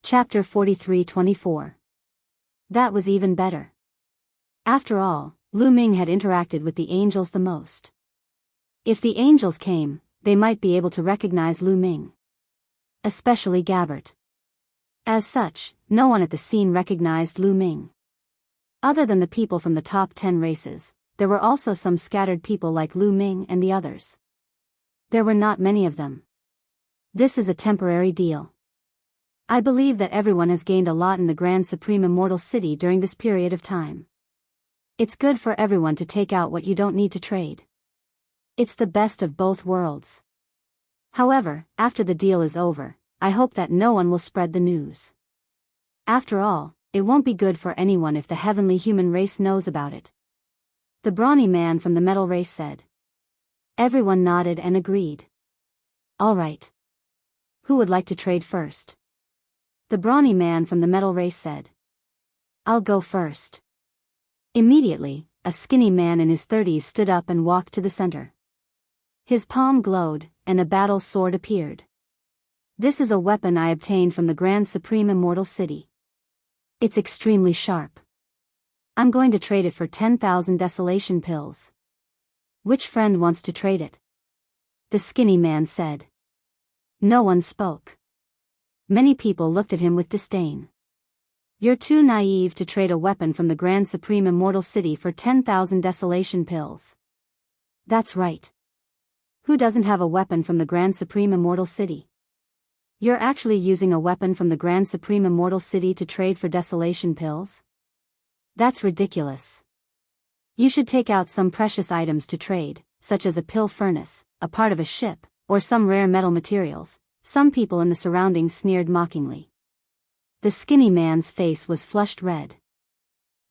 Chapter 43-24. That was even better. After all, Lu Ming had interacted with the angels the most. If the angels came, they might be able to recognize Lu Ming. Especially Gabbert. As such, no one at the scene recognized Lu Ming. Other than the people from the top 10 races, there were also some scattered people like Lu Ming and the others. There were not many of them. This is a temporary deal. I believe that everyone has gained a lot in the Grand Supreme Immortal City during this period of time. It's good for everyone to take out what you don't need to trade. It's the best of both worlds. However, after the deal is over, I hope that no one will spread the news. After all, it won't be good for anyone if the heavenly human race knows about it. The brawny man from the metal race said. Everyone nodded and agreed. All right. Who would like to trade first? The brawny man from the metal race said. I'll go first. Immediately, a skinny man in his 30s stood up and walked to the center. His palm glowed, and a battle sword appeared. This is a weapon I obtained from the Grand Supreme Immortal City. It's extremely sharp. I'm going to trade it for 10,000 desolation pills. Which friend wants to trade it? The skinny man said. No one spoke. Many people looked at him with disdain. You're too naive to trade a weapon from the Grand Supreme Immortal City for 10,000 desolation pills. That's right. Who doesn't have a weapon from the Grand Supreme Immortal City? You're actually using a weapon from the Grand Supreme Immortal City to trade for desolation pills? That's ridiculous. You should take out some precious items to trade, such as a pill furnace, a part of a ship, or some rare metal materials. Some people in the surroundings sneered mockingly. The skinny man's face was flushed red.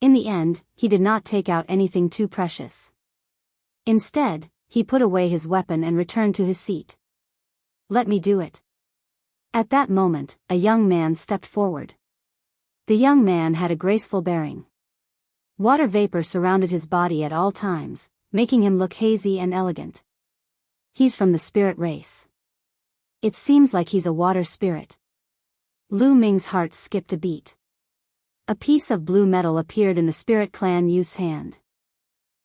In the end, he did not take out anything too precious. Instead, he put away his weapon and returned to his seat. Let me do it. At that moment, a young man stepped forward. The young man had a graceful bearing. Water vapor surrounded his body at all times, making him look hazy and elegant. He's from the spirit race. It seems like he's a water spirit. Lu Ming's heart skipped a beat. A piece of blue metal appeared in the Spirit Clan youth's hand.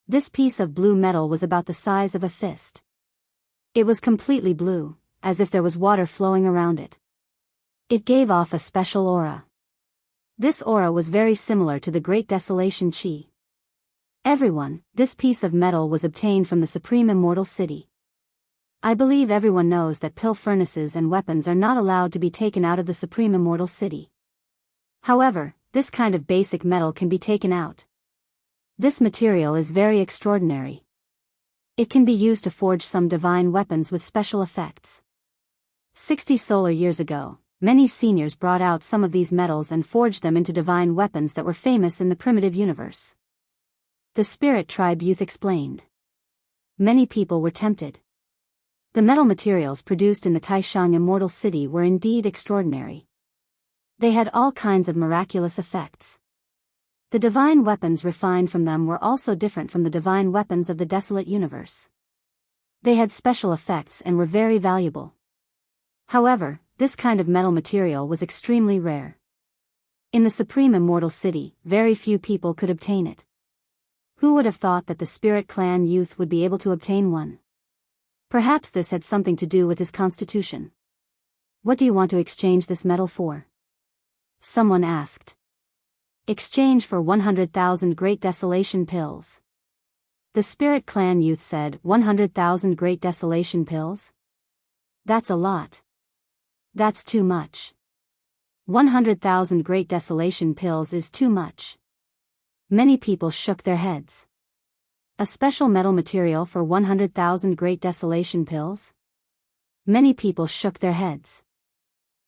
This piece of blue metal was about the size of a fist. It was completely blue, as if there was water flowing around it. It gave off a special aura. This aura was very similar to the Great Desolation Chi. Everyone, this piece of metal was obtained from the Supreme Immortal City. I believe everyone knows that pill furnaces and weapons are not allowed to be taken out of the Supreme Immortal City. However, this kind of basic metal can be taken out. This material is very extraordinary. It can be used to forge some divine weapons with special effects. 60 solar years ago, many seniors brought out some of these metals and forged them into divine weapons that were famous in the primitive universe. The Spirit Tribe youth explained. Many people were tempted. The metal materials produced in the Taishang Immortal City were indeed extraordinary. They had all kinds of miraculous effects. The divine weapons refined from them were also different from the divine weapons of the desolate universe. They had special effects and were very valuable. However, this kind of metal material was extremely rare. In the Supreme Immortal City, very few people could obtain it. Who would have thought that the Spirit Clan youth would be able to obtain one? Perhaps this had something to do with his constitution. What do you want to exchange this metal for? Someone asked. Exchange for 100,000 Great Desolation pills. The Spirit Clan youth said, 100,000 Great Desolation pills? That's a lot. That's too much. 100,000 Great Desolation pills is too much. Many people shook their heads. A special metal material for 100,000 Great Desolation pills? Many people shook their heads.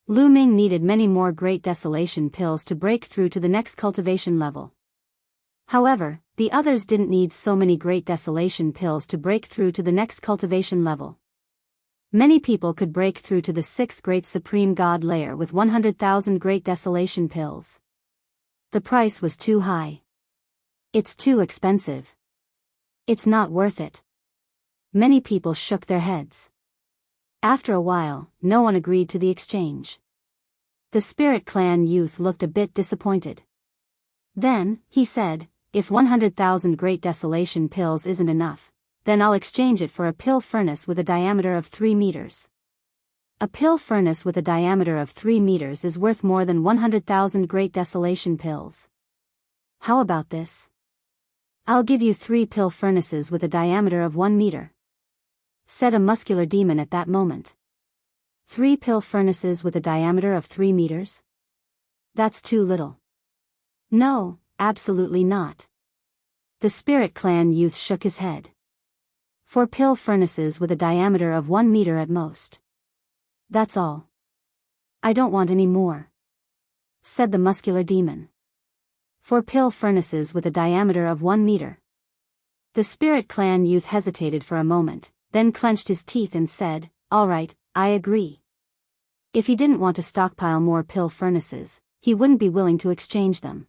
Lu Ming needed many more Great Desolation pills to break through to the next cultivation level. However, the others didn't need so many Great Desolation pills to break through to the next cultivation level. Many people could break through to the 6th Great Supreme God layer with 100,000 Great Desolation pills. The price was too high. It's too expensive. It's not worth it. Many people shook their heads. After a while, no one agreed to the exchange. The Spirit Clan youth looked a bit disappointed. Then, he said, if 100,000 Great Desolation pills isn't enough, then I'll exchange it for a pill furnace with a diameter of 3 meters. A pill furnace with a diameter of 3 meters is worth more than 100,000 Great Desolation pills. How about this? I'll give you 3 pill furnaces with a diameter of 1 meter, said a muscular demon at that moment. 3 pill furnaces with a diameter of 3 meters? That's too little. No, absolutely not. The Spirit Clan youth shook his head. 4 pill furnaces with a diameter of 1 meter at most. That's all. I don't want any more, said the muscular demon. 4 pill furnaces with a diameter of 1 meter. The Spirit Clan youth hesitated for a moment, then clenched his teeth and said, all right, I agree. If he didn't want to stockpile more pill furnaces, he wouldn't be willing to exchange them.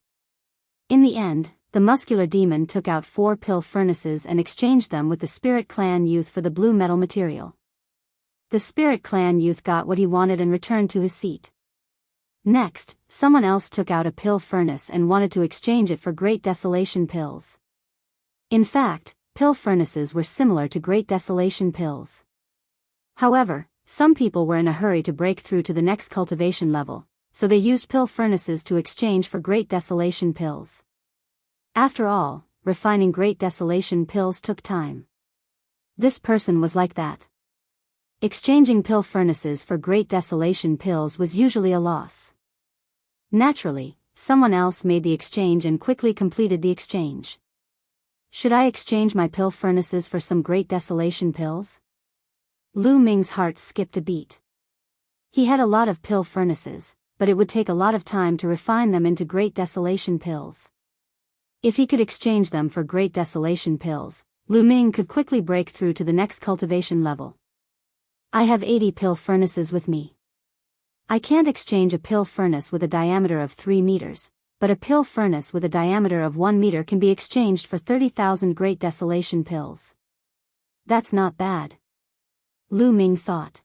In the end, the muscular demon took out 4 pill furnaces and exchanged them with the Spirit Clan youth for the blue metal material. The Spirit Clan youth got what he wanted and returned to his seat. Next, someone else took out a pill furnace and wanted to exchange it for Great Desolation pills. In fact, pill furnaces were similar to Great Desolation pills. However, some people were in a hurry to break through to the next cultivation level, so they used pill furnaces to exchange for Great Desolation pills. After all, refining Great Desolation pills took time. This person was like that. Exchanging pill furnaces for Great Desolation pills was usually a loss. Naturally, someone else made the exchange and quickly completed the exchange. Should I exchange my pill furnaces for some Great Desolation pills? Lu Ming's heart skipped a beat. He had a lot of pill furnaces, but it would take a lot of time to refine them into Great Desolation pills. If he could exchange them for Great Desolation pills, Lu Ming could quickly break through to the next cultivation level. I have 80 pill furnaces with me. I can't exchange a pill furnace with a diameter of 3 meters, but a pill furnace with a diameter of 1 meter can be exchanged for 30,000 Great Desolation pills. That's not bad, Lu Ming thought.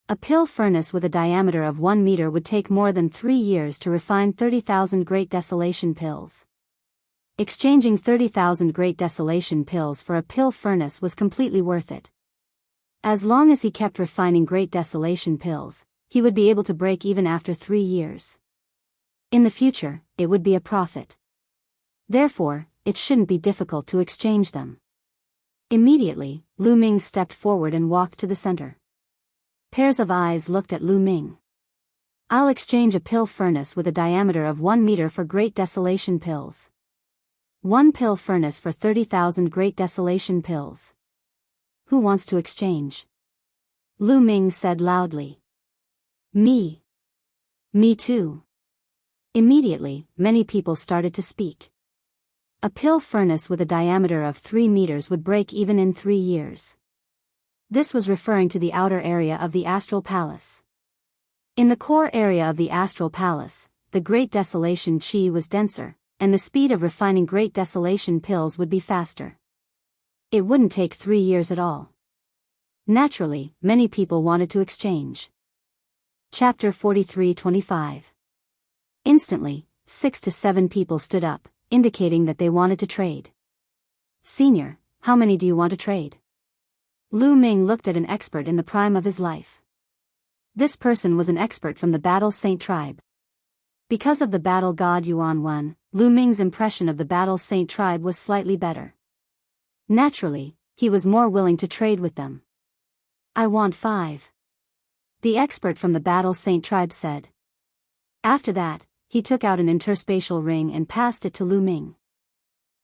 A pill furnace with a diameter of 1 meter would take more than 3 years to refine 30,000 Great Desolation pills. Exchanging 30,000 Great Desolation pills for a pill furnace was completely worth it. As long as he kept refining Great Desolation pills, he would be able to break even after 3 years. In the future, it would be a profit. Therefore, it shouldn't be difficult to exchange them. Immediately, Lu Ming stepped forward and walked to the center. Pairs of eyes looked at Lu Ming. I'll exchange a pill furnace with a diameter of 1 meter for Great Desolation pills. 1 pill furnace for 30,000 Great Desolation pills. Who wants to exchange? Lu Ming said loudly. Me. Me too. Immediately, many people started to speak. A pill furnace with a diameter of 3 meters would break even in 3 years. This was referring to the outer area of the Astral Palace. In the core area of the Astral Palace, the Great Desolation Chi was denser, and the speed of refining Great Desolation pills would be faster. It wouldn't take 3 years at all. Naturally, many people wanted to exchange. Chapter 43-25. Instantly, 6 to 7 people stood up, indicating that they wanted to trade. Senior, how many do you want to trade? Lu Ming looked at an expert in the prime of his life. This person was an expert from the Battle Saint tribe. Because of the Battle God Yuan won, Lu Ming's impression of the Battle Saint tribe was slightly better. Naturally, he was more willing to trade with them. I want 5. The expert from the Battle Saint tribe said. After that, he took out an interspatial ring and passed it to Lu Ming.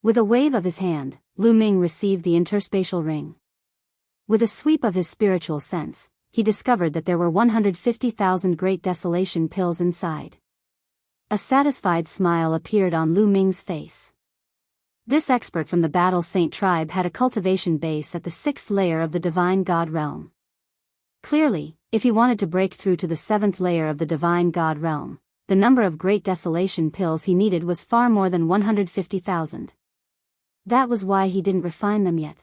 With a wave of his hand, Lu Ming received the interspatial ring. With a sweep of his spiritual sense, he discovered that there were 150,000 Great Desolation pills inside. A satisfied smile appeared on Lu Ming's face. This expert from the Battle Saint tribe had a cultivation base at the 6th layer of the Divine God realm. Clearly, if he wanted to break through to the 7th layer of the Divine God realm, the number of Great Desolation pills he needed was far more than 150,000. That was why he didn't refine them yet.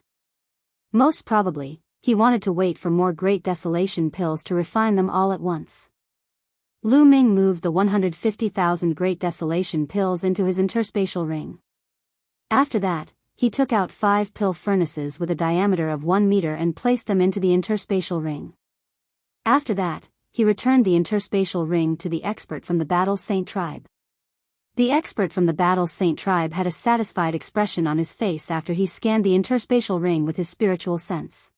Most probably, he wanted to wait for more Great Desolation pills to refine them all at once. Lu Ming moved the 150,000 Great Desolation pills into his interspatial ring. After that, he took out 5 pill furnaces with a diameter of 1 meter and placed them into the interspatial ring. After that, he returned the interspatial ring to the expert from the Battle Saint tribe. The expert from the Battle Saint tribe had a satisfied expression on his face after he scanned the interspatial ring with his spiritual sense.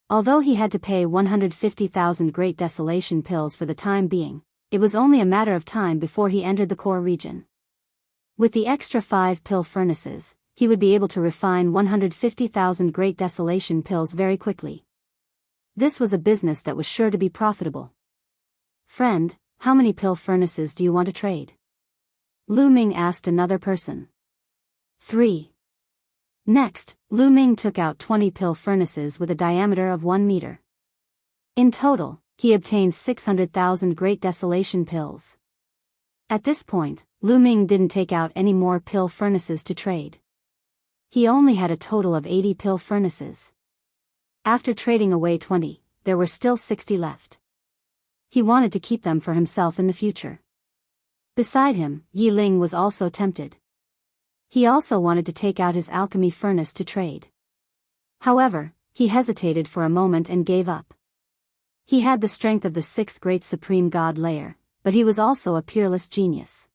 Although he had to pay 150,000 Great Desolation pills for the time being, it was only a matter of time before he entered the core region. With the extra 5 pill furnaces, he would be able to refine 150,000 Great Desolation pills very quickly. This was a business that was sure to be profitable. "Friend, how many pill furnaces do you want to trade?" Lu Ming asked another person. 3. Next, Lu Ming took out 20 pill furnaces with a diameter of 1 meter. In total, he obtained 600,000 Great Desolation pills. At this point, Lu Ming didn't take out any more pill furnaces to trade. He only had a total of 80 pill furnaces. After trading away 20, there were still 60 left. He wanted to keep them for himself in the future. Beside him, Yi Ling was also tempted. He also wanted to take out his alchemy furnace to trade. However, he hesitated for a moment and gave up. He had the strength of the 6th great supreme god layer, but he was also a peerless genius.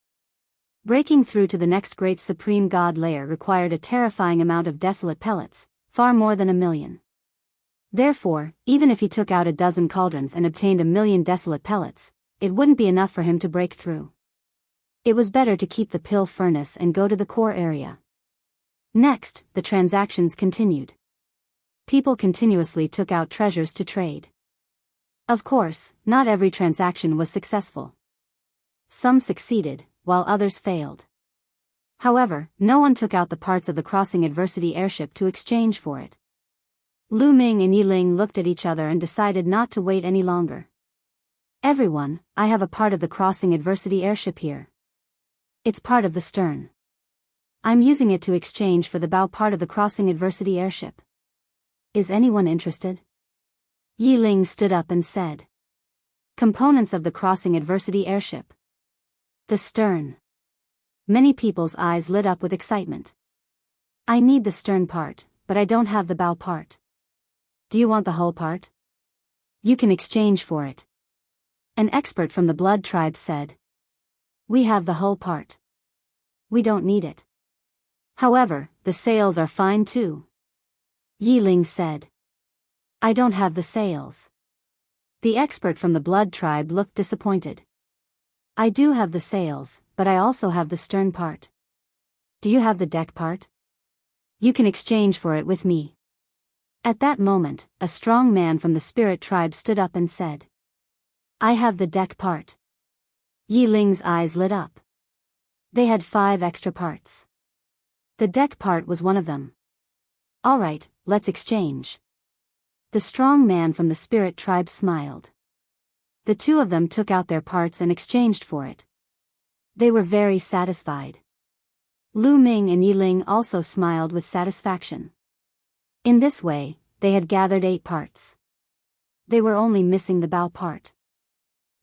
Breaking through to the next great supreme god layer required a terrifying amount of desolate pellets, far more than 1,000,000. Therefore, even if he took out a dozen cauldrons and obtained 1,000,000 desolate pellets, it wouldn't be enough for him to break through. It was better to keep the pill furnace and go to the core area. Next, the transactions continued. People continuously took out treasures to trade. Of course, not every transaction was successful. Some succeeded, while others failed. However, no one took out the parts of the crossing adversity airship to exchange for it. Lu Ming and Yi Ling looked at each other and decided not to wait any longer. "Everyone, I have a part of the crossing adversity airship here. It's part of the stern. I'm using it to exchange for the bow part of the crossing adversity airship. Is anyone interested?" Yi Ling stood up and said. "Components of the crossing adversity airship. The stern." Many people's eyes lit up with excitement. "I need the stern part, but I don't have the bow part. Do you want the whole part? You can exchange for it." An expert from the Blood tribe said. "We have the whole part. We don't need it. However, the sails are fine too." Yi Ling said. "I don't have the sails." The expert from the Blood tribe looked disappointed. "I do have the sails, but I also have the stern part. Do you have the deck part? You can exchange for it with me." At that moment, a strong man from the Spirit tribe stood up and said, "I have the deck part." Yi Ling's eyes lit up. They had 5 extra parts. The deck part was one of them. "All right, let's exchange." The strong man from the Spirit tribe smiled. The two of them took out their parts and exchanged for it. They were very satisfied. Lu Ming and Yi Ling also smiled with satisfaction. In this way, they had gathered 8 parts. They were only missing the bow part.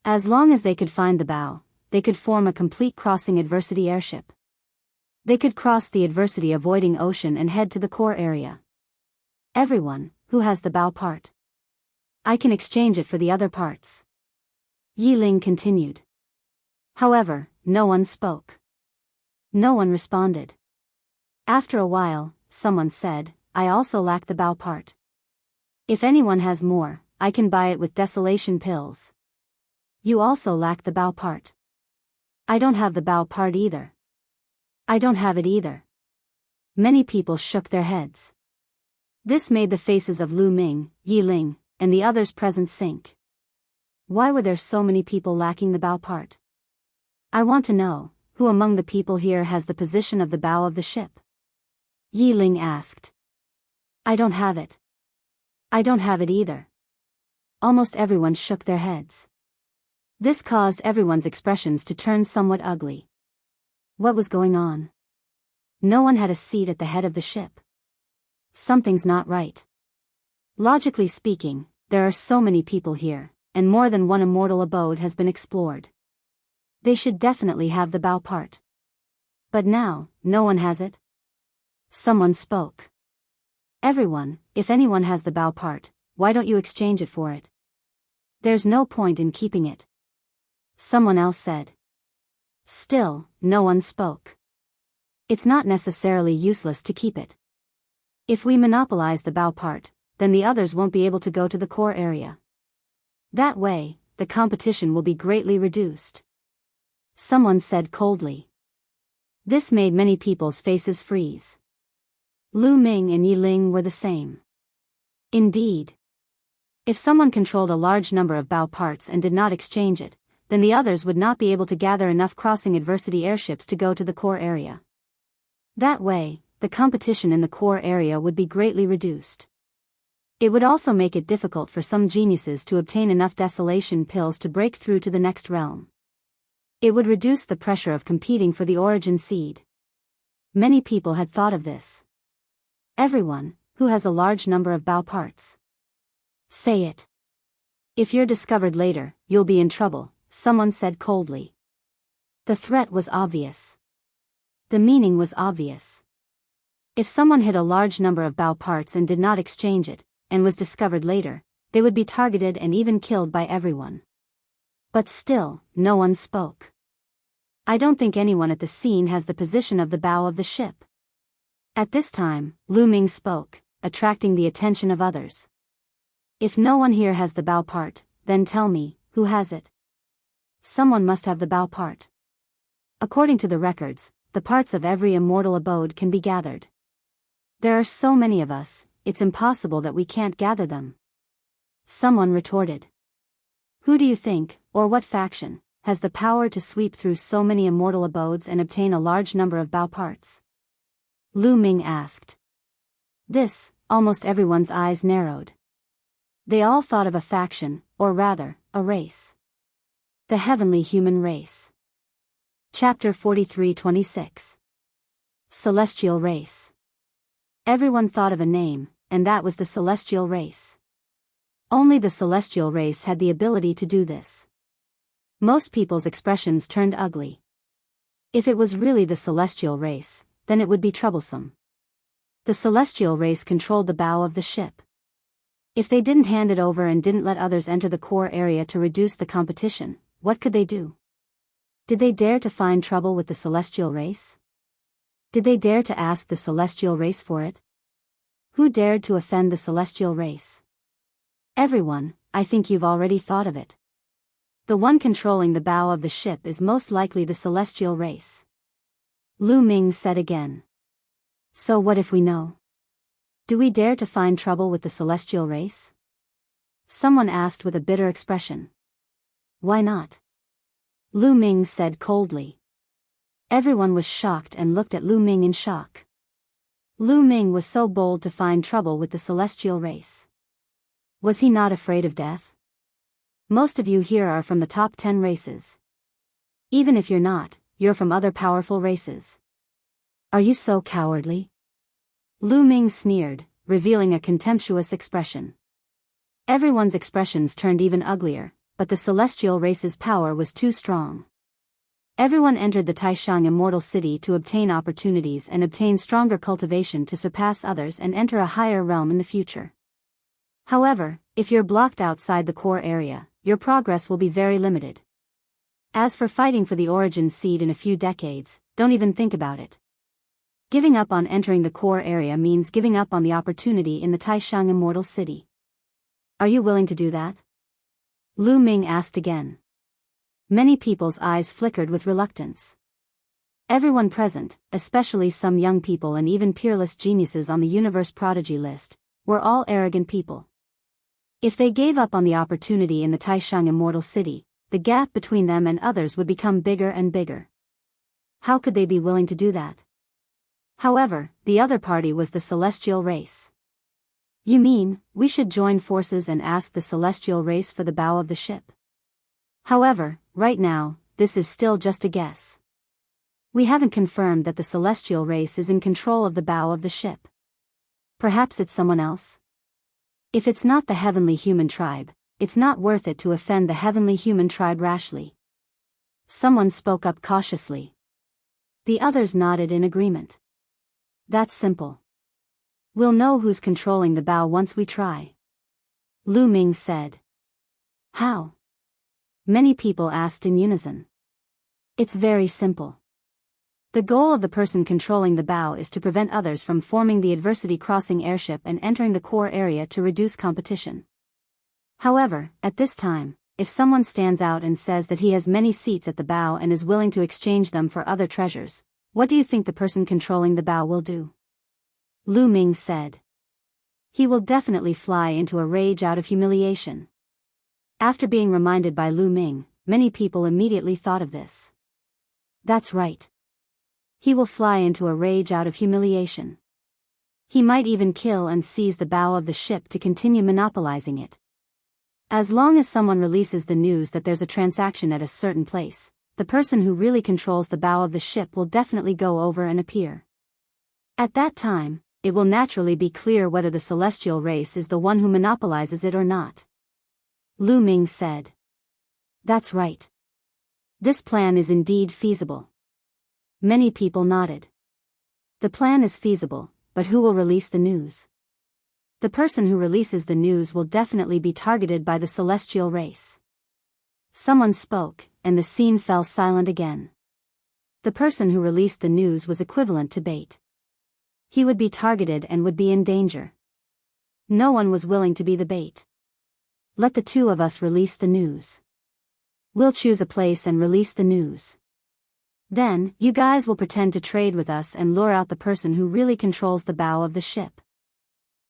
As long as they could find the bow, they could form a complete crossing adversity airship. They could cross the adversity avoiding ocean and head to the core area. "Everyone, who has the bow part? I can exchange it for the other parts." Yi Ling continued. However, no one spoke. No one responded. After a while, someone said, "I also lack the bow part. If anyone has more, I can buy it with desolation pills." "You also lack the bow part." "I don't have the bow part either." "I don't have it either." Many people shook their heads. This made the faces of Lu Ming, Yi Ling, and the others present sink. Why were there so many people lacking the bow part? "I want to know, who among the people here has the position of the bow of the ship?" Yi Ling asked. "I don't have it." "I don't have it either." Almost everyone shook their heads. This caused everyone's expressions to turn somewhat ugly. What was going on? No one had a seat at the head of the ship. Something's not right. Logically speaking, there are so many people here, and more than one immortal abode has been explored. They should definitely have the bow part. But now, no one has it? Someone spoke. Everyone, if anyone has the bow part, why don't you exchange it for it? There's no point in keeping it. Someone else said. Still, no one spoke. It's not necessarily useless to keep it. If we monopolize the bow part, then the others won't be able to go to the core area. That way, the competition will be greatly reduced. Someone said coldly. This made many people's faces freeze. Lu Ming and Yi Ling were the same. Indeed. If someone controlled a large number of bow parts and did not exchange it, then the others would not be able to gather enough crossing adversity airships to go to the core area. That way, the competition in the core area would be greatly reduced. It would also make it difficult for some geniuses to obtain enough desolation pills to break through to the next realm. It would reduce the pressure of competing for the origin seed. Many people had thought of this. Everyone, who has a large number of bow parts. Say it. If you're discovered later, you'll be in trouble, someone said coldly. The threat was obvious. The meaning was obvious. If someone hid a large number of bow parts and did not exchange it, and was discovered later, they would be targeted and even killed by everyone. But still, no one spoke. I don't think anyone at the scene has the position of the bow of the ship. At this time, Lu Ming spoke, attracting the attention of others. If no one here has the bow part, then tell me, who has it? Someone must have the bow part. According to the records, the parts of every immortal abode can be gathered. There are so many of us, it's impossible that we can't gather them. Someone retorted. Who do you think, or what faction, has the power to sweep through so many immortal abodes and obtain a large number of bow parts? Lu Ming asked. This, almost everyone's eyes narrowed. They all thought of a faction, or rather, a race. The heavenly human race. Chapter 43-26. Celestial Race. Everyone thought of a name, and that was the Celestial Race. Only the Celestial Race had the ability to do this. Most people's expressions turned ugly. If it was really the Celestial Race, then it would be troublesome. The Celestial Race controlled the bow of the ship. If they didn't hand it over and didn't let others enter the core area to reduce the competition, what could they do? Did they dare to find trouble with the Celestial Race? Did they dare to ask the Celestial Race for it? Who dared to offend the Celestial Race? Everyone, I think you've already thought of it. The one controlling the bow of the ship is most likely the Celestial Race. Lu Ming said again. So what if we know? Do we dare to find trouble with the Celestial Race? Someone asked with a bitter expression. Why not? Lu Ming said coldly. Everyone was shocked and looked at Lu Ming in shock. Lu Ming was so bold to find trouble with the Celestial Race. Was he not afraid of death? Most of you here are from the top 10 races. Even if you're not, you're from other powerful races. Are you so cowardly? Lu Ming sneered, revealing a contemptuous expression. Everyone's expressions turned even uglier, but the Celestial Race's power was too strong. Everyone entered the Taishang Immortal City to obtain opportunities and obtain stronger cultivation to surpass others and enter a higher realm in the future. However, if you're blocked outside the core area, your progress will be very limited. As for fighting for the origin seed in a few decades, don't even think about it. Giving up on entering the core area means giving up on the opportunity in the Taishang Immortal City. Are you willing to do that? Lu Ming asked again. Many people's eyes flickered with reluctance. Everyone present, especially some young people and even peerless geniuses on the universe prodigy list, were all arrogant people. If they gave up on the opportunity in the Taishang Immortal City, the gap between them and others would become bigger and bigger. How could they be willing to do that? However, the other party was the Celestial Race. You mean, we should join forces and ask the Celestial Race for the bow of the ship? However, right now, this is still just a guess. We haven't confirmed that the Celestial Race is in control of the bow of the ship. Perhaps it's someone else? If it's not the heavenly human tribe, it's not worth it to offend the heavenly human tribe rashly. Someone spoke up cautiously. The others nodded in agreement. That's simple. We'll know who's controlling the bow once we try. Lu Ming said. How? Many people asked in unison. It's very simple. The goal of the person controlling the bow is to prevent others from forming the adversity crossing airship and entering the core area to reduce competition. However, at this time, if someone stands out and says that he has many seats at the bow and is willing to exchange them for other treasures, what do you think the person controlling the bow will do? Lu Ming said. He will definitely fly into a rage out of humiliation. After being reminded by Lu Ming, many people immediately thought of this. That's right. He will fly into a rage out of humiliation. He might even kill and seize the bow of the ship to continue monopolizing it. As long as someone releases the news that there's a transaction at a certain place, the person who really controls the bow of the ship will definitely go over and appear. At that time, it will naturally be clear whether the celestial race is the one who monopolizes it or not. Lu Ming said. That's right. This plan is indeed feasible. Many people nodded. The plan is feasible, but who will release the news? The person who releases the news will definitely be targeted by the celestial race. Someone spoke, and the scene fell silent again. The person who released the news was equivalent to bait. He would be targeted and would be in danger. No one was willing to be the bait. Let the two of us release the news. We'll choose a place and release the news. Then, you guys will pretend to trade with us and lure out the person who really controls the bow of the ship.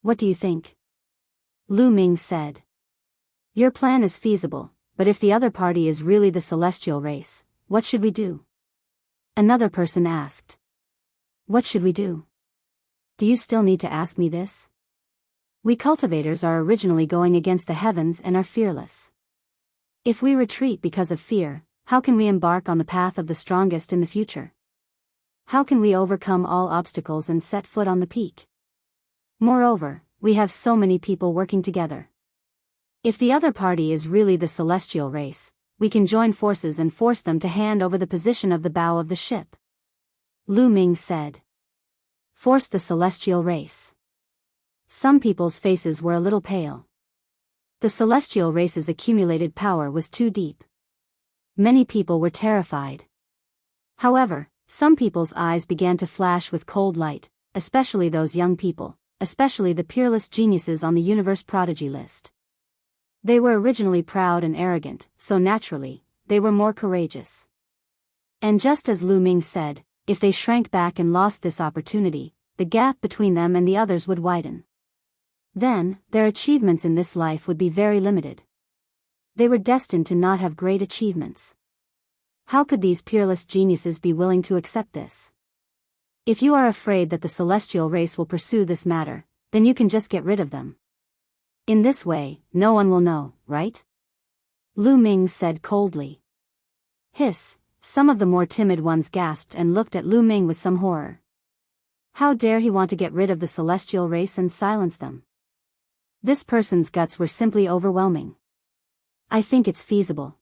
What do you think? Lu Ming said. Your plan is feasible, but if the other party is really the celestial race, what should we do? Another person asked. What should we do? Do you still need to ask me this? We cultivators are originally going against the heavens and are fearless. If we retreat because of fear, how can we embark on the path of the strongest in the future? How can we overcome all obstacles and set foot on the peak? Moreover, we have so many people working together. If the other party is really the celestial race, we can join forces and force them to hand over the position of the bow of the ship. Lu Ming said. Force the celestial race. Some people's faces were a little pale. The celestial race's accumulated power was too deep. Many people were terrified. However, some people's eyes began to flash with cold light, especially those young people, especially the peerless geniuses on the universe prodigy list. They were originally proud and arrogant, so naturally, they were more courageous. And just as Lu Ming said, if they shrank back and lost this opportunity, the gap between them and the others would widen. Then, their achievements in this life would be very limited. They were destined to not have great achievements. How could these peerless geniuses be willing to accept this? If you are afraid that the celestial race will pursue this matter, then you can just get rid of them. In this way, no one will know, right? Lu Ming said coldly. Hiss, some of the more timid ones gasped and looked at Lu Ming with some horror. How dare he want to get rid of the celestial race and silence them? This person's guts were simply overwhelming. I think it's feasible.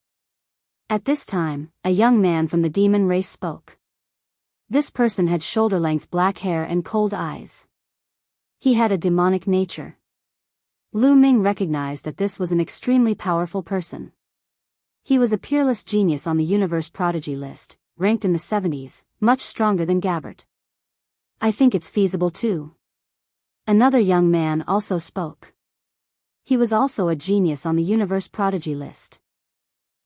At this time, a young man from the demon race spoke. This person had shoulder-length black hair and cold eyes. He had a demonic nature. Lu Ming recognized that this was an extremely powerful person. He was a peerless genius on the universe prodigy list, ranked in the 70s, much stronger than Gabbert. I think it's feasible too. Another young man also spoke. He was also a genius on the universe prodigy list.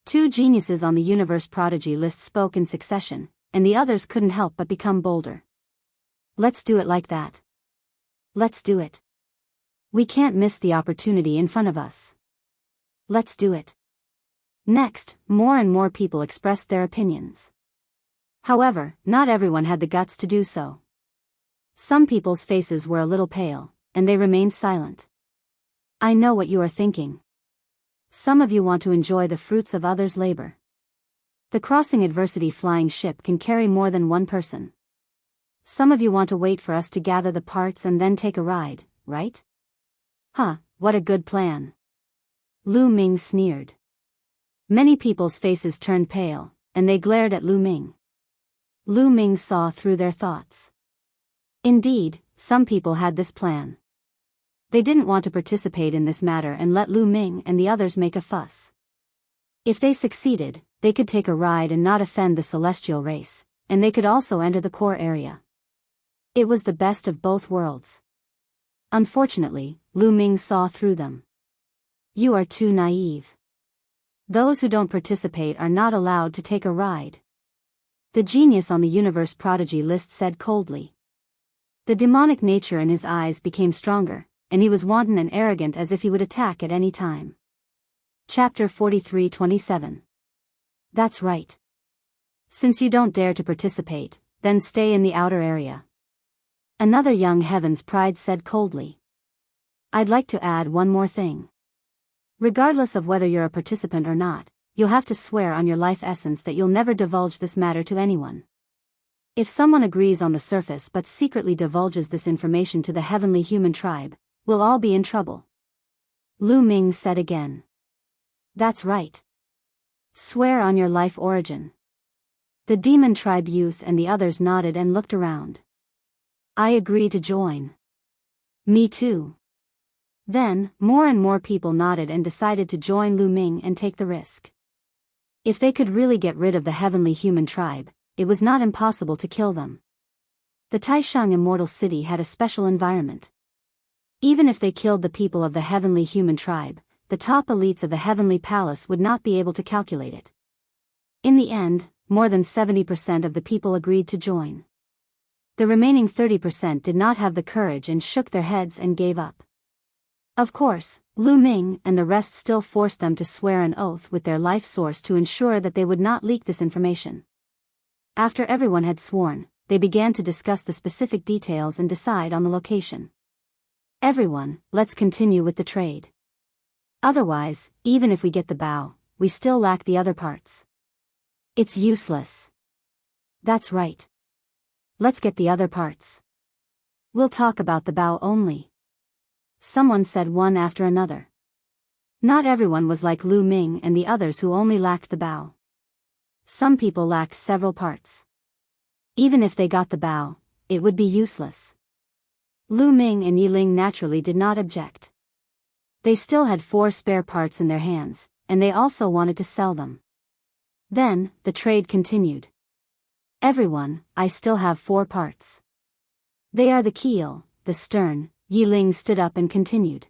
Two geniuses on the universe prodigy list spoke in succession, and the others couldn't help but become bolder. Let's do it like that. Let's do it. We can't miss the opportunity in front of us. Let's do it. Next, more and more people expressed their opinions. However, not everyone had the guts to do so. Some people's faces were a little pale, and they remained silent. I know what you are thinking. Some of you want to enjoy the fruits of others' labor. The crossing adversity flying ship can carry more than one person. Some of you want to wait for us to gather the parts and then take a ride, right? Huh, what a good plan. Lu Ming sneered. Many people's faces turned pale, and they glared at Lu Ming. Lu Ming saw through their thoughts. Indeed, some people had this plan. They didn't want to participate in this matter and let Lu Ming and the others make a fuss. If they succeeded, they could take a ride and not offend the celestial race, and they could also enter the core area. It was the best of both worlds. Unfortunately, Lu Ming saw through them. You are too naive. Those who don't participate are not allowed to take a ride. The genius on the universe prodigy list said coldly. The demonic nature in his eyes became stronger, and he was wanton and arrogant as if he would attack at any time. Chapter 43:27. That's right. Since you don't dare to participate, then stay in the outer area. Another young Heaven's Pride said coldly. I'd like to add one more thing. Regardless of whether you're a participant or not, you'll have to swear on your life essence that you'll never divulge this matter to anyone. If someone agrees on the surface but secretly divulges this information to the heavenly human tribe, we'll all be in trouble. Lu Ming said again. That's right. Swear on your life origin. The demon tribe youth and the others nodded and looked around. I agree to join. Me too. Then, more and more people nodded and decided to join Lu Ming and take the risk. If they could really get rid of the heavenly human tribe, it was not impossible to kill them. The Taishang Immortal City had a special environment. Even if they killed the people of the heavenly human tribe, the top elites of the heavenly palace would not be able to calculate it. In the end, more than 70% of the people agreed to join. The remaining 30% did not have the courage and shook their heads and gave up. Of course, Lu Ming and the rest still forced them to swear an oath with their life source to ensure that they would not leak this information. After everyone had sworn, they began to discuss the specific details and decide on the location. Everyone, let's continue with the trade. Otherwise, even if we get the bow, we still lack the other parts. It's useless. That's right. Let's get the other parts. We'll talk about the bow only. Someone said one after another. Not everyone was like Lu Ming and the others who only lacked the bow. Some people lacked several parts. Even if they got the bow, it would be useless. Lu Ming and Yiling naturally did not object. They still had 4 spare parts in their hands, and they also wanted to sell them. Then, the trade continued. Everyone, I still have 4 parts. They are the keel, the stern. Yiling stood up and continued.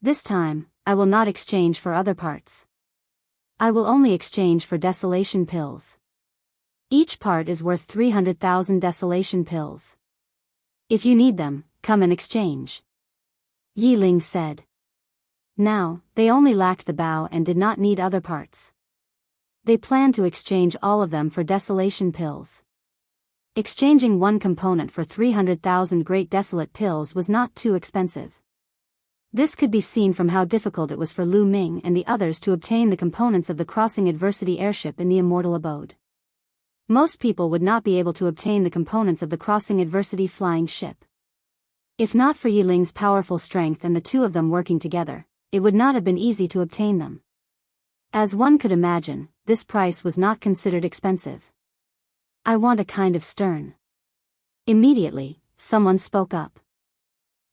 This time, I will not exchange for other parts. I will only exchange for desolation pills. Each part is worth 300,000 desolation pills. If you need them, come and exchange. Yiling said. Now, they only lacked the bow and did not need other parts. They planned to exchange all of them for desolation pills. Exchanging one component for 300,000 great desolate pills was not too expensive. This could be seen from how difficult it was for Lu Ming and the others to obtain the components of the crossing adversity airship in the immortal abode. Most people would not be able to obtain the components of the crossing adversity flying ship. If not for Yiling's powerful strength and the two of them working together, it would not have been easy to obtain them. As one could imagine, this price was not considered expensive. I want a kind of stern. Immediately, someone spoke up.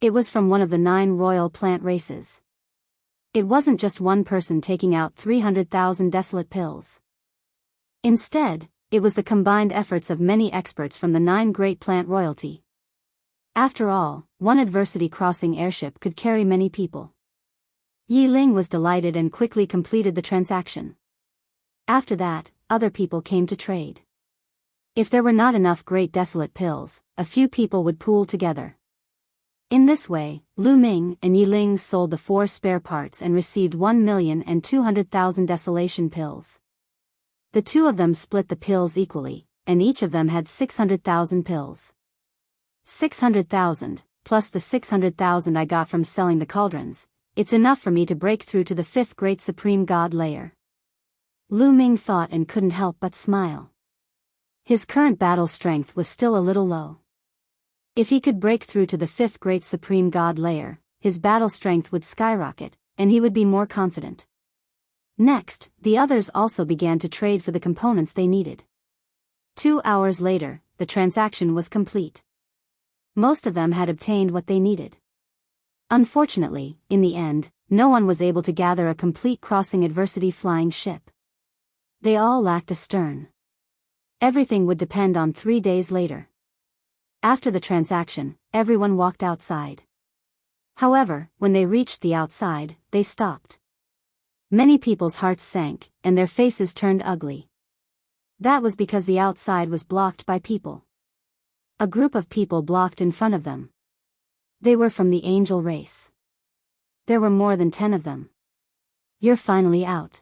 It was from one of the 9 royal plant races. It wasn't just one person taking out 300,000 desolate pills. Instead, it was the combined efforts of many experts from the 9 great plant royalty. After all, one adversity crossing airship could carry many people. Yiling was delighted and quickly completed the transaction. After that, other people came to trade. If there were not enough great desolate pills, a few people would pool together. In this way, Lu Ming and Yiling sold the 4 spare parts and received 1,200,000 desolation pills. The two of them split the pills equally, and each of them had 600,000 pills. 600,000, plus the 600,000 I got from selling the cauldrons, it's enough for me to break through to the 5th great supreme god layer. Lu Ming thought and couldn't help but smile. His current battle strength was still a little low. If he could break through to the 5th great supreme god layer, his battle strength would skyrocket, and he would be more confident. Next, the others also began to trade for the components they needed. 2 hours later, the transaction was complete. Most of them had obtained what they needed. Unfortunately, in the end, no one was able to gather a complete crossing adversity flying ship. They all lacked a stern. Everything would depend on 3 days later. After the transaction, everyone walked outside. However, when they reached the outside, they stopped. Many people's hearts sank, and their faces turned ugly. That was because the outside was blocked by people. A group of people blocked in front of them. They were from the angel race. There were more than 10 of them. You're finally out.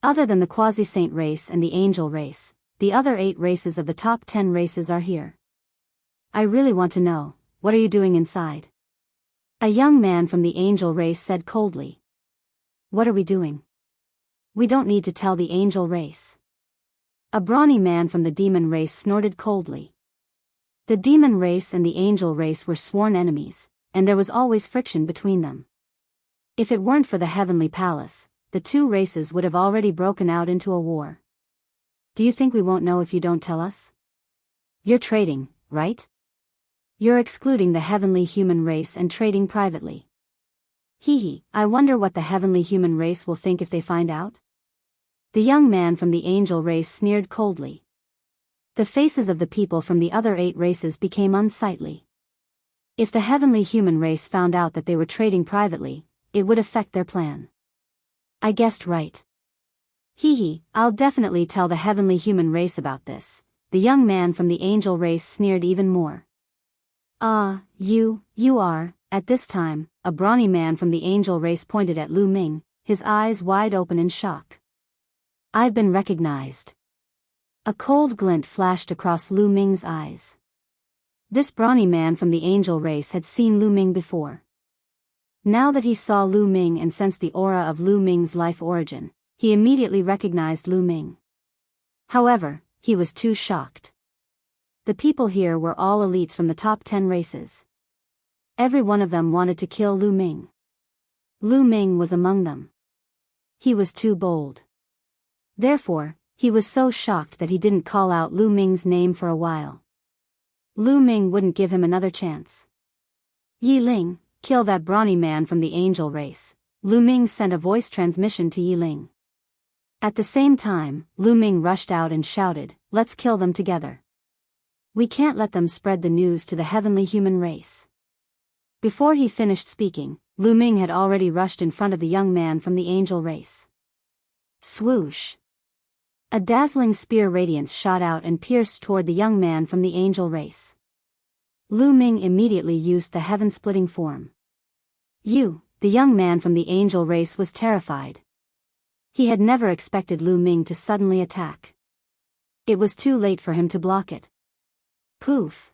Other than the quasi-saint race and the angel race, the other 8 races of the top 10 races are here. I really want to know, what are you doing inside? A young man from the angel race said coldly. What are we doing? We don't need to tell the angel race. A brawny man from the demon race snorted coldly. The demon race and the angel race were sworn enemies, and there was always friction between them. If it weren't for the heavenly palace, the 2 races would have already broken out into a war. Do you think we won't know if you don't tell us? You're trading, right? You're excluding the heavenly human race and trading privately. Hee, I wonder what the heavenly human race will think if they find out? The young man from the angel race sneered coldly. The faces of the people from the other 8 races became unsightly. If the heavenly human race found out that they were trading privately, it would affect their plan. I guessed right. I'll definitely tell the heavenly human race about this. The young man from the angel race sneered even more. You are. At this time, a brawny man from the angel race pointed at Lu Ming, his eyes wide open in shock. I've been recognized. A cold glint flashed across Lu Ming's eyes. This brawny man from the angel race had seen Lu Ming before. Now that he saw Lu Ming and sensed the aura of Lu Ming's life origin, he immediately recognized Lu Ming. However, he was too shocked. The people here were all elites from the top 10 races. Every one of them wanted to kill Lu Ming. Lu Ming was among them. He was too bold. Therefore, he was so shocked that he didn't call out Lu Ming's name for a while. Lu Ming wouldn't give him another chance. Yi Ling, kill that brawny man from the angel race. Lu Ming sent a voice transmission to Yi Ling. At the same time, Lu Ming rushed out and shouted, let's kill them together. We can't let them spread the news to the heavenly human race. Before he finished speaking, Lu Ming had already rushed in front of the young man from the angel race. Swoosh! A dazzling spear radiance shot out and pierced toward the young man from the angel race. Lu Ming immediately used the heaven-splitting form. The young man from the angel race was terrified. He had never expected Lu Ming to suddenly attack. It was too late for him to block it. Poof!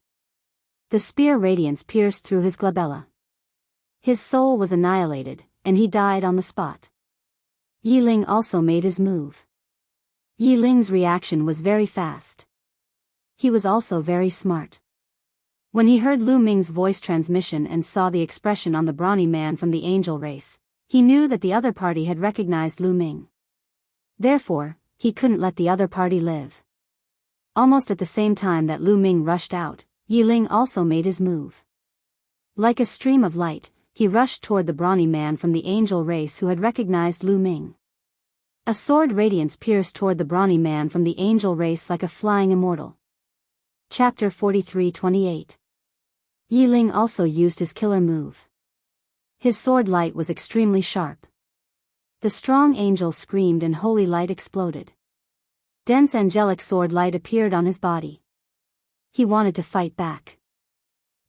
The spear radiance pierced through his glabella. His soul was annihilated, and he died on the spot. Yi Ling also made his move. Yi Ling's reaction was very fast. He was also very smart. When he heard Lu Ming's voice transmission and saw the expression on the brawny man from the angel race, he knew that the other party had recognized Lu Ming. Therefore, he couldn't let the other party live. Almost at the same time that Lu Ming rushed out, Yi Ling also made his move. Like a stream of light, he rushed toward the brawny man from the angel race who had recognized Lu Ming. A sword radiance pierced toward the brawny man from the angel race like a flying immortal. Chapter 43:28. Yi Ling also used his killer move. His sword light was extremely sharp. The strong angel screamed and holy light exploded. Dense angelic sword light appeared on his body. He wanted to fight back.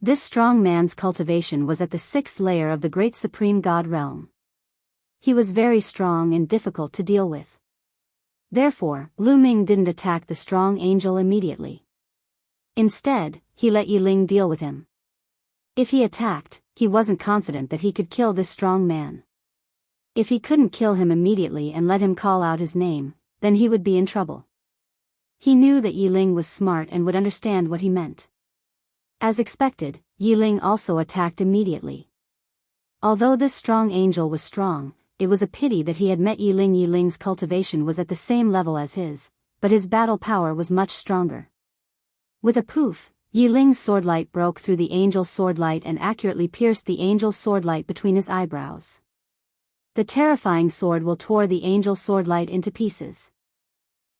This strong man's cultivation was at the 6th layer of the great supreme god realm. He was very strong and difficult to deal with. Therefore, Lu Ming didn't attack the strong angel immediately. Instead, he let Yi Ling deal with him. If he attacked, he wasn't confident that he could kill this strong man. If he couldn't kill him immediately and let him call out his name, then he would be in trouble. He knew that Yi Ling was smart and would understand what he meant. As expected, Yi Ling also attacked immediately. Although this strong angel was strong, it was a pity that he had met Yi Ling. Yi Ling's cultivation was at the same level as his, but his battle power was much stronger. With a poof, Yi Ling's swordlight broke through the angel's swordlight and accurately pierced the angel's swordlight between his eyebrows. The terrifying sword will tore the angel's swordlight into pieces.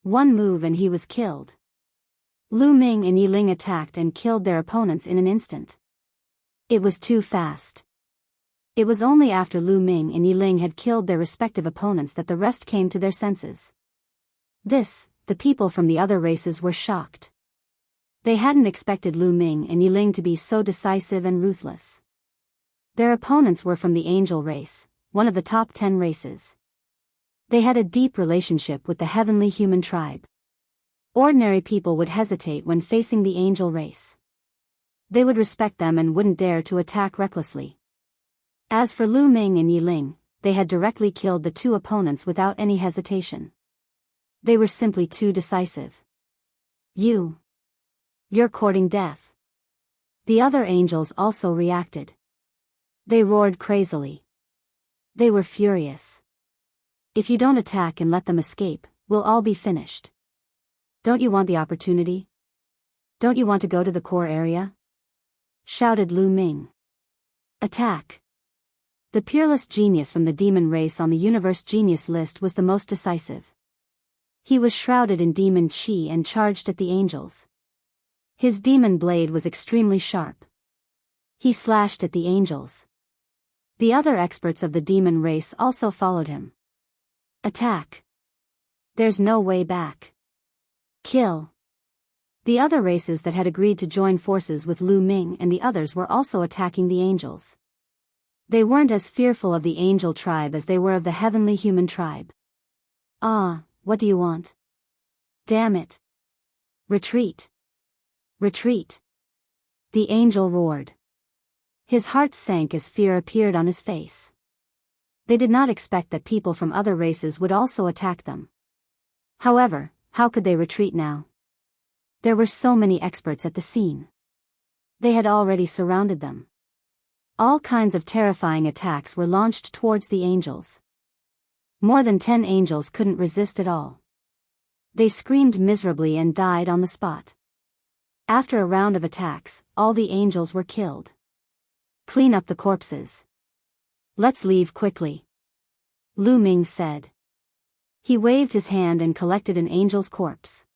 One move and he was killed. Lu Ming and Yi Ling attacked and killed their opponents in an instant. It was too fast. It was only after Lu Ming and Yi Ling had killed their respective opponents that the rest came to their senses. The people from the other races were shocked. They hadn't expected Lu Ming and Yi Ling to be so decisive and ruthless. Their opponents were from the angel race, one of the top 10 races. They had a deep relationship with the heavenly human tribe. Ordinary people would hesitate when facing the angel race. They would respect them and wouldn't dare to attack recklessly. As for Lu Ming and Yi Ling, they had directly killed the two opponents without any hesitation. They were simply too decisive. You're courting death. The other angels also reacted. They roared crazily. They were furious. If you don't attack and let them escape, we'll all be finished. Don't you want the opportunity? Don't you want to go to the core area? Shouted Lu Ming. Attack. The peerless genius from the demon race on the universe genius list was the most decisive. He was shrouded in demon chi and charged at the angels. His demon blade was extremely sharp. He slashed at the angels. The other experts of the demon race also followed him. Attack. There's no way back. Kill. The other races that had agreed to join forces with Lu Ming and the others were also attacking the angels. They weren't as fearful of the angel tribe as they were of the heavenly human tribe. What do you want? Damn it. Retreat. Retreat. The angel roared. His heart sank as fear appeared on his face. They did not expect that people from other races would also attack them. However, how could they retreat now? There were so many experts at the scene. They had already surrounded them. All kinds of terrifying attacks were launched towards the angels. More than 10 angels couldn't resist at all. They screamed miserably and died on the spot. After a round of attacks, all the angels were killed. Clean up the corpses. Let's leave quickly. Lu Ming said. He waved his hand and collected an angel's corpse.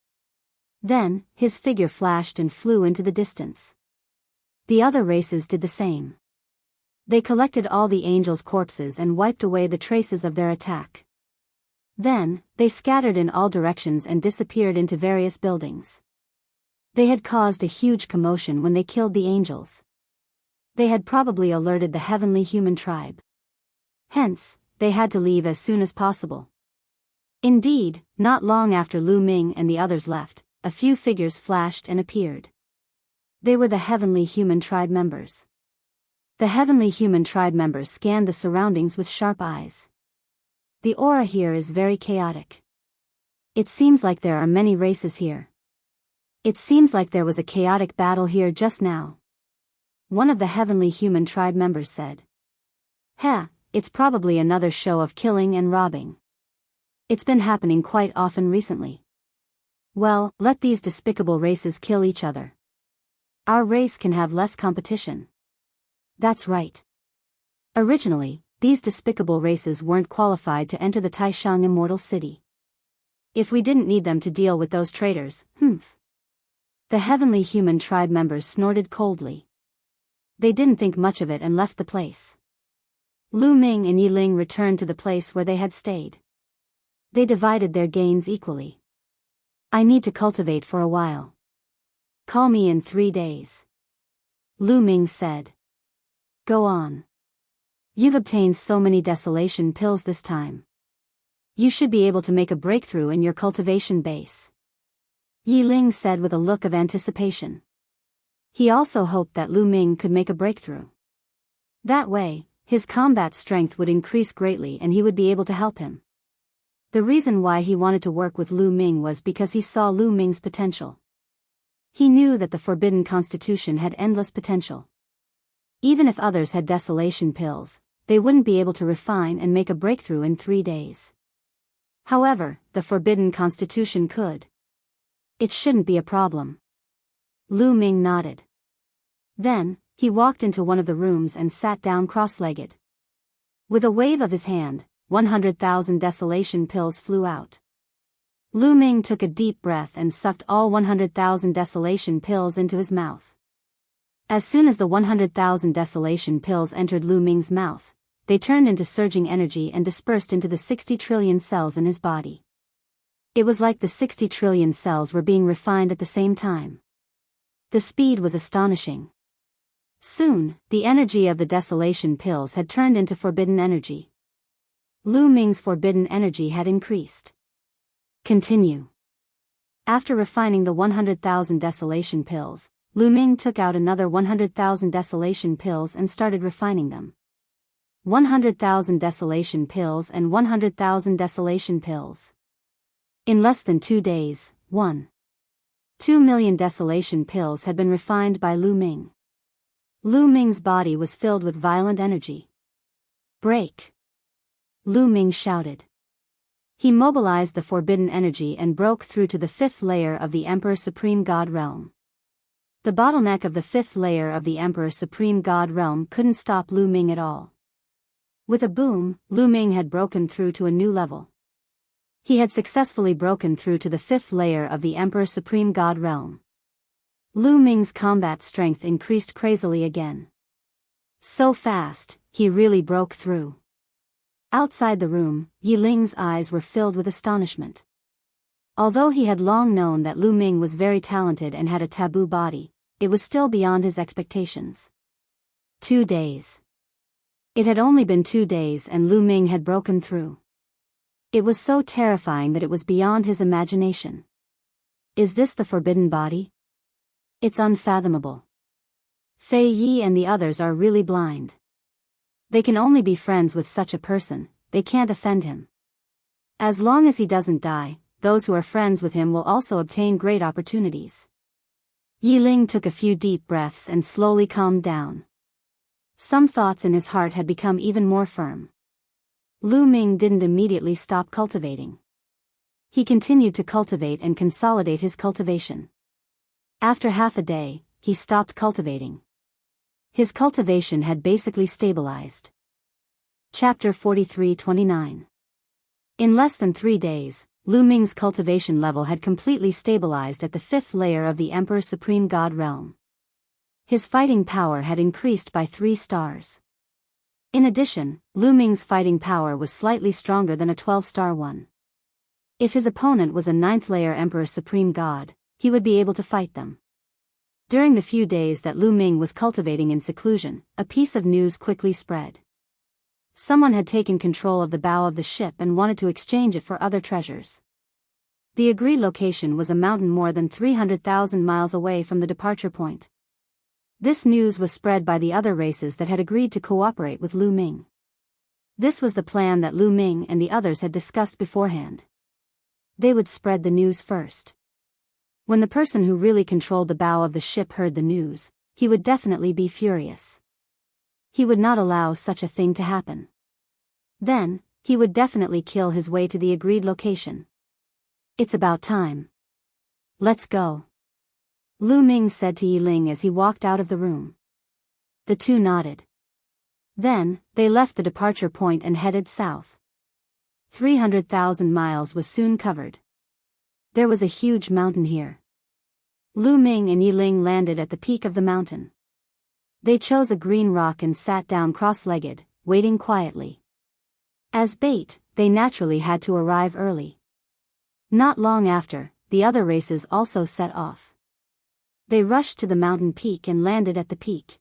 Then, his figure flashed and flew into the distance. The other races did the same. They collected all the angels' corpses and wiped away the traces of their attack. Then, they scattered in all directions and disappeared into various buildings. They had caused a huge commotion when they killed the angels. They had probably alerted the heavenly human tribe. Hence, they had to leave as soon as possible. Indeed, not long after Lu Ming and the others left, a few figures flashed and appeared. They were the heavenly human tribe members. The heavenly human tribe members scanned the surroundings with sharp eyes. The aura here is very chaotic. It seems like there are many races here. It seems like there was a chaotic battle here just now. One of the heavenly human tribe members said. It's probably another show of killing and robbing. It's been happening quite often recently. Well, let these despicable races kill each other. Our race can have less competition. That's right. Originally, these despicable races weren't qualified to enter the Taishang Immortal City. If we didn't need them to deal with those traitors, The heavenly human tribe members snorted coldly. They didn't think much of it and left the place. Lu Ming and Yi Ling returned to the place where they had stayed. They divided their gains equally. I need to cultivate for a while. Call me in 3 days. Lu Ming said. Go on. You've obtained so many desolation pills this time. You should be able to make a breakthrough in your cultivation base. Yi Ling said with a look of anticipation. He also hoped that Lu Ming could make a breakthrough. That way, his combat strength would increase greatly and he would be able to help him. The reason why he wanted to work with Lu Ming was because he saw Lu Ming's potential. He knew that the Forbidden Constitution had endless potential. Even if others had desolation pills, they wouldn't be able to refine and make a breakthrough in 3 days. However, the Forbidden Constitution could. It shouldn't be a problem. Lu Ming nodded. Then, he walked into one of the rooms and sat down cross-legged. With a wave of his hand, 100,000 desolation pills flew out. Lu Ming took a deep breath and sucked all 100,000 desolation pills into his mouth. As soon as the 100,000 desolation pills entered Lu Ming's mouth, they turned into surging energy and dispersed into the 60 trillion cells in his body. It was like the 60 trillion cells were being refined at the same time. The speed was astonishing. Soon, the energy of the desolation pills had turned into forbidden energy. Lu Ming's forbidden energy had increased. Continue. After refining the 100,000 desolation pills, Lu Ming took out another 100,000 desolation pills and started refining them. 100,000 desolation pills and 100,000 desolation pills. In less than 2 days, 1.2 million desolation pills had been refined by Lu Ming. Lu Ming's body was filled with violent energy. Break! Lu Ming shouted. He mobilized the forbidden energy and broke through to the 5th layer of the Emperor Supreme God realm. The bottleneck of the 5th layer of the Emperor Supreme God realm couldn't stop Lu Ming at all. With a boom, Lu Ming had broken through to a new level. He had successfully broken through to the 5th layer of the Emperor Supreme God realm. Lu Ming's combat strength increased crazily again. So fast, he really broke through. Outside the room, Yi Ling's eyes were filled with astonishment. Although he had long known that Lu Ming was very talented and had a taboo body, it was still beyond his expectations. 2 days. It had only been 2 days and Lu Ming had broken through. It was so terrifying that it was beyond his imagination. Is this the forbidden body? It's unfathomable. Fei Yi and the others are really blind. They can only be friends with such a person, they can't offend him. As long as he doesn't die, those who are friends with him will also obtain great opportunities. Yi Ling took a few deep breaths and slowly calmed down. Some thoughts in his heart had become even more firm. Lu Ming didn't immediately stop cultivating. He continued to cultivate and consolidate his cultivation. After half a day, he stopped cultivating. His cultivation had basically stabilized. Chapter 43-29. In less than 3 days, Lu Ming's cultivation level had completely stabilized at the 5th layer of the Emperor Supreme God realm. His fighting power had increased by 3 stars. In addition, Lu Ming's fighting power was slightly stronger than a 12-star one. If his opponent was a 9th layer Emperor Supreme God, he would be able to fight them. During the few days that Lu Ming was cultivating in seclusion, a piece of news quickly spread. Someone had taken control of the bow of the ship and wanted to exchange it for other treasures. The agreed location was a mountain more than 300,000 miles away from the departure point. This news was spread by the other races that had agreed to cooperate with Lu Ming. This was the plan that Lu Ming and the others had discussed beforehand. They would spread the news first. When the person who really controlled the bow of the ship heard the news, he would definitely be furious. He would not allow such a thing to happen. Then, he would definitely kill his way to the agreed location. It's about time. Let's go. Lu Ming said to Yi Ling as he walked out of the room. The two nodded. Then, they left the departure point and headed south. 300,000 miles was soon covered. There was a huge mountain here. Lu Ming and Yi Ling landed at the peak of the mountain. They chose a green rock and sat down cross-legged, waiting quietly. As bait, they naturally had to arrive early. Not long after, the other races also set off. They rushed to the mountain peak and landed at the peak.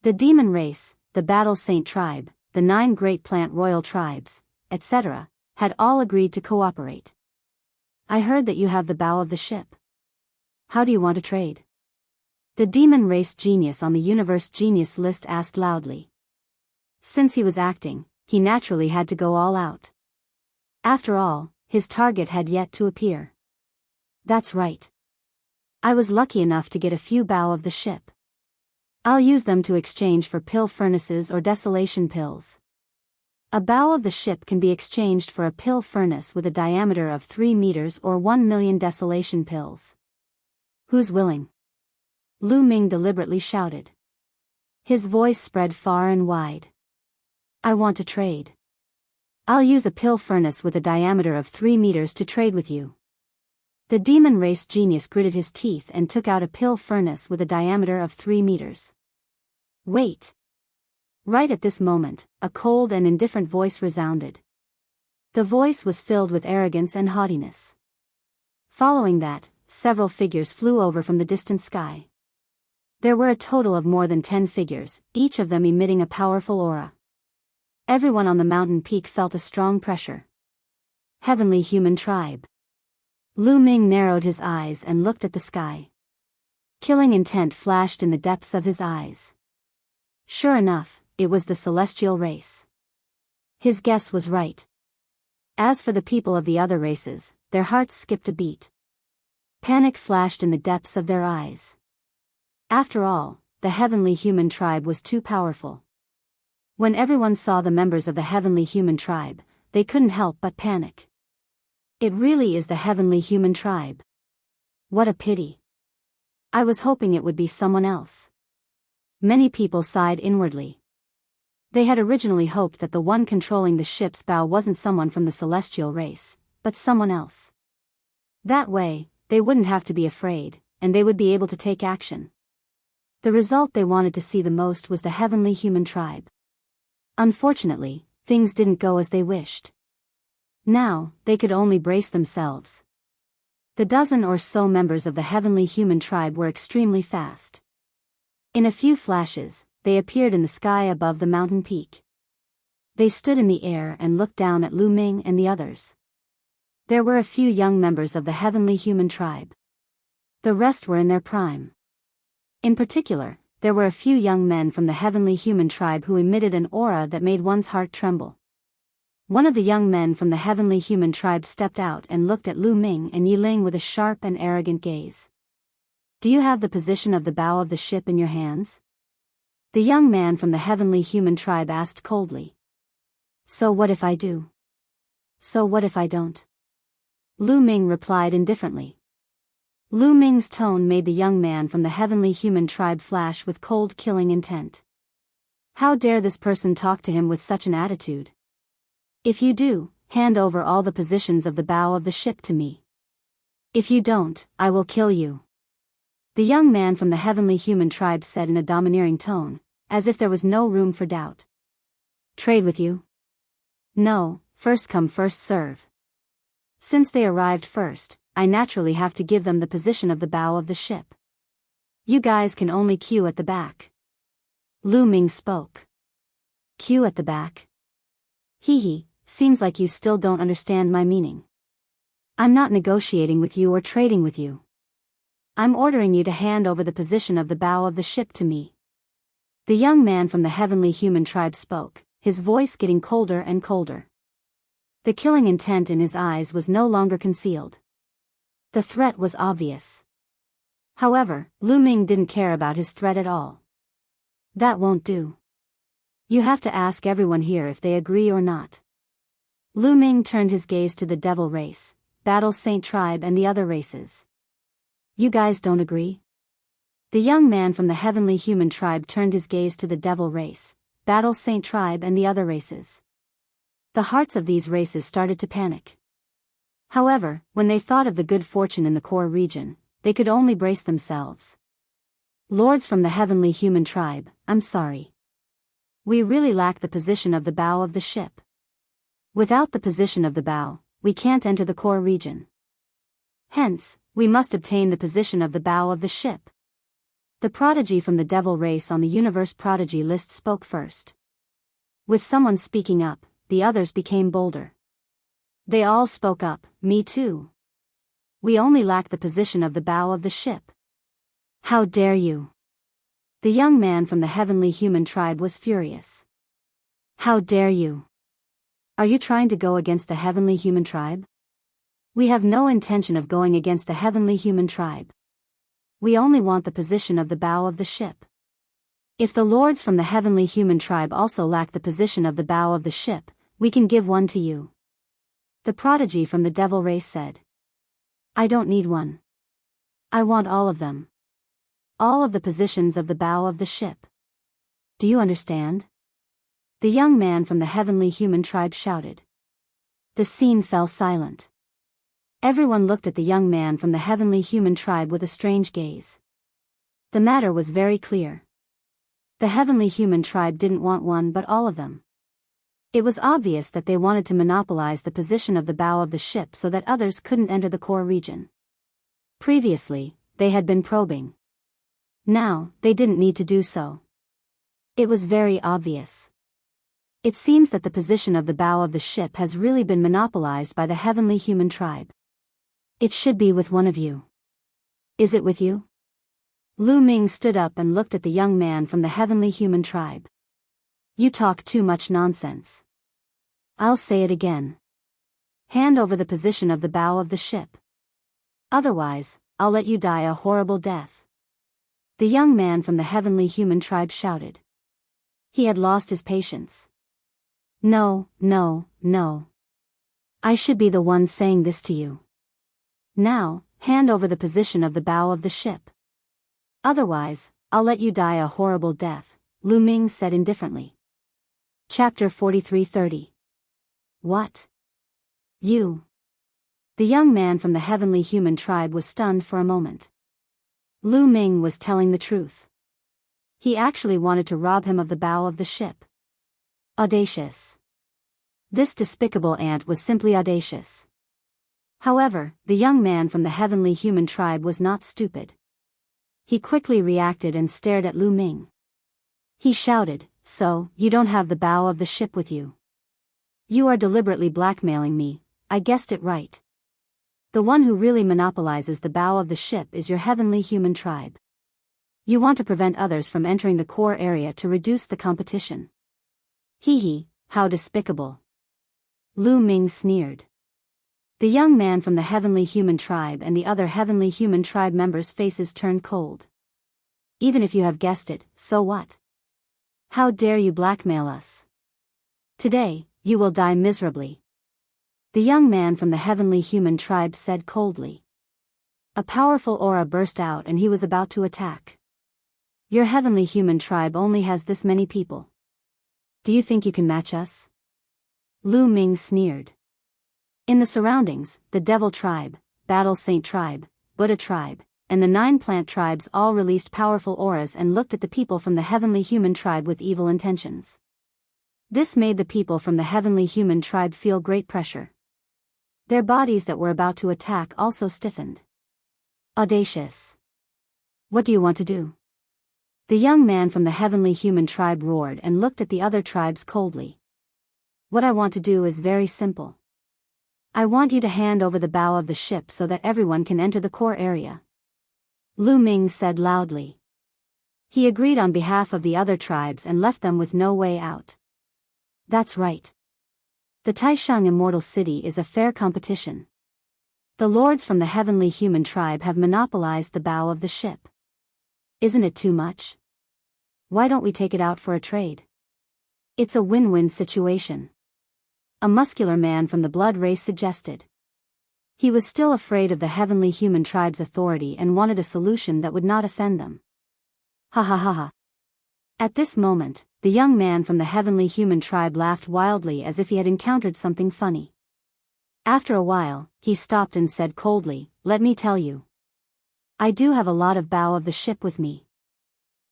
The demon race, the battle saint tribe, the 9 great plant royal tribes, etc., had all agreed to cooperate. I heard that you have the bow of the ship. How do you want to trade? The demon race genius on the universe genius list asked loudly. Since he was acting, he naturally had to go all out. After all, his target had yet to appear. That's right. I was lucky enough to get a few bow of the ship. I'll use them to exchange for pill furnaces or desolation pills. A bow of the ship can be exchanged for a pill furnace with a diameter of 3 meters or 1 million desolation pills. Who's willing? Lu Ming deliberately shouted. His voice spread far and wide. I want to trade. I'll use a pill furnace with a diameter of 3 meters to trade with you. The demon race genius gritted his teeth and took out a pill furnace with a diameter of 3 meters. Wait. Right at this moment, a cold and indifferent voice resounded. The voice was filled with arrogance and haughtiness. Following that, several figures flew over from the distant sky. There were a total of more than 10 figures, each of them emitting a powerful aura. Everyone on the mountain peak felt a strong pressure. Heavenly human tribe. Lu Ming narrowed his eyes and looked at the sky. Killing intent flashed in the depths of his eyes. Sure enough, it was the celestial race. His guess was right. As for the people of the other races, their hearts skipped a beat. Panic flashed in the depths of their eyes. After all, the heavenly human tribe was too powerful. When everyone saw the members of the heavenly human tribe, they couldn't help but panic. It really is the heavenly human tribe. What a pity. I was hoping it would be someone else. Many people sighed inwardly. They had originally hoped that the one controlling the ship's bow wasn't someone from the celestial race, but someone else. That way, they wouldn't have to be afraid, and they would be able to take action. The result they wanted to see the most was the heavenly human tribe. Unfortunately, things didn't go as they wished. Now, they could only brace themselves. The dozen or so members of the heavenly human tribe were extremely fast. In a few flashes, they appeared in the sky above the mountain peak. They stood in the air and looked down at Lu Ming and the others. There were a few young members of the heavenly human tribe. The rest were in their prime. In particular, there were a few young men from the heavenly human tribe who emitted an aura that made one's heart tremble. One of the young men from the heavenly human tribe stepped out and looked at Lu Ming and Yi Ling with a sharp and arrogant gaze. Do you have the position of the bow of the ship in your hands? The young man from the heavenly human tribe asked coldly. So what if I do? So what if I don't? Lu Ming replied indifferently. Lu Ming's tone made the young man from the heavenly human tribe flash with cold killing intent. How dare this person talk to him with such an attitude? If you do, hand over all the positions of the bow of the ship to me. If you don't, I will kill you. The young man from the heavenly human tribe said in a domineering tone, as if there was no room for doubt. Trade with you? No, first come first serve. Since they arrived first, I naturally have to give them the position of the bow of the ship. You guys can only queue at the back. Lu Ming spoke. Queue at the back? Hee, seems like you still don't understand my meaning. I'm not negotiating with you or trading with you. I'm ordering you to hand over the position of the bow of the ship to me. The young man from the heavenly human tribe spoke, his voice getting colder and colder. The killing intent in his eyes was no longer concealed. The threat was obvious. However, Lu Ming didn't care about his threat at all. That won't do. You have to ask everyone here if they agree or not. Lu Ming turned his gaze to the devil race, Battle Saint tribe and the other races. You guys don't agree? The young man from the heavenly human tribe turned his gaze to the devil race, Battle Saint tribe and the other races. The hearts of these races started to panic. However, when they thought of the good fortune in the core region, they could only brace themselves. Lords from the heavenly human tribe, I'm sorry. We really lack the position of the bow of the ship. Without the position of the bow, we can't enter the core region. Hence, we must obtain the position of the bow of the ship. The prodigy from the devil race on the universe prodigy list spoke first. With someone speaking up, the others became bolder. They all spoke up, me too. We only lack the position of the bow of the ship. How dare you? The young man from the heavenly human tribe was furious. How dare you? Are you trying to go against the heavenly human tribe? We have no intention of going against the heavenly human tribe. We only want the position of the bow of the ship. If the lords from the heavenly human tribe also lack the position of the bow of the ship, we can give one to you. The prodigy from the devil race said. I don't need one. I want all of them. All of the positions of the bow of the ship. Do you understand? The young man from the heavenly human tribe shouted. The scene fell silent. Everyone looked at the young man from the heavenly human tribe with a strange gaze. The matter was very clear. The heavenly human tribe didn't want one but all of them. It was obvious that they wanted to monopolize the position of the bow of the ship so that others couldn't enter the core region. Previously, they had been probing. Now, they didn't need to do so. It was very obvious. It seems that the position of the bow of the ship has really been monopolized by the heavenly human tribe. It should be with one of you. Is it with you? Lu Ming stood up and looked at the young man from the heavenly human tribe. You talk too much nonsense. I'll say it again. Hand over the position of the bow of the ship. Otherwise, I'll let you die a horrible death. The young man from the heavenly human tribe shouted. He had lost his patience. No, no, no. I should be the one saying this to you. Now, hand over the position of the bow of the ship. Otherwise, I'll let you die a horrible death, Lu Ming said indifferently. Chapter 43:30. What? You? The young man from the heavenly human tribe was stunned for a moment. Lu Ming was telling the truth. He actually wanted to rob him of the bow of the ship. Audacious. This despicable ant was simply audacious. However, the young man from the heavenly human tribe was not stupid. He quickly reacted and stared at Lu Ming. He shouted, So, you don't have the bow of the ship with you. You are deliberately blackmailing me, I guessed it right. The one who really monopolizes the bow of the ship is your heavenly human tribe. You want to prevent others from entering the core area to reduce the competition. Hee, how despicable. Lu Ming sneered. The young man from the heavenly human tribe and the other heavenly human tribe members' faces turned cold. Even if you have guessed it, so what? How dare you blackmail us? Today, you will die miserably. The young man from the heavenly human tribe said coldly. A powerful aura burst out and he was about to attack. Your heavenly human tribe only has this many people. Do you think you can match us? Lu Ming sneered. In the surroundings, the Devil Tribe, Battle Saint Tribe, Buddha Tribe, and the 9 plant tribes all released powerful auras and looked at the people from the heavenly human tribe with evil intentions. This made the people from the heavenly human tribe feel great pressure. Their bodies that were about to attack also stiffened. Audacious. What do you want to do? The young man from the heavenly human tribe roared and looked at the other tribes coldly. What I want to do is very simple. I want you to hand over the bow of the ship so that everyone can enter the core area. Lu Ming said loudly. He agreed on behalf of the other tribes and left them with no way out. That's right. The Taishang Immortal City is a fair competition. The lords from the heavenly human tribe have monopolized the bow of the ship. Isn't it too much? Why don't we take it out for a trade? It's a win-win situation. A muscular man from the blood race suggested. He was still afraid of the heavenly human tribe's authority and wanted a solution that would not offend them. Ha ha ha ha. At this moment, the young man from the heavenly human tribe laughed wildly as if he had encountered something funny. After a while, he stopped and said coldly, Let me tell you. I do have a lot of bow of the ship with me.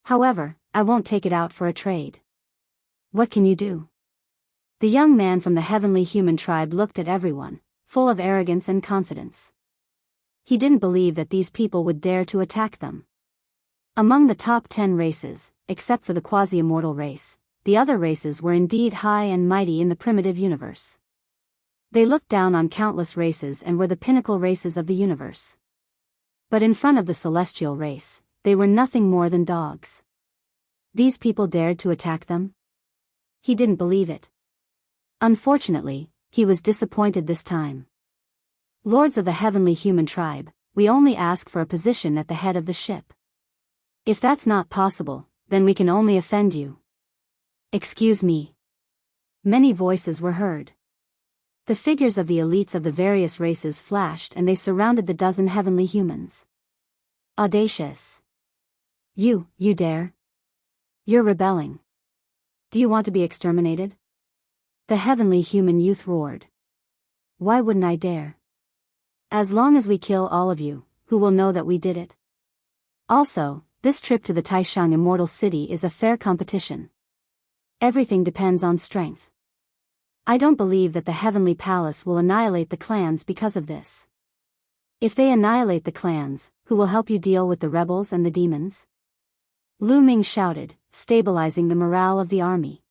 However, I won't take it out for a trade. What can you do? The young man from the heavenly human tribe looked at everyone, full of arrogance and confidence. He didn't believe that these people would dare to attack them. Among the top 10 races, except for the quasi-immortal race, the other races were indeed high and mighty in the primitive universe. They looked down on countless races and were the pinnacle races of the universe. But in front of the celestial race, they were nothing more than dogs. These people dared to attack them? He didn't believe it. Unfortunately, he was disappointed this time. Lords of the heavenly human tribe, we only ask for a position at the head of the ship. If that's not possible, then we can only offend you. Excuse me. Many voices were heard. The figures of the elites of the various races flashed and they surrounded the dozen heavenly humans. Audacious. You dare? You're rebelling. Do you want to be exterminated? The heavenly human youth roared. Why wouldn't I dare? As long as we kill all of you, who will know that we did it? Also, this trip to the Taishang Immortal City is a fair competition. Everything depends on strength. I don't believe that the Heavenly Palace will annihilate the clans because of this. If they annihilate the clans, who will help you deal with the rebels and the demons? Lu Ming shouted, stabilizing the morale of the army.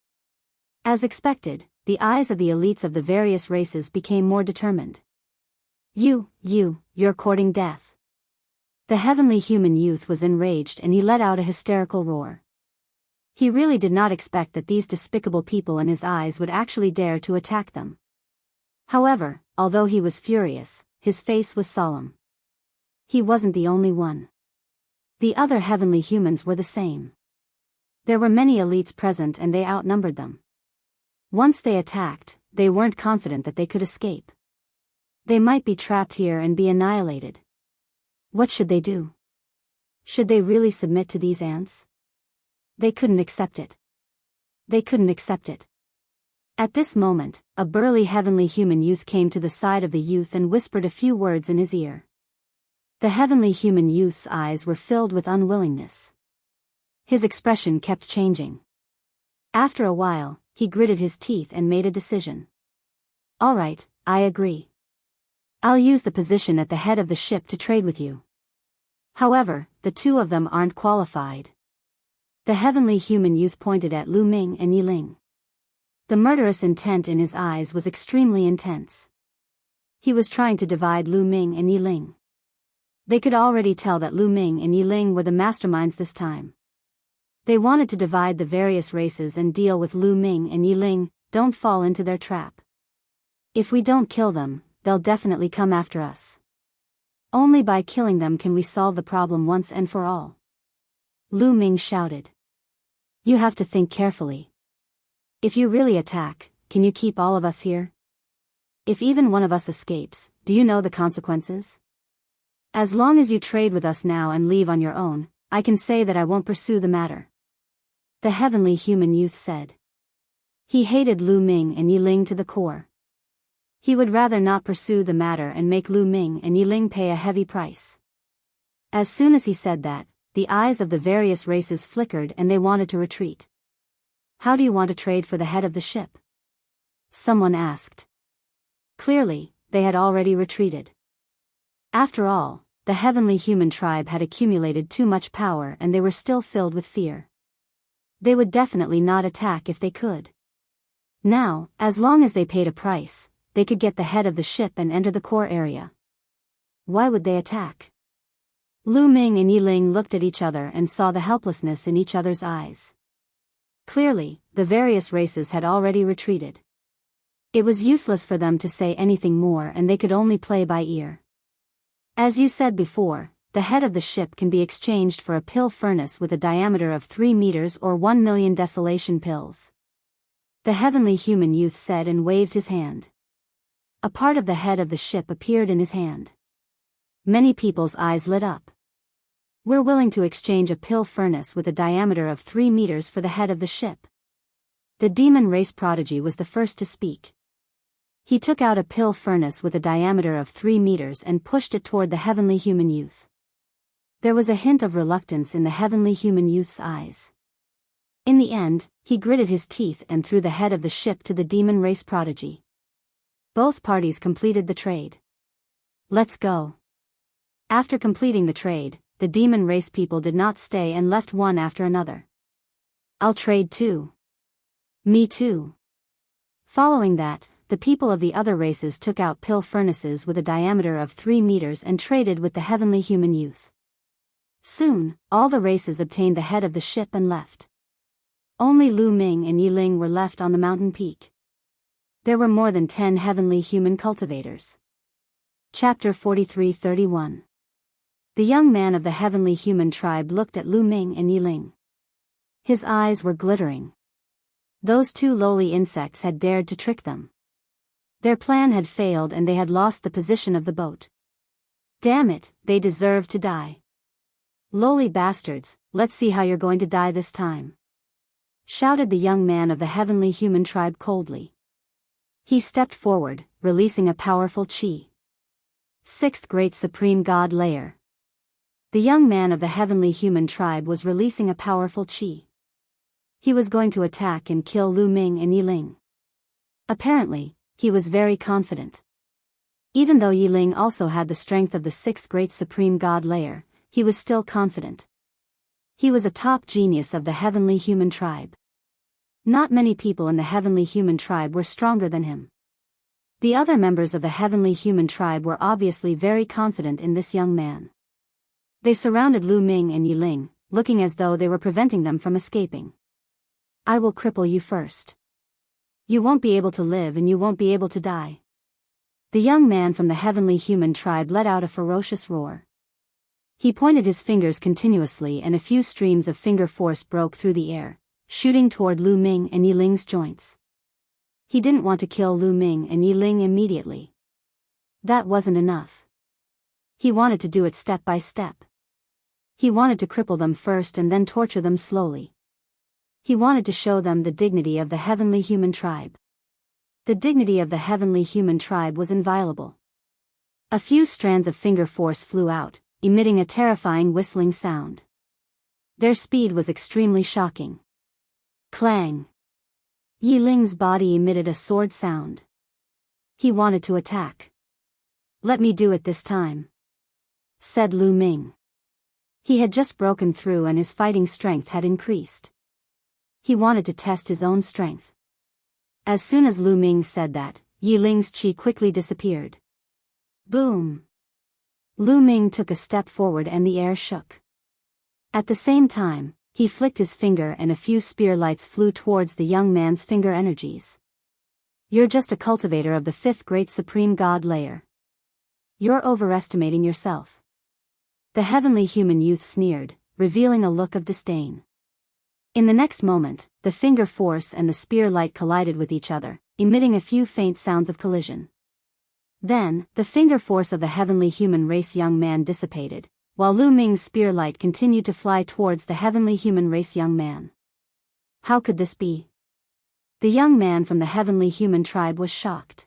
As expected, the eyes of the elites of the various races became more determined. You're courting death. The heavenly human youth was enraged and he let out a hysterical roar. He really did not expect that these despicable people in his eyes would actually dare to attack them. However, although he was furious, his face was solemn. He wasn't the only one. The other heavenly humans were the same. There were many elites present and they outnumbered them. Once they attacked, they weren't confident that they could escape. They might be trapped here and be annihilated. What should they do? Should they really submit to these ants? They couldn't accept it. They couldn't accept it. At this moment, a burly heavenly human youth came to the side of the youth and whispered a few words in his ear. The heavenly human youth's eyes were filled with unwillingness. His expression kept changing. After a while, he gritted his teeth and made a decision. All right, I agree. I'll use the position at the head of the ship to trade with you. However, the two of them aren't qualified. The heavenly human youth pointed at Lu Ming and Yiling. The murderous intent in his eyes was extremely intense. He was trying to divide Lu Ming and Yiling. They could already tell that Lu Ming and Yiling were the masterminds this time. They wanted to divide the various races and deal with Lu Ming and Yiling. Don't fall into their trap. If we don't kill them, they'll definitely come after us. Only by killing them can we solve the problem once and for all. Lu Ming shouted. You have to think carefully. If you really attack, can you keep all of us here? If even one of us escapes, do you know the consequences? As long as you trade with us now and leave on your own, I can say that I won't pursue the matter. The heavenly human youth said. He hated Lu Ming and Yiling to the core. He would rather not pursue the matter and make Lu Ming and Yiling pay a heavy price. As soon as he said that, the eyes of the various races flickered and they wanted to retreat. How do you want to trade for the head of the ship? Someone asked. Clearly, they had already retreated. After all, the heavenly human tribe had accumulated too much power and they were still filled with fear. They would definitely not attack if they could. Now, as long as they paid a price, they could get the head of the ship and enter the core area. Why would they attack? Lu Ming and Yiling looked at each other and saw the helplessness in each other's eyes. Clearly, the various races had already retreated. It was useless for them to say anything more and they could only play by ear. As you said before, the head of the ship can be exchanged for a pill furnace with a diameter of 3 meters or 1 million desolation pills. The heavenly human youth said and waved his hand. A part of the head of the ship appeared in his hand. Many people's eyes lit up. We're willing to exchange a pill furnace with a diameter of 3 meters for the head of the ship. The demon race prodigy was the first to speak. He took out a pill furnace with a diameter of 3 meters and pushed it toward the heavenly human youth. There was a hint of reluctance in the heavenly human youth's eyes. In the end, he gritted his teeth and threw the head of the ship to the demon race prodigy. Both parties completed the trade. Let's go. After completing the trade, the demon race people did not stay and left one after another. I'll trade too. Me too. Following that, the people of the other races took out pill furnaces with a diameter of 3 meters and traded with the heavenly human youth. Soon, all the races obtained the head of the ship and left. Only Lu Ming and Yiling were left on the mountain peak. There were more than 10 heavenly human cultivators. Chapter 43-31. The young man of the heavenly human tribe looked at Lu Ming and Yiling. His eyes were glittering. Those two lowly insects had dared to trick them. Their plan had failed and they had lost the position of the boat. Damn it, they deserved to die. Lowly bastards, let's see how you're going to die this time, shouted the young man of the heavenly human tribe coldly. He stepped forward, releasing a powerful chi. Sixth Great Supreme God Layer. The young man of the heavenly human tribe was releasing a powerful chi. He was going to attack and kill Lu Ming and Yi Ling. Apparently, he was very confident. Even though Yi Ling also had the strength of the Sixth Great Supreme God Layer, he was still confident. He was a top genius of the heavenly human tribe. Not many people in the heavenly human tribe were stronger than him. The other members of the heavenly human tribe were obviously very confident in this young man. They surrounded Lu Ming and Yi Ling, looking as though they were preventing them from escaping. I will cripple you first. You won't be able to live and you won't be able to die. The young man from the heavenly human tribe let out a ferocious roar. He pointed his fingers continuously and a few streams of finger force broke through the air, shooting toward Lu Ming and Yi Ling's joints. He didn't want to kill Lu Ming and Yi Ling immediately. That wasn't enough. He wanted to do it step by step. He wanted to cripple them first and then torture them slowly. He wanted to show them the dignity of the heavenly human tribe. The dignity of the heavenly human tribe was inviolable. A few strands of finger force flew out, emitting a terrifying whistling sound. Their speed was extremely shocking. Clang! Yi Ling's body emitted a sword sound. He wanted to attack. Let me do it this time, said Lu Ming. He had just broken through and his fighting strength had increased. He wanted to test his own strength. As soon as Lu Ming said that, Yi Ling's chi quickly disappeared. Boom! Lu Ming took a step forward and the air shook. At the same time, he flicked his finger and a few spear lights flew towards the young man's finger energies. You're just a cultivator of the Fifth Great Supreme God Layer. You're overestimating yourself. The heavenly human youth sneered, revealing a look of disdain. In the next moment, the finger force and the spear light collided with each other, emitting a few faint sounds of collision. Then, the finger force of the heavenly human race young man dissipated, while Lu Ming's spear light continued to fly towards the heavenly human race young man. How could this be? The young man from the heavenly human tribe was shocked.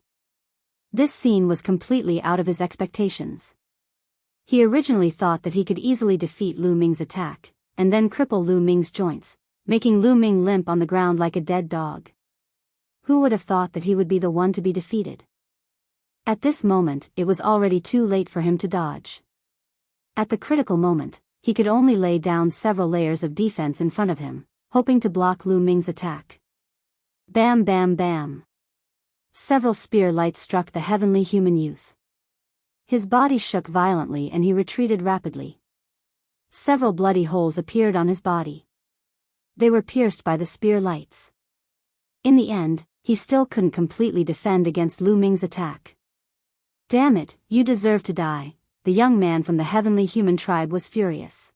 This scene was completely out of his expectations. He originally thought that he could easily defeat Lu Ming's attack, and then cripple Lu Ming's joints, making Lu Ming limp on the ground like a dead dog. Who would have thought that he would be the one to be defeated? At this moment, it was already too late for him to dodge. At the critical moment, he could only lay down several layers of defense in front of him, hoping to block Lu Ming's attack. Bam bam bam. Several spear lights struck the heavenly human youth. His body shook violently and he retreated rapidly. Several bloody holes appeared on his body. They were pierced by the spear lights. In the end, he still couldn't completely defend against Lu Ming's attack. Damn it, you deserve to die, the young man from the heavenly human tribe was furious.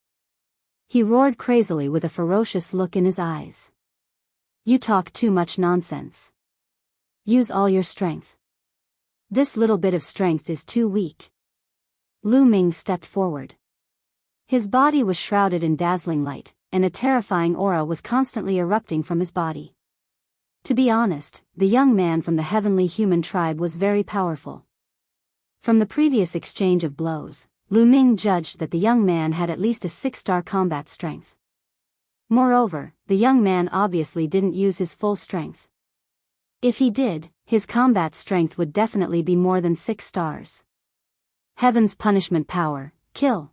He roared crazily with a ferocious look in his eyes. You talk too much nonsense. Use all your strength. This little bit of strength is too weak. Lu Ming stepped forward. His body was shrouded in dazzling light, and a terrifying aura was constantly erupting from his body. To be honest, the young man from the heavenly human tribe was very powerful. From the previous exchange of blows, Lu Ming judged that the young man had at least a 6-star combat strength. Moreover, the young man obviously didn't use his full strength. If he did, his combat strength would definitely be more than 6 stars. Heaven's punishment power, kill!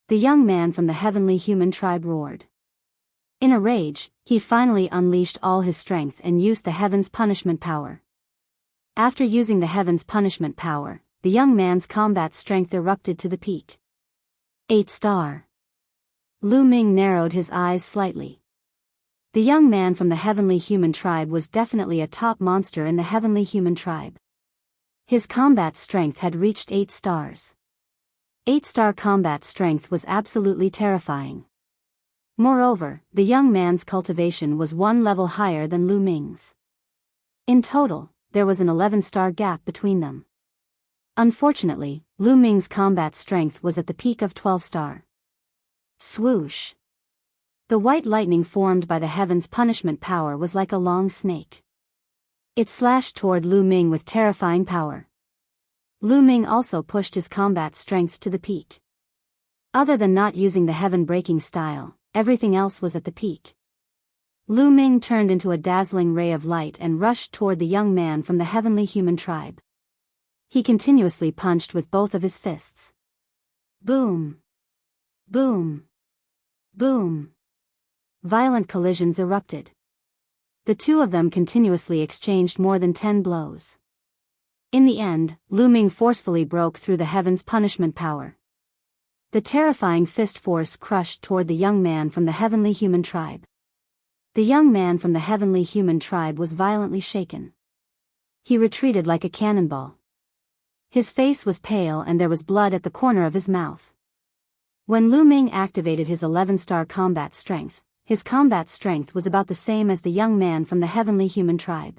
The young man from the heavenly human tribe roared. In a rage, he finally unleashed all his strength and used the heaven's punishment power. After using the heaven's punishment power, the young man's combat strength erupted to the peak. 8-star. Lu Ming narrowed his eyes slightly. The young man from the heavenly human tribe was definitely a top monster in the heavenly human tribe. His combat strength had reached 8 stars. 8-star combat strength was absolutely terrifying. Moreover, the young man's cultivation was one level higher than Lu Ming's. In total, there was an 11-star gap between them. Unfortunately, Lu Ming's combat strength was at the peak of 12-star. Swoosh! The white lightning formed by the heaven's punishment power was like a long snake. It slashed toward Lu Ming with terrifying power. Lu Ming also pushed his combat strength to the peak. Other than not using the heaven-breaking style, everything else was at the peak. Lu Ming turned into a dazzling ray of light and rushed toward the young man from the heavenly human tribe. He continuously punched with both of his fists. Boom! Boom! Boom! Violent collisions erupted. The two of them continuously exchanged more than 10 blows. In the end, Lu Ming forcefully broke through the heaven's punishment power. The terrifying fist force crushed toward the young man from the heavenly human tribe. The young man from the heavenly human tribe was violently shaken. He retreated like a cannonball. His face was pale and there was blood at the corner of his mouth. When Lu Ming activated his 11-star combat strength, his combat strength was about the same as the young man from the heavenly human tribe.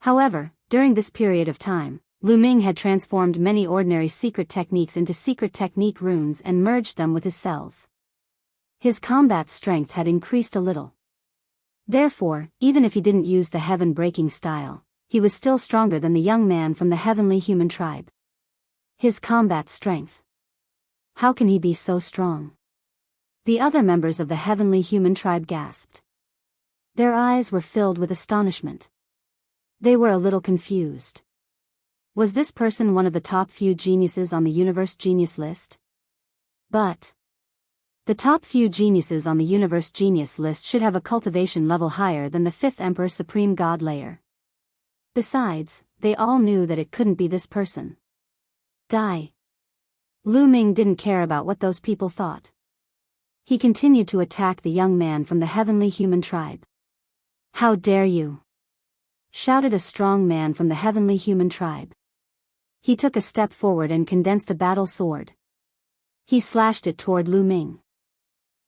However, during this period of time, Lu Ming had transformed many ordinary secret techniques into secret technique runes and merged them with his cells. His combat strength had increased a little. Therefore, even if he didn't use the heaven-breaking style, he was still stronger than the young man from the heavenly human tribe. His combat strength. How can he be so strong? The other members of the heavenly human tribe gasped. Their eyes were filled with astonishment. They were a little confused. Was this person one of the top few geniuses on the universe genius list? But the top few geniuses on the universe genius list should have a cultivation level higher than the 5th Emperor Supreme God layer. Besides, they all knew that it couldn't be this person. Die. Lu Ming didn't care about what those people thought. He continued to attack the young man from the heavenly human tribe. How dare you! Shouted a strong man from the heavenly human tribe. He took a step forward and condensed a battle sword. He slashed it toward Lu Ming.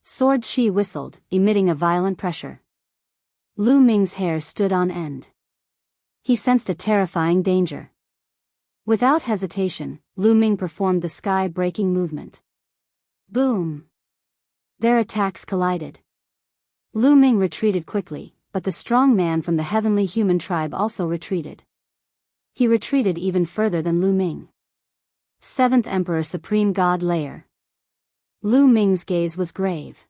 Sword Shi whistled, emitting a violent pressure. Lu Ming's hair stood on end. He sensed a terrifying danger. Without hesitation, Lu Ming performed the sky-breaking movement. Boom! Their attacks collided. Lu Ming retreated quickly, but the strong man from the heavenly human tribe also retreated. He retreated even further than Lu Ming. 7th Emperor Supreme God layer. Lu Ming's gaze was grave.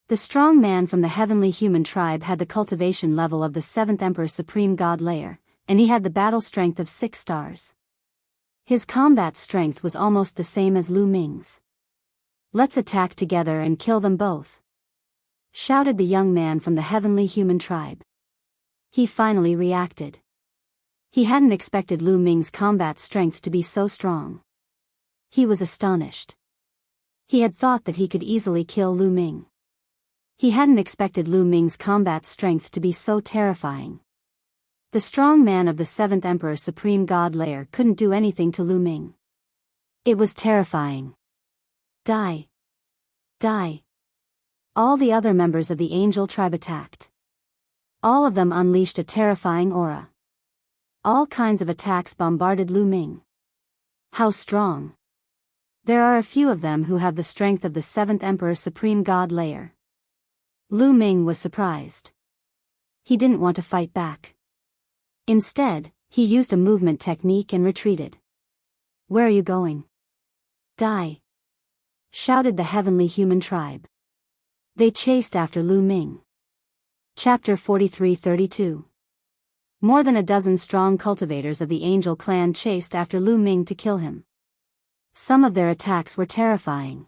The strong man from the heavenly human tribe had the cultivation level of the 7th Emperor Supreme God layer, and he had the battle strength of 6 stars. His combat strength was almost the same as Lu Ming's. Let's attack together and kill them both, shouted the young man from the heavenly human tribe. He finally reacted. He hadn't expected Lu Ming's combat strength to be so strong. He was astonished. He had thought that he could easily kill Lu Ming. He hadn't expected Lu Ming's combat strength to be so terrifying. The strong man of the 7th Emperor Supreme God layer couldn't do anything to Lu Ming. It was terrifying. Die. Die. All the other members of the angel tribe attacked. All of them unleashed a terrifying aura. All kinds of attacks bombarded Lu Ming. How strong! There are a few of them who have the strength of the 7th Emperor Supreme God layer. Lu Ming was surprised. He didn't want to fight back. Instead, he used a movement technique and retreated. Where are you going? Die! Shouted the heavenly human tribe. They chased after Lu Ming. Chapter 43-32. More than a dozen strong cultivators of the angel clan chased after Lu Ming to kill him. Some of their attacks were terrifying.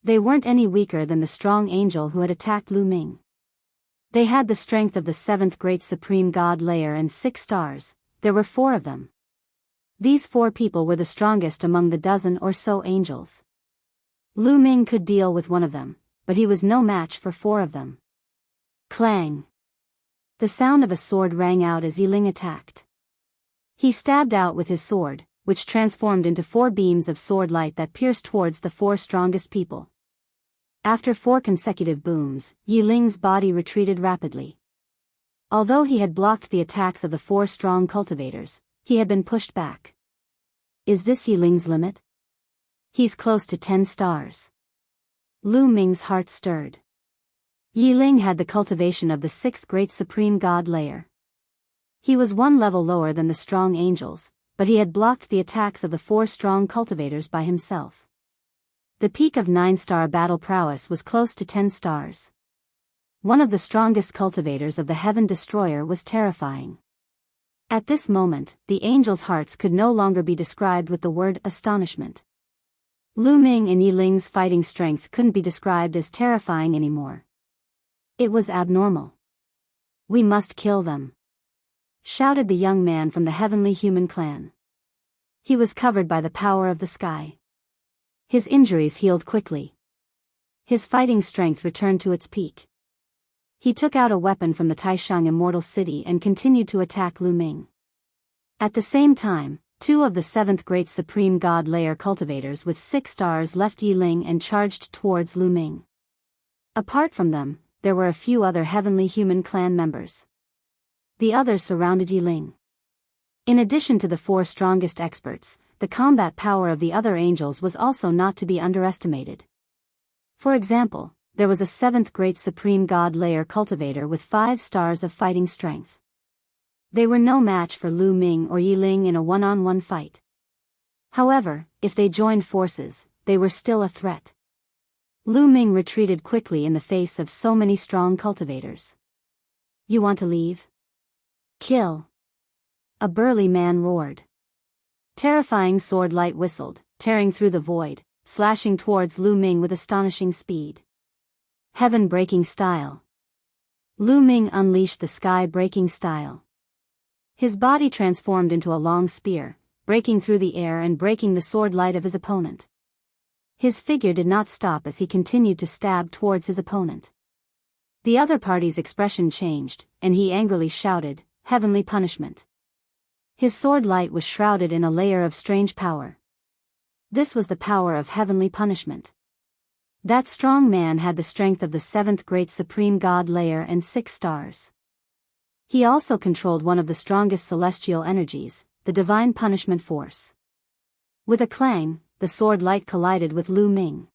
They weren't any weaker than the strong angel who had attacked Lu Ming. They had the strength of the 7th Great Supreme God layer and 6 stars. There were 4 of them. These 4 people were the strongest among the dozen or so angels. Lu Ming could deal with one of them, but he was no match for 4 of them. Clang! The sound of a sword rang out as Yiling attacked. He stabbed out with his sword, which transformed into 4 beams of sword light that pierced towards the 4 strongest people. After 4 consecutive booms, Yi Ling's body retreated rapidly. Although he had blocked the attacks of the 4 strong cultivators, he had been pushed back. Is this Yi Ling's limit? He's close to 10 stars. Lu Ming's heart stirred. Yi Ling had the cultivation of the 6th great supreme god layer. He was 1 level lower than the strong angels, but he had blocked the attacks of the 4 strong cultivators by himself. The peak of 9-star battle prowess was close to 10 stars. One of the strongest cultivators of the Heaven Destroyer was terrifying. At this moment, the angels' hearts could no longer be described with the word astonishment. Lu Ming and Yi Ling's fighting strength couldn't be described as terrifying anymore. It was abnormal. We must kill them, shouted the young man from the heavenly human clan. He was covered by the power of the sky. His injuries healed quickly. His fighting strength returned to its peak. He took out a weapon from the Taishang Immortal City and continued to attack Lu Ming. At the same time, 2 of the 7th Great Supreme God Layer cultivators with 6 stars left Yi Ling and charged towards Lu Ming. Apart from them, there were a few other heavenly human clan members. The others surrounded Yi Ling. In addition to the 4 strongest experts, the combat power of the other angels was also not to be underestimated. For example, there was a 7th Great Supreme God Layer cultivator with 5 stars of fighting strength. They were no match for Lu Ming or Yi Ling in a one-on-one fight. However, if they joined forces, they were still a threat. Lu Ming retreated quickly in the face of so many strong cultivators. You want to leave? Kill! A burly man roared. Terrifying sword light whistled, tearing through the void, slashing towards Lu Ming with astonishing speed. Heaven-breaking style. Lu Ming unleashed the sky-breaking style. His body transformed into a long spear, breaking through the air and breaking the sword light of his opponent. His figure did not stop as he continued to stab towards his opponent. The other party's expression changed, and he angrily shouted, "Heavenly punishment." His sword light was shrouded in a layer of strange power. This was the power of heavenly punishment. That strong man had the strength of the 7th Great Supreme God Layer and 6 stars. He also controlled one of the strongest celestial energies, the Divine Punishment Force. With a clang, the sword light collided with Lu Ming.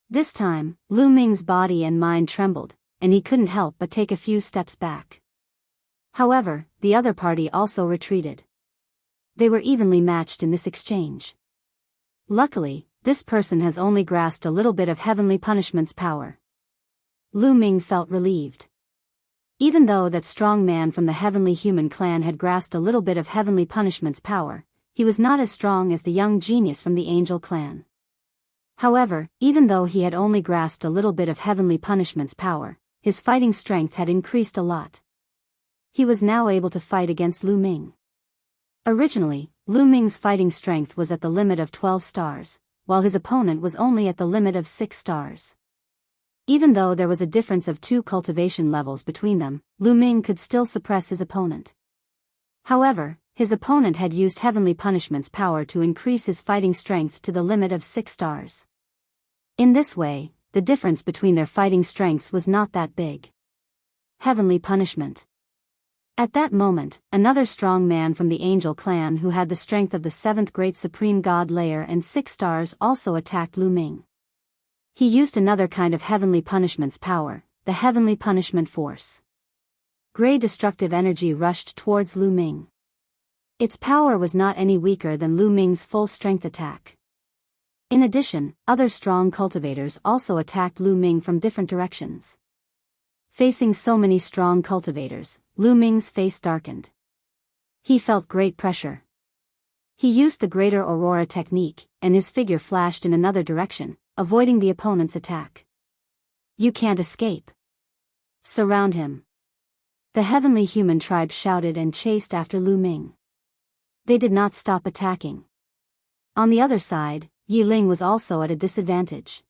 This time, Lu Ming's body and mind trembled, and he couldn't help but take a few steps back. However, the other party also retreated. They were evenly matched in this exchange. Luckily, this person has only grasped a little bit of heavenly punishment's power. Lu Ming felt relieved. Even though that strong man from the heavenly human clan had grasped a little bit of heavenly punishment's power, he was not as strong as the young genius from the angel clan. However, even though he had only grasped a little bit of heavenly punishment's power, his fighting strength had increased a lot. He was now able to fight against Lu Ming. Originally, Lu Ming's fighting strength was at the limit of 12 stars, while his opponent was only at the limit of 6 stars. Even though there was a difference of 2 cultivation levels between them, Lu Ming could still suppress his opponent. However, his opponent had used heavenly punishment's power to increase his fighting strength to the limit of 6 stars. In this way, the difference between their fighting strengths was not that big. Heavenly punishment. At that moment, another strong man from the angel clan who had the strength of the 7th Great Supreme God Layer and 6 stars also attacked Lu Ming. He used another kind of heavenly punishment's power, the Heavenly Punishment Force. Gray destructive energy rushed towards Lu Ming. Its power was not any weaker than Lu Ming's full-strength attack. In addition, other strong cultivators also attacked Lu Ming from different directions. Facing so many strong cultivators, Lu Ming's face darkened. He felt great pressure. He used the Greater Aurora technique, and his figure flashed in another direction, avoiding the opponent's attack. You can't escape. Surround him. The heavenly human tribe shouted and chased after Lu Ming. They did not stop attacking. On the other side, Yi Ling was also at a disadvantage.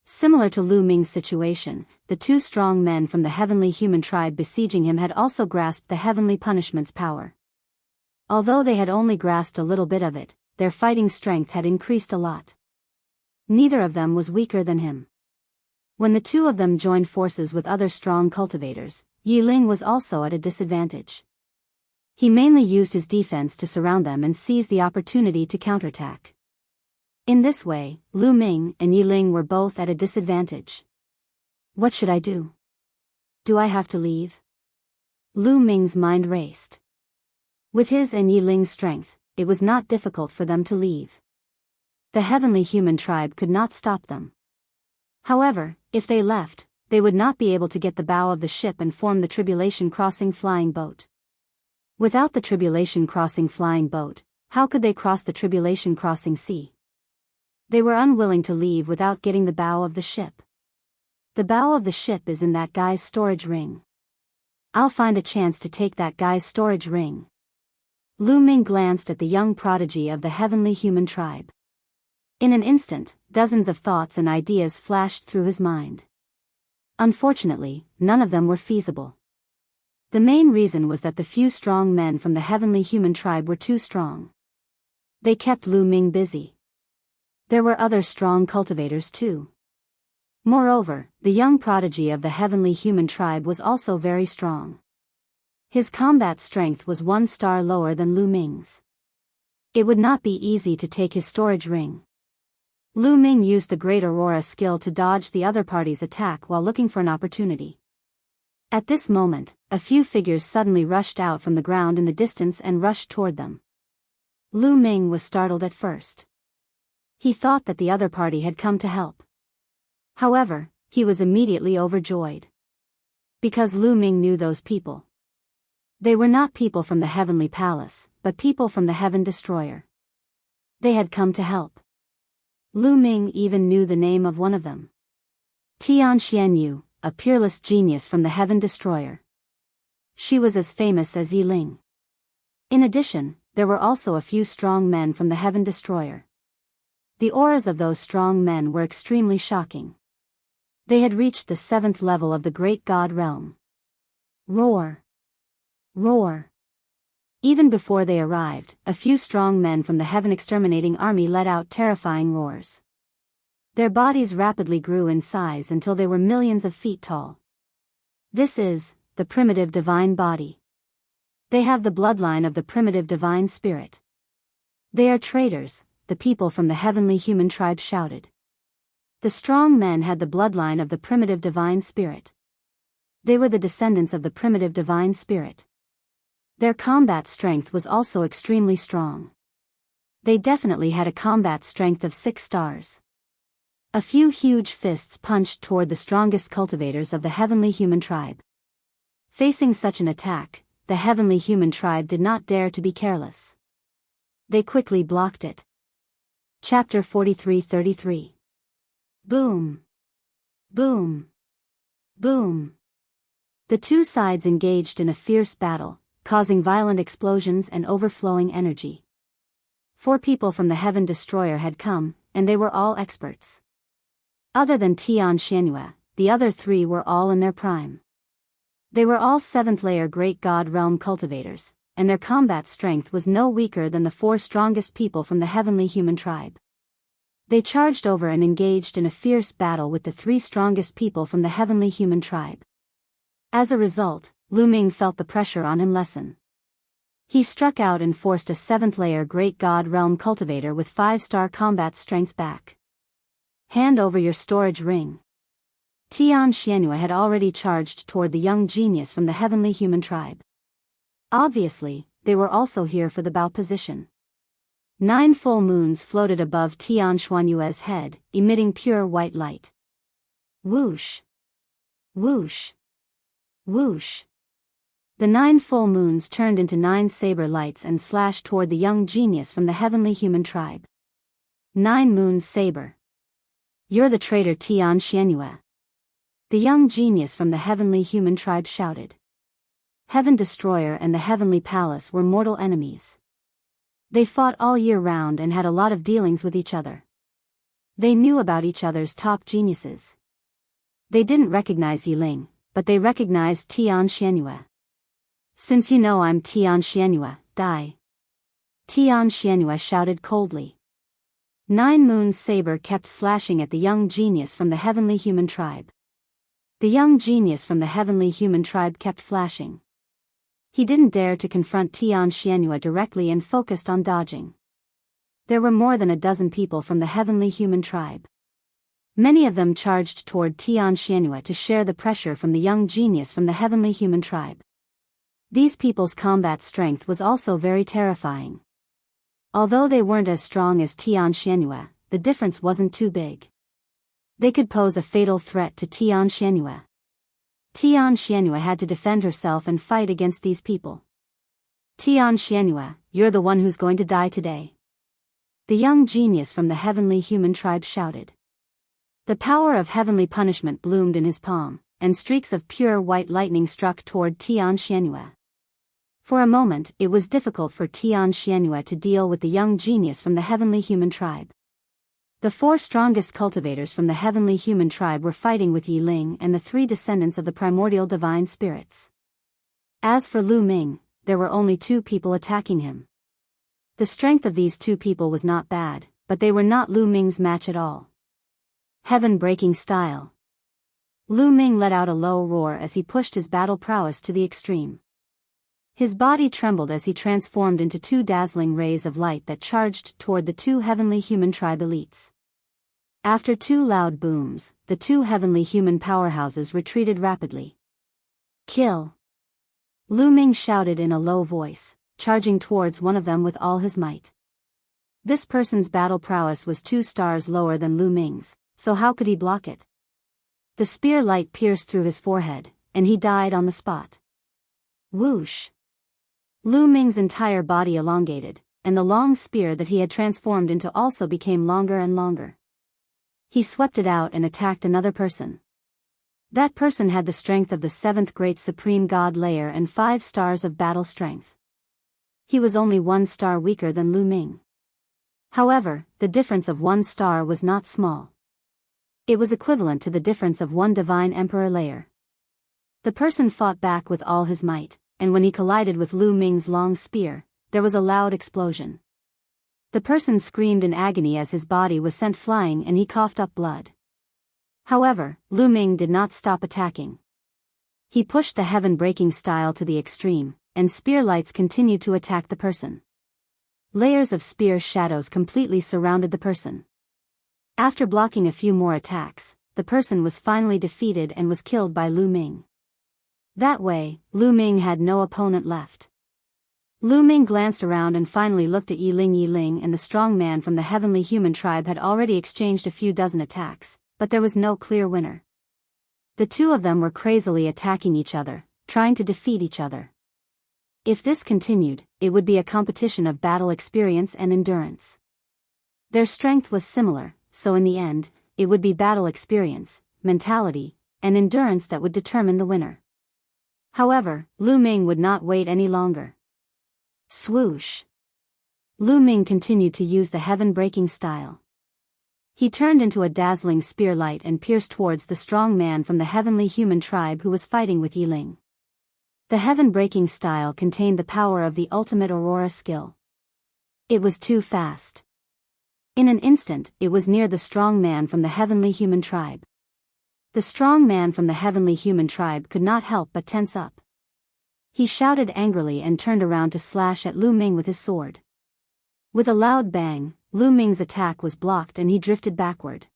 Similar to Lu Ming's situation, the 2 strong men from the heavenly human tribe besieging him had also grasped the heavenly punishment's power. Although they had only grasped a little bit of it, their fighting strength had increased a lot. Neither of them was weaker than him. When the two of them joined forces with other strong cultivators, Yi Ling was also at a disadvantage. He mainly used his defense to surround them and seize the opportunity to counterattack. In this way, Lu Ming and Yi Ling were both at a disadvantage. What should I do? Do I have to leave? Lu Ming's mind raced. With his and Yi Ling's strength, it was not difficult for them to leave. The heavenly human tribe could not stop them. However, if they left, they would not be able to get the bow of the ship and form the tribulation crossing flying boat. Without the tribulation crossing flying boat, how could they cross the tribulation crossing sea? They were unwilling to leave without getting the bow of the ship. The bow of the ship is in that guy's storage ring. I'll find a chance to take that guy's storage ring. Lu Ming glanced at the young prodigy of the heavenly human tribe. In an instant, dozens of thoughts and ideas flashed through his mind. Unfortunately, none of them were feasible. The main reason was that the few strong men from the heavenly human tribe were too strong. They kept Lu Ming busy. There were other strong cultivators too. Moreover, the young prodigy of the heavenly human tribe was also very strong. His combat strength was 1 star lower than Lu Ming's. It would not be easy to take his storage ring. Lu Ming used the Great Aurora skill to dodge the other party's attack while looking for an opportunity. At this moment, a few figures suddenly rushed out from the ground in the distance and rushed toward them. Lu Ming was startled at first. He thought that the other party had come to help. However, he was immediately overjoyed. Because Lu Ming knew those people. They were not people from the heavenly palace, but people from the Heaven Destroyer. They had come to help. Lu Ming even knew the name of one of them. Tian Xianyu, a peerless genius from the Heaven Destroyer. She was as famous as Yi Ling. In addition, there were also a few strong men from the Heaven Destroyer. The auras of those strong men were extremely shocking. They had reached the 7th level of the Great God Realm. Roar! Roar! Even before they arrived, a few strong men from the Heaven Exterminating Army let out terrifying roars. Their bodies rapidly grew in size until they were millions of feet tall. This is the primitive divine body. They have the bloodline of the primitive divine spirit. They are traitors, the people from the heavenly human tribe shouted. The strong men had the bloodline of the primitive divine spirit. They were the descendants of the primitive divine spirit. Their combat strength was also extremely strong. They definitely had a combat strength of 6 stars. A few huge fists punched toward the strongest cultivators of the heavenly human tribe. Facing such an attack, the heavenly human tribe did not dare to be careless. They quickly blocked it. Chapter 43-33. Boom! Boom! Boom! The two sides engaged in a fierce battle, causing violent explosions and overflowing energy. 4 people from the Heaven Destroyer had come, and they were all experts. Other than Tian Xianyu, the other 3 were all in their prime. They were all 7th layer Great God Realm cultivators, and their combat strength was no weaker than the 4 strongest people from the heavenly human tribe. They charged over and engaged in a fierce battle with the 3 strongest people from the heavenly human tribe. As a result, Lu Ming felt the pressure on him lessen. He struck out and forced a 7th layer Great God Realm cultivator with 5-star combat strength back. Hand over your storage ring. Tian Xianyu had already charged toward the young genius from the heavenly human tribe. Obviously, they were also here for the bow position. 9 full moons floated above Tian Xuanyue's head, emitting pure white light. Whoosh! Whoosh! Whoosh! The 9 full moons turned into 9 saber lights and slashed toward the young genius from the heavenly human tribe. 9 moons saber. You're the traitor Tian Xianyu. The young genius from the heavenly human tribe shouted. Heaven Destroyer and the Heavenly Palace were mortal enemies. They fought all year round and had a lot of dealings with each other. They knew about each other's top geniuses. They didn't recognize Yi Ling, but they recognized Tian Xianyu. Since you know I'm Tian Xianyu, die. Tian Xianyu shouted coldly. Nine Moon's saber kept slashing at the young genius from the heavenly human tribe. The young genius from the heavenly human tribe kept flashing. He didn't dare to confront Tian Xianhua directly and focused on dodging. There were more than a dozen people from the heavenly human tribe. Many of them charged toward Tian Xianhua to share the pressure from the young genius from the heavenly human tribe. These people's combat strength was also very terrifying. Although they weren't as strong as Tian Xianhua, the difference wasn't too big. They could pose a fatal threat to Tian Xianhua. Tian Xianhua had to defend herself and fight against these people. Tian Xianhua, you're the one who's going to die today. The young genius from the heavenly human tribe shouted. The power of heavenly punishment bloomed in his palm, and streaks of pure white lightning struck toward Tian Xianhua. For a moment, it was difficult for Tian Xianhua to deal with the young genius from the heavenly human tribe. The four strongest cultivators from the heavenly human tribe were fighting with Yi Ling and the three descendants of the primordial divine spirits. As for Lu Ming, there were only two people attacking him. The strength of these two people was not bad, but they were not Lu Ming's match at all. Heaven-breaking style. Lu Ming let out a low roar as he pushed his battle prowess to the extreme. His body trembled as he transformed into two dazzling rays of light that charged toward the two heavenly human tribe elites. After two loud booms, the two heavenly human powerhouses retreated rapidly. Kill! Lu Ming shouted in a low voice, charging towards one of them with all his might. This person's battle prowess was 2 stars lower than Lu Ming's, so how could he block it? The spear light pierced through his forehead, and he died on the spot. Whoosh! Lu Ming's entire body elongated, and the long spear that he had transformed into also became longer and longer. He swept it out and attacked another person. That person had the strength of the 7th great supreme god layer and 5 stars of battle strength. He was only 1 star weaker than Lu Ming. However, the difference of 1 star was not small. It was equivalent to the difference of 1 divine emperor layer. The person fought back with all his might, and when he collided with Lu Ming's long spear, there was a loud explosion. The person screamed in agony as his body was sent flying and he coughed up blood. However, Lu Ming did not stop attacking. He pushed the heaven-breaking style to the extreme, and spear lights continued to attack the person. Layers of spear shadows completely surrounded the person. After blocking a few more attacks, the person was finally defeated and was killed by Lu Ming. That way, Lu Ming had no opponent left. Lu Ming glanced around and finally looked at Yi Ling. Yi Ling and the strong man from the heavenly human tribe had already exchanged a few dozen attacks, but there was no clear winner. The two of them were crazily attacking each other, trying to defeat each other. If this continued, it would be a competition of battle experience and endurance. Their strength was similar, so in the end, it would be battle experience, mentality, and endurance that would determine the winner. However, Lu Ming would not wait any longer. Swoosh! Lu Ming continued to use the heaven-breaking style. He turned into a dazzling spear light and pierced towards the strong man from the heavenly human tribe who was fighting with Yi Ling. The heaven-breaking style contained the power of the ultimate Aurora skill. It was too fast. In an instant, it was near the strong man from the heavenly human tribe. The strong man from the heavenly human tribe could not help but tense up. He shouted angrily and turned around to slash at Lu Ming with his sword. With a loud bang, Lu Ming's attack was blocked and he drifted backward.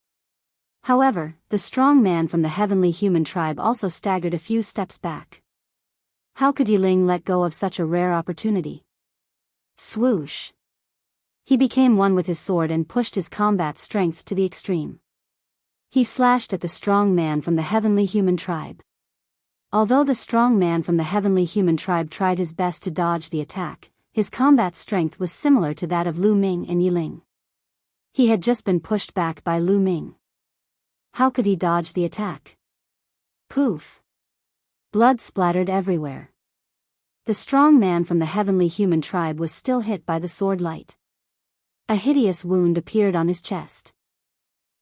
However, the strong man from the heavenly human tribe also staggered a few steps back. How could Yi Ling let go of such a rare opportunity? Swoosh! He became one with his sword and pushed his combat strength to the extreme. He slashed at the strong man from the heavenly human tribe. Although the strong man from the heavenly human tribe tried his best to dodge the attack, his combat strength was similar to that of Lu Ming and Yi Ling. He had just been pushed back by Lu Ming. How could he dodge the attack? Poof! Blood splattered everywhere. The strong man from the heavenly human tribe was still hit by the sword light. A hideous wound appeared on his chest.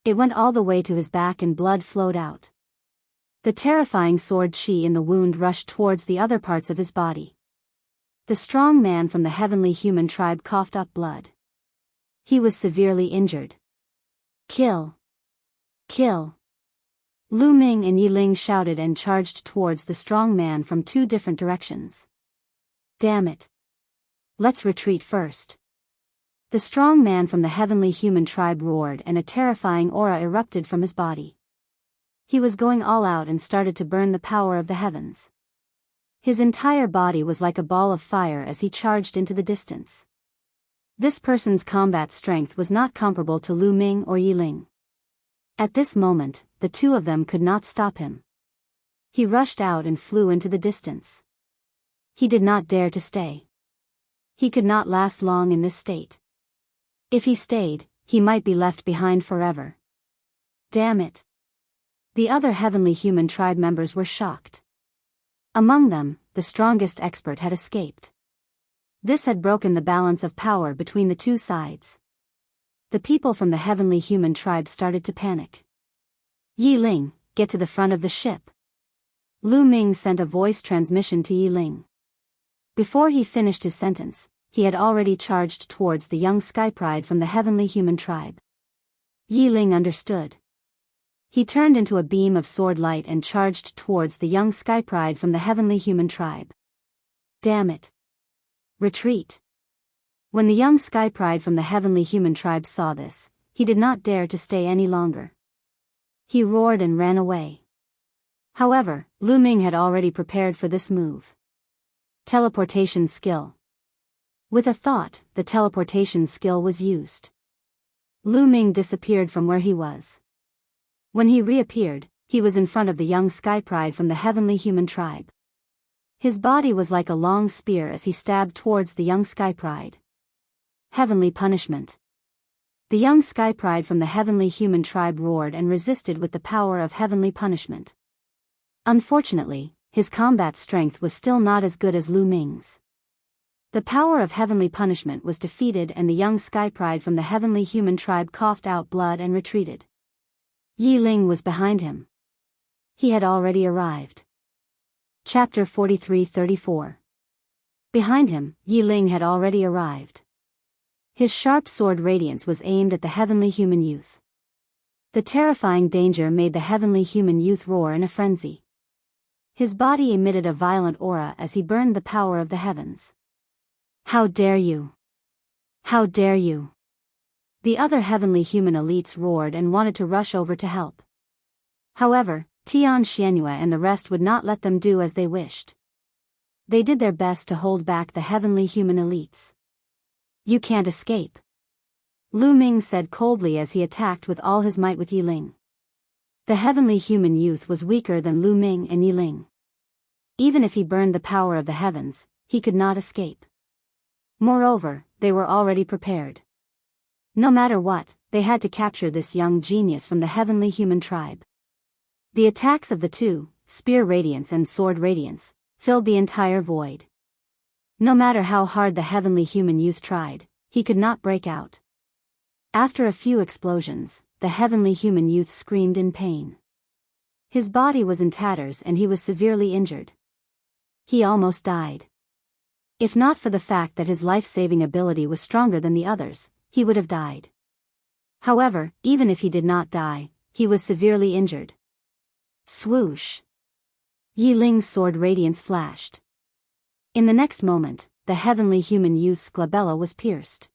It went all the way to his back and blood flowed out. The terrifying sword chi in the wound rushed towards the other parts of his body. The strong man from the heavenly human tribe coughed up blood. He was severely injured, Kill! Kill! Lu Ming and Yi Ling shouted and charged towards the strong man from two different directions. Damn it! Let's retreat first. The strong man from the heavenly human tribe roared and a terrifying aura erupted from his body. He was going all out and started to burn the power of the heavens. His entire body was like a ball of fire as he charged into the distance. This person's combat strength was not comparable to Lu Ming or Yi Ling. At this moment, the two of them could not stop him. He rushed out and flew into the distance. He did not dare to stay. He could not last long in this state. If he stayed, he might be left behind forever. Damn it! The other heavenly human tribe members were shocked. Among them, the strongest expert had escaped. This had broken the balance of power between the two sides. The people from the heavenly human tribe started to panic. Yi Ling, get to the front of the ship. Lu Ming sent a voice transmission to Yi Ling. Before he finished his sentence, he had already charged towards the young sky pride from the heavenly human tribe. Yi Ling understood. He turned into a beam of sword light and charged towards the young sky pride from the heavenly human tribe. Damn it! Retreat! When the young sky pride from the heavenly human tribe saw this, he did not dare to stay any longer. He roared and ran away. However, Lu Ming had already prepared for this move. Teleportation skill. With a thought, the teleportation skill was used. Lu Ming disappeared from where he was. When he reappeared, he was in front of the young sky pride from the heavenly human tribe. His body was like a long spear as he stabbed towards the young sky pride. Heavenly punishment. The young sky pride from the heavenly human tribe roared and resisted with the power of heavenly punishment. Unfortunately, his combat strength was still not as good as Lu Ming's. The power of heavenly punishment was defeated and the young sky pride from the heavenly human tribe coughed out blood and retreated. Yi Ling was behind him. He had already arrived. Chapter 43-34. Behind him, Yi Ling had already arrived. His sharp sword radiance was aimed at the heavenly human youth. The terrifying danger made the heavenly human youth roar in a frenzy. His body emitted a violent aura as he burned the power of the heavens. How dare you! How dare you! The other heavenly human elites roared and wanted to rush over to help. However, Tian Xianyue and the rest would not let them do as they wished. They did their best to hold back the heavenly human elites. You can't escape. Lu Ming said coldly as he attacked with all his might with Yi Ling. The heavenly human youth was weaker than Lu Ming and Yi Ling. Even if he burned the power of the heavens, he could not escape. Moreover, they were already prepared. No matter what, they had to capture this young genius from the heavenly human tribe. The attacks of the two, spear radiance and sword radiance, filled the entire void. No matter how hard the heavenly human youth tried, he could not break out. After a few explosions, the heavenly human youth screamed in pain. His body was in tatters and he was severely injured. He almost died. If not for the fact that his life-saving ability was stronger than the others, he would have died. However, even if he did not die, he was severely injured. Swoosh! Yi Ling's sword radiance flashed. In the next moment, the heavenly human youth's glabella was pierced.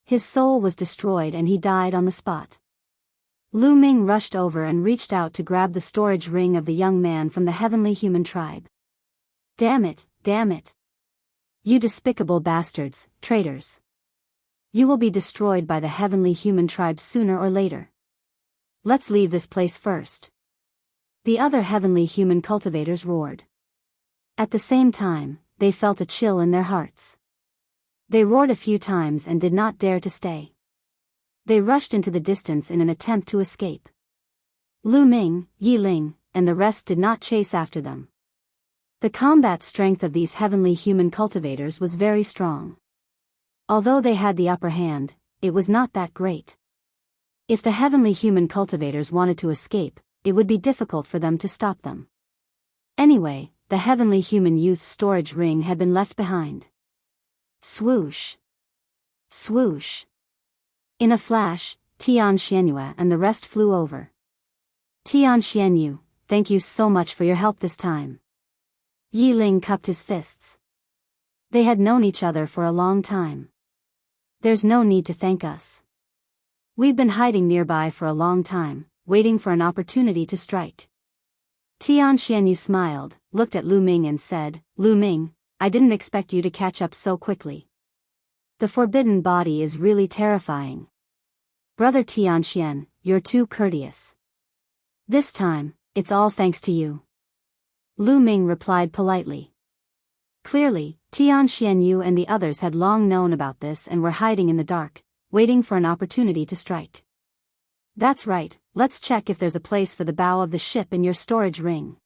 His soul was destroyed and he died on the spot. Lu Ming rushed over and reached out to grab the storage ring of the young man from the heavenly human tribe. Damn it, damn it! You despicable bastards, traitors! You will be destroyed by the heavenly human tribe sooner or later. Let's leave this place first. The other heavenly human cultivators roared. At the same time, they felt a chill in their hearts. They roared a few times and did not dare to stay. They rushed into the distance in an attempt to escape. Lu Ming, Yi Ling, and the rest did not chase after them. The combat strength of these heavenly human cultivators was very strong. Although they had the upper hand, it was not that great. If the heavenly human cultivators wanted to escape, it would be difficult for them to stop them. Anyway, the heavenly human youth's storage ring had been left behind. Swoosh! Swoosh! In a flash, Tianxianyue and the rest flew over. Tianxianyue, thank you so much for your help this time. Yi Ling cupped his fists. They had known each other for a long time. There's no need to thank us. We've been hiding nearby for a long time, waiting for an opportunity to strike. Tianxianyue smiled, looked at Lu Ming and said, Lu Ming, I didn't expect you to catch up so quickly. The forbidden body is really terrifying. Brother Tianxian, you're too courteous. This time, it's all thanks to you. Lu Ming replied politely. Clearly, Tianxianyue and the others had long known about this and were hiding in the dark, waiting for an opportunity to strike. That's right, let's check if there's a place for the bow of the ship in your storage ring.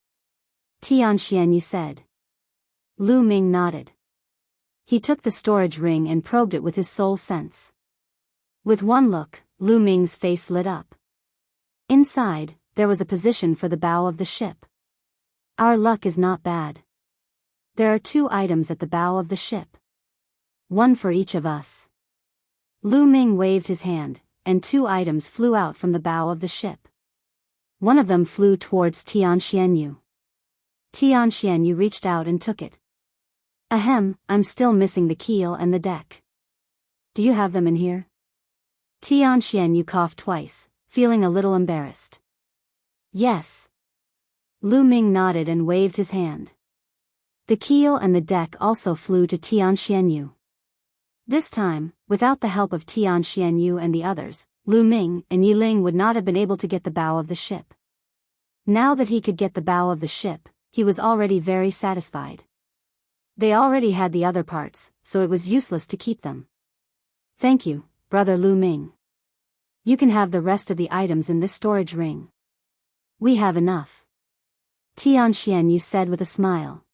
Tianxianyue said. Lu Ming nodded. He took the storage ring and probed it with his soul sense. With one look, Lu Ming's face lit up. Inside, there was a position for the bow of the ship. Our luck is not bad. There are 2 items at the bow of the ship. One for each of us. Lu Ming waved his hand, and 2 items flew out from the bow of the ship. One of them flew towards Tianxianyue. Tianxianyue reached out and took it. Ahem, I'm still missing the keel and the deck. Do you have them in here? Tianxianyue coughed twice, feeling a little embarrassed. Yes. Lu Ming nodded and waved his hand. The keel and the deck also flew to Tianxianyue. This time, without the help of Tianxianyue and the others, Lu Ming and Yi Ling would not have been able to get the bow of the ship. Now that he could get the bow of the ship, he was already very satisfied. They already had the other parts, so it was useless to keep them. Thank you, Brother Lu Ming. You can have the rest of the items in this storage ring. We have enough. Tianxianyue said with a smile.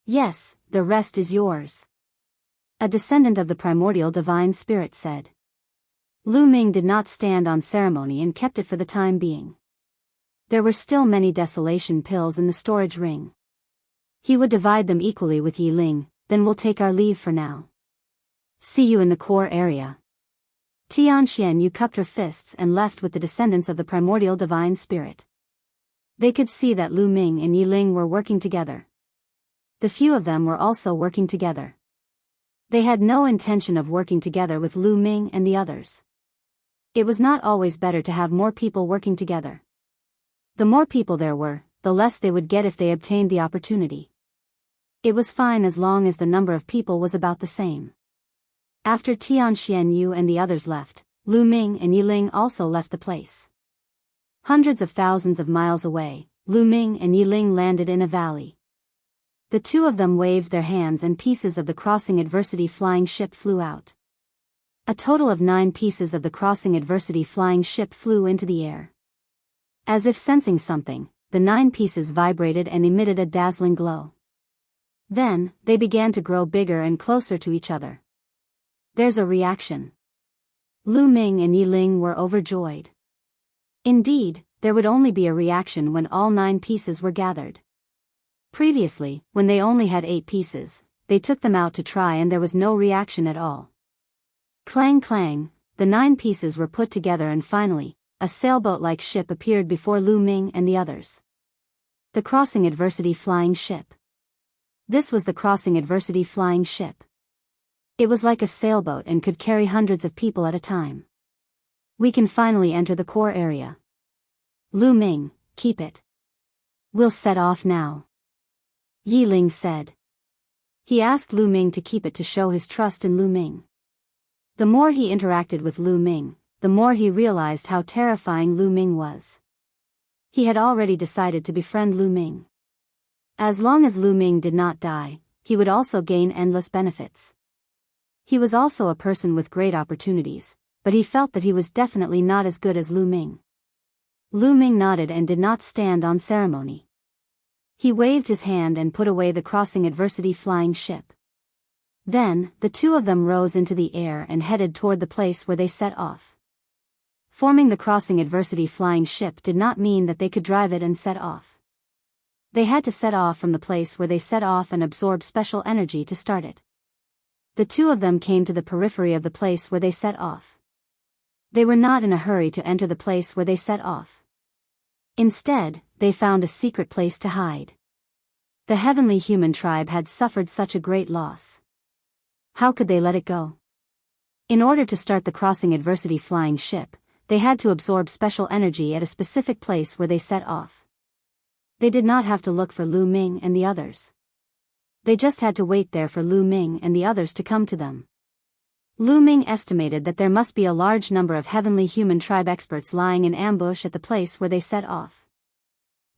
Yes, the rest is yours. A descendant of the primordial divine spirit said. Lu Ming did not stand on ceremony and kept it for the time being. There were still many desolation pills in the storage ring. He would divide them equally with Yi Ling, then we'll take our leave for now. See you in the core area. Tianxianyue cupped her fists and left with the descendants of the primordial divine spirit. They could see that Lu Ming and Yi Ling were working together. The few of them were also working together. They had no intention of working together with Lu Ming and the others. It was not always better to have more people working together. The more people there were, the less they would get if they obtained the opportunity. It was fine as long as the number of people was about the same. After Tianxianyue and the others left, Lu Ming and Yi Ling also left the place. Hundreds of thousands of miles away, Lu Ming and Yi Ling landed in a valley. The 2 of them waved their hands and pieces of the crossing adversity flying ship flew out. A total of 9 pieces of the crossing adversity flying ship flew into the air. As if sensing something, the 9 pieces vibrated and emitted a dazzling glow. Then, they began to grow bigger and closer to each other. There's a reaction. Lu Ming and Yi Ling were overjoyed. Indeed, there would only be a reaction when all 9 pieces were gathered. Previously, when they only had 8 pieces, they took them out to try and there was no reaction at all. Clang clang, the 9 pieces were put together and finally, a sailboat-like ship appeared before Lu Ming and the others. The crossing adversity flying ship. This was the crossing adversity flying ship. It was like a sailboat and could carry hundreds of people at a time. We can finally enter the core area. Lu Ming, keep it. We'll set off now. Yi Ling said. He asked Lu Ming to keep it to show his trust in Lu Ming. The more he interacted with Lu Ming, the more he realized how terrifying Lu Ming was. He had already decided to befriend Lu Ming. As long as Lu Ming did not die, he would also gain endless benefits. He was also a person with great opportunities, but he felt that he was definitely not as good as Lu Ming. Lu Ming nodded and did not stand on ceremony. He waved his hand and put away the crossing adversity flying ship. Then, the 2 of them rose into the air and headed toward the place where they set off. Forming the crossing adversity flying ship did not mean that they could drive it and set off. They had to set off from the place where they set off and absorb special energy to start it. The 2 of them came to the periphery of the place where they set off. They were not in a hurry to enter the place where they set off. Instead, they found a secret place to hide. The heavenly human tribe had suffered such a great loss. How could they let it go? In order to start the crossing adversity flying ship, they had to absorb special energy at a specific place where they set off. They did not have to look for Lu Ming and the others. They just had to wait there for Lu Ming and the others to come to them. Lu Ming estimated that there must be a large number of heavenly human tribe experts lying in ambush at the place where they set off.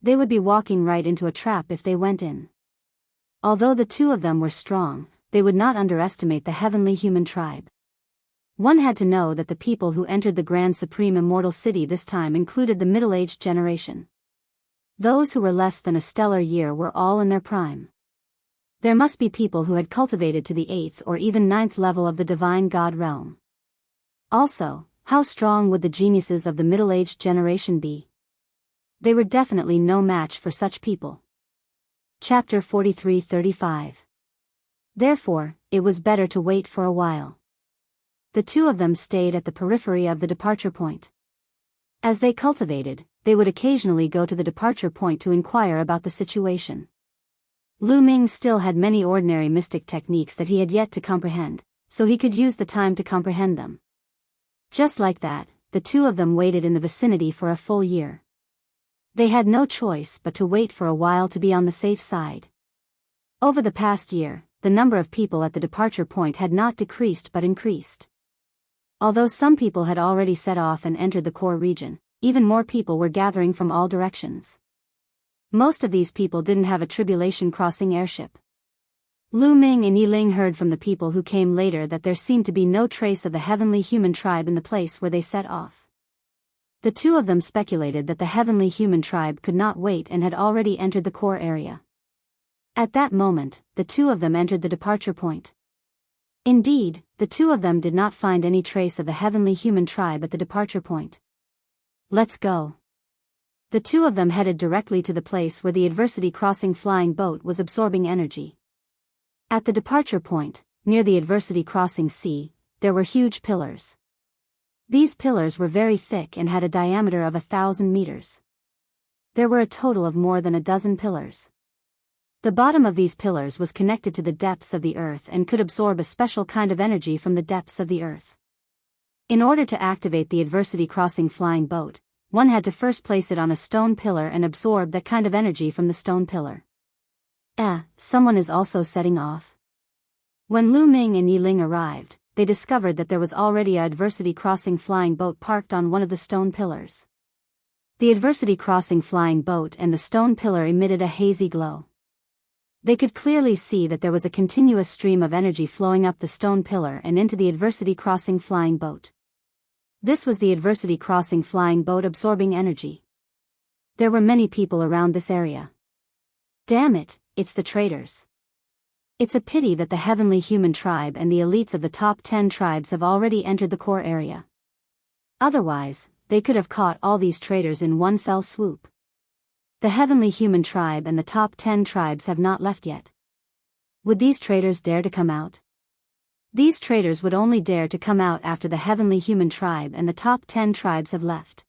They would be walking right into a trap if they went in. Although the two of them were strong, they would not underestimate the heavenly human tribe. One had to know that the people who entered the Grand Supreme Immortal City this time included the middle-aged generation. Those who were less than a stellar year were all in their prime. There must be people who had cultivated to the 8th or even 9th level of the divine god realm. Also, how strong would the geniuses of the middle-aged generation be? They were definitely no match for such people. Chapter 43-35. Therefore, it was better to wait for a while. The two of them stayed at the periphery of the departure point. As they cultivated, they would occasionally go to the departure point to inquire about the situation. Lu Ming still had many ordinary mystic techniques that he had yet to comprehend, so he could use the time to comprehend them. Just like that, the two of them waited in the vicinity for a full year. They had no choice but to wait for a while to be on the safe side. Over the past year, the number of people at the departure point had not decreased but increased. Although some people had already set off and entered the core region, even more people were gathering from all directions. Most of these people didn't have a tribulation crossing airship. Lu Ming and Yi Ling heard from the people who came later that there seemed to be no trace of the heavenly human tribe in the place where they set off. The two of them speculated that the heavenly human tribe could not wait and had already entered the core area. At that moment, the two of them entered the departure point. Indeed, the two of them did not find any trace of the heavenly human tribe at the departure point. Let's go. The two of them headed directly to the place where the adversity crossing flying boat was absorbing energy. At the departure point, near the adversity crossing sea, there were huge pillars. These pillars were very thick and had a diameter of 1,000 meters. There were a total of more than a dozen pillars. The bottom of these pillars was connected to the depths of the earth and could absorb a special kind of energy from the depths of the earth. In order to activate the adversity crossing flying boat, one had to first place it on a stone pillar and absorb that kind of energy from the stone pillar. Someone is also setting off. When Lu Ming and Yi Ling arrived, they discovered that there was already a adversity crossing flying boat parked on one of the stone pillars. The adversity crossing flying boat and the stone pillar emitted a hazy glow. They could clearly see that there was a continuous stream of energy flowing up the stone pillar and into the adversity crossing flying boat. This was the adversity crossing flying boat absorbing energy. There were many people around this area. Damn it, it's the traitors. It's a pity that the heavenly human tribe and the elites of the top 10 tribes have already entered the core area. Otherwise, they could have caught all these traitors in one fell swoop. The heavenly human tribe and the top 10 tribes have not left yet. Would these traitors dare to come out? These traitors would only dare to come out after the heavenly human tribe and the top 10 tribes have left.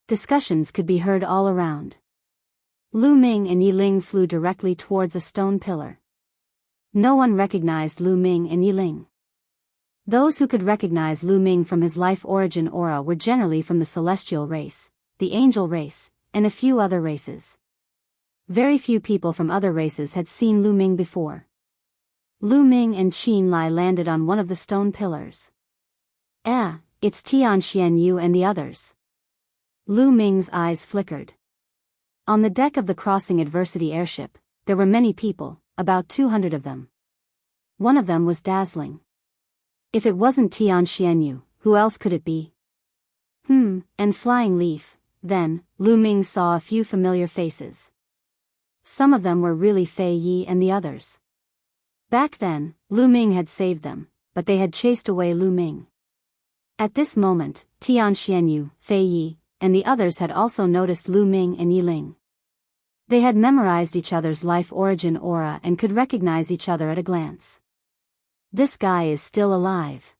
Discussions could be heard all around. Lu Ming and Yi Ling flew directly towards a stone pillar. No one recognized Lu Ming and Yi Ling. Those who could recognize Lu Ming from his life origin aura were generally from the celestial race, the angel race, and a few other races. Very few people from other races had seen Lu Ming before. Lu Ming and Qin Lai landed on one of the stone pillars. It's Tian Xianyu and the others. Lu Ming's eyes flickered. On the deck of the crossing adversity airship, there were many people, about 200 of them. One of them was dazzling. If it wasn't Tian Xianyu, who else could it be? And Flying Leaf. Then, Lu Ming saw a few familiar faces. Some of them were really Fei Yi and the others. Back then, Lu Ming had saved them, but they had chased away Lu Ming. At this moment, Tian Xianyu, Fei Yi, and the others had also noticed Lu Ming and Yi Ling. They had memorized each other's life origin aura and could recognize each other at a glance. This guy is still alive.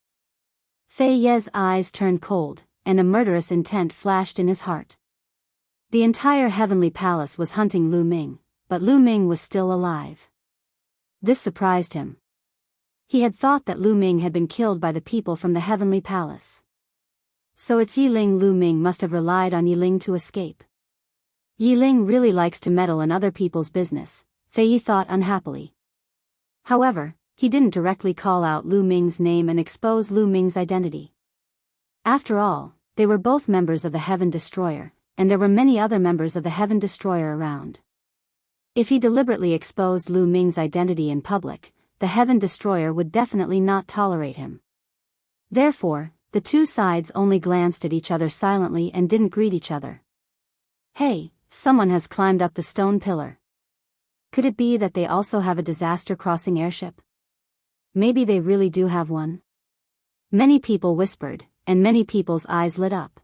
Fei Ye's eyes turned cold, and a murderous intent flashed in his heart. The entire heavenly palace was hunting Lu Ming, but Lu Ming was still alive. This surprised him. He had thought that Lu Ming had been killed by the people from the heavenly palace. So it's Yiling. Lu Ming must have relied on Yiling to escape. Yiling really likes to meddle in other people's business, Fei Yi thought unhappily. However, he didn't directly call out Lu Ming's name and expose Lu Ming's identity. After all, they were both members of the Heaven Destroyer, and there were many other members of the Heaven Destroyer around. If he deliberately exposed Lu Ming's identity in public, the Heaven Destroyer would definitely not tolerate him. Therefore, the two sides only glanced at each other silently and didn't greet each other. Hey, someone has climbed up the stone pillar. Could it be that they also have a disaster crossing airship? Maybe they really do have one. Many people whispered, and many people's eyes lit up.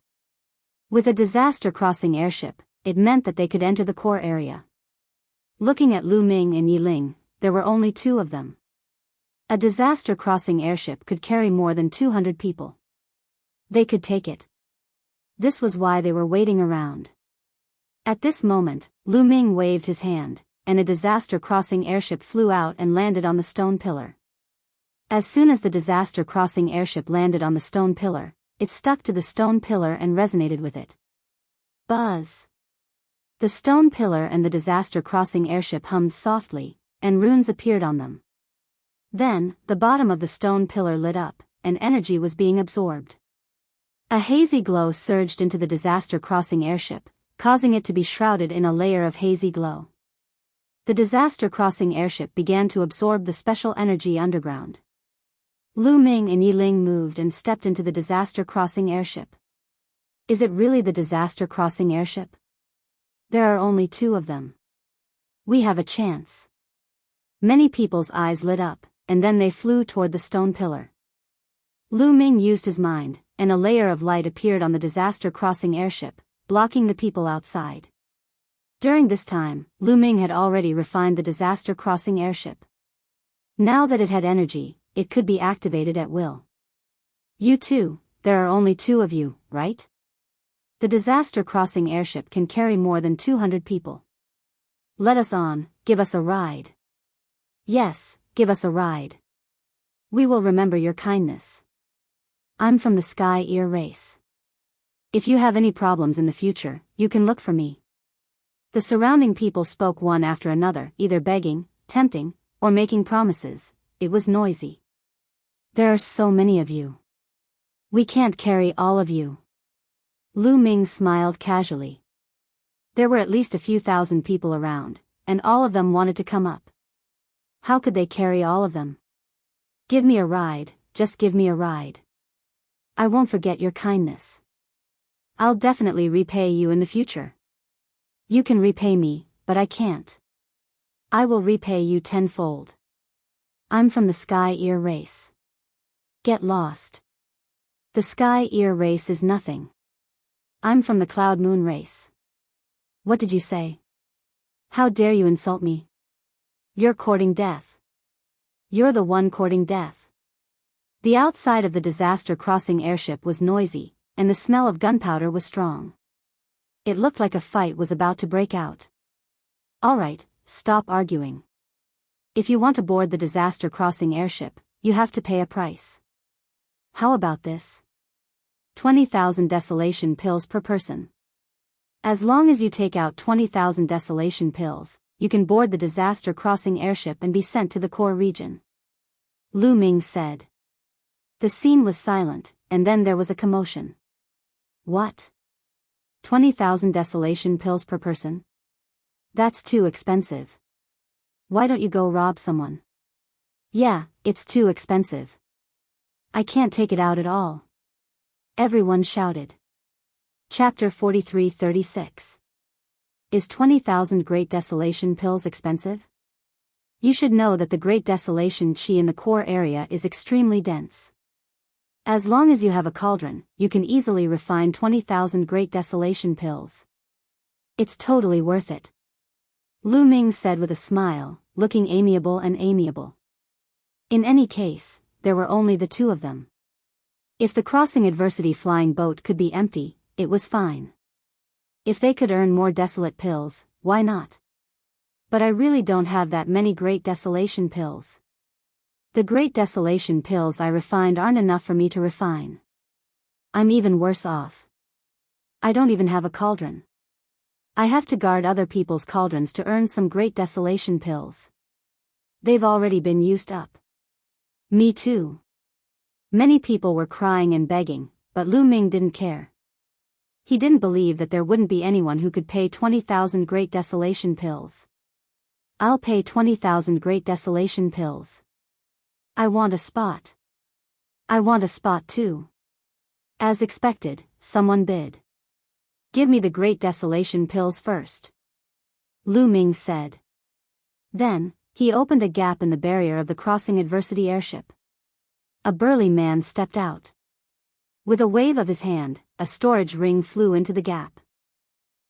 With a disaster crossing airship, it meant that they could enter the core area. Looking at Lu Ming and Yiling, there were only two of them. A disaster crossing airship could carry more than 200 people. They could take it. This was why they were waiting around. At this moment, Lu Ming waved his hand, and a disaster crossing airship flew out and landed on the stone pillar. As soon as the disaster crossing airship landed on the stone pillar, it stuck to the stone pillar and resonated with it. Buzz! The stone pillar and the disaster crossing airship hummed softly, and runes appeared on them. Then, the bottom of the stone pillar lit up, and energy was being absorbed. A hazy glow surged into the disaster crossing airship, causing it to be shrouded in a layer of hazy glow. The disaster crossing airship began to absorb the special energy underground. Lu Ming and Yiling moved and stepped into the disaster crossing airship. Is it really the disaster crossing airship? There are only two of them. We have a chance. Many people's eyes lit up, and then they flew toward the stone pillar. Lu Ming used his mind, and a layer of light appeared on the disaster crossing airship, blocking the people outside. During this time, Lu Ming had already refined the disaster crossing airship. Now that it had energy, it could be activated at will. You too, there are only two of you, right? The disaster crossing airship can carry more than 200 people. Let us on, give us a ride. Yes, give us a ride. We will remember your kindness. I'm from the Sky Ear race. If you have any problems in the future, you can look for me. The surrounding people spoke one after another, either begging, tempting, or making promises. It was noisy. There are so many of you. We can't carry all of you. Lu Ming smiled casually. There were at least a few thousand people around, and all of them wanted to come up. How could they carry all of them? Give me a ride, just give me a ride. I won't forget your kindness. I'll definitely repay you in the future. You can repay me, but I can't. I will repay you tenfold. I'm from the Sky Ear race. Get lost. The Sky Ear race is nothing. I'm from the Cloud Moon race. What did you say? How dare you insult me? You're courting death. You're the one courting death. The outside of the disaster crossing airship was noisy, and the smell of gunpowder was strong. It looked like a fight was about to break out. All right, stop arguing. If you want to board the disaster crossing airship, you have to pay a price. How about this? 20,000 desolation pills per person. As long as you take out 20,000 desolation pills, you can board the disaster crossing airship and be sent to the core region. Lu Ming said. The scene was silent, and then there was a commotion. What? 20,000 desolation pills per person? That's too expensive. Why don't you go rob someone? Yeah, it's too expensive. I can't take it out at all. Everyone shouted. Chapter 43:36. Is 20,000 Great Desolation pills expensive? You should know that the Great Desolation Chi in the core area is extremely dense. As long as you have a cauldron, you can easily refine 20,000 Great Desolation pills. It's totally worth it. Lu Ming said with a smile, looking amiable and amiable. In any case, there were only the two of them. If the crossing adversity flying boat could be empty, it was fine. If they could earn more desolate pills, why not? But I really don't have that many Great Desolation pills. The Great Desolation pills I refined aren't enough for me to refine. I'm even worse off. I don't even have a cauldron. I have to guard other people's cauldrons to earn some Great Desolation pills. They've already been used up. Me too. Many people were crying and begging, but Lu Ming didn't care. He didn't believe that there wouldn't be anyone who could pay 20,000 Great Desolation pills. I'll pay 20,000 Great Desolation pills. I want a spot. I want a spot too. As expected, someone bid. Give me the Great Desolation pills first. Lu Ming said. Then, he opened a gap in the barrier of the crossing adversity airship. A burly man stepped out. With a wave of his hand, a storage ring flew into the gap.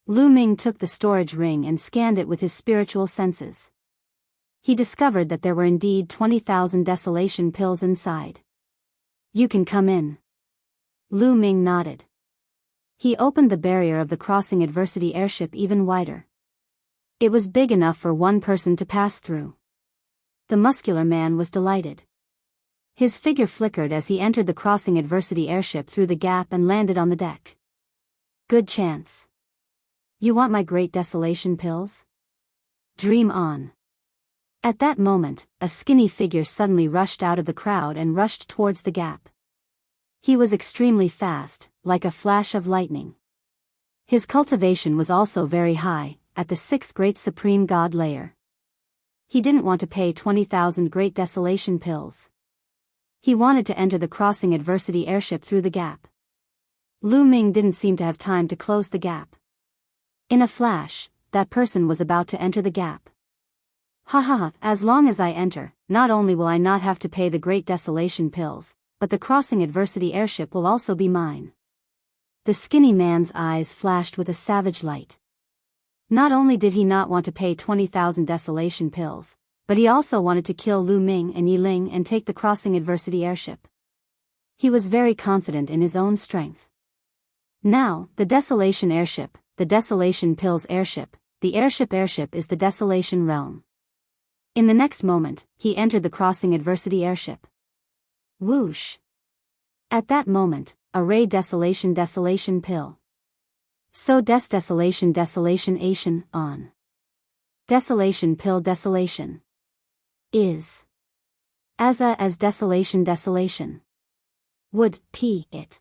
Lu Ming took the storage ring and scanned it with his spiritual senses. He discovered that there were indeed 20,000 desolation pills inside. You can come in. Lu Ming nodded. He opened the barrier of the crossing adversity airship even wider. It was big enough for one person to pass through. The muscular man was delighted. His figure flickered as he entered the crossing adversity airship through the gap and landed on the deck. Good chance. You want my Great Desolation pills? Dream on. At that moment, a skinny figure suddenly rushed out of the crowd and rushed towards the gap. He was extremely fast, like a flash of lightning. His cultivation was also very high, at the 6th Great Supreme God layer. He didn't want to pay 20,000 Great Desolation pills. He wanted to enter the crossing adversity airship through the gap. Lu Ming didn't seem to have time to close the gap. In a flash, that person was about to enter the gap. Ha ha ha, as long as I enter, not only will I not have to pay the Great Desolation pills, but the crossing adversity airship will also be mine. The skinny man's eyes flashed with a savage light. Not only did he not want to pay 20,000 desolation pills, but he also wanted to kill Lu Ming and Yi Ling and take the crossing adversity airship. He was very confident in his own strength. Now, the desolation airship, the desolation pills airship, the airship is the desolation realm. In the next moment, he entered the crossing adversity airship. Whoosh! At that moment, a ray desolation pill. So desolation Asian on. Desolation pill desolation. Is. As desolation. Would, p it.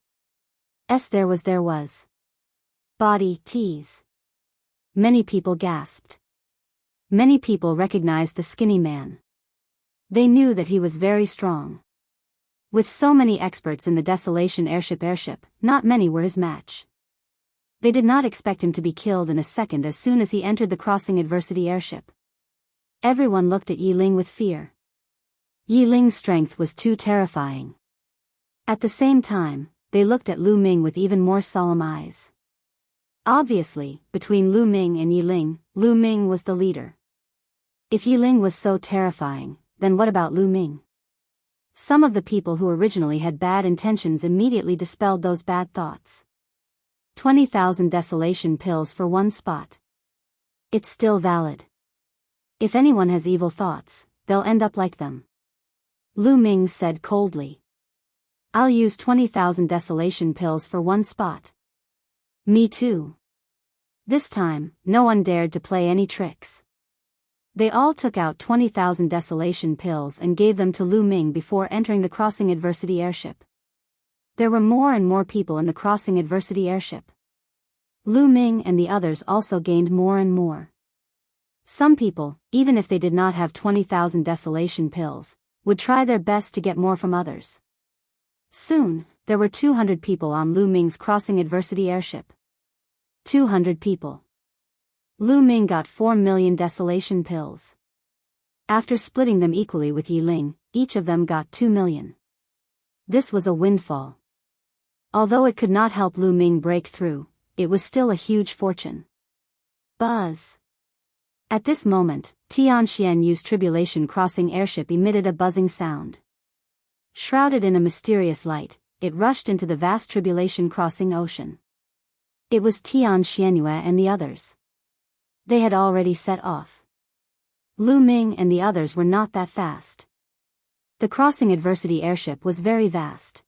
S there was. Body tease. Many people gasped. Many people recognized the skinny man. They knew that he was very strong. With so many experts in the desolation airship, not many were his match. They did not expect him to be killed in a second as soon as he entered the crossing adversity airship. Everyone looked at Yi Ling with fear. Yi Ling's strength was too terrifying. At the same time, they looked at Lu Ming with even more solemn eyes. Obviously, between Lu Ming and Yi Ling, Lu Ming was the leader. If Yi Ling was so terrifying, then what about Lu Ming? Some of the people who originally had bad intentions immediately dispelled those bad thoughts. 20,000 desolation pills for one spot. It's still valid. If anyone has evil thoughts, they'll end up like them. Lu Ming said coldly. I'll use 20,000 desolation pills for one spot. Me too. This time, no one dared to play any tricks. They all took out 20,000 desolation pills and gave them to Lu Ming before entering the crossing adversity airship. There were more and more people in the crossing adversity airship. Lu Ming and the others also gained more and more. Some people, even if they did not have 20,000 desolation pills, would try their best to get more from others. Soon, there were 200 people on Lu Ming's crossing adversity airship. 200 people. Lu Ming got 4 million desolation pills. After splitting them equally with Yi Ling, each of them got 2 million. This was a windfall. Although it could not help Lu Ming break through, it was still a huge fortune. Buzz. At this moment, Tianxian Yu's tribulation crossing airship emitted a buzzing sound. Shrouded in a mysterious light, it rushed into the vast tribulation crossing ocean. It was Tian Xianyue and the others. They had already set off. Lu Ming and the others were not that fast. The crossing adversity airship was very vast.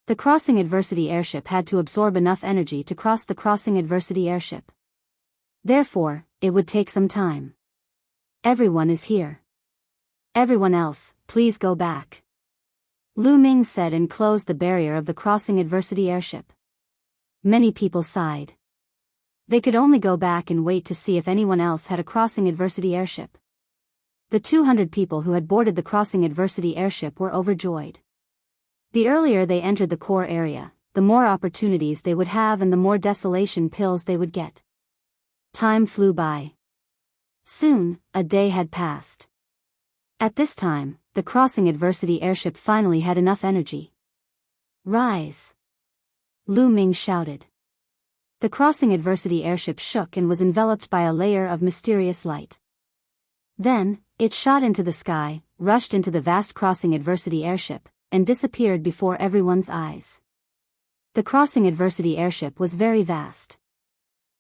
The crossing adversity airship had to absorb enough energy to cross the crossing adversity airship. Therefore, it would take some time. Everyone is here. Everyone else, please go back. Lu Ming said and closed the barrier of the crossing adversity airship. Many people sighed. They could only go back and wait to see if anyone else had a crossing adversity airship. The 200 people who had boarded the crossing adversity airship were overjoyed. The earlier they entered the core area, the more opportunities they would have and the more desolation pills they would get. Time flew by. Soon, a day had passed. At this time, the crossing adversity airship finally had enough energy. Rise! Lu Ming shouted. The crossing adversity airship shook and was enveloped by a layer of mysterious light. Then, it shot into the sky, rushed into the vast crossing adversity airship, and disappeared before everyone's eyes. The crossing adversity airship was very vast.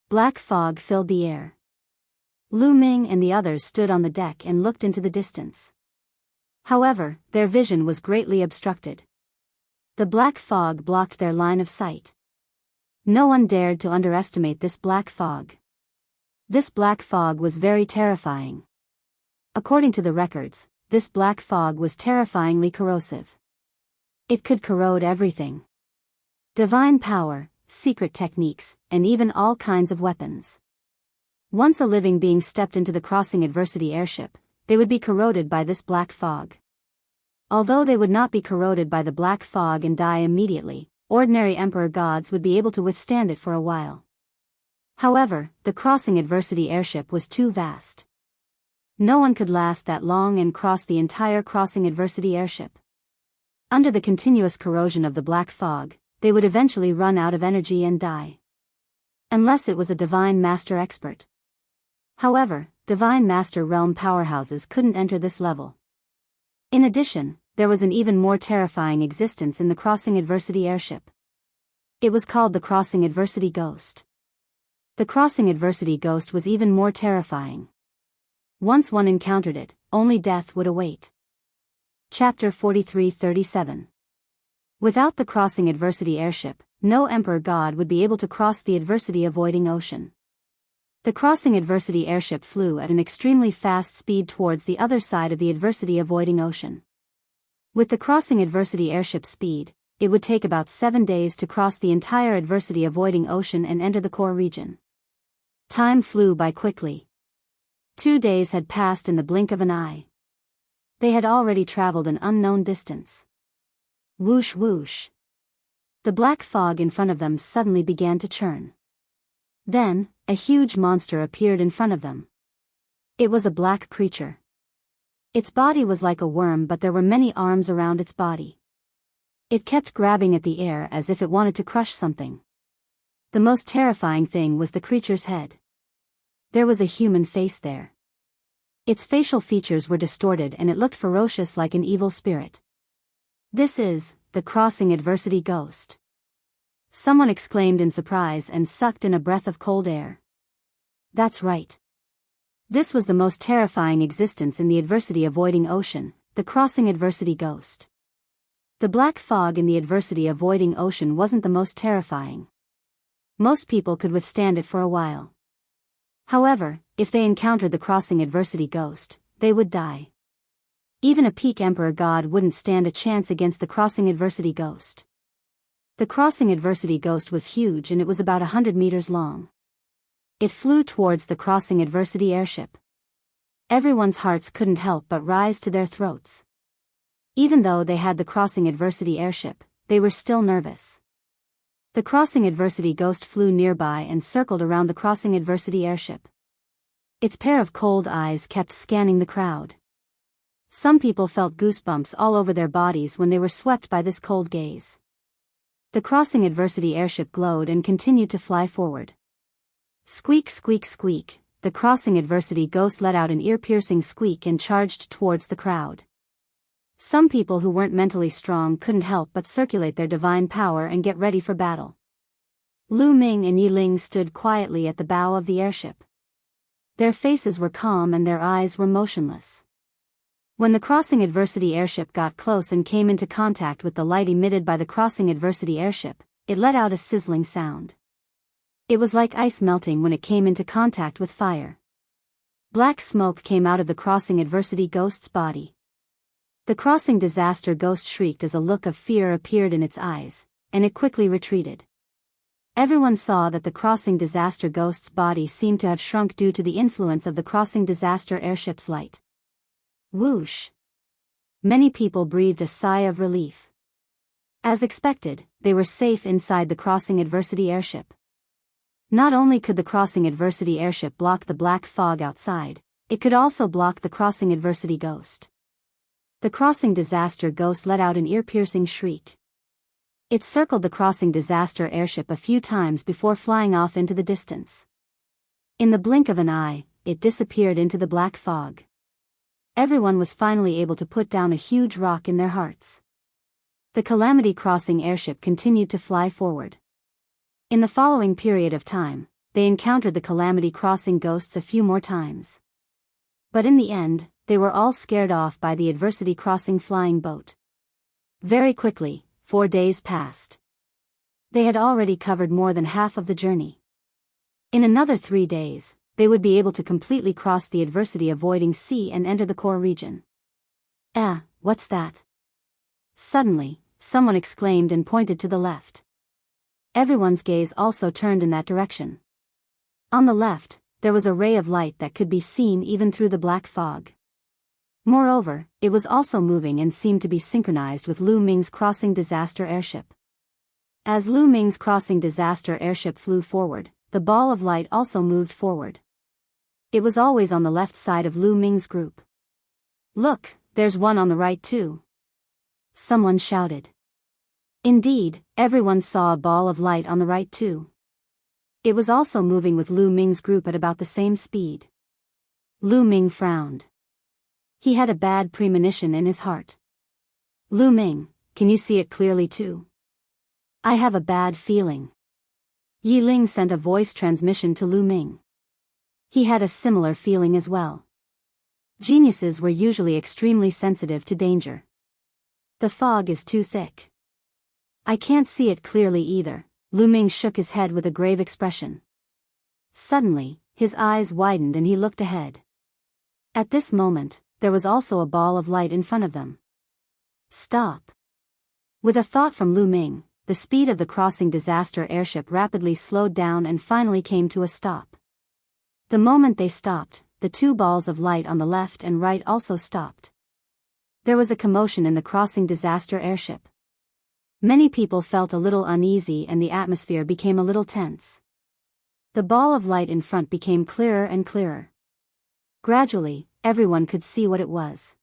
Black fog filled the air. Lu Ming and the others stood on the deck and looked into the distance. However, their vision was greatly obstructed. The black fog blocked their line of sight. No one dared to underestimate this black fog. This black fog was very terrifying. According to the records, this black fog was terrifyingly corrosive. It could corrode everything. Divine power, secret techniques, and even all kinds of weapons. Once a living being stepped into the crossing adversity airship, they would be corroded by this black fog. Although they would not be corroded by the black fog and die immediately, ordinary emperor gods would be able to withstand it for a while. However, the crossing adversity airship was too vast. No one could last that long and cross the entire crossing adversity airship. Under the continuous corrosion of the black fog, they would eventually run out of energy and die. Unless it was a divine master expert. However, divine master realm powerhouses couldn't enter this level. In addition, there was an even more terrifying existence in the crossing adversity airship. It was called the crossing adversity ghost. The crossing adversity ghost was even more terrifying. Once one encountered it, only death would await. Chapter 43-37. Without the crossing adversity airship, no emperor god would be able to cross the adversity-avoiding ocean. The crossing adversity airship flew at an extremely fast speed towards the other side of the adversity-avoiding ocean. With the crossing adversity airship speed, it would take about 7 days to cross the entire adversity-avoiding ocean and enter the core region. Time flew by quickly. 2 days had passed in the blink of an eye. They had already traveled an unknown distance. Whoosh whoosh. The black fog in front of them suddenly began to churn. Then, a huge monster appeared in front of them. It was a black creature. Its body was like a worm, but there were many arms around its body. It kept grabbing at the air as if it wanted to crush something. The most terrifying thing was the creature's head. There was a human face there. Its facial features were distorted and it looked ferocious like an evil spirit. This is the crossing adversity ghost. Someone exclaimed in surprise and sucked in a breath of cold air. That's right. This was the most terrifying existence in the adversity-avoiding ocean, the crossing adversity ghost. The black fog in the adversity-avoiding ocean wasn't the most terrifying. Most people could withstand it for a while. However, if they encountered the crossing adversity ghost, they would die. Even a peak emperor god wouldn't stand a chance against the crossing adversity ghost. The crossing adversity ghost was huge and it was about 100 meters long. It flew towards the crossing adversity airship. Everyone's hearts couldn't help but rise to their throats. Even though they had the crossing adversity airship, they were still nervous. The crossing adversity ghost flew nearby and circled around the crossing adversity airship. Its pair of cold eyes kept scanning the crowd. Some people felt goosebumps all over their bodies when they were swept by this cold gaze. The crossing adversity airship glowed and continued to fly forward. Squeak squeak squeak, the crossing adversity ghost let out an ear-piercing squeak and charged towards the crowd. Some people who weren't mentally strong couldn't help but circulate their divine power and get ready for battle. Lu Ming and Yi Ling stood quietly at the bow of the airship. Their faces were calm and their eyes were motionless. When the crossing adversity airship got close and came into contact with the light emitted by the crossing adversity airship, it let out a sizzling sound. It was like ice melting when it came into contact with fire. Black smoke came out of the crossing adversity ghost's body. The crossing disaster ghost shrieked as a look of fear appeared in its eyes, and it quickly retreated. Everyone saw that the crossing disaster ghost's body seemed to have shrunk due to the influence of the crossing disaster airship's light. Whoosh! Many people breathed a sigh of relief. As expected, they were safe inside the crossing adversity airship. Not only could the crossing adversity airship block the black fog outside, it could also block the crossing adversity ghost. The crossing disaster ghost let out an ear-piercing shriek. It circled the crossing disaster airship a few times before flying off into the distance. In the blink of an eye, it disappeared into the black fog. Everyone was finally able to put down a huge rock in their hearts. The Calamity Crossing airship continued to fly forward. In the following period of time, they encountered the Calamity Crossing ghosts a few more times. But in the end, they were all scared off by the Adversity Crossing flying boat. Very quickly, 4 days passed. They had already covered more than half of the journey. In another 3 days, they would be able to completely cross the adversity-avoiding sea and enter the core region. What's that? Suddenly, someone exclaimed and pointed to the left. Everyone's gaze also turned in that direction. On the left, there was a ray of light that could be seen even through the black fog. Moreover, it was also moving and seemed to be synchronized with Lu Ming's crossing disaster airship. As Lu Ming's crossing disaster airship flew forward, the ball of light also moved forward. It was always on the left side of Lu Ming's group. "Look, there's one on the right too," someone shouted. Indeed, everyone saw a ball of light on the right too. It was also moving with Lu Ming's group at about the same speed. Lu Ming frowned. He had a bad premonition in his heart. "Lu Ming, can you see it clearly too?" "I have a bad feeling." Yi Ling sent a voice transmission to Lu Ming. He had a similar feeling as well. Geniuses were usually extremely sensitive to danger. "The fog is too thick." "I can't see it clearly either." Lu Ming shook his head with a grave expression. Suddenly, his eyes widened and he looked ahead. At this moment, there was also a ball of light in front of them. "Stop." With a thought from Lu Ming, the speed of the crossing disaster airship rapidly slowed down and finally came to a stop. The moment they stopped, the 2 balls of light on the left and right also stopped. There was a commotion in the crossing disaster airship. Many people felt a little uneasy and the atmosphere became a little tense. The ball of light in front became clearer and clearer. Gradually, everyone could see what it was.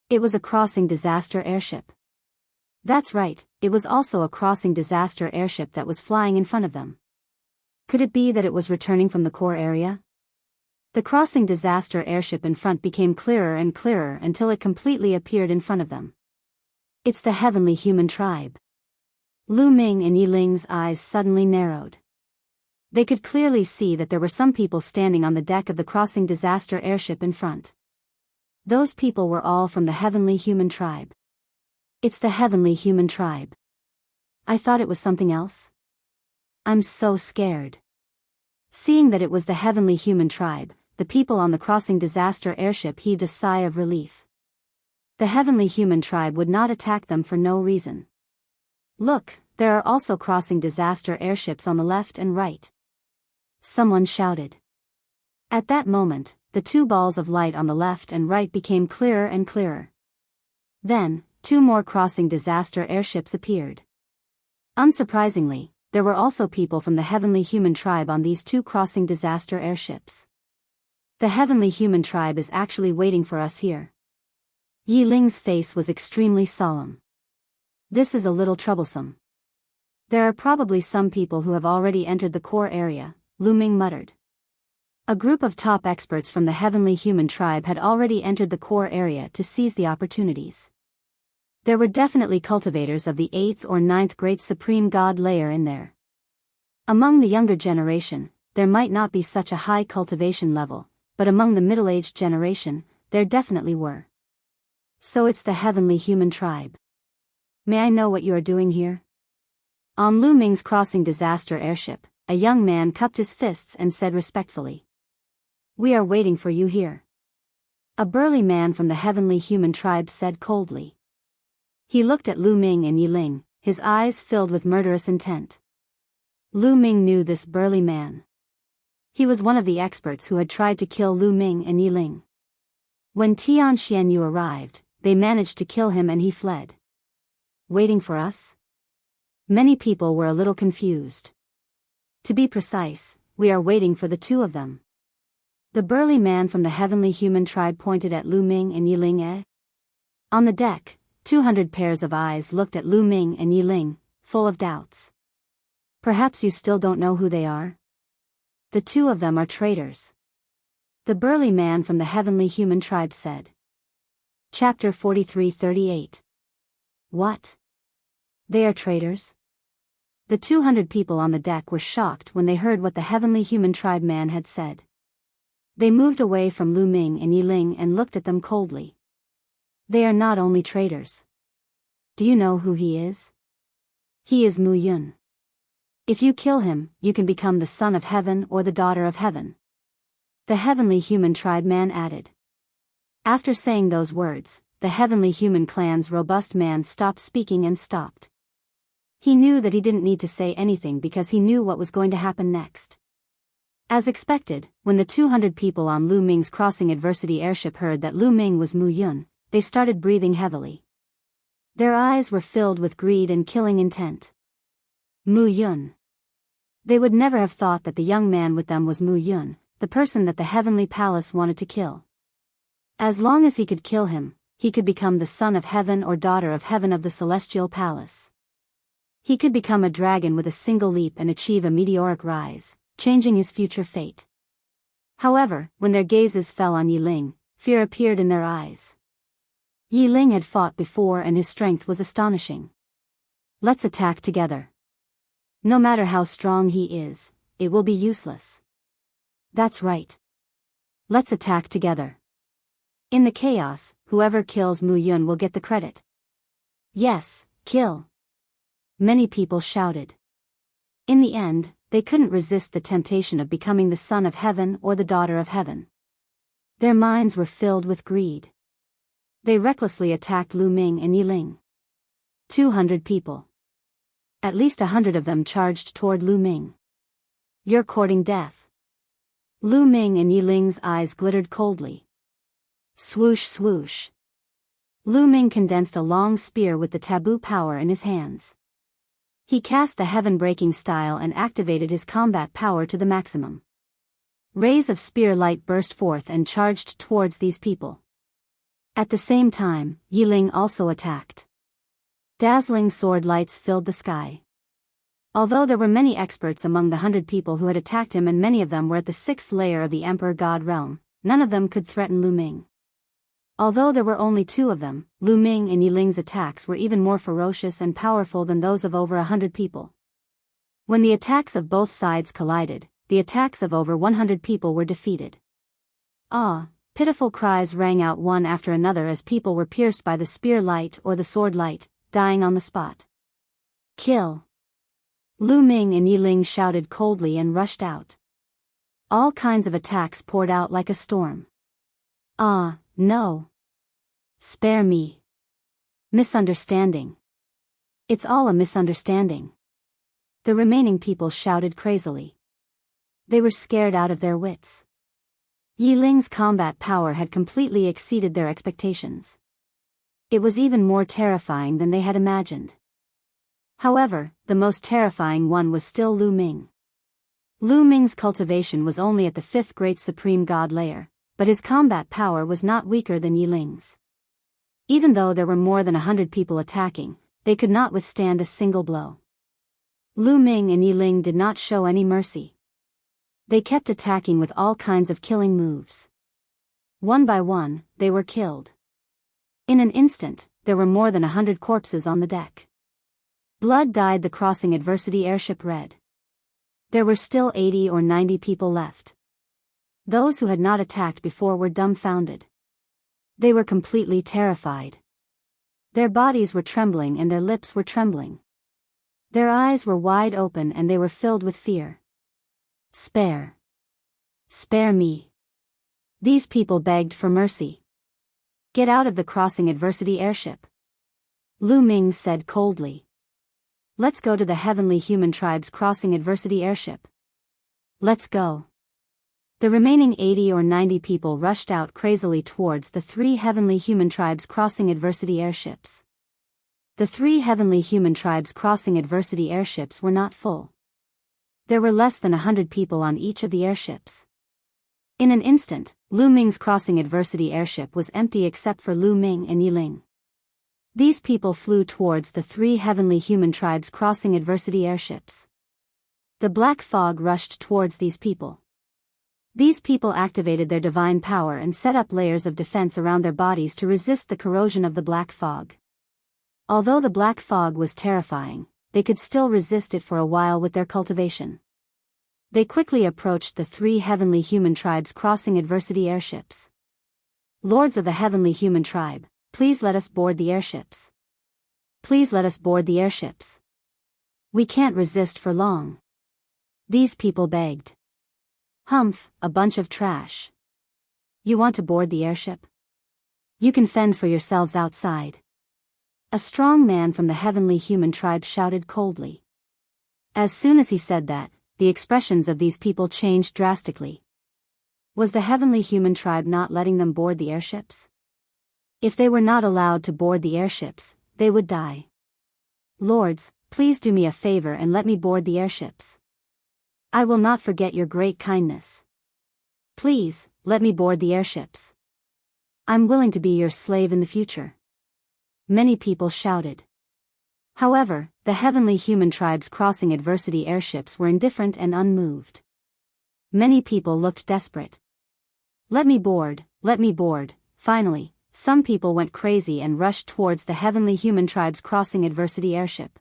It was a crossing disaster airship. That's right, it was also a crossing disaster airship that was flying in front of them. Could it be that it was returning from the core area? The crossing disaster airship in front became clearer and clearer until it completely appeared in front of them. "It's the heavenly human tribe." Lu Ming and Yi Ling's eyes suddenly narrowed. They could clearly see that there were some people standing on the deck of the crossing disaster airship in front. Those people were all from the heavenly human tribe. "It's the heavenly human tribe. I thought it was something else. I'm so scared." Seeing that it was the heavenly human tribe, the people on the crossing disaster airship heaved a sigh of relief. The heavenly human tribe would not attack them for no reason. "Look, there are also crossing disaster airships on the left and right," someone shouted. At that moment, the 2 balls of light on the left and right became clearer and clearer. Then, 2 more crossing disaster airships appeared. Unsurprisingly, there were also people from the heavenly human tribe on these 2 crossing disaster airships. "The heavenly human tribe is actually waiting for us here." Yi Ling's face was extremely solemn. "This is a little troublesome. There are probably some people who have already entered the core area," Lu Ming muttered. A group of top experts from the heavenly human tribe had already entered the core area to seize the opportunities. There were definitely cultivators of the 8th or 9th great supreme god layer in there. Among the younger generation, there might not be such a high cultivation level, but among the middle-aged generation, there definitely were. So it's the heavenly human tribe. May I know what you are doing here? On Lu Ming's crossing disaster airship, a young man cupped his fists and said respectfully. We are waiting for you here. A burly man from the heavenly human tribe said coldly. He looked at Lu Ming and Yi Ling, his eyes filled with murderous intent. Lu Ming knew this burly man. He was one of the experts who had tried to kill Lu Ming and Yi Ling. When Tian Xianyu arrived, they managed to kill him and he fled. Waiting for us? Many people were a little confused. To be precise, we are waiting for the two of them. The burly man from the heavenly human tribe pointed at Lu Ming and Yi Ling. On the deck, 200 pairs of eyes looked at Lu Ming and Yi Ling, full of doubts. Perhaps you still don't know who they are? The two of them are traitors. The burly man from the heavenly human tribe said. Chapter 43:38. What? They are traitors? The 200 people on the deck were shocked when they heard what the heavenly human tribe man had said. They moved away from Lu Ming and Yi Ling and looked at them coldly. They are not only traitors. Do you know who he is? He is Mu Yun. If you kill him, you can become the son of heaven or the daughter of heaven. The heavenly human tribe man added. After saying those words, the heavenly human clan's robust man stopped speaking and stopped. He knew that he didn't need to say anything because he knew what was going to happen next. As expected, when the 200 people on Lu Ming's crossing adversity airship heard that Lu Ming was Mu Yun, they started breathing heavily. Their eyes were filled with greed and killing intent. Mu Yun. They would never have thought that the young man with them was Mu Yun, the person that the heavenly palace wanted to kill. As long as he could kill him, he could become the son of heaven or daughter of heaven of the celestial palace. He could become a dragon with a single leap and achieve a meteoric rise, changing his future fate. However, when their gazes fell on Yi Ling, fear appeared in their eyes. Yi Ling had fought before and his strength was astonishing. Let's attack together. No matter how strong he is, it will be useless. That's right. Let's attack together. In the chaos, whoever kills Mu Yun will get the credit. Yes, kill. Many people shouted. In the end, they couldn't resist the temptation of becoming the son of heaven or the daughter of heaven. Their minds were filled with greed. They recklessly attacked Lu Ming and Yi Ling. 200 people. At least 100 of them charged toward Lu Ming. You're courting death. Lu Ming and Yi Ling's eyes glittered coldly. Swoosh swoosh. Lu Ming condensed a long spear with the taboo power in his hands. He cast the heaven-breaking style and activated his combat power to the maximum. Rays of spear light burst forth and charged towards these people. At the same time, Yi Ling also attacked. Dazzling sword lights filled the sky. Although there were many experts among the 100 people who had attacked him and many of them were at the 6th layer of the Emperor God realm, none of them could threaten Lu Ming. Although there were only 2 of them, Lu Ming and Yi Ling's attacks were even more ferocious and powerful than those of over 100 people. When the attacks of both sides collided, the attacks of over 100 people were defeated. Ah! Pitiful cries rang out one after another as people were pierced by the spear light or the sword light, dying on the spot. Kill! Lu Ming and Yi Ling shouted coldly and rushed out. All kinds of attacks poured out like a storm. Ah, no. Spare me. Misunderstanding. It's all a misunderstanding. The remaining people shouted crazily. They were scared out of their wits. Yi Ling's combat power had completely exceeded their expectations. It was even more terrifying than they had imagined. However, the most terrifying one was still Lu Ming. Lu Ming's cultivation was only at the 5th great supreme god layer, but his combat power was not weaker than Yi Ling's. Even though there were more than 100 people attacking, they could not withstand a single blow. Lu Ming and Yi Ling did not show any mercy. They kept attacking with all kinds of killing moves. One by one, they were killed. In an instant, there were more than 100 corpses on the deck. Blood dyed the crossing adversity airship red. There were still 80 or 90 people left. Those who had not attacked before were dumbfounded. They were completely terrified. Their bodies were trembling and their lips were trembling. Their eyes were wide open and they were filled with fear. Spare. Spare me. These people begged for mercy. Get out of the crossing adversity airship. Lu Ming said coldly. Let's go to the heavenly human tribe's crossing adversity airship. Let's go. The remaining 80 or 90 people rushed out crazily towards the 3 heavenly human tribes crossing adversity airships. The 3 heavenly human tribes crossing adversity airships were not full. There were less than 100 people on each of the airships. In an instant, Lu Ming's crossing adversity airship was empty except for Lu Ming and Yiling. These people flew towards the 3 heavenly human tribes crossing adversity airships. The black fog rushed towards these people. These people activated their divine power and set up layers of defense around their bodies to resist the corrosion of the black fog. Although the black fog was terrifying, they could still resist it for a while with their cultivation. They quickly approached the 3 heavenly human tribes crossing adversity airships. Lords of the heavenly human tribe, please let us board the airships. Please let us board the airships. We can't resist for long. These people begged. Humph, a bunch of trash. You want to board the airship? You can fend for yourselves outside. A strong man from the heavenly human tribe shouted coldly. As soon as he said that, the expressions of these people changed drastically. Was the heavenly human tribe not letting them board the airships? If they were not allowed to board the airships, they would die. Lords, please do me a favor and let me board the airships. I will not forget your great kindness. Please, let me board the airships. I'm willing to be your slave in the future. Many people shouted. However, the heavenly human tribes crossing adversity airships were indifferent and unmoved. Many people looked desperate. Let me board, let me board. Finally, some people went crazy and rushed towards the heavenly human tribes crossing adversity airship.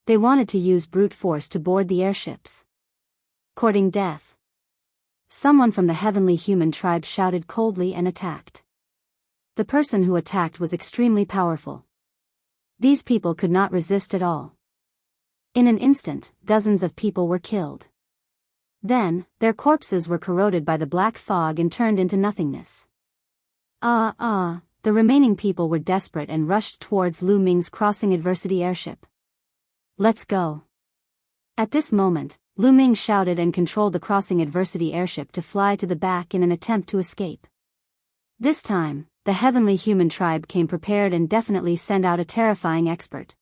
They wanted to use brute force to board the airships. Courting death. Someone from the heavenly human tribe shouted coldly and attacked. The person who attacked was extremely powerful. These people could not resist at all. In an instant, dozens of people were killed. Then, their corpses were corroded by the black fog and turned into nothingness. The remaining people were desperate and rushed towards Lu Ming's crossing adversity airship. Let's go. At this moment, Lu Ming shouted and controlled the crossing adversity airship to fly to the back in an attempt to escape. This time, the heavenly human tribe came prepared and definitely sent out a terrifying expert.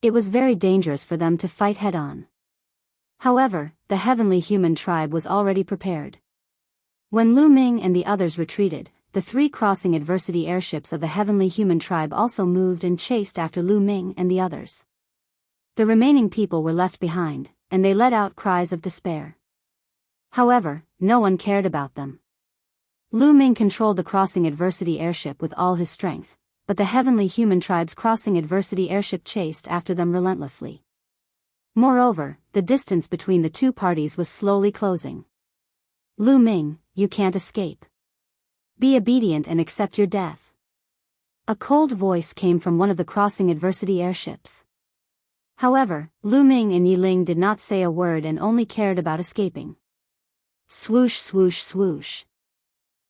It was very dangerous for them to fight head-on. However, the heavenly human tribe was already prepared. When Lu Ming and the others retreated, the 3 crossing adversity airships of the heavenly human tribe also moved and chased after Lu Ming and the others. The remaining people were left behind, and they let out cries of despair. However, no one cared about them. Lu Ming controlled the crossing adversity airship with all his strength, but the heavenly human tribe's crossing adversity airship chased after them relentlessly. Moreover, the distance between the 2 parties was slowly closing. Lu Ming, you can't escape. Be obedient and accept your death. A cold voice came from one of the crossing adversity airships. However, Lu Ming and Yiling did not say a word and only cared about escaping. Swoosh swoosh swoosh.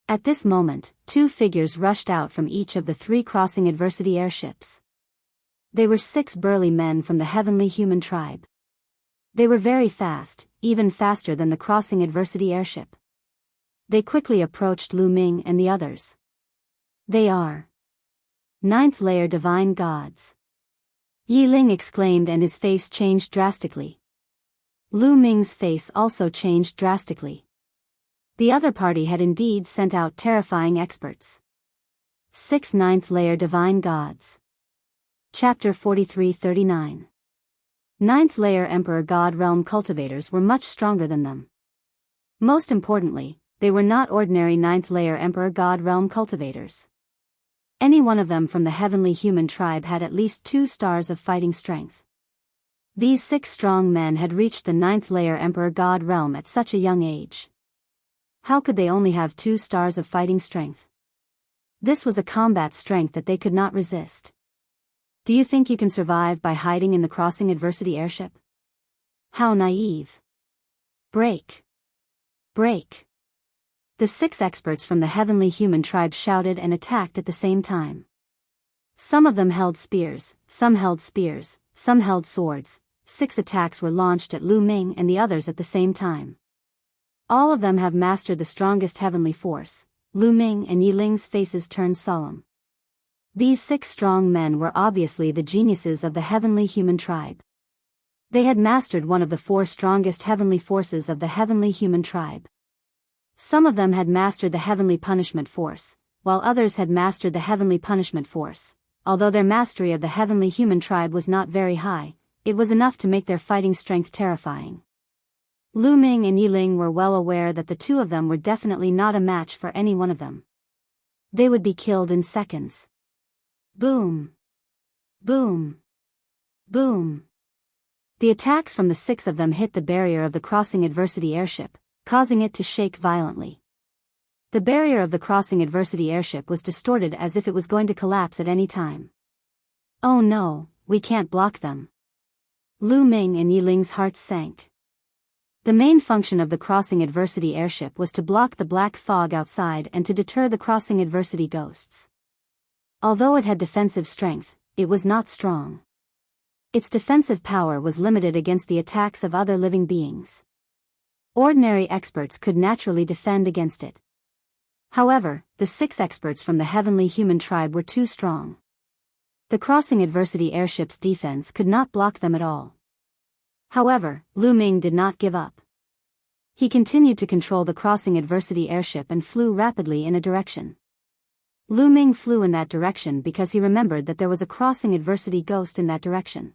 At this moment, 2 figures rushed out from each of the 3 crossing adversity airships. They were 6 burly men from the heavenly human tribe. They were very fast, even faster than the crossing adversity airship. They quickly approached Lu Ming and the others. They are 9th layer divine gods. Yiling exclaimed and his face changed drastically. Lu Ming's face also changed drastically. The other party had indeed sent out terrifying experts. 6 9th layer divine gods. Chapter 43-39. 9th layer Emperor God realm cultivators were much stronger than them. Most importantly, they were not ordinary 9th layer Emperor God realm cultivators. Any one of them from the heavenly human tribe had at least 2 stars of fighting strength. These 6 strong men had reached the 9th layer Emperor God realm at such a young age. How could they only have 2 stars of fighting strength? This was a combat strength that they could not resist. Do you think you can survive by hiding in the crossing adversity airship? How naive. Break. Break. The 6 experts from the heavenly human tribe shouted and attacked at the same time. Some of them held spears, some held swords. 6 attacks were launched at Lu Ming and the others at the same time. All of them have mastered the strongest heavenly force. Lu Ming and Yi Ling's faces turned solemn. These 6 strong men were obviously the geniuses of the heavenly human tribe. They had mastered one of the 4 strongest heavenly forces of the heavenly human tribe. Some of them had mastered the heavenly punishment force, while others had mastered the heavenly punishment force. Although their mastery of the heavenly human tribe was not very high, it was enough to make their fighting strength terrifying. Lu Ming and Yi Ling were well aware that the 2 of them were definitely not a match for any one of them. They would be killed in seconds. Boom. Boom. Boom. The attacks from the 6 of them hit the barrier of the crossing adversity airship, causing it to shake violently. The barrier of the crossing adversity airship was distorted as if it was going to collapse at any time. Oh no, we can't block them. Lu Ming and Yi Ling's hearts sank. The main function of the crossing adversity airship was to block the black fog outside and to deter the crossing adversity ghosts. Although it had defensive strength, it was not strong. Its defensive power was limited against the attacks of other living beings. Ordinary experts could naturally defend against it. However, the 6 experts from the heavenly human tribe were too strong. The crossing adversity airship's defense could not block them at all. However, Lu Ming did not give up. He continued to control the crossing adversity airship and flew rapidly in a direction. Lu Ming flew in that direction because he remembered that there was a crossing adversity ghost in that direction.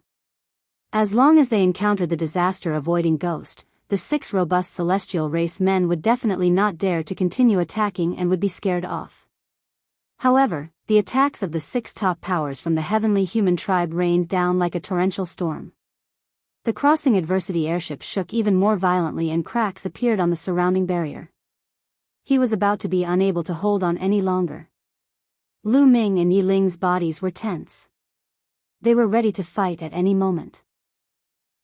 As long as they encountered the disaster-avoiding ghost, the 6 robust celestial race men would definitely not dare to continue attacking and would be scared off. However, the attacks of the 6 top powers from the heavenly human tribe rained down like a torrential storm. The crossing adversity airship shook even more violently and cracks appeared on the surrounding barrier. He was about to be unable to hold on any longer. Lu Ming and Yi Ling's bodies were tense. They were ready to fight at any moment.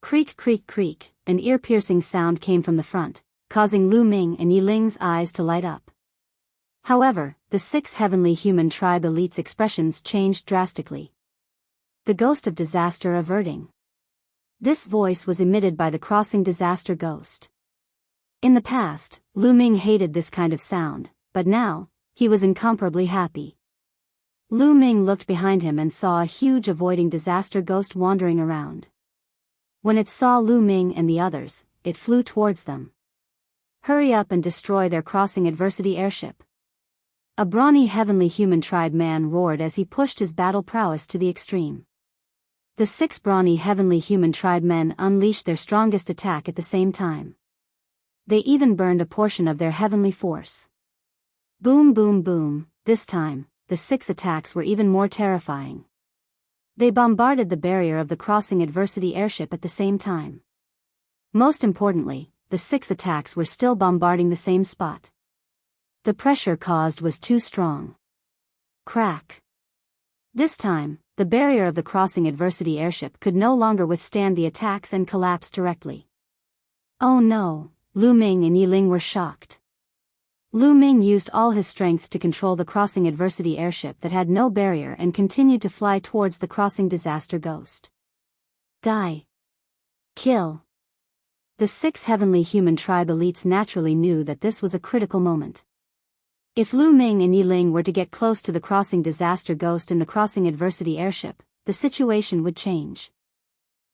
Creak, creak, creak, an ear-piercing sound came from the front, causing Lu Ming and Yi Ling's eyes to light up. However, the 6 heavenly human tribe elites' expressions changed drastically. The ghost of disaster averting. This voice was emitted by the crossing disaster ghost. In the past, Lu Ming hated this kind of sound, but now, he was incomparably happy. Lu Ming looked behind him and saw a huge avoiding disaster ghost wandering around. When it saw Lu Ming and the others, it flew towards them. Hurry up and destroy their crossing adversity airship. A brawny heavenly human tribe man roared as he pushed his battle prowess to the extreme. The 6 brawny heavenly human tribe men unleashed their strongest attack at the same time. They even burned a portion of their heavenly force. Boom, boom, boom. This time, the 6 attacks were even more terrifying. They bombarded the barrier of the crossing adversity airship at the same time. Most importantly, the 6 attacks were still bombarding the same spot. The pressure caused was too strong. Crack. This time, the barrier of the crossing adversity airship could no longer withstand the attacks and collapsed directly. Oh no, Lu Ming and Yi Ling were shocked. Lu Ming used all his strength to control the crossing adversity airship that had no barrier and continued to fly towards the crossing disaster ghost. Die. Kill. The 6 heavenly human tribe elites naturally knew that this was a critical moment. If Lu Ming and Yi Ling were to get close to the crossing disaster ghost in the crossing adversity airship, the situation would change.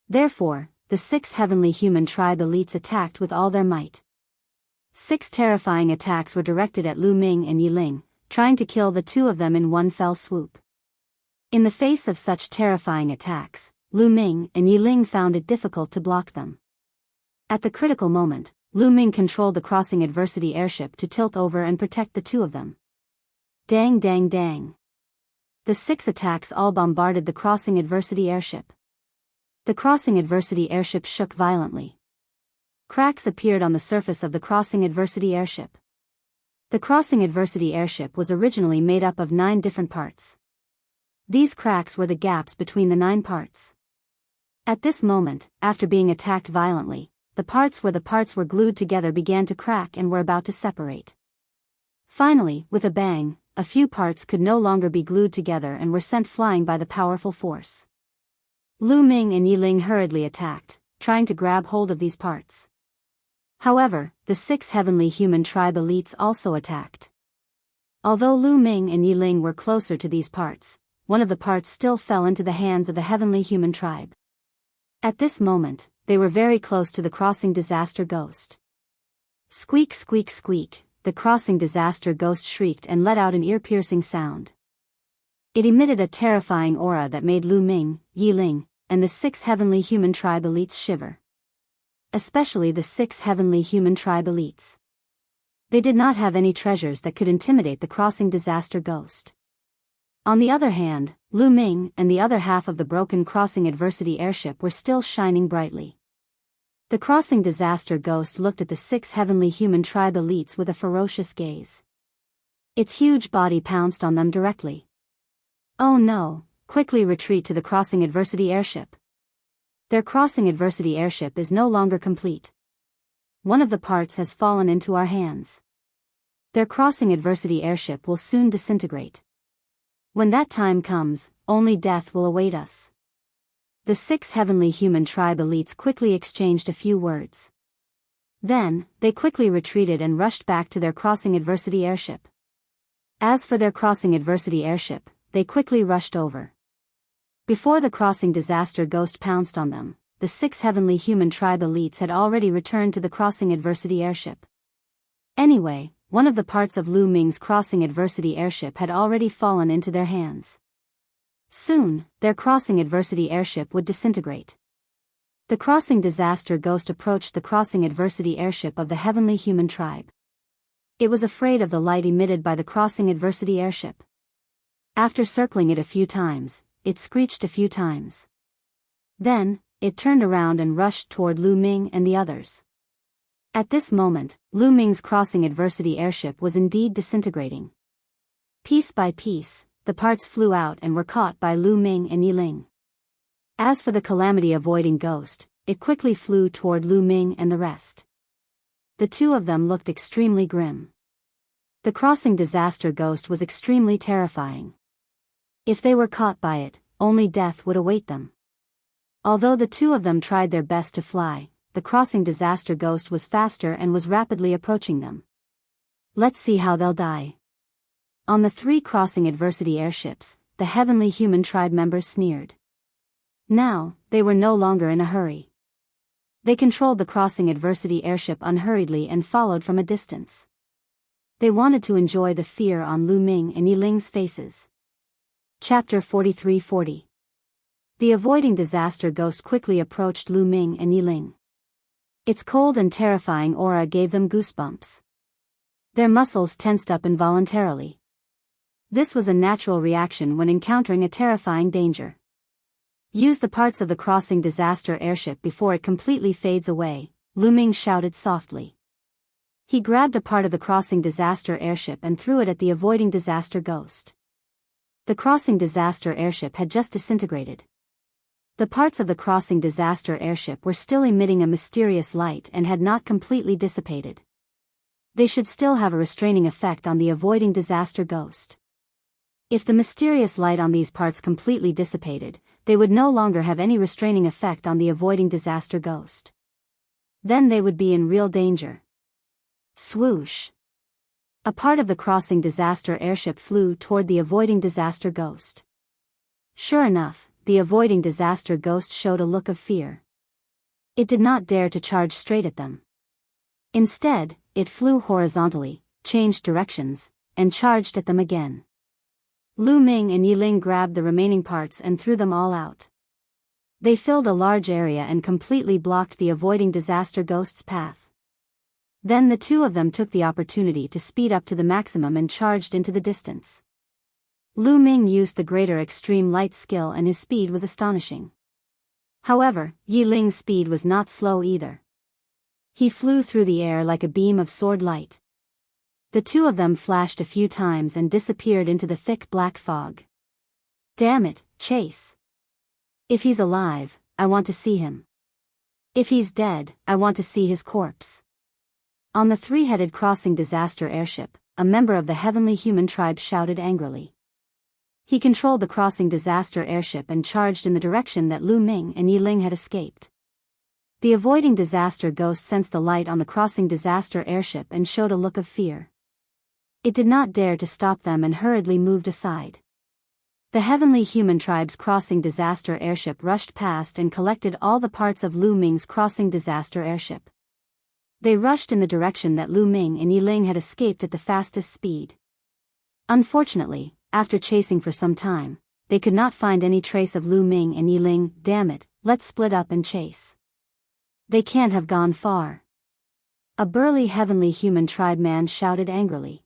Therefore, the 6 heavenly human tribe elites attacked with all their might. 6 terrifying attacks were directed at Lu Ming and Yi Ling, trying to kill the 2 of them in one fell swoop. In the face of such terrifying attacks, Lu Ming and Yi Ling found it difficult to block them. At the critical moment, Lu Ming controlled the crossing adversity airship to tilt over and protect the 2 of them. Dang, dang, dang. The 6 attacks all bombarded the crossing adversity airship. The crossing adversity airship shook violently. Cracks appeared on the surface of the crossing adversity airship. The crossing adversity airship was originally made up of 9 different parts. These cracks were the gaps between the 9 parts. At this moment, after being attacked violently, the parts where the parts were glued together began to crack and were about to separate. Finally, with a bang, a few parts could no longer be glued together and were sent flying by the powerful force. Lu Ming and Yi Ling hurriedly attacked, trying to grab hold of these parts. However, the 6 heavenly human tribe elites also attacked. Although Lu Ming and Yi Ling were closer to these parts, one of the parts still fell into the hands of the heavenly human tribe. At this moment, they were very close to the crossing disaster ghost. Squeak, squeak, squeak, the crossing disaster ghost shrieked and let out an ear-piercing sound. It emitted a terrifying aura that made Lu Ming, Yi Ling, and the 6 heavenly human tribe elites shiver. Especially the 6 heavenly human tribe elites. They did not have any treasures that could intimidate the crossing disaster ghost. On the other hand, Lu Ming and the other half of the broken crossing adversity airship were still shining brightly. The crossing disaster ghost looked at the 6 heavenly human tribe elites with a ferocious gaze. Its huge body pounced on them directly. Oh no, quickly retreat to the crossing adversity airship. Their crossing adversity airship is no longer complete. One of the parts has fallen into our hands. Their crossing adversity airship will soon disintegrate. When that time comes, only death will await us. The 6 heavenly human tribe elites quickly exchanged a few words. Then, they quickly retreated and rushed back to their crossing adversity airship. As for their crossing adversity airship, they quickly rushed over. Before the crossing disaster ghost pounced on them, the 6 heavenly human tribe elites had already returned to the crossing adversity airship. Anyway, one of the parts of Lu Ming's crossing adversity airship had already fallen into their hands. Soon, their crossing adversity airship would disintegrate. The crossing disaster ghost approached the crossing adversity airship of the heavenly human tribe. It was afraid of the light emitted by the crossing adversity airship. After circling it a few times, it screeched a few times. Then, it turned around and rushed toward Lu Ming and the others. At this moment, Lu Ming's crossing adversity airship was indeed disintegrating. Piece by piece, the parts flew out and were caught by Lu Ming and Yi Ling. As for the calamity-avoiding ghost, it quickly flew toward Lu Ming and the rest. The 2 of them looked extremely grim. The crossing disaster ghost was extremely terrifying. If they were caught by it, only death would await them. Although the 2 of them tried their best to fly, the crossing disaster ghost was faster and was rapidly approaching them. Let's see how they'll die. On the 3 crossing adversity airships, the heavenly human tribe members sneered. Now, they were no longer in a hurry. They controlled the crossing adversity airship unhurriedly and followed from a distance. They wanted to enjoy the fear on Lu Ming and Yi Ling's faces. Chapter 43-40. The avoiding disaster ghost quickly approached Lu Ming and Yi Ling. Its cold and terrifying aura gave them goosebumps. Their muscles tensed up involuntarily. This was a natural reaction when encountering a terrifying danger. Use the parts of the crossing disaster airship before it completely fades away, Lu Ming shouted softly. He grabbed a part of the crossing disaster airship and threw it at the avoiding disaster ghost. The crossing disaster airship had just disintegrated. The parts of the crossing disaster airship were still emitting a mysterious light and had not completely dissipated. They should still have a restraining effect on the avoiding disaster ghost. If the mysterious light on these parts completely dissipated, they would no longer have any restraining effect on the avoiding disaster ghost. Then they would be in real danger. Swoosh! A part of the crossing disaster airship flew toward the avoiding disaster ghost. Sure enough, the avoiding disaster ghost showed a look of fear. It did not dare to charge straight at them. Instead, it flew horizontally, changed directions, and charged at them again. Lu Ming and Yi Ling grabbed the remaining parts and threw them all out. They filled a large area and completely blocked the avoiding disaster ghost's path. Then the 2 of them took the opportunity to speed up to the maximum and charged into the distance. Lu Ming used the greater extreme light skill and his speed was astonishing. However, Yi Ling's speed was not slow either. He flew through the air like a beam of sword light. The two of them flashed a few times and disappeared into the thick black fog. Damn it, chase. If he's alive, I want to see him. If he's dead, I want to see his corpse. On the three-headed crossing disaster airship, a member of the heavenly human tribe shouted angrily. He controlled the crossing disaster airship and charged in the direction that Lu Ming and Yi Ling had escaped. The avoiding disaster ghost sensed the light on the crossing disaster airship and showed a look of fear. It did not dare to stop them and hurriedly moved aside. The heavenly human tribe's crossing disaster airship rushed past and collected all the parts of Lu Ming's crossing disaster airship. They rushed in the direction that Lu Ming and Yi Ling had escaped at the fastest speed. Unfortunately, after chasing for some time, they could not find any trace of Lu Ming and Yi Ling. Damn it, let's split up and chase. They can't have gone far. A burly heavenly human tribe man shouted angrily.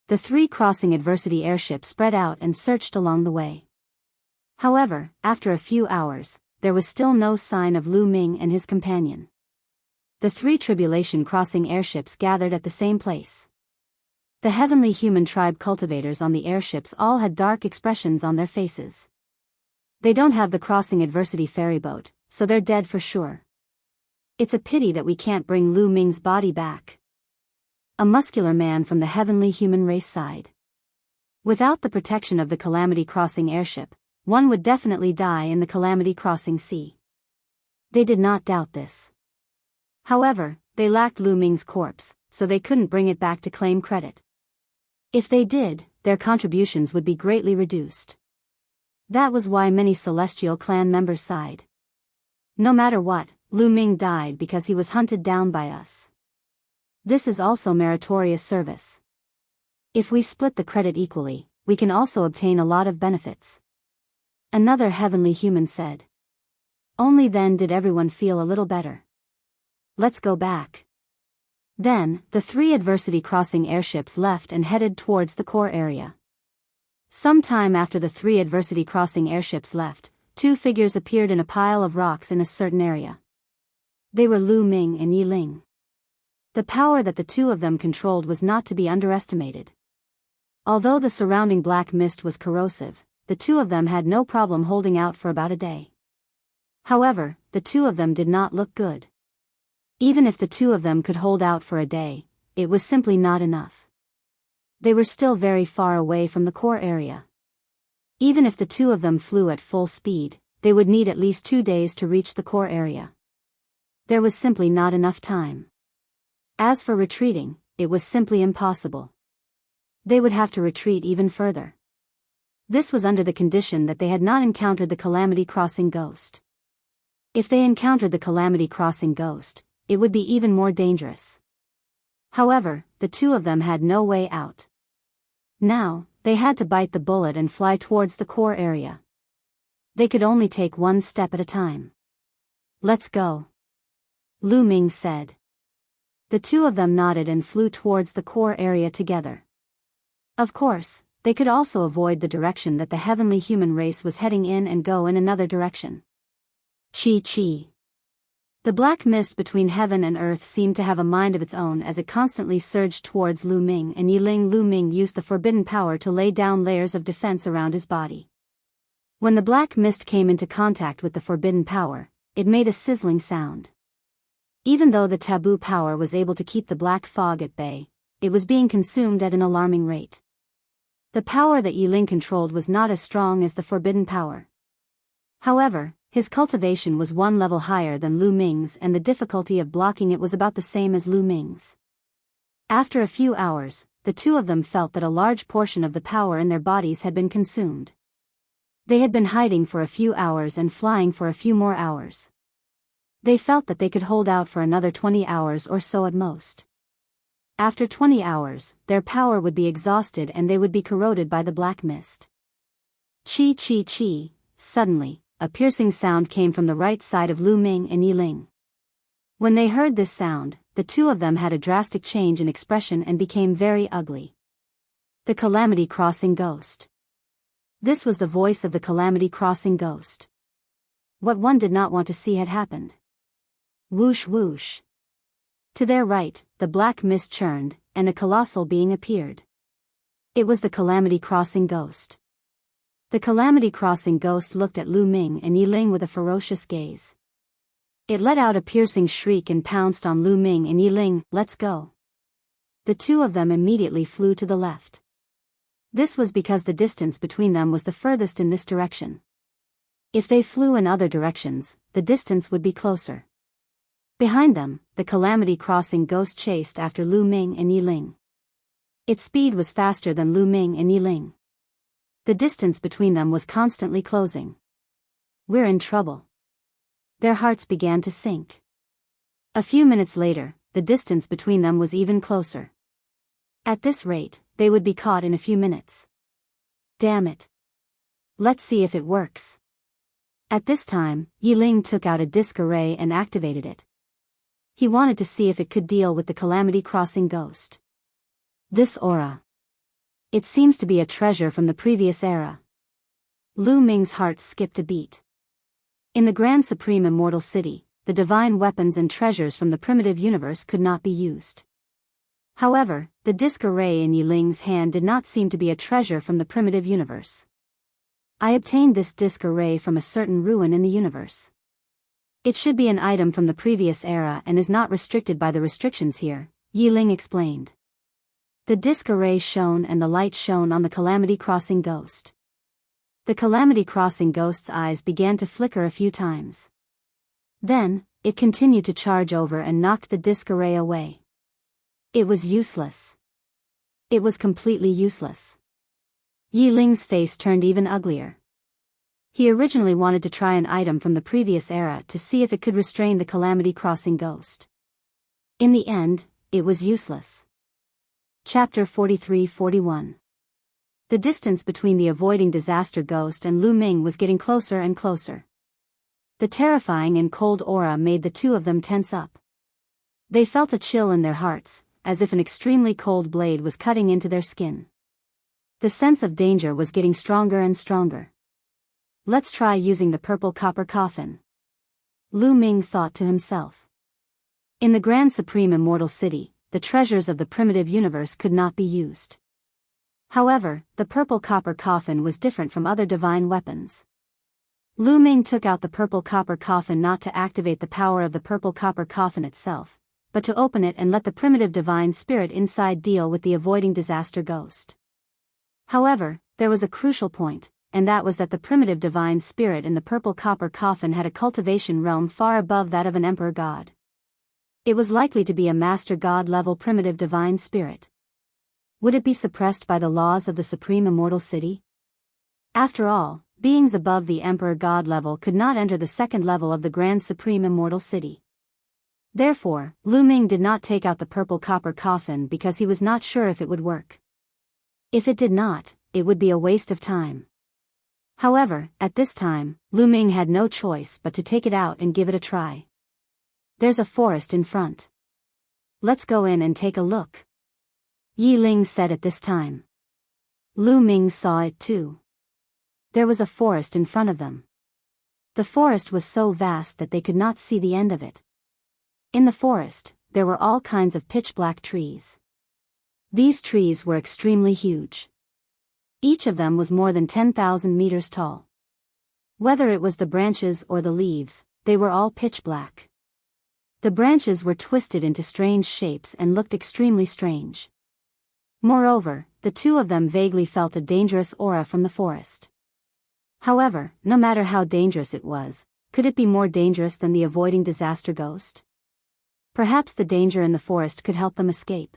The three crossing adversity airships spread out and searched along the way. However, after a few hours, there was still no sign of Lu Ming and his companion. The three tribulation crossing airships gathered at the same place. The heavenly human tribe cultivators on the airships all had dark expressions on their faces. They don't have the crossing adversity ferry boat, so they're dead for sure. It's a pity that we can't bring Lu Ming's body back. A muscular man from the heavenly human race sighed. Without the protection of the Calamity Crossing airship, one would definitely die in the Calamity Crossing sea. They did not doubt this. However, they lacked Lu Ming's corpse, so they couldn't bring it back to claim credit. If they did, their contributions would be greatly reduced. That was why many Celestial Clan members sighed. No matter what, Lu Ming died because he was hunted down by us. This is also meritorious service. If we split the credit equally, we can also obtain a lot of benefits. Another heavenly human said. Only then did everyone feel a little better. Let's go back. Then, the three adversity crossing airships left and headed towards the core area. Some time after the three adversity crossing airships left, two figures appeared in a pile of rocks in a certain area. They were Lu Ming and Yi Ling. The power that the two of them controlled was not to be underestimated. Although the surrounding black mist was corrosive, the two of them had no problem holding out for about a day. However, the two of them did not look good. Even if the two of them could hold out for a day, it was simply not enough. They were still very far away from the core area. Even if the two of them flew at full speed, they would need at least 2 days to reach the core area. There was simply not enough time. As for retreating, it was simply impossible. They would have to retreat even further. This was under the condition that they had not encountered the Calamity Crossing ghost. If they encountered the Calamity Crossing ghost, it would be even more dangerous. However, the two of them had no way out. Now, they had to bite the bullet and fly towards the core area. They could only take one step at a time. Let's go. Lu Ming said. The two of them nodded and flew towards the core area together. Of course, they could also avoid the direction that the heavenly human race was heading in and go in another direction. Chi. The black mist between heaven and earth seemed to have a mind of its own as it constantly surged towards Lu Ming and Yi Ling. Lu Ming used the forbidden power to lay down layers of defense around his body. When the black mist came into contact with the forbidden power, it made a sizzling sound. Even though the taboo power was able to keep the black fog at bay, it was being consumed at an alarming rate. The power that Yi Ling controlled was not as strong as the forbidden power. However, his cultivation was one level higher than Lu Ming's and the difficulty of blocking it was about the same as Lu Ming's. After a few hours, the two of them felt that a large portion of the power in their bodies had been consumed. They had been hiding for a few hours and flying for a few more hours. They felt that they could hold out for another 20 hours or so at most. After 20 hours, their power would be exhausted and they would be corroded by the black mist. Chi. Suddenly, a piercing sound came from the right side of Lu Ming and Yi Ling. When they heard this sound, the two of them had a drastic change in expression and became very ugly. The Calamity Crossing ghost. This was the voice of the Calamity Crossing ghost. What one did not want to see had happened. Whoosh whoosh. To their right, the black mist churned, and a colossal being appeared. It was the Calamity Crossing ghost. The Calamity Crossing ghost looked at Lu Ming and Yi Ling with a ferocious gaze. It let out a piercing shriek and pounced on Lu Ming and Yi Ling. Let's go. The two of them immediately flew to the left. This was because the distance between them was the furthest in this direction. If they flew in other directions, the distance would be closer. Behind them, the Calamity Crossing ghost chased after Lu Ming and Yi Ling. Its speed was faster than Lu Ming and Yi Ling. The distance between them was constantly closing. We're in trouble. Their hearts began to sink. A few minutes later, the distance between them was even closer. At this rate, they would be caught in a few minutes. Damn it. Let's see if it works. At this time, Yi Ling took out a disc array and activated it. He wanted to see if it could deal with the Calamity Crossing ghost. This aura. It seems to be a treasure from the previous era. Lu Ming's heart skipped a beat. In the Grand Supreme Immortal City, the divine weapons and treasures from the primitive universe could not be used. However, the disc array in Yi Ling's hand did not seem to be a treasure from the primitive universe. I obtained this disc array from a certain ruin in the universe. It should be an item from the previous era and is not restricted by the restrictions here, Yi Ling explained. The disc array shone and the light shone on the Calamity Crossing ghost. The Calamity Crossing ghost's eyes began to flicker a few times. Then, it continued to charge over and knocked the disc array away. It was useless. It was completely useless. Yi Ling's face turned even uglier. He originally wanted to try an item from the previous era to see if it could restrain the Calamity Crossing ghost. In the end, it was useless. Chapter 43-41. The distance between the avoiding disaster ghost and Lu Ming was getting closer and closer. The terrifying and cold aura made the two of them tense up. They felt a chill in their hearts, as if an extremely cold blade was cutting into their skin. The sense of danger was getting stronger and stronger. Let's try using the purple copper coffin. Lu Ming thought to himself. In the Grand Supreme Immortal City, the treasures of the primitive universe could not be used. However, the purple copper coffin was different from other divine weapons. Lu Ming took out the purple copper coffin not to activate the power of the purple copper coffin itself, but to open it and let the primitive divine spirit inside deal with the avoiding disaster ghost. However, there was a crucial point, and that was that the primitive divine spirit in the purple copper coffin had a cultivation realm far above that of an emperor god. It was likely to be a master god level primitive divine spirit. Would it be suppressed by the laws of the Supreme Immortal City? After all, beings above the emperor god level could not enter the second level of the Grand Supreme Immortal City. Therefore, Lu Ming did not take out the purple copper coffin because he was not sure if it would work. If it did not, it would be a waste of time. However, at this time, Lu Ming had no choice but to take it out and give it a try. There's a forest in front. Let's go in and take a look. Yi Ling said at this time. Lu Ming saw it too. There was a forest in front of them. The forest was so vast that they could not see the end of it. In the forest, there were all kinds of pitch-black trees. These trees were extremely huge. Each of them was more than 10,000 meters tall. Whether it was the branches or the leaves, they were all pitch-black. The branches were twisted into strange shapes and looked extremely strange. Moreover, the two of them vaguely felt a dangerous aura from the forest. However, no matter how dangerous it was, could it be more dangerous than the avoiding disaster ghost? Perhaps the danger in the forest could help them escape.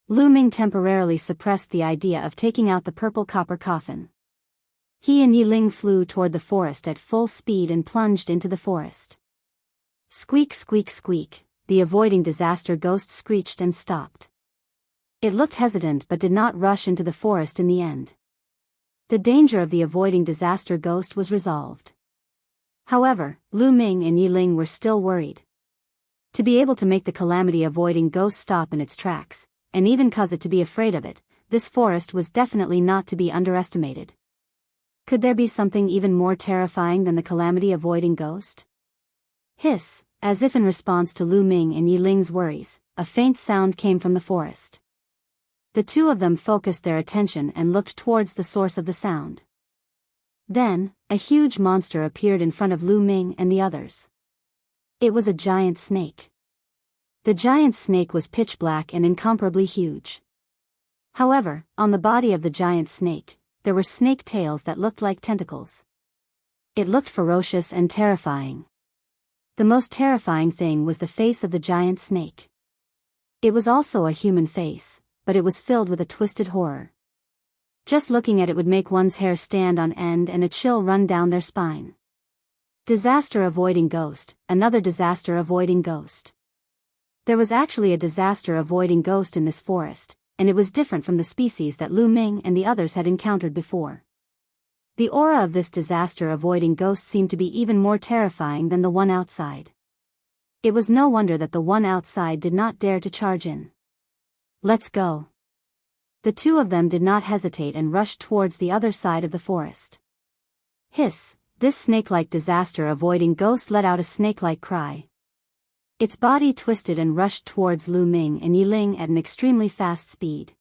Lu Ming temporarily suppressed the idea of taking out the purple copper coffin. He and Yi Ling flew toward the forest at full speed and plunged into the forest. Squeak squeak squeak, the avoiding disaster ghost screeched and stopped. It looked hesitant but did not rush into the forest in the end. The danger of the avoiding disaster ghost was resolved. However, Lu Ming and Yi Ling were still worried. To be able to make the calamity-avoiding ghost stop in its tracks, and even cause it to be afraid of it, this forest was definitely not to be underestimated. Could there be something even more terrifying than the calamity-avoiding ghost? Hiss, as if in response to Lu Ming and Yi Ling's worries, a faint sound came from the forest. The two of them focused their attention and looked towards the source of the sound. Then, a huge monster appeared in front of Lu Ming and the others. It was a giant snake. The giant snake was pitch black and incomparably huge. However, on the body of the giant snake, there were snake tails that looked like tentacles. It looked ferocious and terrifying. The most terrifying thing was the face of the giant snake. It was also a human face, but it was filled with a twisted horror. Just looking at it would make one's hair stand on end and a chill run down their spine. Disaster-avoiding ghost, another disaster-avoiding ghost. There was actually a disaster-avoiding ghost in this forest, and it was different from the species that Lu Ming and the others had encountered before. The aura of this disaster-avoiding ghost seemed to be even more terrifying than the one outside. It was no wonder that the one outside did not dare to charge in. Let's go. The two of them did not hesitate and rushed towards the other side of the forest. Hiss, this snake-like disaster-avoiding ghost let out a snake-like cry. Its body twisted and rushed towards Lu Ming and Yi Ling at an extremely fast speed.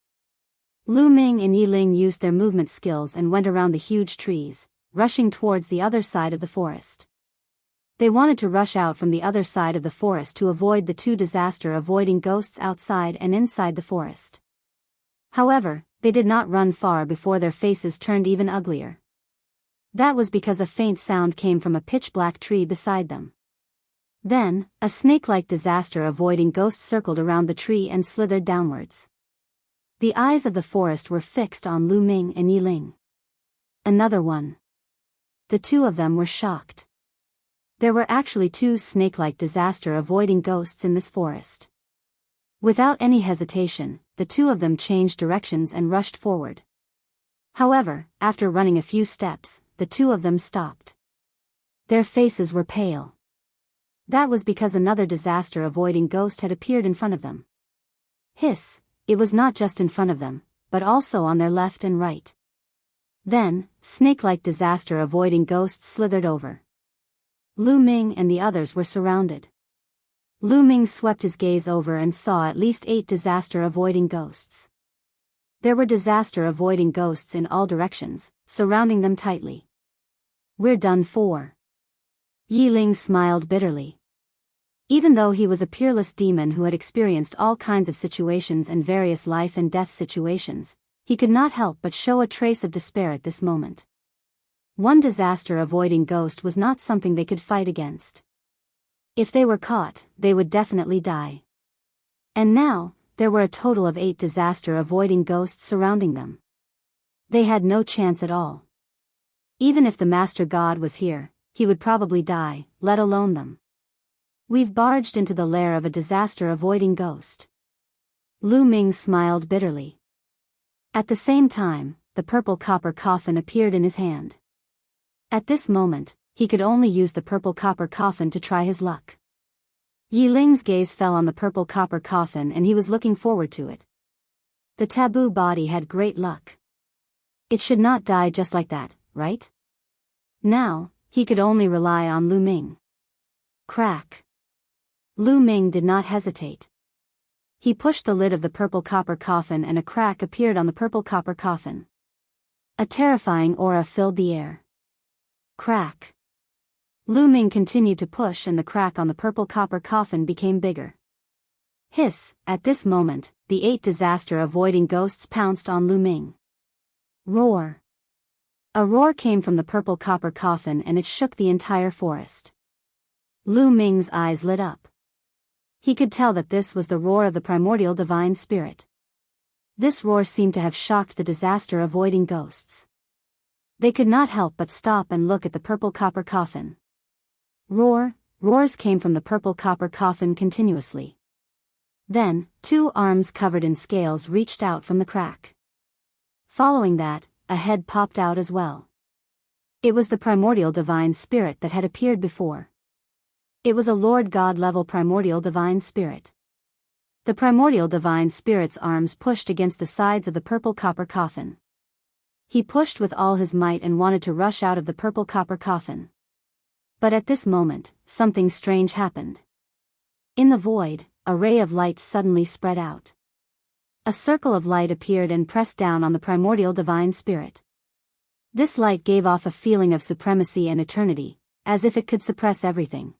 Lu Ming and Yi Ling used their movement skills and went around the huge trees, rushing towards the other side of the forest. They wanted to rush out from the other side of the forest to avoid the two disaster-avoiding ghosts outside and inside the forest. However, they did not run far before their faces turned even uglier. That was because a faint sound came from a pitch-black tree beside them. Then, a snake-like disaster-avoiding ghost circled around the tree and slithered downwards. The eyes of the forest were fixed on Lu Ming and Yi Ling. Another one. The two of them were shocked. There were actually two snake-like disaster-avoiding ghosts in this forest. Without any hesitation, the two of them changed directions and rushed forward. However, after running a few steps, the two of them stopped. Their faces were pale. That was because another disaster-avoiding ghost had appeared in front of them. Hiss, it was not just in front of them, but also on their left and right. Then, snake-like disaster-avoiding ghosts slithered over. Lu Ming and the others were surrounded. Lu Ming swept his gaze over and saw at least 8 disaster-avoiding ghosts. There were disaster-avoiding ghosts in all directions, surrounding them tightly. We're done for. Yi Ling smiled bitterly. Even though he was a peerless demon who had experienced all kinds of situations and various life and death situations, he could not help but show a trace of despair at this moment. One disaster-avoiding ghost was not something they could fight against. If they were caught, they would definitely die. And now, there were a total of 8 disaster-avoiding ghosts surrounding them. They had no chance at all. Even if the Master God was here, he would probably die, let alone them. We've barged into the lair of a disaster-avoiding ghost. Lu Ming smiled bitterly. At the same time, the purple copper coffin appeared in his hand. At this moment, he could only use the purple copper coffin to try his luck. Yi Ling's gaze fell on the purple copper coffin and he was looking forward to it. The taboo body had great luck. It should not die just like that, right? Now, he could only rely on Lu Ming. Crack. Lu Ming did not hesitate. He pushed the lid of the purple copper coffin and a crack appeared on the purple copper coffin. A terrifying aura filled the air. Crack. Lu Ming continued to push and the crack on the purple copper coffin became bigger. Hiss, at this moment, the 8 disaster-avoiding ghosts pounced on Lu Ming. Roar. A roar came from the purple copper coffin and it shook the entire forest. Lu Ming's eyes lit up. He could tell that this was the roar of the primordial divine spirit. This roar seemed to have shocked the disaster-avoiding ghosts. They could not help but stop and look at the purple copper coffin. Roars came from the purple copper coffin continuously. Then, 2 arms covered in scales reached out from the crack. Following that, a head popped out as well. It was the primordial divine spirit that had appeared before. It was a Lord God-level primordial divine spirit. The primordial divine spirit's arms pushed against the sides of the purple copper coffin. He pushed with all his might and wanted to rush out of the purple copper coffin. But at this moment, something strange happened. In the void, a ray of light suddenly spread out. A circle of light appeared and pressed down on the primordial divine spirit. This light gave off a feeling of supremacy and eternity, as if it could suppress everything.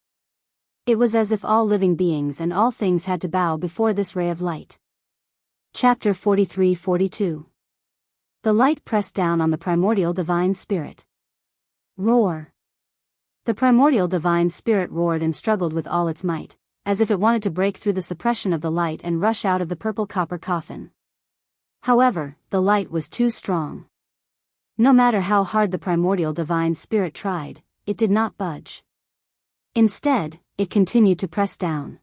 It was as if all living beings and all things had to bow before this ray of light. Chapter 43-42. The light pressed down on the primordial divine spirit. Roar. The primordial divine spirit roared and struggled with all its might, as if it wanted to break through the suppression of the light and rush out of the purple copper coffin. However, the light was too strong. No matter how hard the primordial divine spirit tried, it did not budge. Instead, it continued to press down.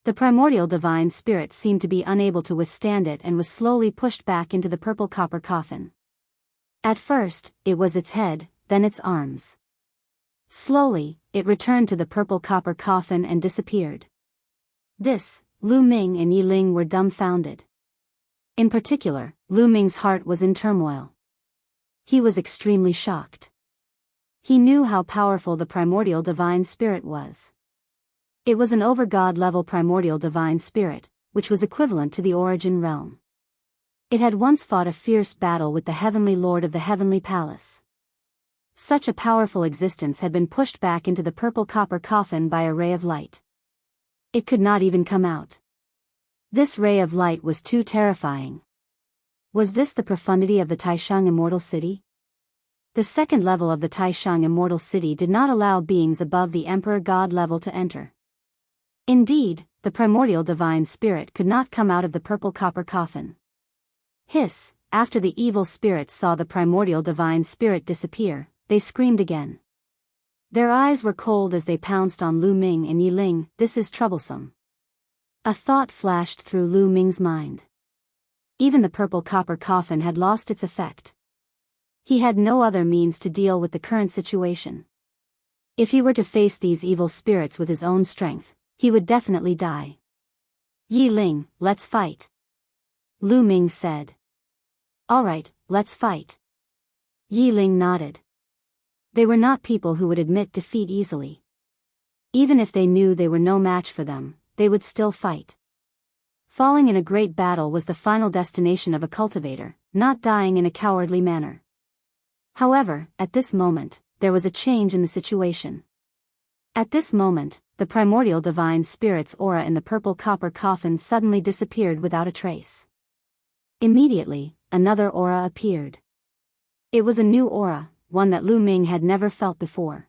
The primordial divine spirit seemed to be unable to withstand it and was slowly pushed back into the purple copper coffin. At first, it was its head, then its arms. Slowly, it returned to the purple copper coffin and disappeared. This, Lu Ming and Yi Ling were dumbfounded. In particular, Lu Ming's heart was in turmoil. He was extremely shocked. He knew how powerful the primordial divine spirit was. It was an over-god level primordial divine spirit, which was equivalent to the origin realm. It had once fought a fierce battle with the heavenly lord of the heavenly palace. Such a powerful existence had been pushed back into the purple copper coffin by a ray of light. It could not even come out. This ray of light was too terrifying. Was this the profundity of the Taishang Immortal City? The second level of the Taishang Immortal City did not allow beings above the Emperor God level to enter. Indeed, the primordial divine spirit could not come out of the purple copper coffin. Hiss! After the evil spirits saw the primordial divine spirit disappear, they screamed again. Their eyes were cold as they pounced on Lu Ming and Yi Ling. This is troublesome. A thought flashed through Lu Ming's mind. Even the purple copper coffin had lost its effect. He had no other means to deal with the current situation. If he were to face these evil spirits with his own strength, he would definitely die. Yi Ling, let's fight. Lu Ming said. All right, let's fight. Yi Ling nodded. They were not people who would admit defeat easily. Even if they knew they were no match for them, they would still fight. Falling in a great battle was the final destination of a cultivator, not dying in a cowardly manner. However, at this moment, there was a change in the situation. At this moment, the primordial divine spirit's aura in the purple copper coffin suddenly disappeared without a trace. Immediately, another aura appeared. It was a new aura, one that Lu Ming had never felt before.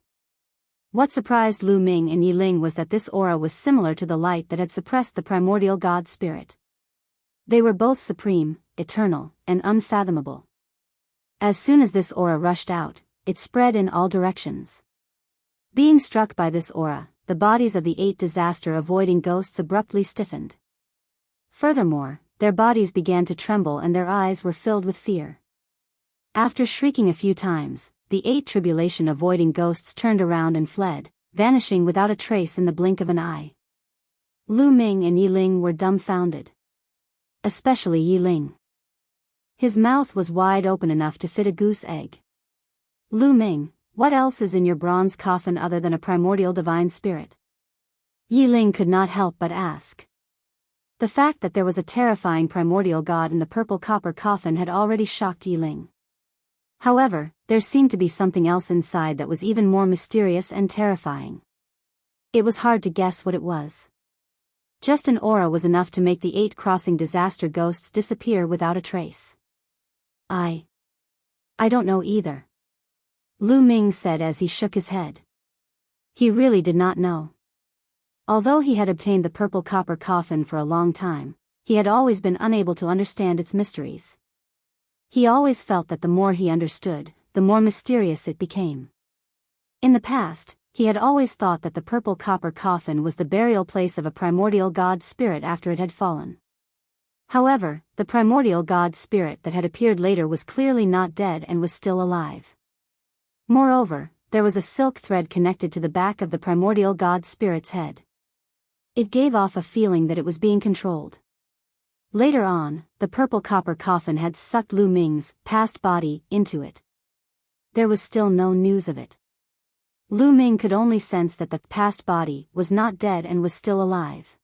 What surprised Lu Ming and Yi Ling was that this aura was similar to the light that had suppressed the primordial god spirit. They were both supreme, eternal, and unfathomable. As soon as this aura rushed out, it spread in all directions. Being struck by this aura, the bodies of the 8 disaster-avoiding ghosts abruptly stiffened. Furthermore, their bodies began to tremble and their eyes were filled with fear. After shrieking a few times, the 8 tribulation-avoiding ghosts turned around and fled, vanishing without a trace in the blink of an eye. Lu Ming and Yi Ling were dumbfounded. Especially Yi Ling. His mouth was wide open enough to fit a goose egg. Lu Ming, what else is in your bronze coffin other than a primordial divine spirit? Yi Ling could not help but ask. The fact that there was a terrifying primordial god in the purple copper coffin had already shocked Yi Ling. However, there seemed to be something else inside that was even more mysterious and terrifying. It was hard to guess what it was. Just an aura was enough to make the 8 crossing disaster ghosts disappear without a trace. I don't know either. Lu Ming said as he shook his head. He really did not know. Although he had obtained the purple copper coffin for a long time, he had always been unable to understand its mysteries. He always felt that the more he understood, the more mysterious it became. In the past, he had always thought that the purple copper coffin was the burial place of a primordial god spirit after it had fallen. However, the primordial god spirit that had appeared later was clearly not dead and was still alive. Moreover, there was a silk thread connected to the back of the primordial god spirit's head. It gave off a feeling that it was being controlled. Later on, the purple copper coffin had sucked Lu Ming's past body into it. There was still no news of it. Lu Ming could only sense that the past body was not dead and was still alive.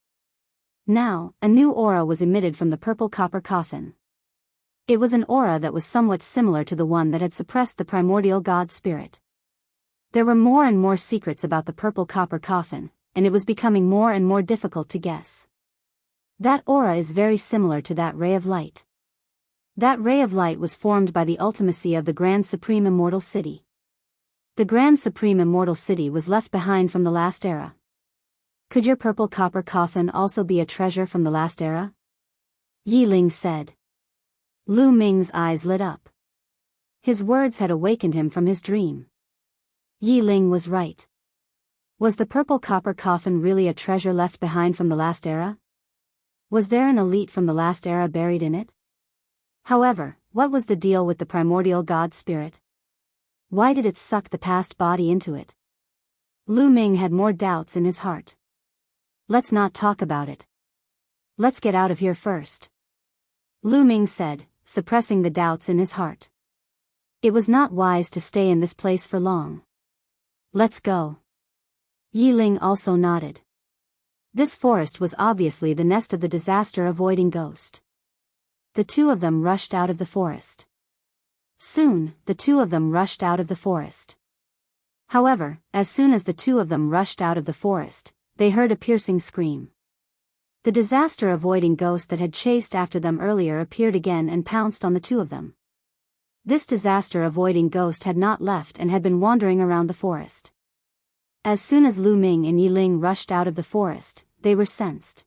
Now, a new aura was emitted from the purple copper coffin. It was an aura that was somewhat similar to the one that had suppressed the primordial god spirit. There were more and more secrets about the purple copper coffin, and it was becoming more and more difficult to guess. That aura is very similar to that ray of light. That ray of light was formed by the ultimacy of the Grand Supreme Immortal City. The Grand Supreme Immortal City was left behind from the last era. Could your purple copper coffin also be a treasure from the last era? Yi Ling said. Lu Ming's eyes lit up. His words had awakened him from his dream. Yi Ling was right. Was the purple copper coffin really a treasure left behind from the last era? Was there an elite from the last era buried in it? However, what was the deal with the primordial god spirit? Why did it suck the past body into it? Lu Ming had more doubts in his heart. Let's not talk about it. Let's get out of here first. Lu Ming said, suppressing the doubts in his heart. It was not wise to stay in this place for long. Let's go. Yi Ling also nodded. This forest was obviously the nest of the disaster-avoiding ghost. The two of them rushed out of the forest. Soon, the two of them rushed out of the forest. However, as soon as the two of them rushed out of the forest, they heard a piercing scream. The disaster-avoiding ghost that had chased after them earlier appeared again and pounced on the two of them. This disaster-avoiding ghost had not left and had been wandering around the forest. As soon as Lu Ming and Yi Ling rushed out of the forest, they were sensed.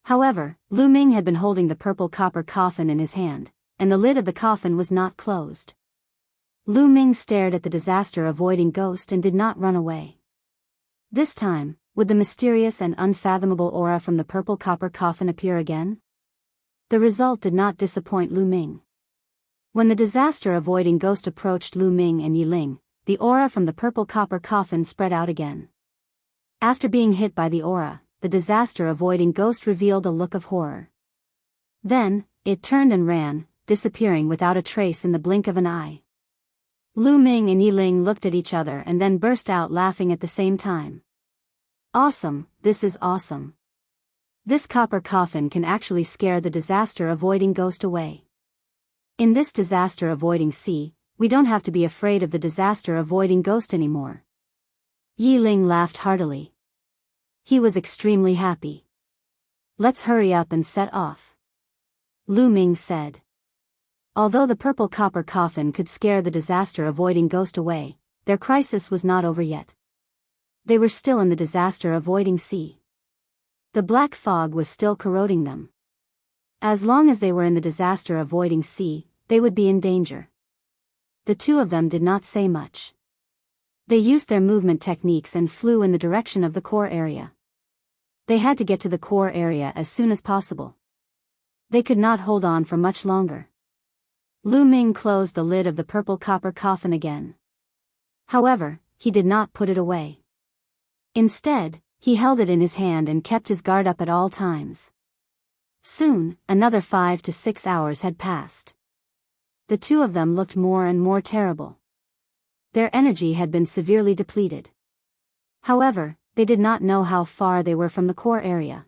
However, Lu Ming had been holding the purple copper coffin in his hand, and the lid of the coffin was not closed. Lu Ming stared at the disaster-avoiding ghost and did not run away. This time, would the mysterious and unfathomable aura from the purple copper coffin appear again? The result did not disappoint Lu Ming. When the disaster-avoiding ghost approached Lu Ming and Yi Ling, the aura from the purple copper coffin spread out again. After being hit by the aura, the disaster-avoiding ghost revealed a look of horror. Then, it turned and ran, disappearing without a trace in the blink of an eye. Lu Ming and Yi Ling looked at each other and then burst out laughing at the same time. Awesome, this is awesome. This copper coffin can actually scare the disaster-avoiding ghost away. In this disaster-avoiding sea, we don't have to be afraid of the disaster-avoiding ghost anymore. Yi Ling laughed heartily. He was extremely happy. Let's hurry up and set off. Lu Ming said. Although the purple copper coffin could scare the disaster-avoiding ghost away, their crisis was not over yet. They were still in the disaster-avoiding sea. The black fog was still corroding them. As long as they were in the disaster-avoiding sea, they would be in danger. The two of them did not say much. They used their movement techniques and flew in the direction of the core area. They had to get to the core area as soon as possible. They could not hold on for much longer. Lu Ming closed the lid of the purple copper coffin again. However, he did not put it away. Instead, he held it in his hand and kept his guard up at all times. Soon, another 5 to 6 hours had passed. The two of them looked more and more terrible. Their energy had been severely depleted. However, they did not know how far they were from the core area.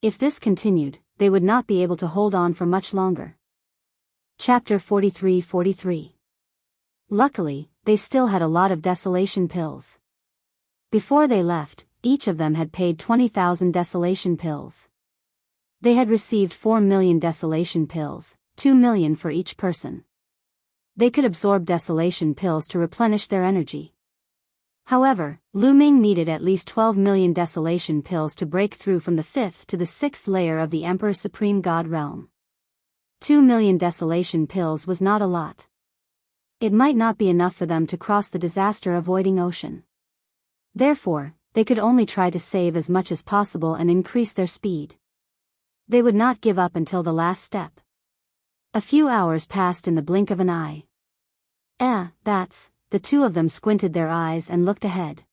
If this continued, they would not be able to hold on for much longer. Chapter 43-43. Luckily, they still had a lot of desolation pills. Before they left, each of them had paid 20,000 desolation pills. They had received 4 million desolation pills, 2 million for each person. They could absorb desolation pills to replenish their energy. However, Lu Ming needed at least 12 million desolation pills to break through from the 5th to the 6th layer of the Emperor Supreme God realm. 2 million desolation pills was not a lot. It might not be enough for them to cross the disaster-avoiding ocean. Therefore, they could only try to save as much as possible and increase their speed. They would not give up until the last step. A few hours passed in the blink of an eye. The two of them squinted their eyes and looked ahead.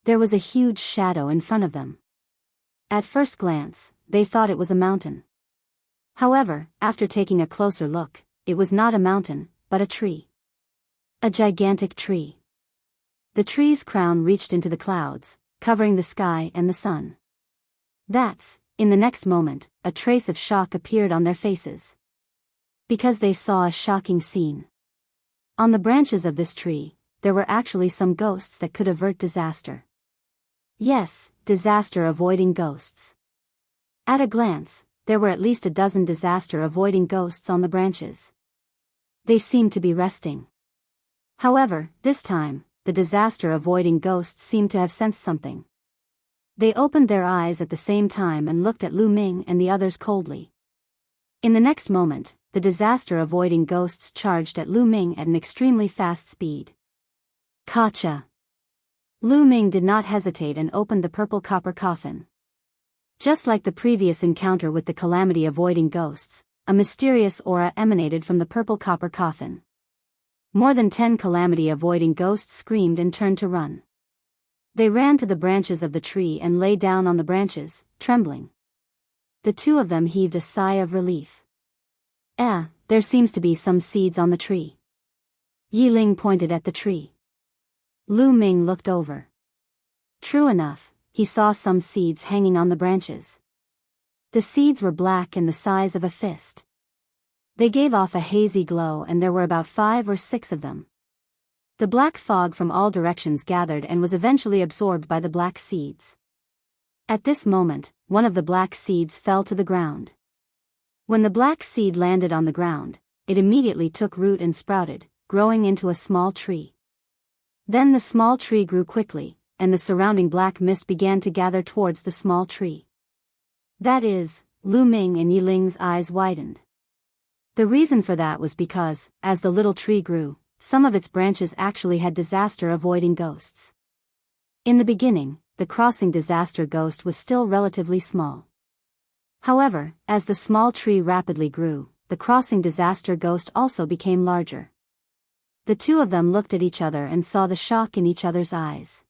There was a huge shadow in front of them. At first glance, they thought it was a mountain. However, after taking a closer look, it was not a mountain, but a tree. A gigantic tree. The tree's crown reached into the clouds, covering the sky and the sun. In the next moment, a trace of shock appeared on their faces. Because they saw a shocking scene. On the branches of this tree, there were actually some ghosts that could avert disaster. Yes, disaster-avoiding ghosts. At a glance, there were at least a dozen disaster-avoiding ghosts on the branches. They seemed to be resting. However, this time, the disaster-avoiding ghosts seemed to have sensed something. They opened their eyes at the same time and looked at Lu Ming and the others coldly. In the next moment, the disaster-avoiding ghosts charged at Lu Ming at an extremely fast speed. Gotcha! Lu Ming did not hesitate and opened the purple copper coffin. Just like the previous encounter with the calamity-avoiding ghosts, a mysterious aura emanated from the purple copper coffin. More than 10 calamity-avoiding ghosts screamed and turned to run. They ran to the branches of the tree and lay down on the branches, trembling. The two of them heaved a sigh of relief. There seems to be some seeds on the tree. Yi Ling pointed at the tree. Lu Ming looked over. True enough, he saw some seeds hanging on the branches. The seeds were black and the size of a fist. They gave off a hazy glow and there were about 5 or 6 of them. The black fog from all directions gathered and was eventually absorbed by the black seeds. At this moment, one of the black seeds fell to the ground. When the black seed landed on the ground, it immediately took root and sprouted, growing into a small tree. Then the small tree grew quickly, and the surrounding black mist began to gather towards the small tree. That is, Lu Ming and Yi Ling's eyes widened. The reason for that was because, as the little tree grew, some of its branches actually had disaster-avoiding ghosts. In the beginning, the crossing disaster ghost was still relatively small. However, as the small tree rapidly grew, the crossing disaster ghost also became larger. The two of them looked at each other and saw the shock in each other's eyes.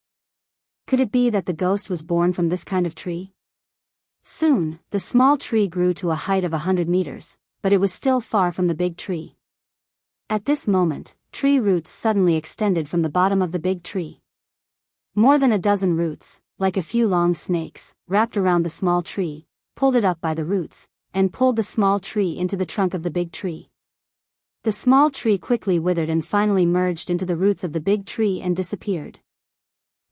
Could it be that the ghost was born from this kind of tree? Soon, the small tree grew to a height of 100 meters, but it was still far from the big tree. At this moment, tree roots suddenly extended from the bottom of the big tree. More than a dozen roots, like a few long snakes, wrapped around the small tree, pulled it up by the roots, and pulled the small tree into the trunk of the big tree. The small tree quickly withered and finally merged into the roots of the big tree and disappeared.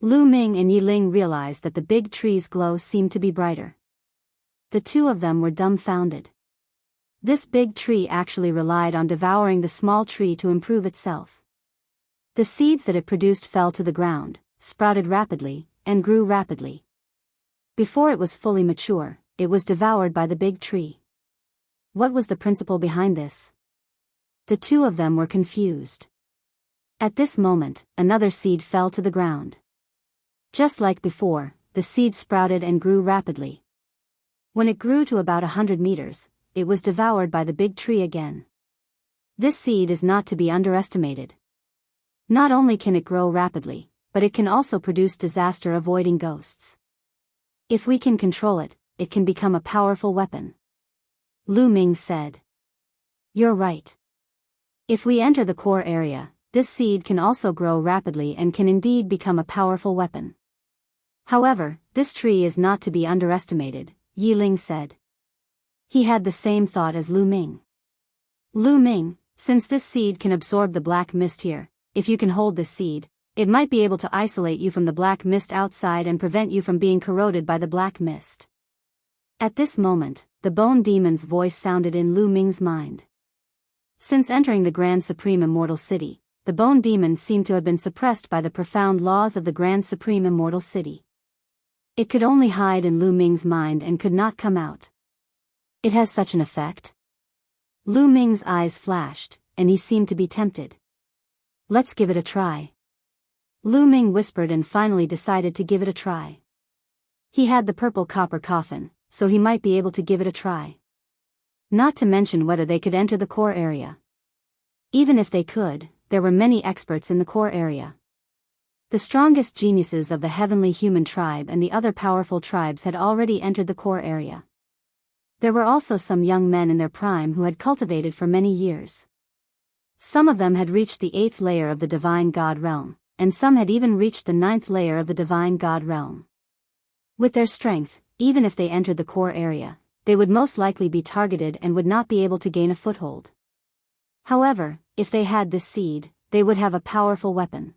Lu Ming and Yi Ling realized that the big tree's glow seemed to be brighter. The two of them were dumbfounded. This big tree actually relied on devouring the small tree to improve itself. The seeds that it produced fell to the ground, sprouted rapidly, and grew rapidly. Before it was fully mature, it was devoured by the big tree. What was the principle behind this? The two of them were confused. At this moment, another seed fell to the ground. Just like before, the seed sprouted and grew rapidly. When it grew to about 100 meters, it was devoured by the big tree again. This seed is not to be underestimated. Not only can it grow rapidly, but it can also produce disaster-avoiding ghosts. If we can control it, it can become a powerful weapon. Lu Ming said. You're right. If we enter the core area, this seed can also grow rapidly and can indeed become a powerful weapon. However, this tree is not to be underestimated, Yi Ling said. He had the same thought as Lu Ming. Lu Ming, since this seed can absorb the black mist here, if you can hold this seed, it might be able to isolate you from the black mist outside and prevent you from being corroded by the black mist. At this moment, the Bone Demon's voice sounded in Lu Ming's mind. Since entering the Grand Supreme Immortal City, the Bone Demon seemed to have been suppressed by the profound laws of the Grand Supreme Immortal City. It could only hide in Lu Ming's mind and could not come out. It has such an effect? Lu Ming's eyes flashed, and he seemed to be tempted. Let's give it a try. Lu Ming whispered and finally decided to give it a try. He had the purple copper coffin, so he might be able to give it a try. Not to mention whether they could enter the core area. Even if they could, there were many experts in the core area. The strongest geniuses of the heavenly human tribe and the other powerful tribes had already entered the core area. There were also some young men in their prime who had cultivated for many years. Some of them had reached the 8th layer of the Divine God realm, and some had even reached the 9th layer of the Divine God realm. With their strength, even if they entered the core area, they would most likely be targeted and would not be able to gain a foothold. However, if they had this seed, they would have a powerful weapon.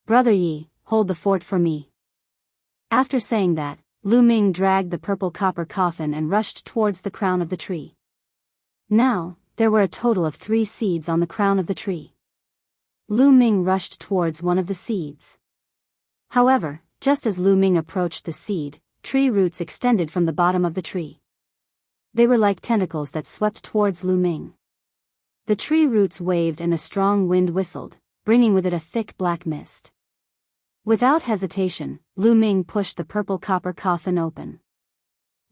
"Brother Yi, hold the fort for me." After saying that, Lu Ming dragged the purple copper coffin and rushed towards the crown of the tree. Now, there were a total of 3 seeds on the crown of the tree. Lu Ming rushed towards one of the seeds. However, just as Lu Ming approached the seed, tree roots extended from the bottom of the tree. They were like tentacles that swept towards Lu Ming. The tree roots waved and a strong wind whistled, bringing with it a thick black mist. Without hesitation, Lu Ming pushed the purple copper coffin open.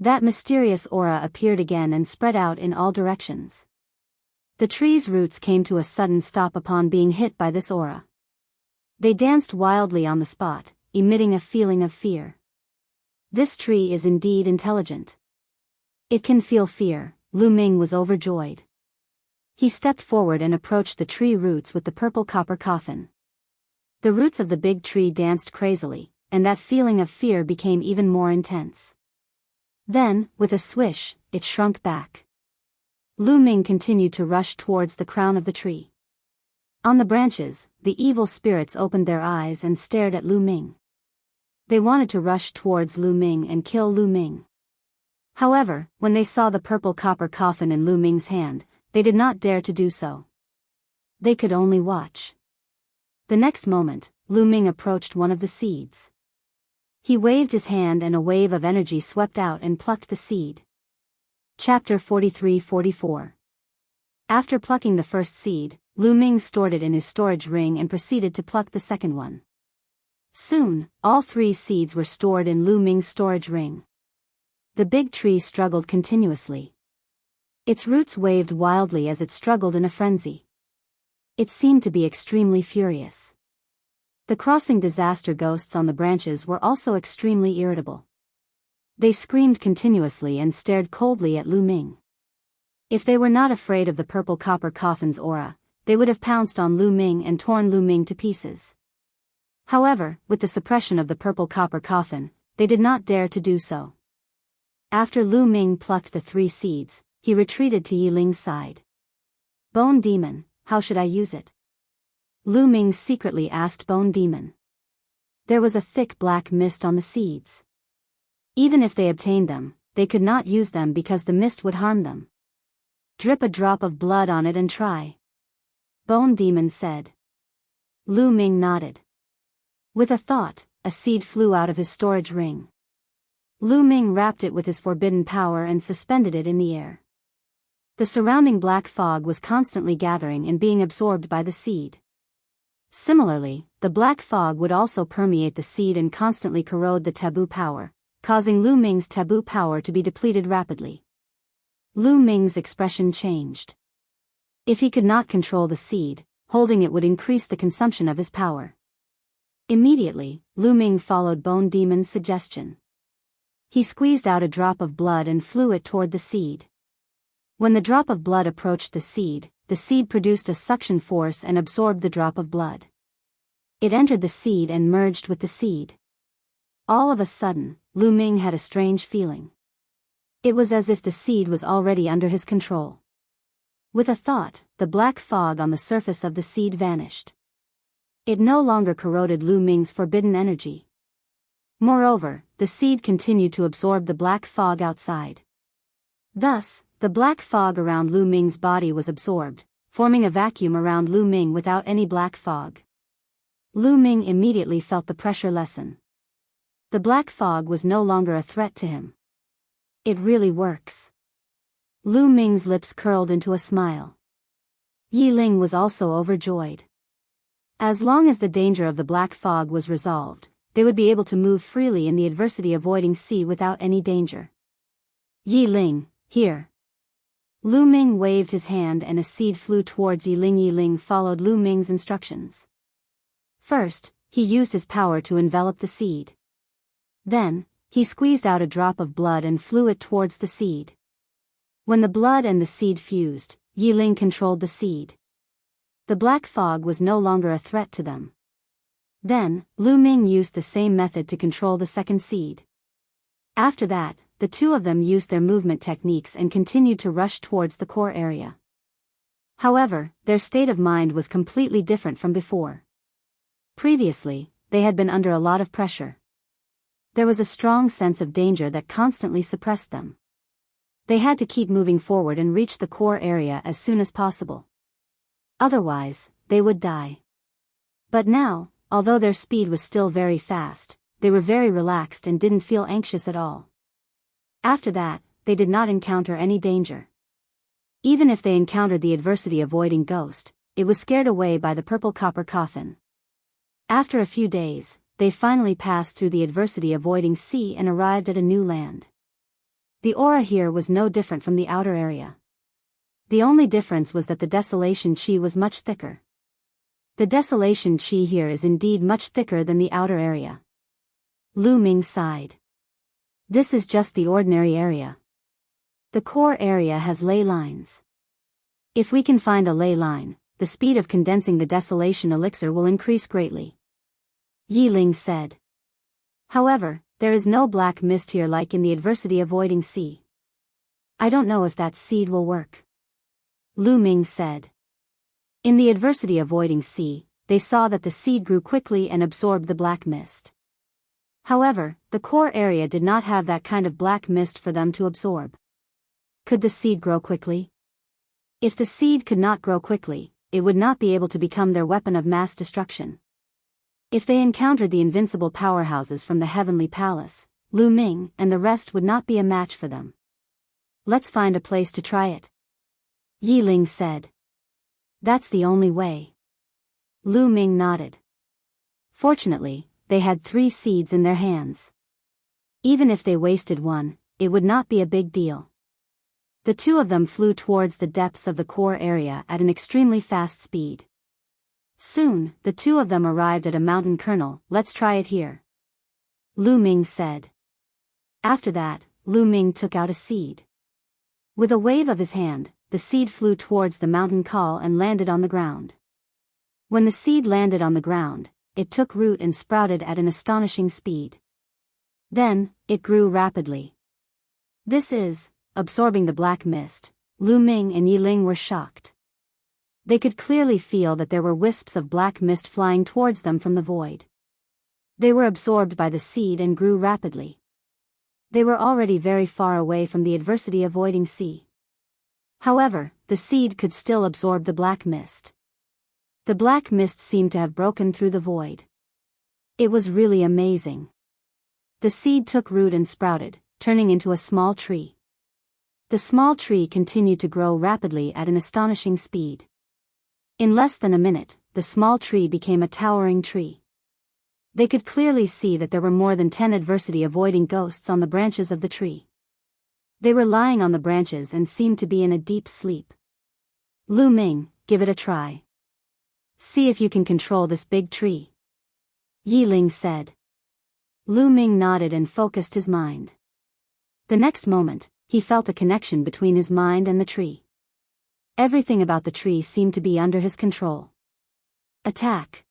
That mysterious aura appeared again and spread out in all directions. The tree's roots came to a sudden stop upon being hit by this aura. They danced wildly on the spot, emitting a feeling of fear. This tree is indeed intelligent. It can feel fear. Lu Ming was overjoyed. He stepped forward and approached the tree roots with the purple copper coffin. The roots of the big tree danced crazily, and that feeling of fear became even more intense. Then, with a swish, it shrunk back. Lu Ming continued to rush towards the crown of the tree. On the branches, the evil spirits opened their eyes and stared at Lu Ming. They wanted to rush towards Lu Ming and kill Lu Ming. However, when they saw the purple copper coffin in Lu Ming's hand, they did not dare to do so. They could only watch. The next moment, Lu Ming approached one of the seeds. He waved his hand and a wave of energy swept out and plucked the seed. Chapter 43-44. After plucking the first seed, Lu Ming stored it in his storage ring and proceeded to pluck the second one. Soon, all 3 seeds were stored in Lu Ming's storage ring. The big tree struggled continuously. Its roots waved wildly as it struggled in a frenzy. It seemed to be extremely furious. The crossing disaster ghosts on the branches were also extremely irritable. They screamed continuously and stared coldly at Lu Ming. If they were not afraid of the purple copper coffin's aura, they would have pounced on Lu Ming and torn Lu Ming to pieces. However, with the suppression of the purple copper coffin, they did not dare to do so. After Lu Ming plucked the 3 seeds, he retreated to Yi Ling's side. "Bone Demon, how should I use it?" Lu Ming secretly asked Bone Demon. There was a thick black mist on the seeds. Even if they obtained them, they could not use them because the mist would harm them. "Drip a drop of blood on it and try," Bone Demon said. Lu Ming nodded. With a thought, a seed flew out of his storage ring. Lu Ming wrapped it with his forbidden power and suspended it in the air. The surrounding black fog was constantly gathering and being absorbed by the seed. Similarly, the black fog would also permeate the seed and constantly corrode the taboo power, causing Lu Ming's taboo power to be depleted rapidly. Lu Ming's expression changed. If he could not control the seed, holding it would increase the consumption of his power. Immediately, Lu Ming followed Bone Demon's suggestion. He squeezed out a drop of blood and flew it toward the seed. When the drop of blood approached the seed produced a suction force and absorbed the drop of blood. It entered the seed and merged with the seed. All of a sudden, Lu Ming had a strange feeling. It was as if the seed was already under his control. With a thought, the black fog on the surface of the seed vanished. It no longer corroded Lu Ming's forbidden energy. Moreover, the seed continued to absorb the black fog outside. Thus, the black fog around Lu Ming's body was absorbed, forming a vacuum around Lu Ming without any black fog. Lu Ming immediately felt the pressure lessen. The black fog was no longer a threat to him. It really works. Lu Ming's lips curled into a smile. Yi Ling was also overjoyed. As long as the danger of the black fog was resolved, they would be able to move freely in the adversity avoiding sea without any danger. "Yi Ling, here." Lu Ming waved his hand and a seed flew towards Yi Ling. Yi Ling followed Lu Ming's instructions. First, he used his power to envelop the seed. Then, he squeezed out a drop of blood and flew it towards the seed. When the blood and the seed fused, Yiling controlled the seed. The black fog was no longer a threat to them. Then, Lu Ming used the same method to control the second seed. After that, the two of them used their movement techniques and continued to rush towards the core area. However, their state of mind was completely different from before. Previously, they had been under a lot of pressure. There was a strong sense of danger that constantly suppressed them. They had to keep moving forward and reach the core area as soon as possible. Otherwise, they would die. But now, although their speed was still very fast, they were very relaxed and didn't feel anxious at all. After that, they did not encounter any danger. Even if they encountered the adversity-avoiding ghost, it was scared away by the purple copper coffin. After a few days, they finally passed through the adversity-avoiding sea and arrived at a new land. The aura here was no different from the outer area. The only difference was that the desolation chi was much thicker. The desolation chi here is indeed much thicker than the outer area. Lu Ming sighed. This is just the ordinary area. The core area has ley lines. If we can find a ley line, the speed of condensing the desolation elixir will increase greatly. Yiling said. However, there is no black mist here like in the adversity-avoiding sea. I don't know if that seed will work. Lu Ming said. In the adversity-avoiding sea, they saw that the seed grew quickly and absorbed the black mist. However, the core area did not have that kind of black mist for them to absorb. Could the seed grow quickly? If the seed could not grow quickly, it would not be able to become their weapon of mass destruction. If they encountered the invincible powerhouses from the Heavenly Palace, Lu Ming and the rest would not be a match for them. Let's find a place to try it. Yiling said. That's the only way. Lu Ming nodded. Fortunately, they had 3 seeds in their hands. Even if they wasted one, it would not be a big deal. The two of them flew towards the depths of the core area at an extremely fast speed. Soon, the two of them arrived at a mountain kernel. Let's try it here. Lu Ming said. After that, Lu Ming took out a seed. With a wave of his hand, the seed flew towards the mountain col and landed on the ground. When the seed landed on the ground, it took root and sprouted at an astonishing speed. Then, it grew rapidly. This is, absorbing the black mist. Lu Ming and Yiling were shocked. They could clearly feel that there were wisps of black mist flying towards them from the void. They were absorbed by the seed and grew rapidly. They were already very far away from the adversity-avoiding sea. However, the seed could still absorb the black mist. The black mist seemed to have broken through the void. It was really amazing. The seed took root and sprouted, turning into a small tree. The small tree continued to grow rapidly at an astonishing speed. In less than a minute, the small tree became a towering tree. They could clearly see that there were more than 10 adversity-avoiding ghosts on the branches of the tree. They were lying on the branches and seemed to be in a deep sleep. Lu Ming, give it a try. See if you can control this big tree. Yiling said. Lu Ming nodded and focused his mind. The next moment, he felt a connection between his mind and the tree. Everything about the tree seemed to be under his control. Attack!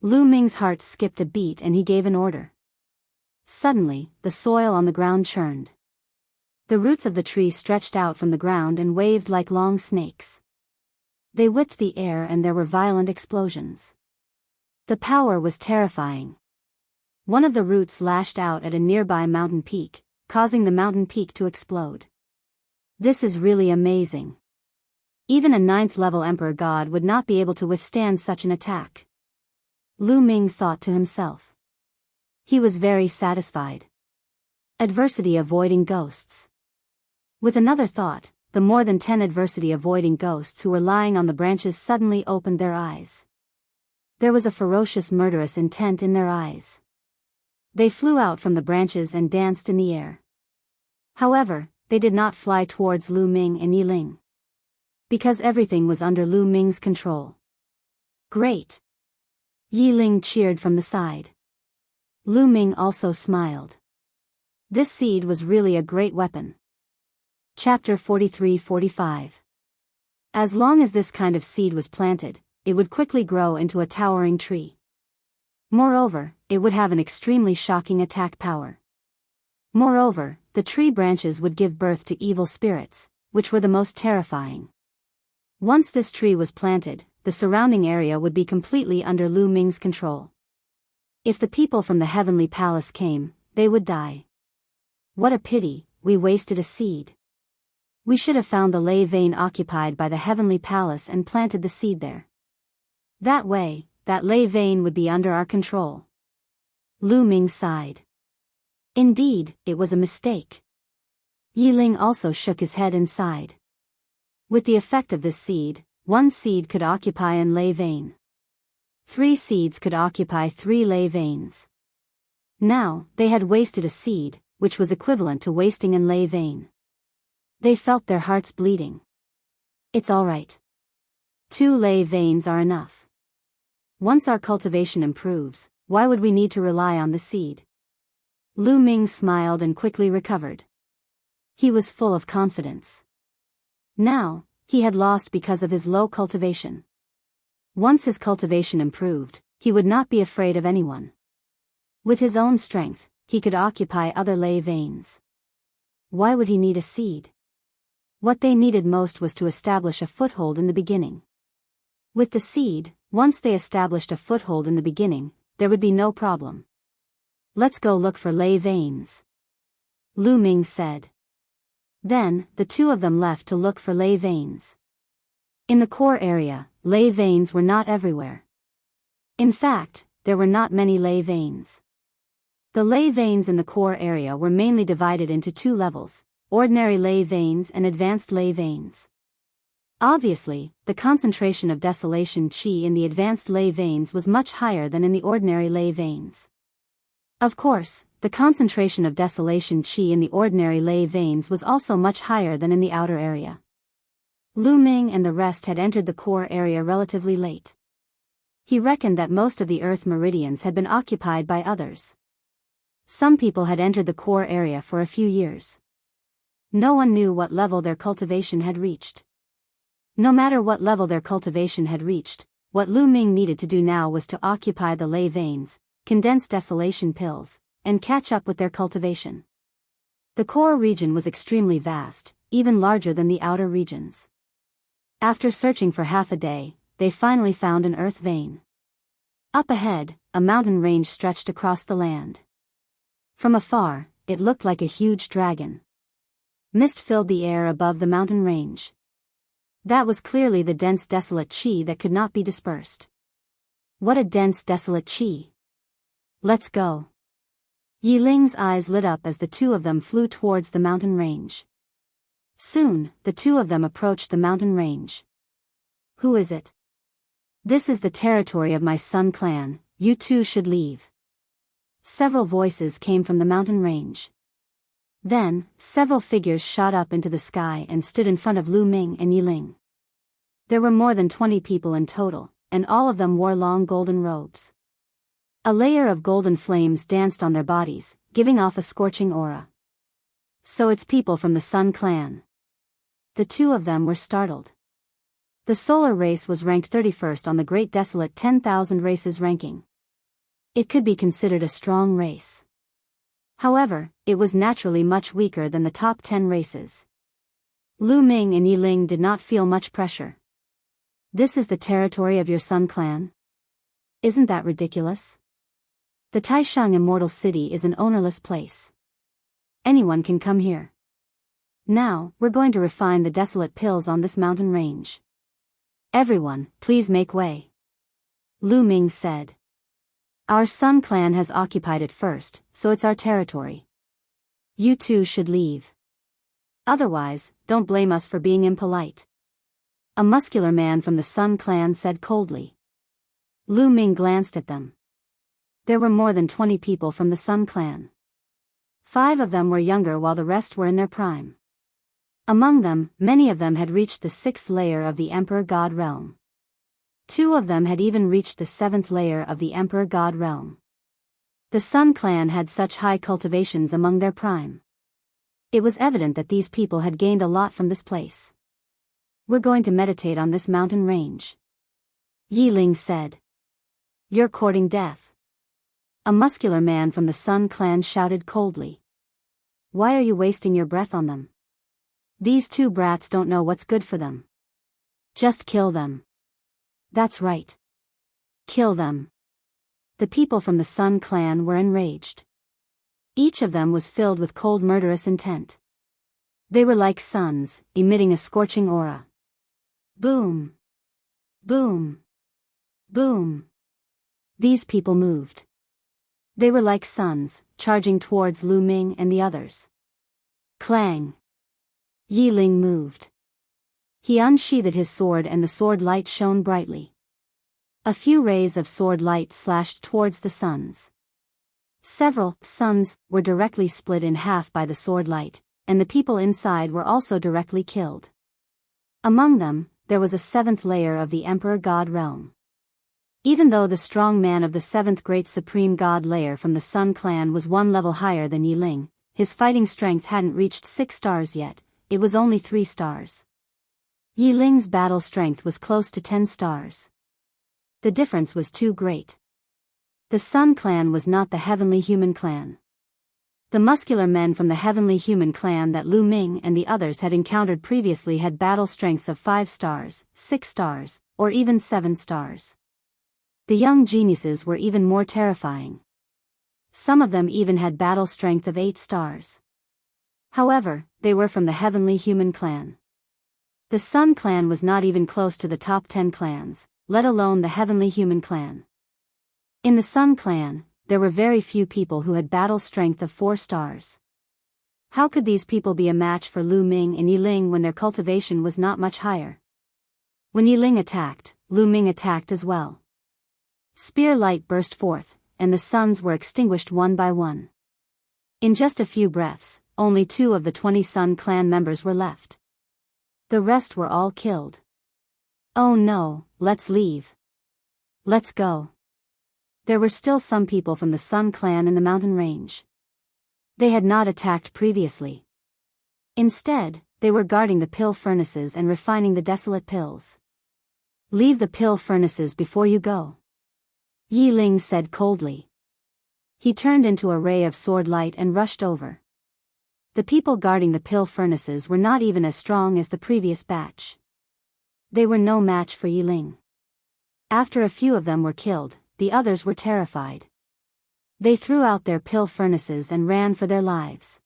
Lu Ming's heart skipped a beat and he gave an order. Suddenly, the soil on the ground churned. The roots of the tree stretched out from the ground and waved like long snakes. They whipped the air and there were violent explosions. The power was terrifying. One of the roots lashed out at a nearby mountain peak, causing the mountain peak to explode. This is really amazing. Even a 9th-level Emperor God would not be able to withstand such an attack. Lu Ming thought to himself. He was very satisfied. Adversity-avoiding ghosts. With another thought, the more than 10 adversity-avoiding ghosts who were lying on the branches suddenly opened their eyes. There was a ferocious murderous intent in their eyes. They flew out from the branches and danced in the air. However, they did not fly towards Lu Ming and Yiling. Because everything was under Lu Ming's control. Great! Yiling cheered from the side. Lu Ming also smiled. This seed was really a great weapon. Chapter 43-45. As long as this kind of seed was planted, it would quickly grow into a towering tree. Moreover, it would have an extremely shocking attack power. Moreover, the tree branches would give birth to evil spirits, which were the most terrifying. Once this tree was planted, the surrounding area would be completely under Lu Ming's control. If the people from the heavenly palace came, they would die. What a pity, we wasted a seed. We should have found the ley vein occupied by the heavenly palace and planted the seed there. That way, that ley vein would be under our control. Lu Ming sighed. Indeed, it was a mistake. Yiling also shook his head and sighed. With the effect of this seed, 1 seed could occupy an ley vein. 3 seeds could occupy 3 ley veins. Now, they had wasted a seed, which was equivalent to wasting an ley vein. They felt their hearts bleeding. It's all right. 2 ley veins are enough. Once our cultivation improves, why would we need to rely on the seed? Lu Ming smiled and quickly recovered. He was full of confidence. Now, he had lost because of his low cultivation. Once his cultivation improved, he would not be afraid of anyone. With his own strength, he could occupy other ley veins. Why would he need a seed? What they needed most was to establish a foothold in the beginning. With the seed, once they established a foothold in the beginning, there would be no problem. Let's go look for ley veins, Lu Ming said. Then, the 2 of them left to look for ley veins. In the core area, ley veins were not everywhere. In fact, there were not many ley veins. The ley veins in the core area were mainly divided into 2 levels, ordinary ley veins and advanced ley veins. Obviously, the concentration of desolation qi in the advanced ley veins was much higher than in the ordinary ley veins. Of course, the concentration of desolation qi in the ordinary ley veins was also much higher than in the outer area. Lu Ming and the rest had entered the core area relatively late. He reckoned that most of the earth meridians had been occupied by others. Some people had entered the core area for a few years. No one knew what level their cultivation had reached. No matter what level their cultivation had reached, what Lu Ming needed to do now was to occupy the ley veins, condense desolation pills, and catch up with their cultivation. The core region was extremely vast, even larger than the outer regions. After searching for half a day, they finally found an earth vein. Up ahead, a mountain range stretched across the land. From afar, it looked like a huge dragon. Mist filled the air above the mountain range. That was clearly the dense desolate qi that could not be dispersed. What a dense desolate qi! Let's go. Yiling's eyes lit up as the 2 of them flew towards the mountain range. Soon, the 2 of them approached the mountain range. Who is it? This is the territory of my Sun clan, you 2 should leave. Several voices came from the mountain range. Then, several figures shot up into the sky and stood in front of Lu Ming and Yiling. There were more than 20 people in total, and all of them wore long golden robes. A layer of golden flames danced on their bodies, giving off a scorching aura. So it's people from the Sun clan. The 2 of them were startled. The solar race was ranked 31st on the Great Desolate 10,000 races ranking. It could be considered a strong race. However, it was naturally much weaker than the top 10 races. Lu Ming and Yiling did not feel much pressure. This is the territory of your Sun clan? Isn't that ridiculous? The Taisheng Immortal City is an ownerless place. Anyone can come here. Now, we're going to refine the desolate pills on this mountain range. Everyone, please make way, Lu Ming said. Our Sun clan has occupied it first, so it's our territory. You 2 should leave. Otherwise, don't blame us for being impolite. A muscular man from the Sun clan said coldly. Lu Ming glanced at them. There were more than 20 people from the Sun clan. 5 of them were younger while the rest were in their prime. Among them, many of them had reached the 6th layer of the Emperor God realm. 2 of them had even reached the 7th layer of the Emperor God realm. The Sun clan had such high cultivations among their prime. It was evident that these people had gained a lot from this place. "We're going to meditate on this mountain range," Yi Ling said. "You're courting death." A muscular man from the Sun clan shouted coldly. "Why are you wasting your breath on them? These two brats don't know what's good for them. Just kill them." "That's right. Kill them." The people from the Sun clan were enraged. Each of them was filled with cold murderous intent. They were like suns, emitting a scorching aura. Boom! Boom! Boom! These people moved. They were like suns, charging towards Lu Ming and the others. Clang! Yi Ling moved. He unsheathed his sword and the sword light shone brightly. A few rays of sword light slashed towards the suns. Several suns were directly split in half by the sword light, and the people inside were also directly killed. Among them, there was a seventh layer of the Emperor God realm. Even though the strong man of the seventh great supreme God layer from the Sun clan was one level higher than Yi Ling, his fighting strength hadn't reached 6 stars yet, it was only 3 stars. Yi Ling's battle strength was close to 10 stars. The difference was too great. The Sun clan was not the heavenly human clan. The muscular men from the heavenly human clan that Lu Ming and the others had encountered previously had battle strengths of 5 stars, 6 stars, or even 7 stars. The young geniuses were even more terrifying. Some of them even had battle strength of 8 stars. However, they were from the heavenly human clan. The Sun clan was not even close to the top 10 clans, let alone the heavenly human clan. In the Sun clan, there were very few people who had battle strength of 4 stars. How could these people be a match for Lu Ming and Yi Ling when their cultivation was not much higher? When Yi Ling attacked, Lu Ming attacked as well. Spear light burst forth, and the suns were extinguished one by one. In just a few breaths, only 2 of the 20 Sun clan members were left. The rest were all killed. "Oh no, let's leave. Let's go." There were still some people from the Sun clan in the mountain range. They had not attacked previously. Instead, they were guarding the pill furnaces and refining the desolate pills. "Leave the pill furnaces before you go," Yi Ling said coldly. He turned into a ray of sword light and rushed over. The people guarding the pill furnaces were not even as strong as the previous batch. They were no match for Yi Ling. After a few of them were killed, the others were terrified. They threw out their pill furnaces and ran for their lives.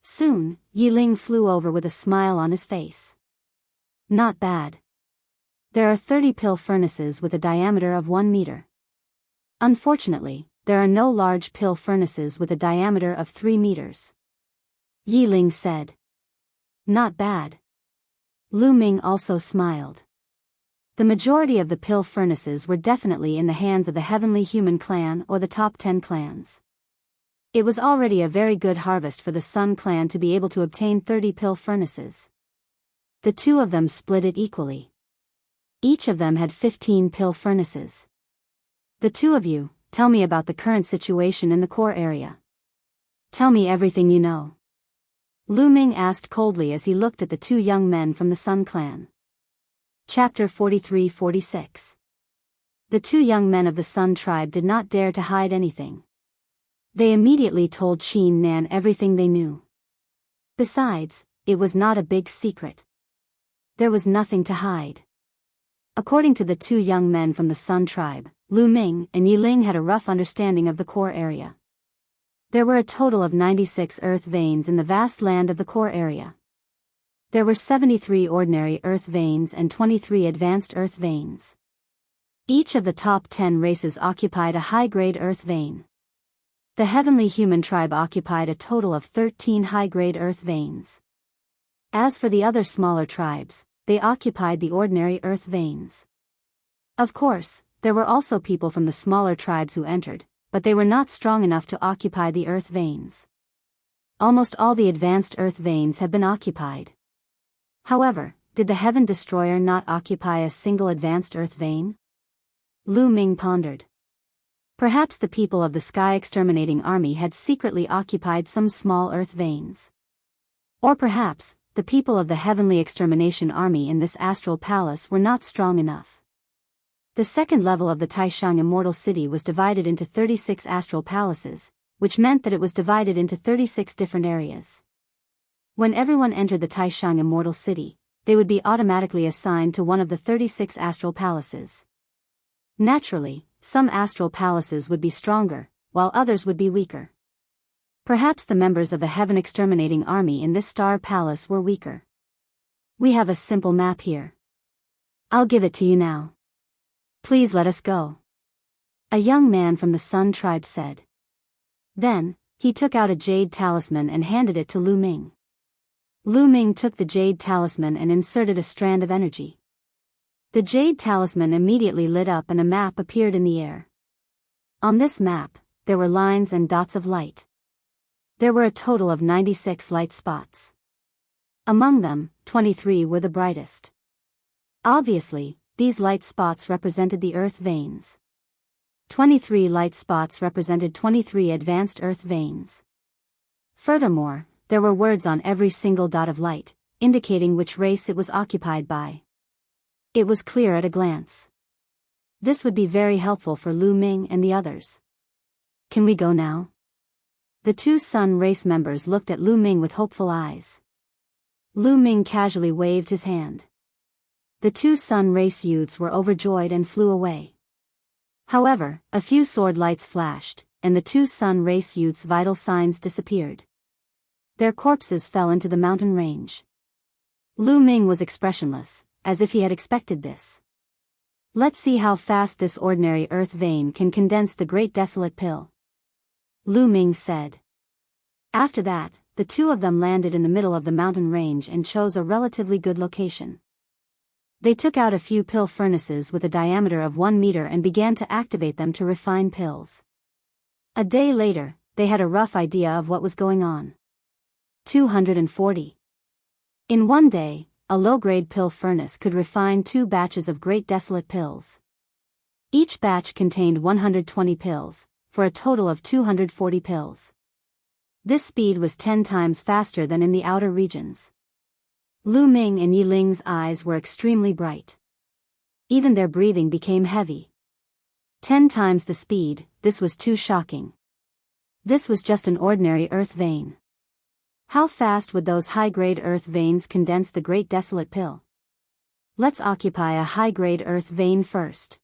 Soon, Yi Ling flew over with a smile on his face. "Not bad. There are 30 pill furnaces with a diameter of 1 meter. Unfortunately, there are no large pill furnaces with a diameter of 3 meters. Yi Ling said. "Not bad." Lu Ming also smiled. The majority of the pill furnaces were definitely in the hands of the heavenly human clan or the top 10 clans. It was already a very good harvest for the Sun clan to be able to obtain 30 pill furnaces. The 2 of them split it equally. Each of them had 15 pill furnaces. "The 2 of you, tell me about the current situation in the core area. Tell me everything you know," Lu Ming asked coldly as he looked at the 2 young men from the Sun clan. Chapter 43-46. The 2 young men of the Sun tribe did not dare to hide anything. They immediately told Qin Nan everything they knew. Besides, it was not a big secret. There was nothing to hide. According to the 2 young men from the Sun tribe, Lu Ming and Yi Ling had a rough understanding of the core area. There were a total of 96 earth veins in the vast land of the core area. There were 73 ordinary earth veins and 23 advanced earth veins. Each of the top 10 races occupied a high-grade earth vein. The heavenly human tribe occupied a total of 13 high-grade earth veins. As for the other smaller tribes, they occupied the ordinary earth veins. Of course, there were also people from the smaller tribes who entered, but they were not strong enough to occupy the earth veins. Almost all the advanced earth veins had been occupied. However, did the Heaven Destroyer not occupy a single advanced earth vein? Lu Ming pondered. Perhaps the people of the Sky Exterminating Army had secretly occupied some small earth veins. Or perhaps, the people of the heavenly extermination army in this astral palace were not strong enough. The second level of the Taishang Immortal City was divided into 36 astral palaces, which meant that it was divided into 36 different areas. When everyone entered the Taishang Immortal City, they would be automatically assigned to one of the 36 astral palaces. Naturally, some astral palaces would be stronger, while others would be weaker. Perhaps the members of the Heaven Exterminating Army in this star palace were weaker. We have a simple map here. I'll give it to you now. Please let us go. A young man from the Sun tribe said. Then, he took out a jade talisman and handed it to Lu Ming. Lu Ming took the jade talisman and inserted a strand of energy. The jade talisman immediately lit up and a map appeared in the air. On this map, there were lines and dots of light. There were a total of 96 light spots. Among them, 23 were the brightest. Obviously, these light spots represented the earth veins. 23 light spots represented 23 advanced earth veins. Furthermore, there were words on every single dot of light, indicating which race it was occupied by. It was clear at a glance. This would be very helpful for Lu Ming and the others. Can we go now? The two Sun race members looked at Lu Ming with hopeful eyes. Lu Ming casually waved his hand. The two Sun race youths were overjoyed and flew away. However, a few sword lights flashed, and the two Sun race youths' vital signs disappeared. Their corpses fell into the mountain range. Lu Ming was expressionless, as if he had expected this. Let's see how fast this ordinary earth vein can condense the great desolate pill, Lu Ming said. After that, the two of them landed in the middle of the mountain range and chose a relatively good location. They took out a few pill furnaces with a diameter of 1 meter and began to activate them to refine pills. A day later, they had a rough idea of what was going on. 240. In one day, a low-grade pill furnace could refine 2 batches of great desolate pills. Each batch contained 120 pills, for a total of 240 pills. This speed was 10 times faster than in the outer regions. Lu Ming and Yi Ling's eyes were extremely bright. Even their breathing became heavy. 10 times the speed, this was too shocking. This was just an ordinary earth vein. How fast would those high-grade earth veins condense the great desolate pill? Let's occupy a high-grade earth vein first.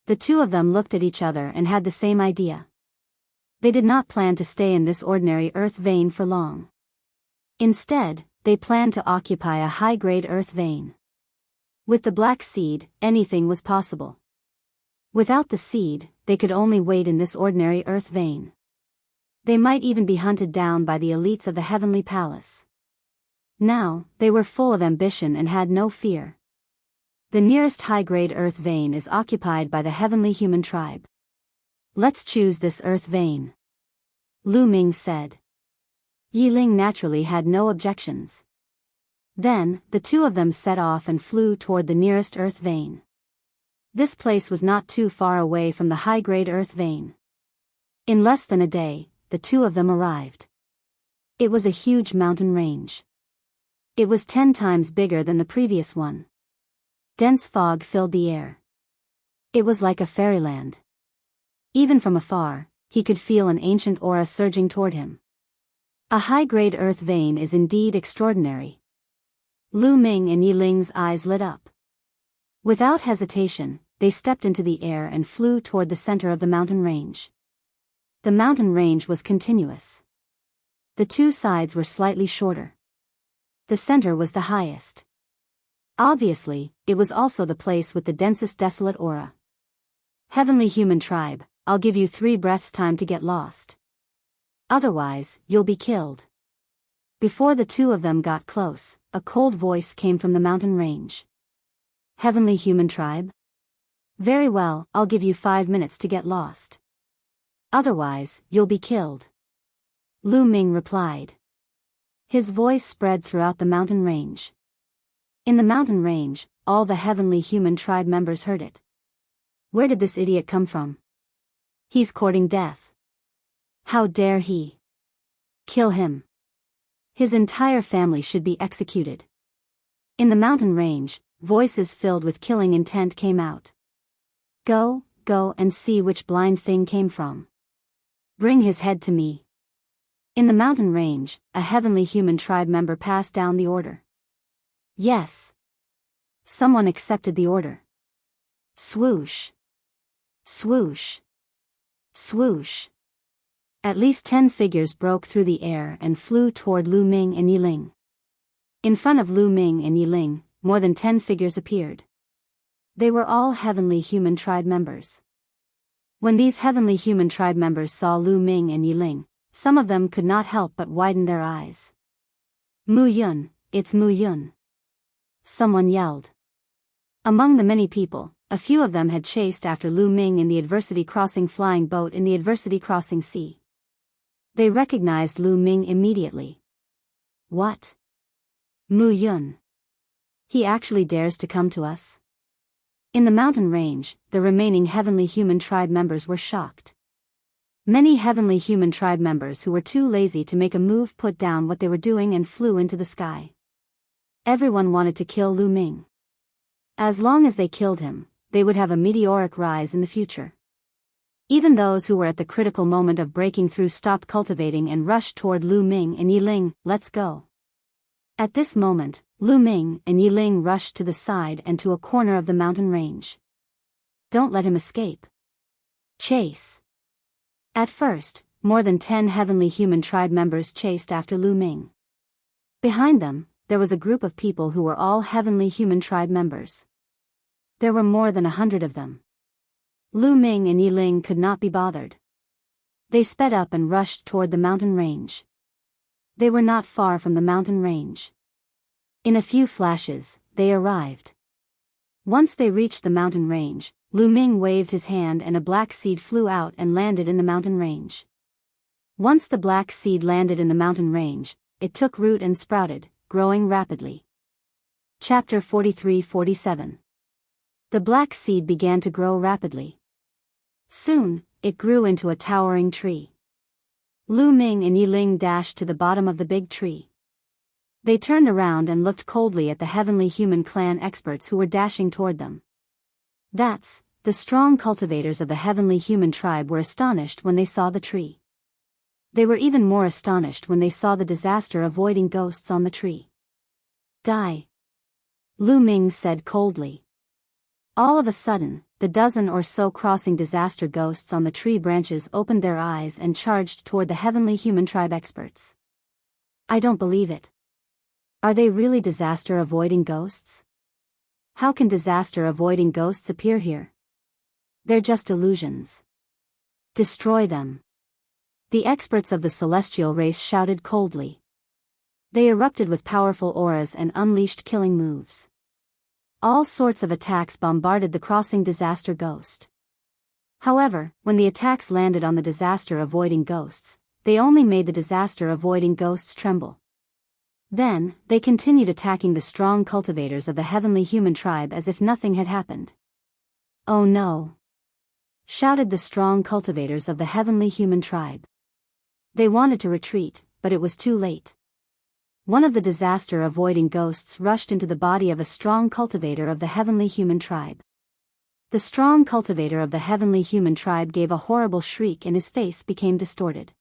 The two of them looked at each other and had the same idea. They did not plan to stay in this ordinary earth vein for long. Instead, they planned to occupy a high-grade earth vein. With the black seed, anything was possible. Without the seed, they could only wait in this ordinary earth vein. They might even be hunted down by the elites of the heavenly palace. Now, they were full of ambition and had no fear. The nearest high-grade earth vein is occupied by the heavenly human tribe. Let's choose this earth vein, Lu Ming said. Yi Ling naturally had no objections. Then, the two of them set off and flew toward the nearest earth vein. This place was not too far away from the high-grade earth vein. In less than a day, the two of them arrived. It was a huge mountain range. It was 10 times bigger than the previous one. Dense fog filled the air. It was like a fairyland. Even from afar, he could feel an ancient aura surging toward him. A high-grade earth vein is indeed extraordinary. Lu Ming and Yi Ling's eyes lit up. Without hesitation, they stepped into the air and flew toward the center of the mountain range. The mountain range was continuous. The two sides were slightly shorter. The center was the highest. Obviously, it was also the place with the densest desolate aura. Heavenly human tribe, I'll give you 3 breaths time to get lost. Otherwise, you'll be killed. Before the two of them got close, a cold voice came from the mountain range. Heavenly human tribe? Very well, I'll give you 5 minutes to get lost. Otherwise, you'll be killed. Lu Ming replied. His voice spread throughout the mountain range. In the mountain range, all the heavenly human tribe members heard it. Where did this idiot come from? He's courting death. How dare he? Kill him. His entire family should be executed. In the mountain range, voices filled with killing intent came out. Go and see which blind thing came from. Bring his head to me. In the mountain range, a heavenly human tribe member passed down the order. Yes. Someone accepted the order. Swoosh. Swoosh. Swoosh. At least 10 figures broke through the air and flew toward Lu Ming and Yiling. In front of Lu Ming and Yiling, more than 10 figures appeared. They were all heavenly human tribe members. When these heavenly human tribe members saw Lu Ming and Yiling, some of them could not help but widen their eyes. Mu Yun, it's Mu Yun. Someone yelled. Among the many people, a few of them had chased after Lu Ming in the Adversity Crossing flying boat in the Adversity Crossing Sea. They recognized Lu Ming immediately. What? Mu Yun. He actually dares to come to us? In the mountain range, the remaining heavenly human tribe members were shocked. Many heavenly human tribe members who were too lazy to make a move put down what they were doing and flew into the sky. Everyone wanted to kill Lu Ming. As long as they killed him, they would have a meteoric rise in the future. Even those who were at the critical moment of breaking through stopped cultivating and rushed toward Lu Ming and Yiling. Let's go. At this moment, Lu Ming and Yiling rushed to the side and to a corner of the mountain range. Don't let him escape. Chase. At first, more than 10 heavenly human tribe members chased after Lu Ming. Behind them, there was a group of people who were all heavenly human tribe members. There were more than 100 of them. Lu Ming and Yiling could not be bothered. They sped up and rushed toward the mountain range. They were not far from the mountain range. In a few flashes, they arrived. Once they reached the mountain range, Lu Ming waved his hand and a black seed flew out and landed in the mountain range. Once the black seed landed in the mountain range, it took root and sprouted, growing rapidly. Chapter 43-47. The black seed began to grow rapidly. Soon, it grew into a towering tree. Lu Ming and Yiling dashed to the bottom of the big tree. They turned around and looked coldly at the heavenly human clan experts who were dashing toward them. The strong cultivators of the heavenly human tribe were astonished when they saw the tree. They were even more astonished when they saw the disaster-avoiding ghosts on the tree. Die. Lu Ming said coldly. All of a sudden, the dozen or so crossing disaster ghosts on the tree branches opened their eyes and charged toward the heavenly human tribe experts. I don't believe it. Are they really disaster-avoiding ghosts? How can disaster-avoiding ghosts appear here? They're just illusions. Destroy them. The experts of the celestial race shouted coldly. They erupted with powerful auras and unleashed killing moves. All sorts of attacks bombarded the crossing disaster ghost. However, when the attacks landed on the disaster-avoiding ghosts, they only made the disaster-avoiding ghosts tremble. Then, they continued attacking the strong cultivators of the heavenly human tribe as if nothing had happened. Oh no! Shouted the strong cultivators of the heavenly human tribe. They wanted to retreat, but it was too late. One of the disaster-avoiding ghosts rushed into the body of a strong cultivator of the heavenly human tribe. The strong cultivator of the heavenly human tribe gave a horrible shriek and his face became distorted.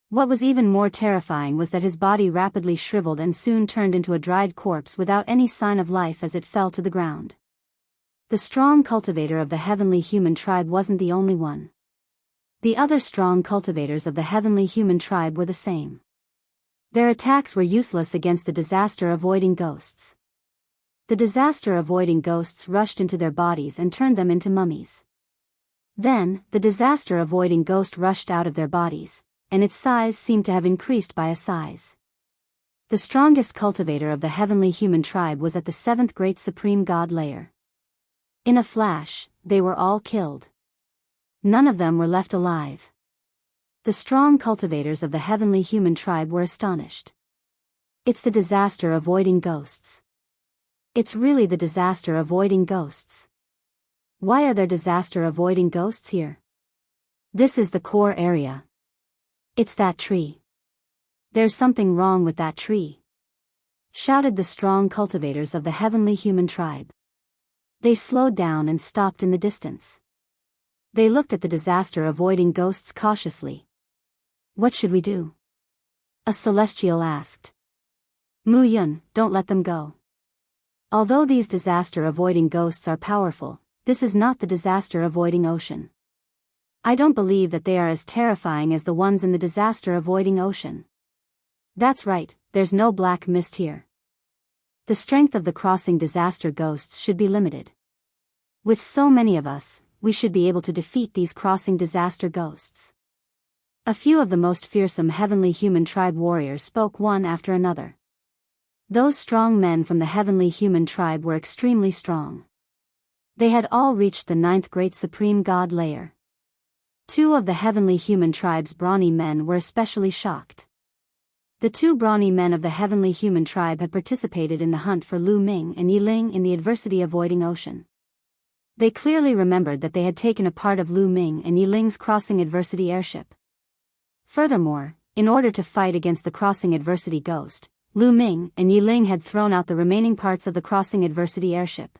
What was even more terrifying was that his body rapidly shriveled and soon turned into a dried corpse without any sign of life as it fell to the ground. The strong cultivator of the heavenly human tribe wasn't the only one. The other strong cultivators of the heavenly human tribe were the same. Their attacks were useless against the disaster-avoiding ghosts. The disaster-avoiding ghosts rushed into their bodies and turned them into mummies. Then, the disaster-avoiding ghost rushed out of their bodies, and its size seemed to have increased by a size. The strongest cultivator of the heavenly human tribe was at the 7th great supreme god layer. In a flash, they were all killed. None of them were left alive. The strong cultivators of the heavenly human tribe were astonished. It's the disaster-avoiding ghosts. It's really the disaster-avoiding ghosts. Why are there disaster-avoiding ghosts here? This is the core area. It's that tree. There's something wrong with that tree, shouted the strong cultivators of the heavenly human tribe. They slowed down and stopped in the distance. They looked at the disaster-avoiding ghosts cautiously. What should we do? A celestial asked. Mu Yun, don't let them go. Although these disaster-avoiding ghosts are powerful, this is not the disaster-avoiding ocean. I don't believe that they are as terrifying as the ones in the disaster-avoiding ocean. That's right, there's no black mist here. The strength of the crossing disaster ghosts should be limited. With so many of us, we should be able to defeat these crossing disaster ghosts. A few of the most fearsome heavenly human tribe warriors spoke one after another. Those strong men from the heavenly human tribe were extremely strong. They had all reached the 9th great supreme god layer. 2 of the heavenly human tribe's brawny men were especially shocked. The 2 brawny men of the heavenly human tribe had participated in the hunt for Lu Ming and Yi Ling in the adversity-avoiding ocean. They clearly remembered that they had taken a part of Lu Ming and Yi Ling's crossing adversity airship. Furthermore, in order to fight against the crossing adversity ghost, Lu Ming and Yi Ling had thrown out the remaining parts of the crossing adversity airship.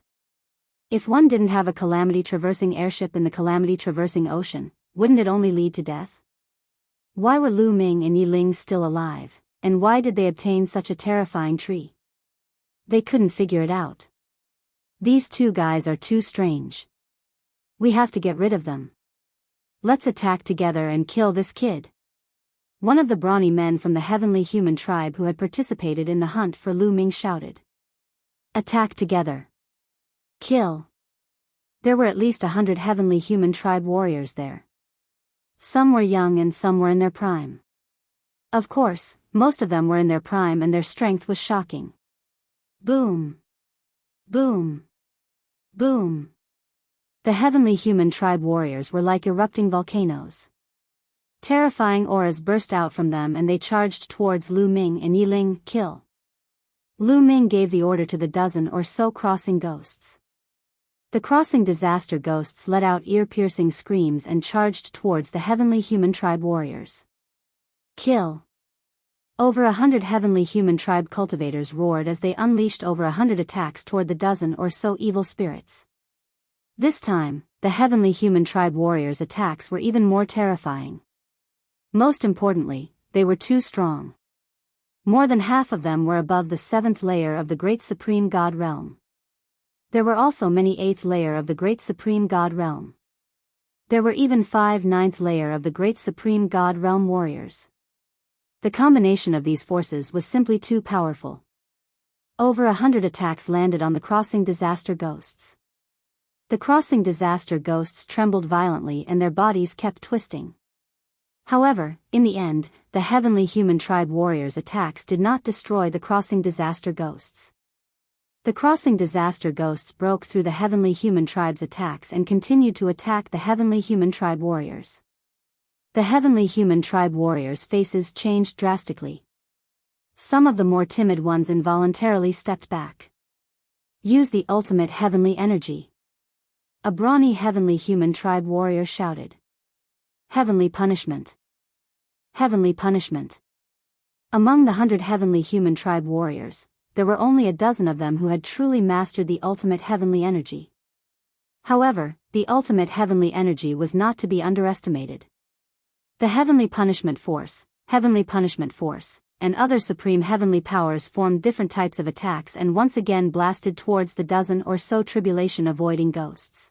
If one didn't have a calamity-traversing airship in the calamity-traversing ocean, wouldn't it only lead to death? Why were Lu Ming and Yi Ling still alive, and why did they obtain such a terrifying tree? They couldn't figure it out. These 2 guys are too strange. We have to get rid of them. Let's attack together and kill this kid. One of the brawny men from the heavenly human tribe who had participated in the hunt for Lu Ming shouted. Attack together. Kill. There were at least 100 heavenly human tribe warriors there. Some were young and some were in their prime. Of course, most of them were in their prime and their strength was shocking. Boom. Boom. Boom. The heavenly human tribe warriors were like erupting volcanoes. Terrifying auras burst out from them and they charged towards Lu Ming and Yi Ling. Kill. Lu Ming gave the order to the dozen or so crossing ghosts. The crossing disaster ghosts let out ear-piercing screams and charged towards the heavenly human tribe warriors. Kill. Over 100 heavenly human tribe cultivators roared as they unleashed over 100 attacks toward the dozen or so evil spirits. This time, the heavenly human tribe warriors' attacks were even more terrifying. Most importantly, they were too strong. More than half of them were above the 7th layer of the Great Supreme God Realm. There were also many 8th layer of the Great Supreme God Realm. There were even 5 9th layer of the Great Supreme God Realm warriors. The combination of these forces was simply too powerful. Over 100 attacks landed on the crossing disaster ghosts. The crossing disaster ghosts trembled violently and their bodies kept twisting. However, in the end, the heavenly human tribe warriors' attacks did not destroy the crossing disaster ghosts. The crossing disaster ghosts broke through the heavenly human tribe's attacks and continued to attack the heavenly human tribe warriors. The heavenly human tribe warriors' faces changed drastically. Some of the more timid ones involuntarily stepped back. Use the ultimate heavenly energy. A brawny heavenly human tribe warrior shouted. Heavenly punishment. Heavenly punishment. Among the 100 heavenly human tribe warriors, there were only a dozen of them who had truly mastered the ultimate heavenly energy. However, the ultimate heavenly energy was not to be underestimated. The heavenly punishment force, and other supreme heavenly powers formed different types of attacks and once again blasted towards the dozen or so tribulation-avoiding ghosts.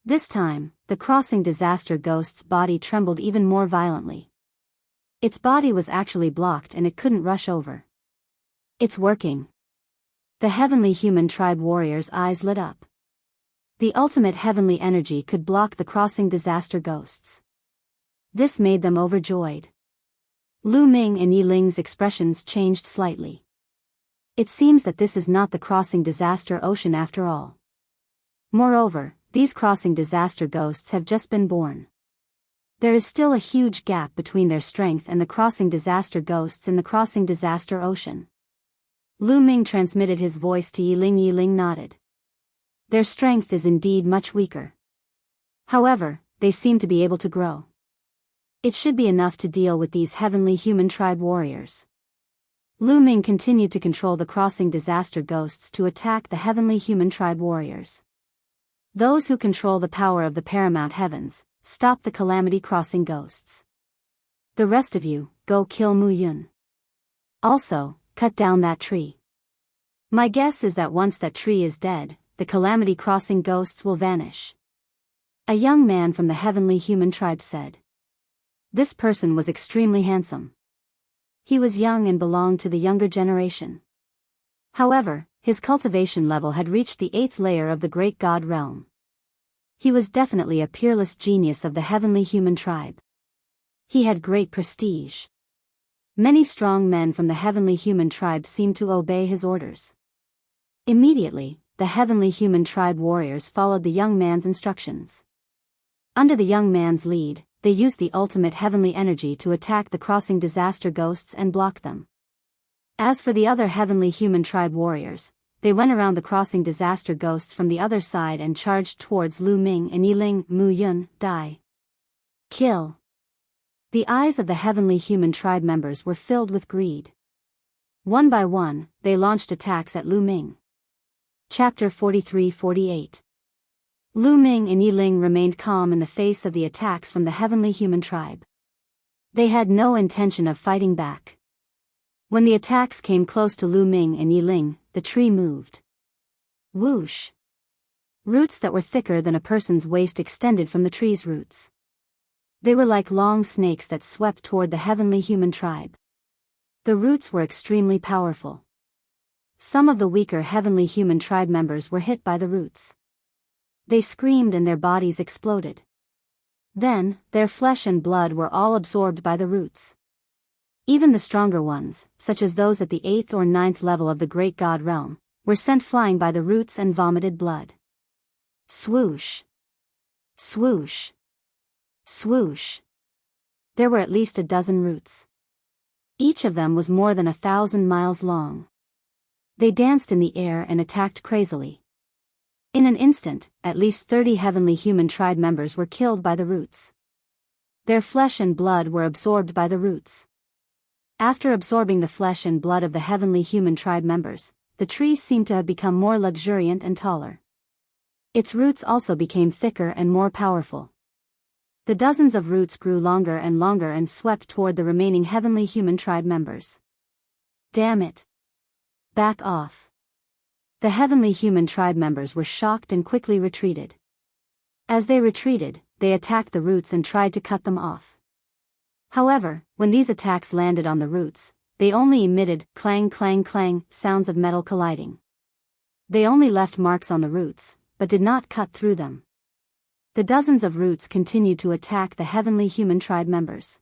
This time, the crossing disaster ghost's body trembled even more violently. Its body was actually blocked and it couldn't rush over. It's working. The heavenly human tribe warriors' eyes lit up. The ultimate heavenly energy could block the crossing disaster ghosts. This made them overjoyed. Lu Ming and Yi Ling's expressions changed slightly. It seems that this is not the crossing disaster ocean after all. Moreover, these crossing disaster ghosts have just been born. There is still a huge gap between their strength and the crossing disaster ghosts in the crossing disaster ocean. Lu Ming transmitted his voice to Yi Ling. Yi Ling nodded. Their strength is indeed much weaker. However, they seem to be able to grow. It should be enough to deal with these heavenly human tribe warriors. Lu Ming continued to control the crossing disaster ghosts to attack the heavenly human tribe warriors. Those who control the power of the paramount heavens, stop the calamity crossing ghosts. The rest of you, go kill Mu Yun. Also, cut down that tree. My guess is that once that tree is dead, the calamity crossing ghosts will vanish. A young man from the heavenly human tribe said. This person was extremely handsome. He was young and belonged to the younger generation. However, his cultivation level had reached the 8th layer of the great god realm. He was definitely a peerless genius of the heavenly human tribe. He had great prestige. Many strong men from the heavenly human tribe seemed to obey his orders. Immediately, the heavenly human tribe warriors followed the young man's instructions. Under the young man's lead, they used the ultimate heavenly energy to attack the crossing disaster ghosts and block them. As for the other heavenly human tribe warriors, they went around the crossing disaster ghosts from the other side and charged towards Lu Ming and Yiling. Mu Yun, die. Kill. The eyes of the heavenly human tribe members were filled with greed. One by one, they launched attacks at Lu Ming. Chapter 43-48. Lu Ming and Yiling remained calm in the face of the attacks from the heavenly human tribe. They had no intention of fighting back. When the attacks came close to Lu Ming and Yiling, the tree moved. Whoosh! Roots that were thicker than a person's waist extended from the tree's roots. They were like long snakes that swept toward the heavenly human tribe. The roots were extremely powerful. Some of the weaker heavenly human tribe members were hit by the roots. They screamed and their bodies exploded. Then, their flesh and blood were all absorbed by the roots. Even the stronger ones, such as those at the 8th or 9th level of the great god realm, were sent flying by the roots and vomited blood. Swoosh! Swoosh! Swoosh! There were at least a dozen roots. Each of them was more than 1,000 miles long. They danced in the air and attacked crazily. In an instant, at least 30 heavenly human tribe members were killed by the roots. Their flesh and blood were absorbed by the roots. After absorbing the flesh and blood of the heavenly human tribe members, the tree seemed to have become more luxuriant and taller. Its roots also became thicker and more powerful. The dozens of roots grew longer and swept toward the remaining heavenly human tribe members. Damn it! Back off! The heavenly human tribe members were shocked and quickly retreated. As they retreated, they attacked the roots and tried to cut them off. However, when these attacks landed on the roots, they only emitted clang clang clang sounds of metal colliding. They only left marks on the roots, but did not cut through them. The dozens of roots continued to attack the heavenly human tribe members.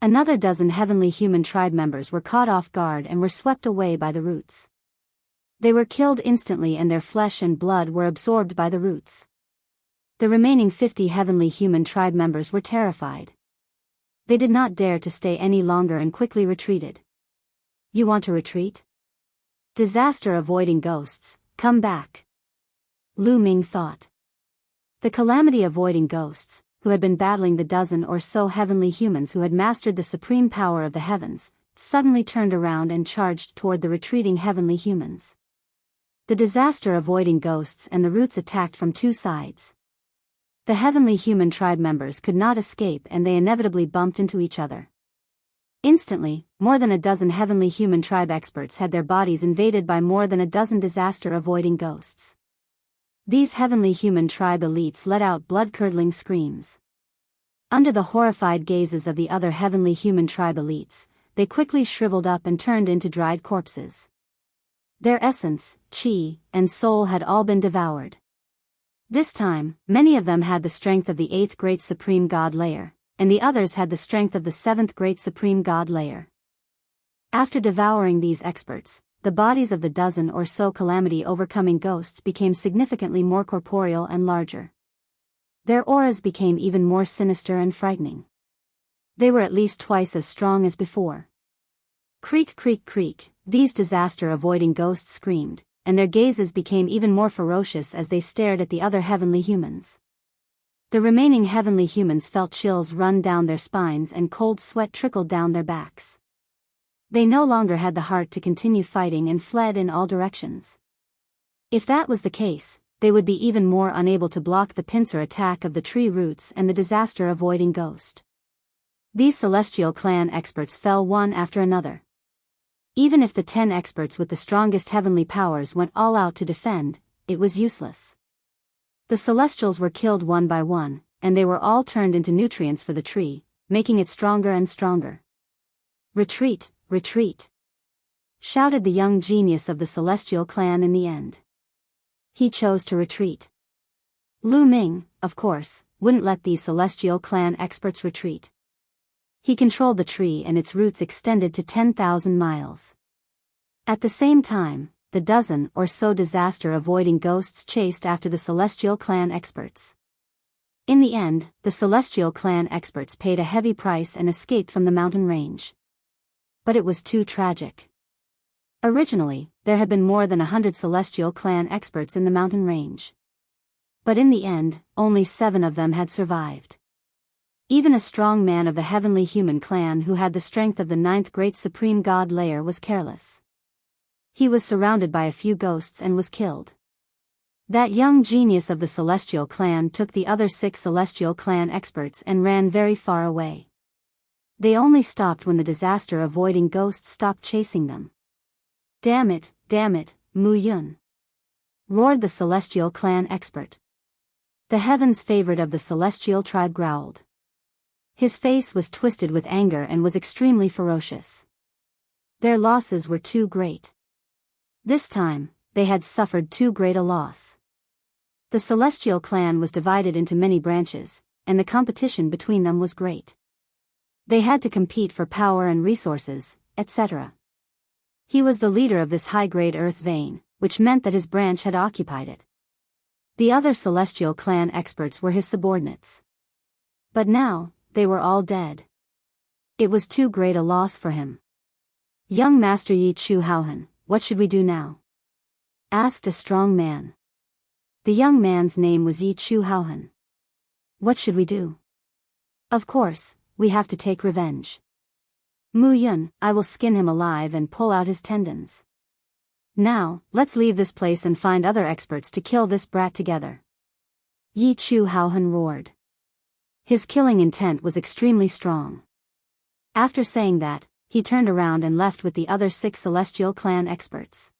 Another dozen heavenly human tribe members were caught off guard and were swept away by the roots. They were killed instantly and their flesh and blood were absorbed by the roots. The remaining 50 heavenly human tribe members were terrified. They did not dare to stay any longer and quickly retreated. You want to retreat? Disaster-avoiding ghosts, come back. Lu Ming thought. The calamity-avoiding ghosts, who had been battling the dozen or so heavenly humans who had mastered the supreme power of the heavens, suddenly turned around and charged toward the retreating heavenly humans. The disaster-avoiding ghosts and the roots attacked from two sides. The heavenly human tribe members could not escape and they inevitably bumped into each other. Instantly, more than a dozen heavenly human tribe experts had their bodies invaded by more than a dozen disaster-avoiding ghosts. These heavenly human tribe elites let out blood-curdling screams. Under the horrified gazes of the other heavenly human tribe elites, they quickly shriveled up and turned into dried corpses. Their essence, chi, and soul had all been devoured. This time, many of them had the strength of the 8th Great Supreme God layer, and the others had the strength of the 7th Great Supreme God layer. After devouring these experts, the bodies of the dozen or so calamity-overcoming ghosts became significantly more corporeal and larger. Their auras became even more sinister and frightening. They were at least twice as strong as before. Creak creak creak, these disaster-avoiding ghosts screamed, and their gazes became even more ferocious as they stared at the other heavenly humans. The remaining heavenly humans felt chills run down their spines and cold sweat trickled down their backs. They no longer had the heart to continue fighting and fled in all directions. If that was the case, they would be even more unable to block the pincer attack of the tree roots and the disaster-avoiding ghost. These Celestial Clan experts fell one after another. Even if the 10 experts with the strongest heavenly powers went all out to defend, it was useless. The Celestials were killed one by one, and they were all turned into nutrients for the tree, making it stronger and stronger. "Retreat, retreat!" shouted the young genius of the Celestial Clan in the end. He chose to retreat. Lu Ming, of course, wouldn't let these Celestial Clan experts retreat. He controlled the tree and its roots extended to 10,000 miles. At the same time, the dozen or so disaster-avoiding ghosts chased after the Celestial Clan experts. In the end, the Celestial Clan experts paid a heavy price and escaped from the mountain range. But it was too tragic. Originally, there had been more than 100 Celestial Clan experts in the mountain range. But in the end, only 7 of them had survived. Even a strong man of the heavenly human clan who had the strength of the 9th great supreme god layer was careless. He was surrounded by a few ghosts and was killed. That young genius of the Celestial Clan took the other 6 Celestial Clan experts and ran very far away. They only stopped when the disaster-avoiding ghosts stopped chasing them. Damn it, Mu Yun!" roared the Celestial Clan expert. The heaven's favorite of the Celestial tribe growled. His face was twisted with anger and was extremely ferocious. Their losses were too great. This time, they had suffered too great a loss. The Celestial Clan was divided into many branches, and the competition between them was great. They had to compete for power and resources, etc. He was the leader of this high-grade earth vein, which meant that his branch had occupied it. The other Celestial Clan experts were his subordinates. But now, they were all dead. It was too great a loss for him. "Young Master Yi Chu Haohan, what should we do now?" asked a strong man. The young man's name was Yi Chu Haohan. "What should we do?" "Of course, we have to take revenge. Mu Yun, I will skin him alive and pull out his tendons. Now, let's leave this place and find other experts to kill this brat together." Yi Chu Haohan roared. His killing intent was extremely strong. After saying that, he turned around and left with the other 6 Celestial Clan experts.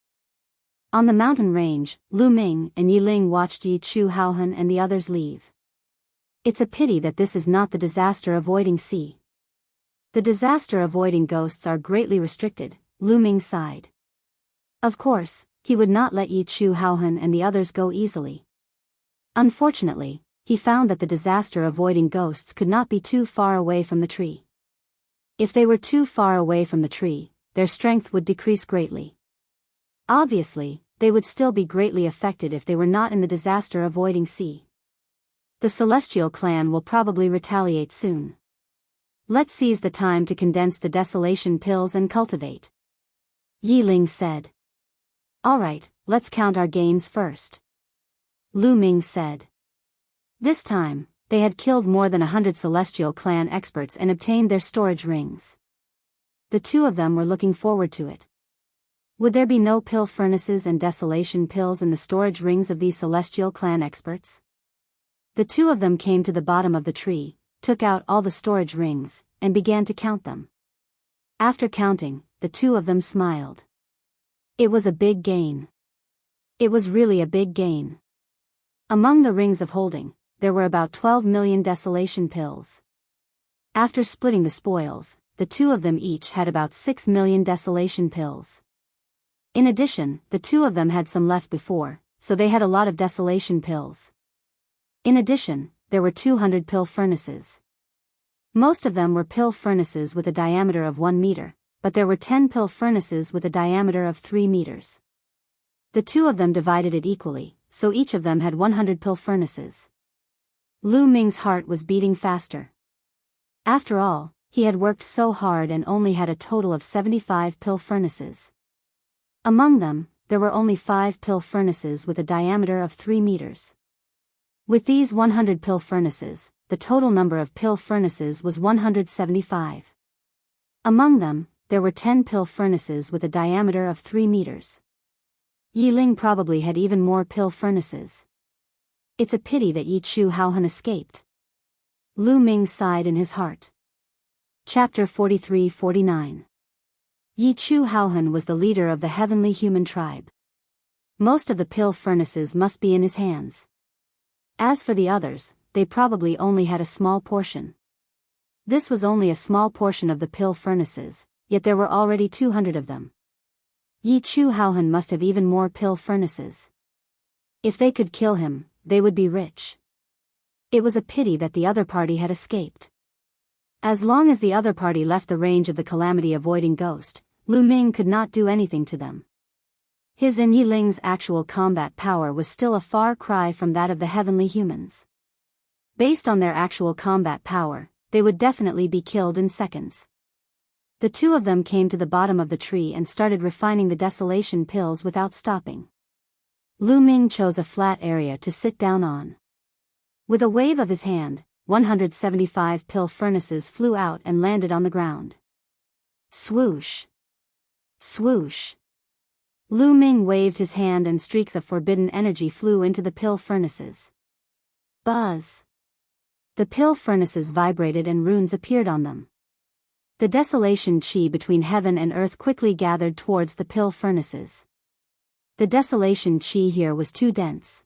On the mountain range, Lu Ming and Yi Ling watched Yi Chu Haohan and the others leave. "It's a pity that this is not the disaster-avoiding sea. The disaster-avoiding ghosts are greatly restricted," Lu Ming sighed. Of course, he would not let Yi Chu Haohan and the others go easily. Unfortunately, he found that the disaster-avoiding ghosts could not be too far away from the tree. If they were too far away from the tree, their strength would decrease greatly. Obviously, they would still be greatly affected if they were not in the disaster-avoiding sea. The Celestial Clan will probably retaliate soon. Let's seize the time to condense the desolation pills and cultivate," Yi Ling said. "Alright, let's count our gains first," Lu Ming said. This time, they had killed more than 100 Celestial Clan experts and obtained their storage rings. The 2 of them were looking forward to it. Would there be no pill furnaces and desolation pills in the storage rings of these Celestial Clan experts? The 2 of them came to the bottom of the tree, took out all the storage rings, and began to count them. After counting, the 2 of them smiled. It was a big gain. It was really a big gain. Among the rings of holding, there were about 12 million desolation pills. After splitting the spoils, the 2 of them each had about 6 million desolation pills. In addition, the 2 of them had some left before, so they had a lot of desolation pills. In addition, there were 200 pill furnaces. Most of them were pill furnaces with a diameter of 1 meter, but there were 10 pill furnaces with a diameter of 3 meters. The 2 of them divided it equally, so each of them had 100 pill furnaces. Lu Ming's heart was beating faster. After all, he had worked so hard and only had a total of 75 pill furnaces. Among them, there were only 5 pill furnaces with a diameter of 3 meters. With these 100 pill furnaces, the total number of pill furnaces was 175. Among them, there were 10 pill furnaces with a diameter of 3 meters. Yi Ling probably had even more pill furnaces. It's a pity that Yi Chu Haohan escaped. Lu Ming sighed in his heart. Chapter 43-49. Yi Chu Haohan was the leader of the heavenly human tribe. Most of the pill furnaces must be in his hands. As for the others, they probably only had a small portion. This was only a small portion of the pill furnaces, yet there were already 200 of them. Yi Chu Haohan must have even more pill furnaces. If they could kill him, they would be rich. It was a pity that the other party had escaped. As long as the other party left the range of the calamity-avoiding ghost, Lu Ming could not do anything to them. His and Yi Ling's actual combat power was still a far cry from that of the heavenly humans. Based on their actual combat power, they would definitely be killed in seconds. The two of them came to the bottom of the tree and started refining the desolation pills without stopping. Lu Ming chose a flat area to sit down on. With a wave of his hand, 175 pill furnaces flew out and landed on the ground. Swoosh! Swoosh! Lu Ming waved his hand and streaks of forbidden energy flew into the pill furnaces. Buzz! The pill furnaces vibrated and runes appeared on them. The desolation chi between heaven and earth quickly gathered towards the pill furnaces. The desolation chi here was too dense.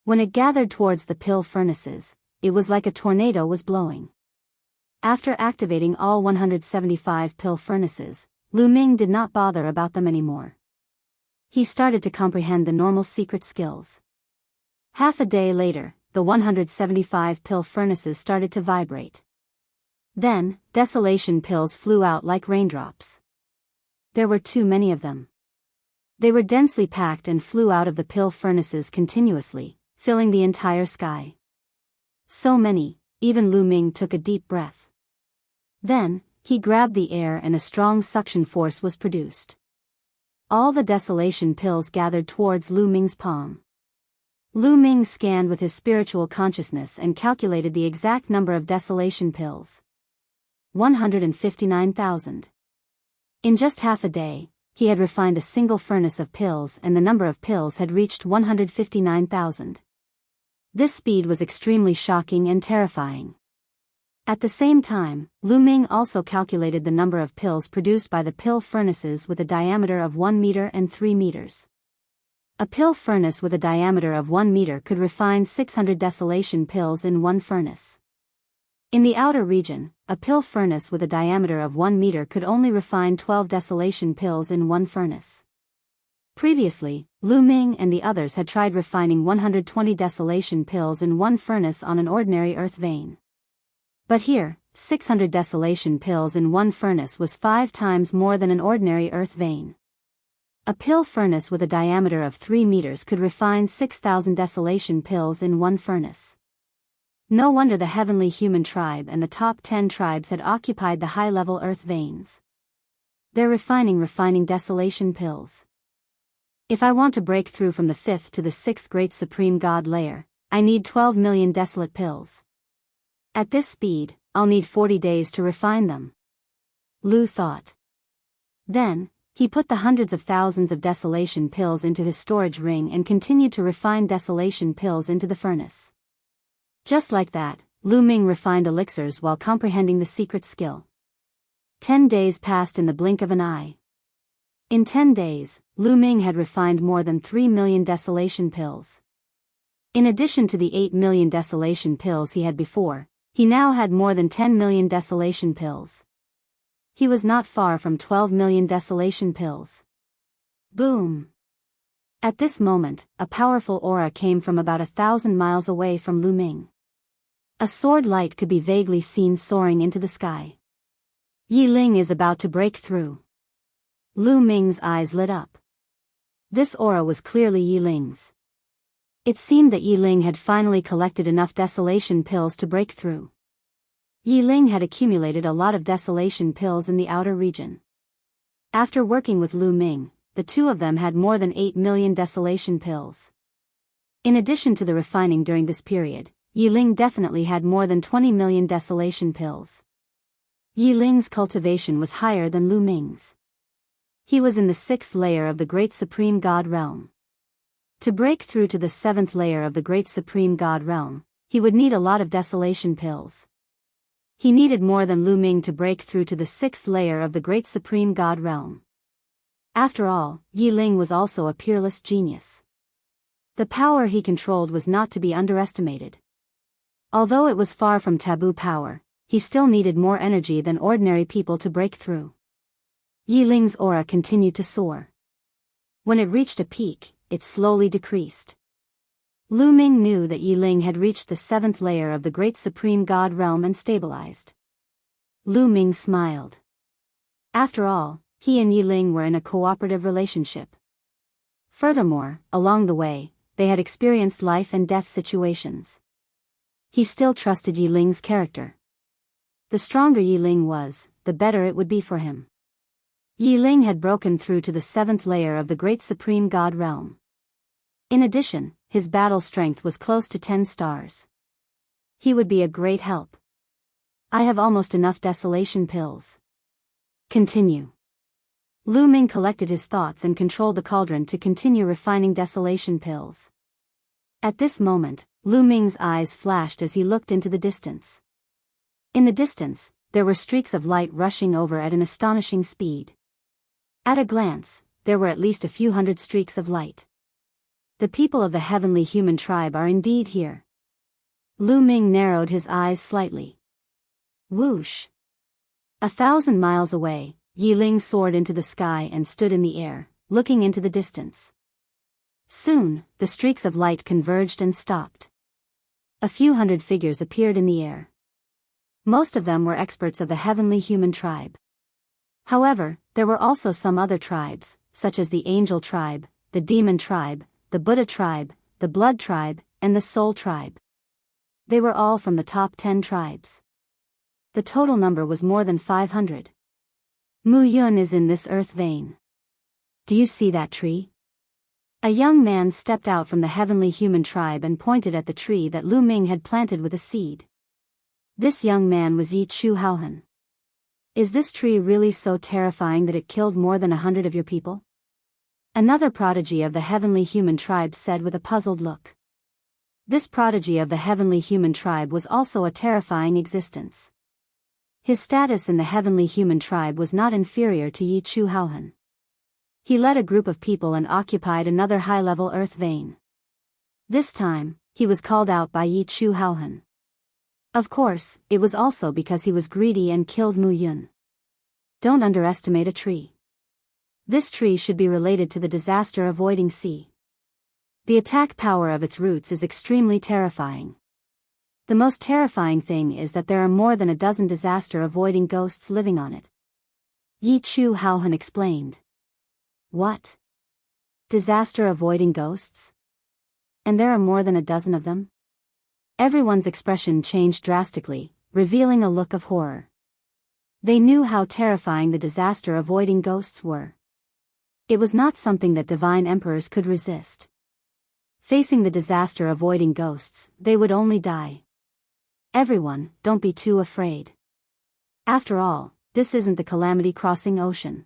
When it gathered towards the pill furnaces, it was like a tornado was blowing. After activating all 175 pill furnaces, Lu Ming did not bother about them anymore. He started to comprehend the normal secret skills. Half a day later, the 175 pill furnaces started to vibrate. Then, desolation pills flew out like raindrops. There were too many of them. They were densely packed and flew out of the pill furnaces continuously, filling the entire sky. So many, even Lu Ming took a deep breath. Then, he grabbed the air and a strong suction force was produced. All the desolation pills gathered towards Lu Ming's palm. Lu Ming scanned with his spiritual consciousness and calculated the exact number of desolation pills. 159,000. In just half a day, he had refined a single furnace of pills and the number of pills had reached 159,000. This speed was extremely shocking and terrifying. At the same time, Lu Ming also calculated the number of pills produced by the pill furnaces with a diameter of 1 meter and 3 meters. A pill furnace with a diameter of 1 meter could refine 600 desolation pills in one furnace. In the outer region, a pill furnace with a diameter of 1 meter could only refine 12 desolation pills in one furnace. Previously, Lu Ming and the others had tried refining 120 desolation pills in one furnace on an ordinary earth vein. But here, 600 desolation pills in one furnace was 5 times more than an ordinary earth vein. A pill furnace with a diameter of 3 meters could refine 6,000 desolation pills in one furnace. No wonder the heavenly human tribe and the top 10 tribes had occupied the high-level earth veins. They're refining desolation pills. If I want to break through from the 5th to the 6th great supreme god layer, I need 12 million desolate pills. At this speed, I'll need 40 days to refine them. Lu thought. Then, he put the hundreds of thousands of desolation pills into his storage ring and continued to refine desolation pills into the furnace. Just like that, Lu Ming refined elixirs while comprehending the secret skill. 10 days passed in the blink of an eye. In 10 days, Lu Ming had refined more than 3 million desolation pills. In addition to the 8 million desolation pills he had before, he now had more than 10 million desolation pills. He was not far from 12 million desolation pills. Boom! At this moment, a powerful aura came from about 1,000 miles away from Lu Ming. A sword light could be vaguely seen soaring into the sky. Yi Ling is about to break through. Lu Ming's eyes lit up. This aura was clearly Yi Ling's. It seemed that Yi Ling had finally collected enough desolation pills to break through. Yi Ling had accumulated a lot of desolation pills in the outer region. After working with Lu Ming, the two of them had more than 8 million desolation pills. In addition to the refining during this period, Yi Ling definitely had more than 20 million desolation pills. Yi Ling's cultivation was higher than Lu Ming's. He was in the 6th layer of the Great Supreme God Realm. To break through to the 7th layer of the Great Supreme God Realm, he would need a lot of desolation pills. He needed more than Lu Ming to break through to the 6th layer of the Great Supreme God Realm. After all, Yi Ling was also a peerless genius. The power he controlled was not to be underestimated. Although it was far from taboo power, he still needed more energy than ordinary people to break through. Yi Ling's aura continued to soar. When it reached a peak, it slowly decreased. Lu Ming knew that Yi Ling had reached the 7th layer of the Great Supreme God Realm and stabilized. Lu Ming smiled. After all, he and Yi Ling were in a cooperative relationship. Furthermore, along the way, they had experienced life and death situations. He still trusted Yi Ling's character. The stronger Yi Ling was, the better it would be for him. Yi Ling had broken through to the 7th layer of the Great Supreme God Realm. In addition, his battle strength was close to 10 stars. He would be a great help. I have almost enough desolation pills. Continue. Lu Ming collected his thoughts and controlled the cauldron to continue refining desolation pills. At this moment, Lu Ming's eyes flashed as he looked into the distance. In the distance, there were streaks of light rushing over at an astonishing speed. At a glance, there were at least a few hundred streaks of light. The people of the heavenly human tribe are indeed here. Lu Ming narrowed his eyes slightly. Whoosh! 1,000 miles away, Yi Ling soared into the sky and stood in the air, looking into the distance. Soon, the streaks of light converged and stopped. A few hundred figures appeared in the air. Most of them were experts of the heavenly human tribe. However, there were also some other tribes, such as the Angel tribe, the Demon tribe, the Buddha tribe, the Blood tribe, and the Soul tribe. They were all from the top 10 tribes. The total number was more than 500. Mu Yun is in this earth vein. Do you see that tree? A young man stepped out from the heavenly human tribe and pointed at the tree that Lu Ming had planted with a seed. This young man was Yi Chu Haohan. Is this tree really so terrifying that it killed more than 100 of your people? Another prodigy of the heavenly human tribe said with a puzzled look. This prodigy of the heavenly human tribe was also a terrifying existence. His status in the heavenly human tribe was not inferior to Yi Chu Haohan. He led a group of people and occupied another high-level earth vein. This time, he was called out by Yi Chu Haohan. Of course, it was also because he was greedy and killed Mu Yun. Don't underestimate a tree. This tree should be related to the disaster-avoiding sea. The attack power of its roots is extremely terrifying. The most terrifying thing is that there are more than a dozen disaster-avoiding ghosts living on it. Yi Chu Haohan explained. What? Disaster-avoiding ghosts? And there are more than a dozen of them? Everyone's expression changed drastically, revealing a look of horror. They knew how terrifying the disaster-avoiding ghosts were. It was not something that divine emperors could resist. Facing the disaster-avoiding ghosts, they would only die. Everyone, don't be too afraid. After all, this isn't the Calamity Crossing Ocean.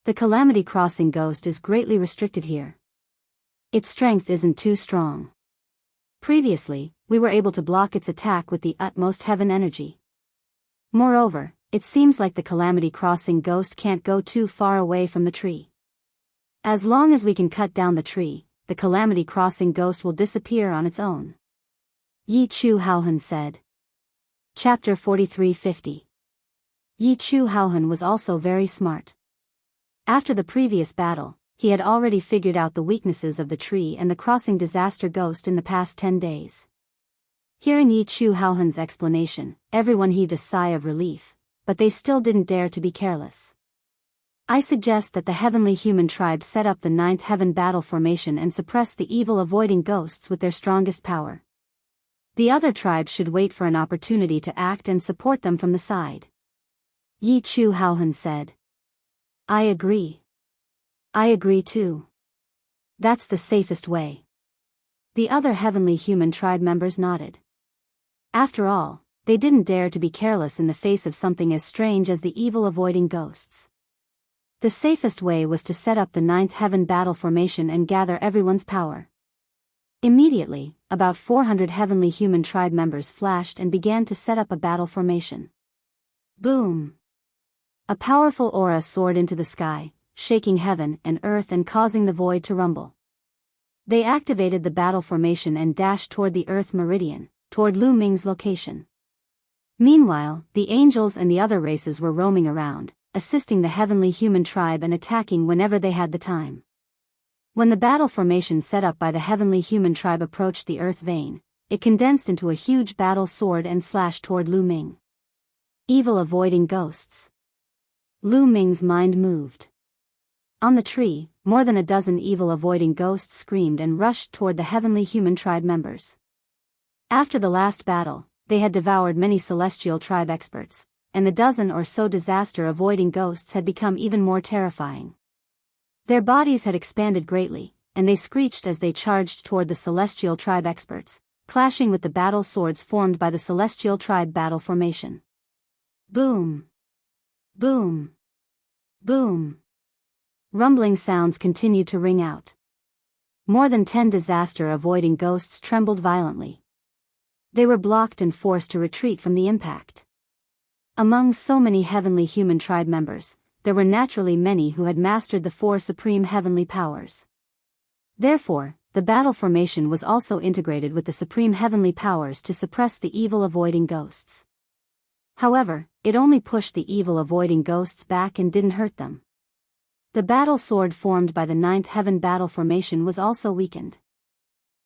The Calamity Crossing ghost is greatly restricted here. Its strength isn't too strong. Previously, we were able to block its attack with the utmost heaven energy. Moreover, it seems like the Calamity Crossing ghost can't go too far away from the tree. As long as we can cut down the tree, the Calamity Crossing ghost will disappear on its own. Yi Chu Haohan said. Chapter 4350. Yi Chu Haohan was also very smart. After the previous battle, he had already figured out the weaknesses of the tree and the crossing disaster ghost in the past 10 days. Hearing Yi Chu Haohan's explanation, everyone heaved a sigh of relief, but they still didn't dare to be careless. I suggest that the heavenly human tribe set up the 9th heaven battle formation and suppress the evil-avoiding ghosts with their strongest power. The other tribes should wait for an opportunity to act and support them from the side. Yi Chu Haohan said. I agree. I agree too. That's the safest way. The other heavenly human tribe members nodded. After all, they didn't dare to be careless in the face of something as strange as the evil-avoiding ghosts. The safest way was to set up the ninth heaven battle formation and gather everyone's power. Immediately, about 400 heavenly human tribe members flashed and began to set up a battle formation. Boom! A powerful aura soared into the sky, shaking heaven and earth and causing the void to rumble. They activated the battle formation and dashed toward the Earth meridian, toward Lu Ming's location. Meanwhile, the angels and the other races were roaming around, assisting the heavenly human tribe and attacking whenever they had the time. When the battle formation set up by the heavenly human tribe approached the Earth vein, it condensed into a huge battle sword and slashed toward Lu Ming. Evil-avoiding ghosts. Lu Ming's mind moved. On the tree, more than a dozen evil-avoiding ghosts screamed and rushed toward the heavenly human tribe members. After the last battle, they had devoured many celestial tribe experts, and the dozen or so disaster-avoiding ghosts had become even more terrifying. Their bodies had expanded greatly, and they screeched as they charged toward the celestial tribe experts, clashing with the battle swords formed by the celestial tribe battle formation. Boom! Boom! Boom! Rumbling sounds continued to ring out. More than 10 disaster-avoiding ghosts trembled violently. They were blocked and forced to retreat from the impact. Among so many heavenly human tribe members, there were naturally many who had mastered the 4 supreme heavenly powers. Therefore, the battle formation was also integrated with the supreme heavenly powers to suppress the evil-avoiding ghosts. However, it only pushed the evil-avoiding ghosts back and didn't hurt them. The battle sword formed by the ninth heaven battle formation was also weakened.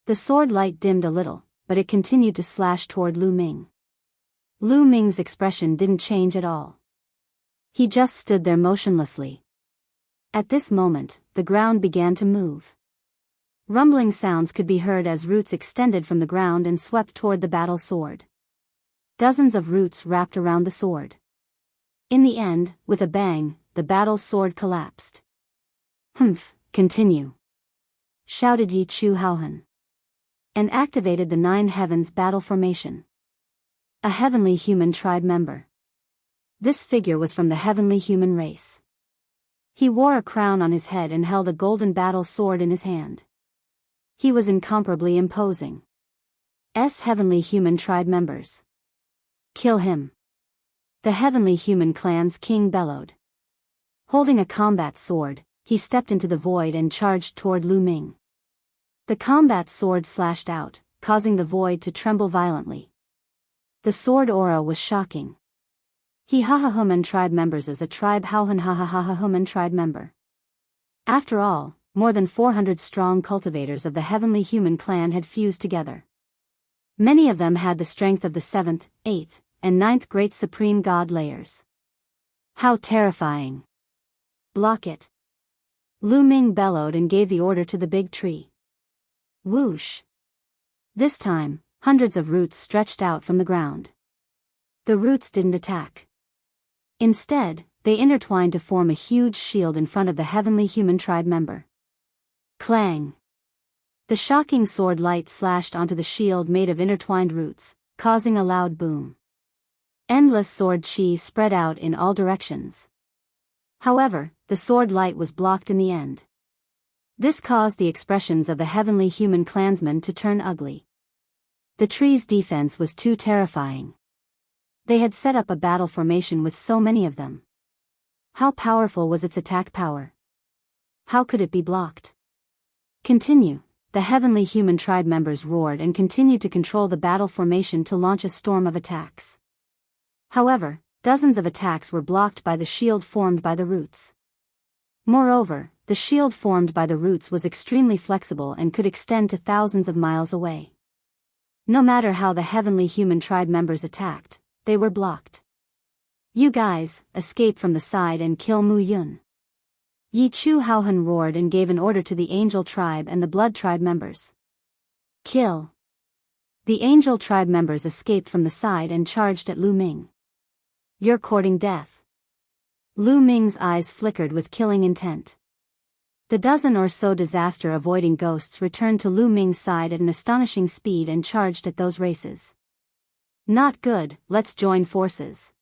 The sword light dimmed a little, but it continued to slash toward Lu Ming. Lu Ming's expression didn't change at all. He just stood there motionlessly. At this moment, the ground began to move. Rumbling sounds could be heard as roots extended from the ground and swept toward the battle sword. Dozens of roots wrapped around the sword. In the end, with a bang, the battle sword collapsed. "Humph, continue," shouted Yi Chu Haohan, and activated the 9 heavens battle formation. A heavenly human tribe member. This figure was from the heavenly human race. He wore a crown on his head and held a golden battle sword in his hand. He was incomparably imposing. Heavenly human tribe members. "Kill him!" The heavenly human clan's king bellowed. Holding a combat sword, he stepped into the void and charged toward Lu Ming. The combat sword slashed out, causing the void to tremble violently. The sword aura was shocking. He Human tribe members as a tribe Haohan Human tribe member. After all, more than 400 strong cultivators of the heavenly human clan had fused together. Many of them had the strength of the 7th, 8th, and 9th great supreme god layers. How terrifying! "Block it!" Lu Ming bellowed and gave the order to the big tree. Whoosh! This time, hundreds of roots stretched out from the ground. The roots didn't attack. Instead, they intertwined to form a huge shield in front of the heavenly human tribe member. Clang! The shocking sword light slashed onto the shield made of intertwined roots, causing a loud boom. Endless sword chi spread out in all directions. However, the sword light was blocked in the end. This caused the expressions of the heavenly human clansmen to turn ugly. The tree's defense was too terrifying. They had set up a battle formation with so many of them. How powerful was its attack power? How could it be blocked? "Continue," the heavenly human tribe members roared and continued to control the battle formation to launch a storm of attacks. However, dozens of attacks were blocked by the shield formed by the roots. Moreover, the shield formed by the roots was extremely flexible and could extend to thousands of miles away. No matter how the heavenly human tribe members attacked, they were blocked. "You guys, escape from the side and kill Mu Yun." Yi Chu Haohan roared and gave an order to the angel tribe and the blood tribe members. "Kill!" The angel tribe members escaped from the side and charged at Lu Ming. "You're courting death." Lu Ming's eyes flickered with killing intent. The dozen or so disaster-avoiding ghosts returned to Lu Ming's side at an astonishing speed and charged at those races. Not good, let's join forces.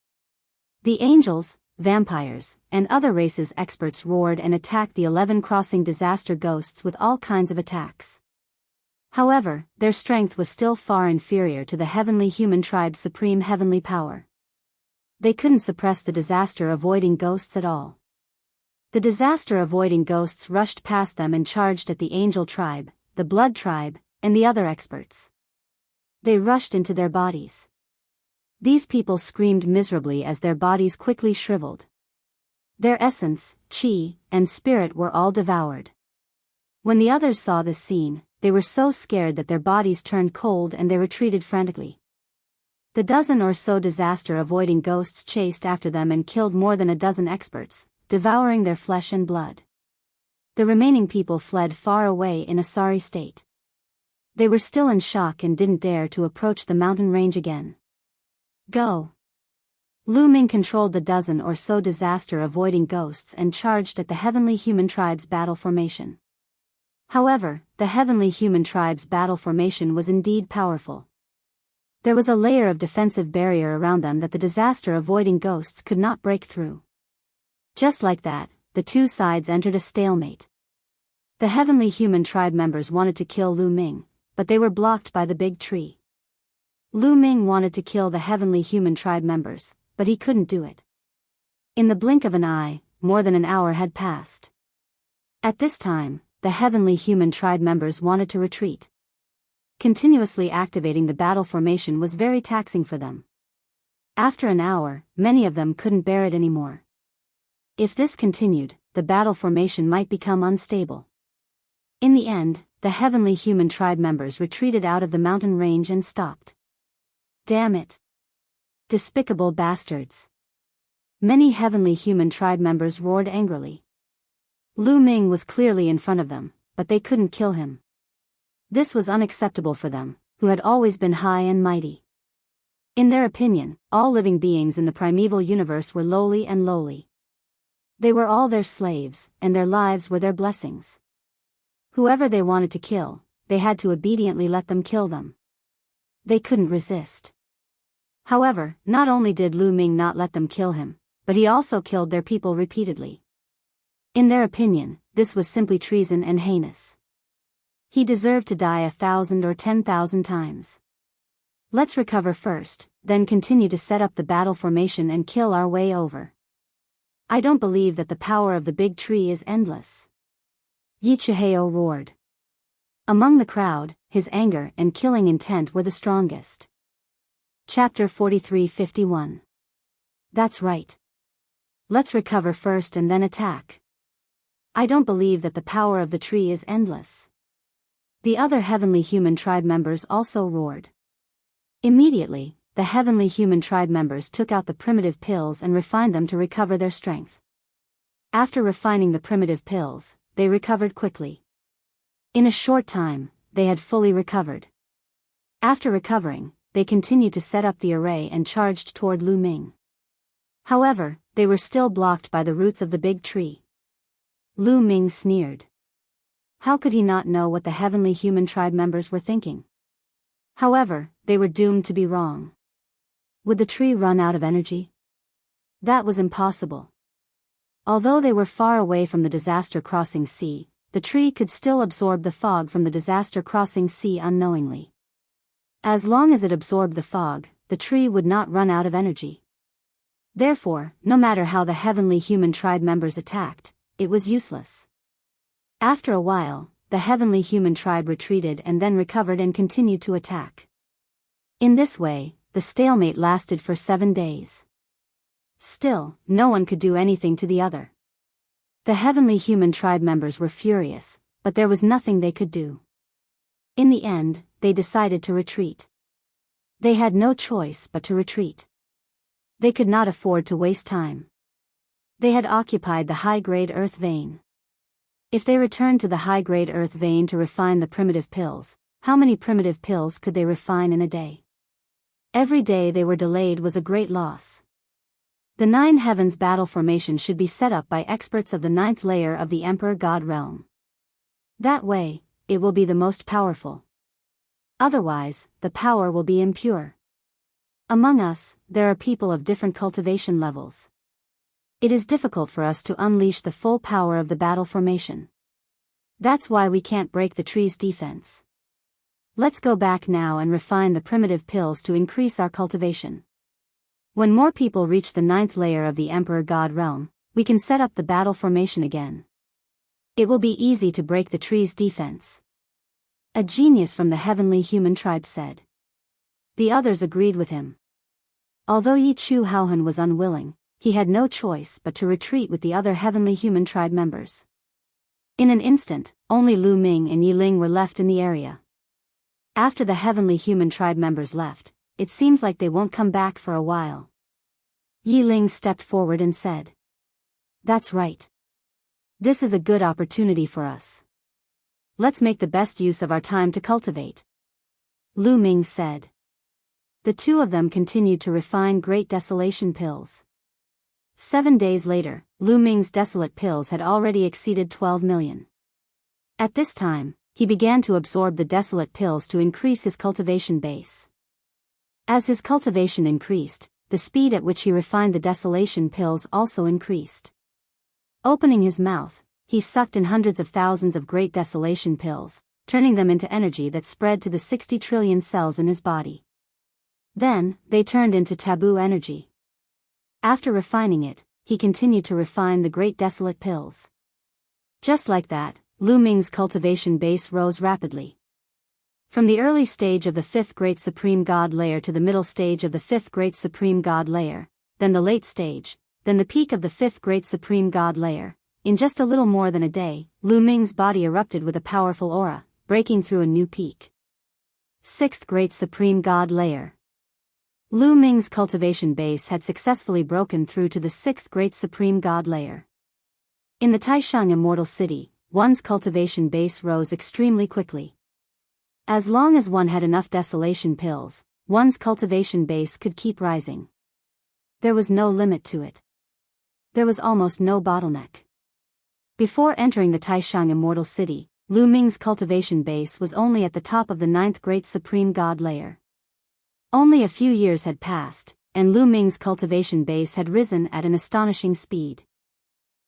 The angels, vampires, and other races experts roared and attacked the 11 crossing disaster ghosts with all kinds of attacks. However, their strength was still far inferior to the heavenly human tribe's supreme heavenly power. They couldn't suppress the disaster-avoiding ghosts at all. The disaster-avoiding ghosts rushed past them and charged at the angel tribe, the blood tribe, and the other experts. They rushed into their bodies. These people screamed miserably as their bodies quickly shriveled. Their essence, chi, and spirit were all devoured. When the others saw this scene, they were so scared that their bodies turned cold and they retreated frantically. The dozen or so disaster-avoiding ghosts chased after them and killed more than a dozen experts, devouring their flesh and blood. The remaining people fled far away in a sorry state. They were still in shock and didn't dare to approach the mountain range again. Go! Lu Ming controlled the dozen or so disaster-avoiding ghosts and charged at the heavenly human tribe's battle formation. However, the heavenly human tribe's battle formation was indeed powerful. There was a layer of defensive barrier around them that the disaster-avoiding ghosts could not break through. Just like that, the two sides entered a stalemate. The heavenly human tribe members wanted to kill Lu Ming, but they were blocked by the big tree. Lu Ming wanted to kill the heavenly human tribe members, but he couldn't do it. In the blink of an eye, more than an hour had passed. At this time, the heavenly human tribe members wanted to retreat. Continuously activating the battle formation was very taxing for them. After an hour, many of them couldn't bear it anymore. If this continued, the battle formation might become unstable. In the end, the heavenly human tribe members retreated out of the mountain range and stopped. Damn it! Despicable bastards! Many heavenly human tribe members roared angrily. Lu Ming was clearly in front of them, but they couldn't kill him. This was unacceptable for them, who had always been high and mighty. In their opinion, all living beings in the primeval universe were lowly and lowly. They were all their slaves, and their lives were their blessings. Whoever they wanted to kill, they had to obediently let them kill them. They couldn't resist. However, not only did Lu Ming not let them kill him, but he also killed their people repeatedly. In their opinion, this was simply treason and heinous. He deserved to die 1,000 or 10,000 times. Let's recover first, then continue to set up the battle formation and kill our way over. I don't believe that the power of the big tree is endless. Yi Chihao roared. Among the crowd, his anger and killing intent were the strongest. Chapter 43:51. That's right. Let's recover first and then attack. I don't believe that the power of the tree is endless. The other heavenly human tribe members also roared. Immediately, the heavenly human tribe members took out the primitive pills and refined them to recover their strength. After refining the primitive pills, they recovered quickly. In a short time, they had fully recovered. After recovering, they continued to set up the array and charged toward Lu Ming. However, they were still blocked by the roots of the big tree. Lu Ming sneered. How could he not know what the heavenly human tribe members were thinking? However, they were doomed to be wrong. Would the tree run out of energy? That was impossible. Although they were far away from the disaster-crossing sea, the tree could still absorb the fog from the disaster-crossing sea unknowingly. As long as it absorbed the fog, the tree would not run out of energy. Therefore, no matter how the heavenly human tribe members attacked, it was useless. After a while, the heavenly human tribe retreated and then recovered and continued to attack. In this way, the stalemate lasted for 7 days. Still, no one could do anything to the other. The heavenly human tribe members were furious, but there was nothing they could do. In the end, they decided to retreat. They had no choice but to retreat. They could not afford to waste time. They had occupied the high-grade earth vein. If they returned to the high-grade earth vein to refine the primitive pills, how many primitive pills could they refine in a day? Every day they were delayed was a great loss. The 9 heavens battle formation should be set up by experts of the 9th layer of the Emperor God realm. That way, it will be the most powerful. Otherwise, the power will be impure. Among us, there are people of different cultivation levels. It is difficult for us to unleash the full power of the battle formation. That's why we can't break the tree's defense. Let's go back now and refine the primitive pills to increase our cultivation. When more people reach the 9th layer of the Emperor God realm, we can set up the battle formation again. It will be easy to break the tree's defense. A genius from the heavenly human tribe said. The others agreed with him. Although Yi Chu Haohan was unwilling, he had no choice but to retreat with the other heavenly human tribe members. In an instant, only Lu Ming and Yi Ling were left in the area. After the heavenly human tribe members left, it seems like they won't come back for a while. Yi Ling stepped forward and said. That's right. This is a good opportunity for us. Let's make the best use of our time to cultivate. Lu Ming said. The two of them continued to refine Great Desolation pills. 7 days later, Lu Ming's desolate pills had already exceeded 12 million. At this time, he began to absorb the desolate pills to increase his cultivation base. As his cultivation increased, the speed at which he refined the desolation pills also increased. Opening his mouth, he sucked in hundreds of thousands of Great Desolation pills, turning them into energy that spread to the 60 trillion cells in his body. Then, they turned into taboo energy. After refining it, he continued to refine the Great Desolate pills. Just like that, Lu Ming's cultivation base rose rapidly. From the early stage of the 5th Great Supreme God layer to the middle stage of the 5th Great Supreme God layer, then the late stage, then the peak of the 5th Great Supreme God layer, in just a little more than a day, Lu Ming's body erupted with a powerful aura, breaking through a new peak. 6th Great Supreme God layer. Lu Ming's cultivation base had successfully broken through to the 6th Great Supreme God layer. In the Taishang Immortal City, one's cultivation base rose extremely quickly. As long as one had enough desolation pills, one's cultivation base could keep rising. There was no limit to it. There was almost no bottleneck. Before entering the Taishang Immortal City, Lu Ming's cultivation base was only at the top of the 9th Great Supreme God layer. Only a few years had passed, and Lu Ming's cultivation base had risen at an astonishing speed.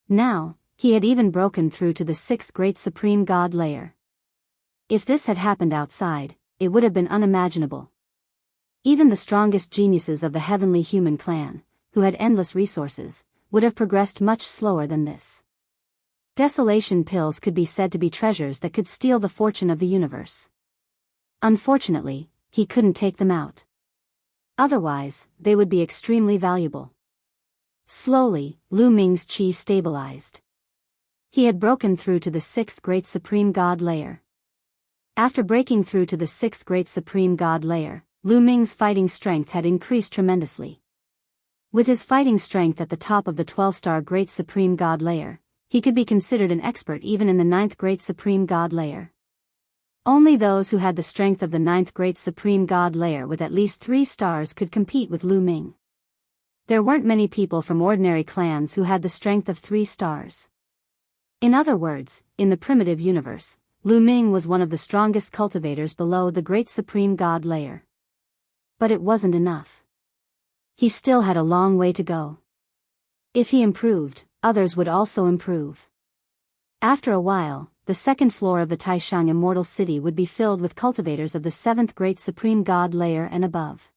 Now, he had even broken through to the 6th Great Supreme God layer. If this had happened outside, it would have been unimaginable. Even the strongest geniuses of the heavenly human clan, who had endless resources, would have progressed much slower than this. Desolation pills could be said to be treasures that could steal the fortune of the universe. Unfortunately, he couldn't take them out. Otherwise, they would be extremely valuable. Slowly, Lu Ming's qi stabilized. He had broken through to the 6th Great Supreme God layer. After breaking through to the 6th Great Supreme God layer, Lu Ming's fighting strength had increased tremendously. With his fighting strength at the top of the 12-star Great Supreme God layer, he could be considered an expert even in the 9th Great Supreme God layer. Only those who had the strength of the 9th Great Supreme God layer with at least 3 stars could compete with Lu Ming. There weren't many people from ordinary clans who had the strength of 3 stars. In other words, in the primitive universe, Lu Ming was one of the strongest cultivators below the Great Supreme God layer. But it wasn't enough. He still had a long way to go. If he improved, others would also improve. After a while, the second floor of the Taishang Immortal City would be filled with cultivators of the 7th Great Supreme God layer and above.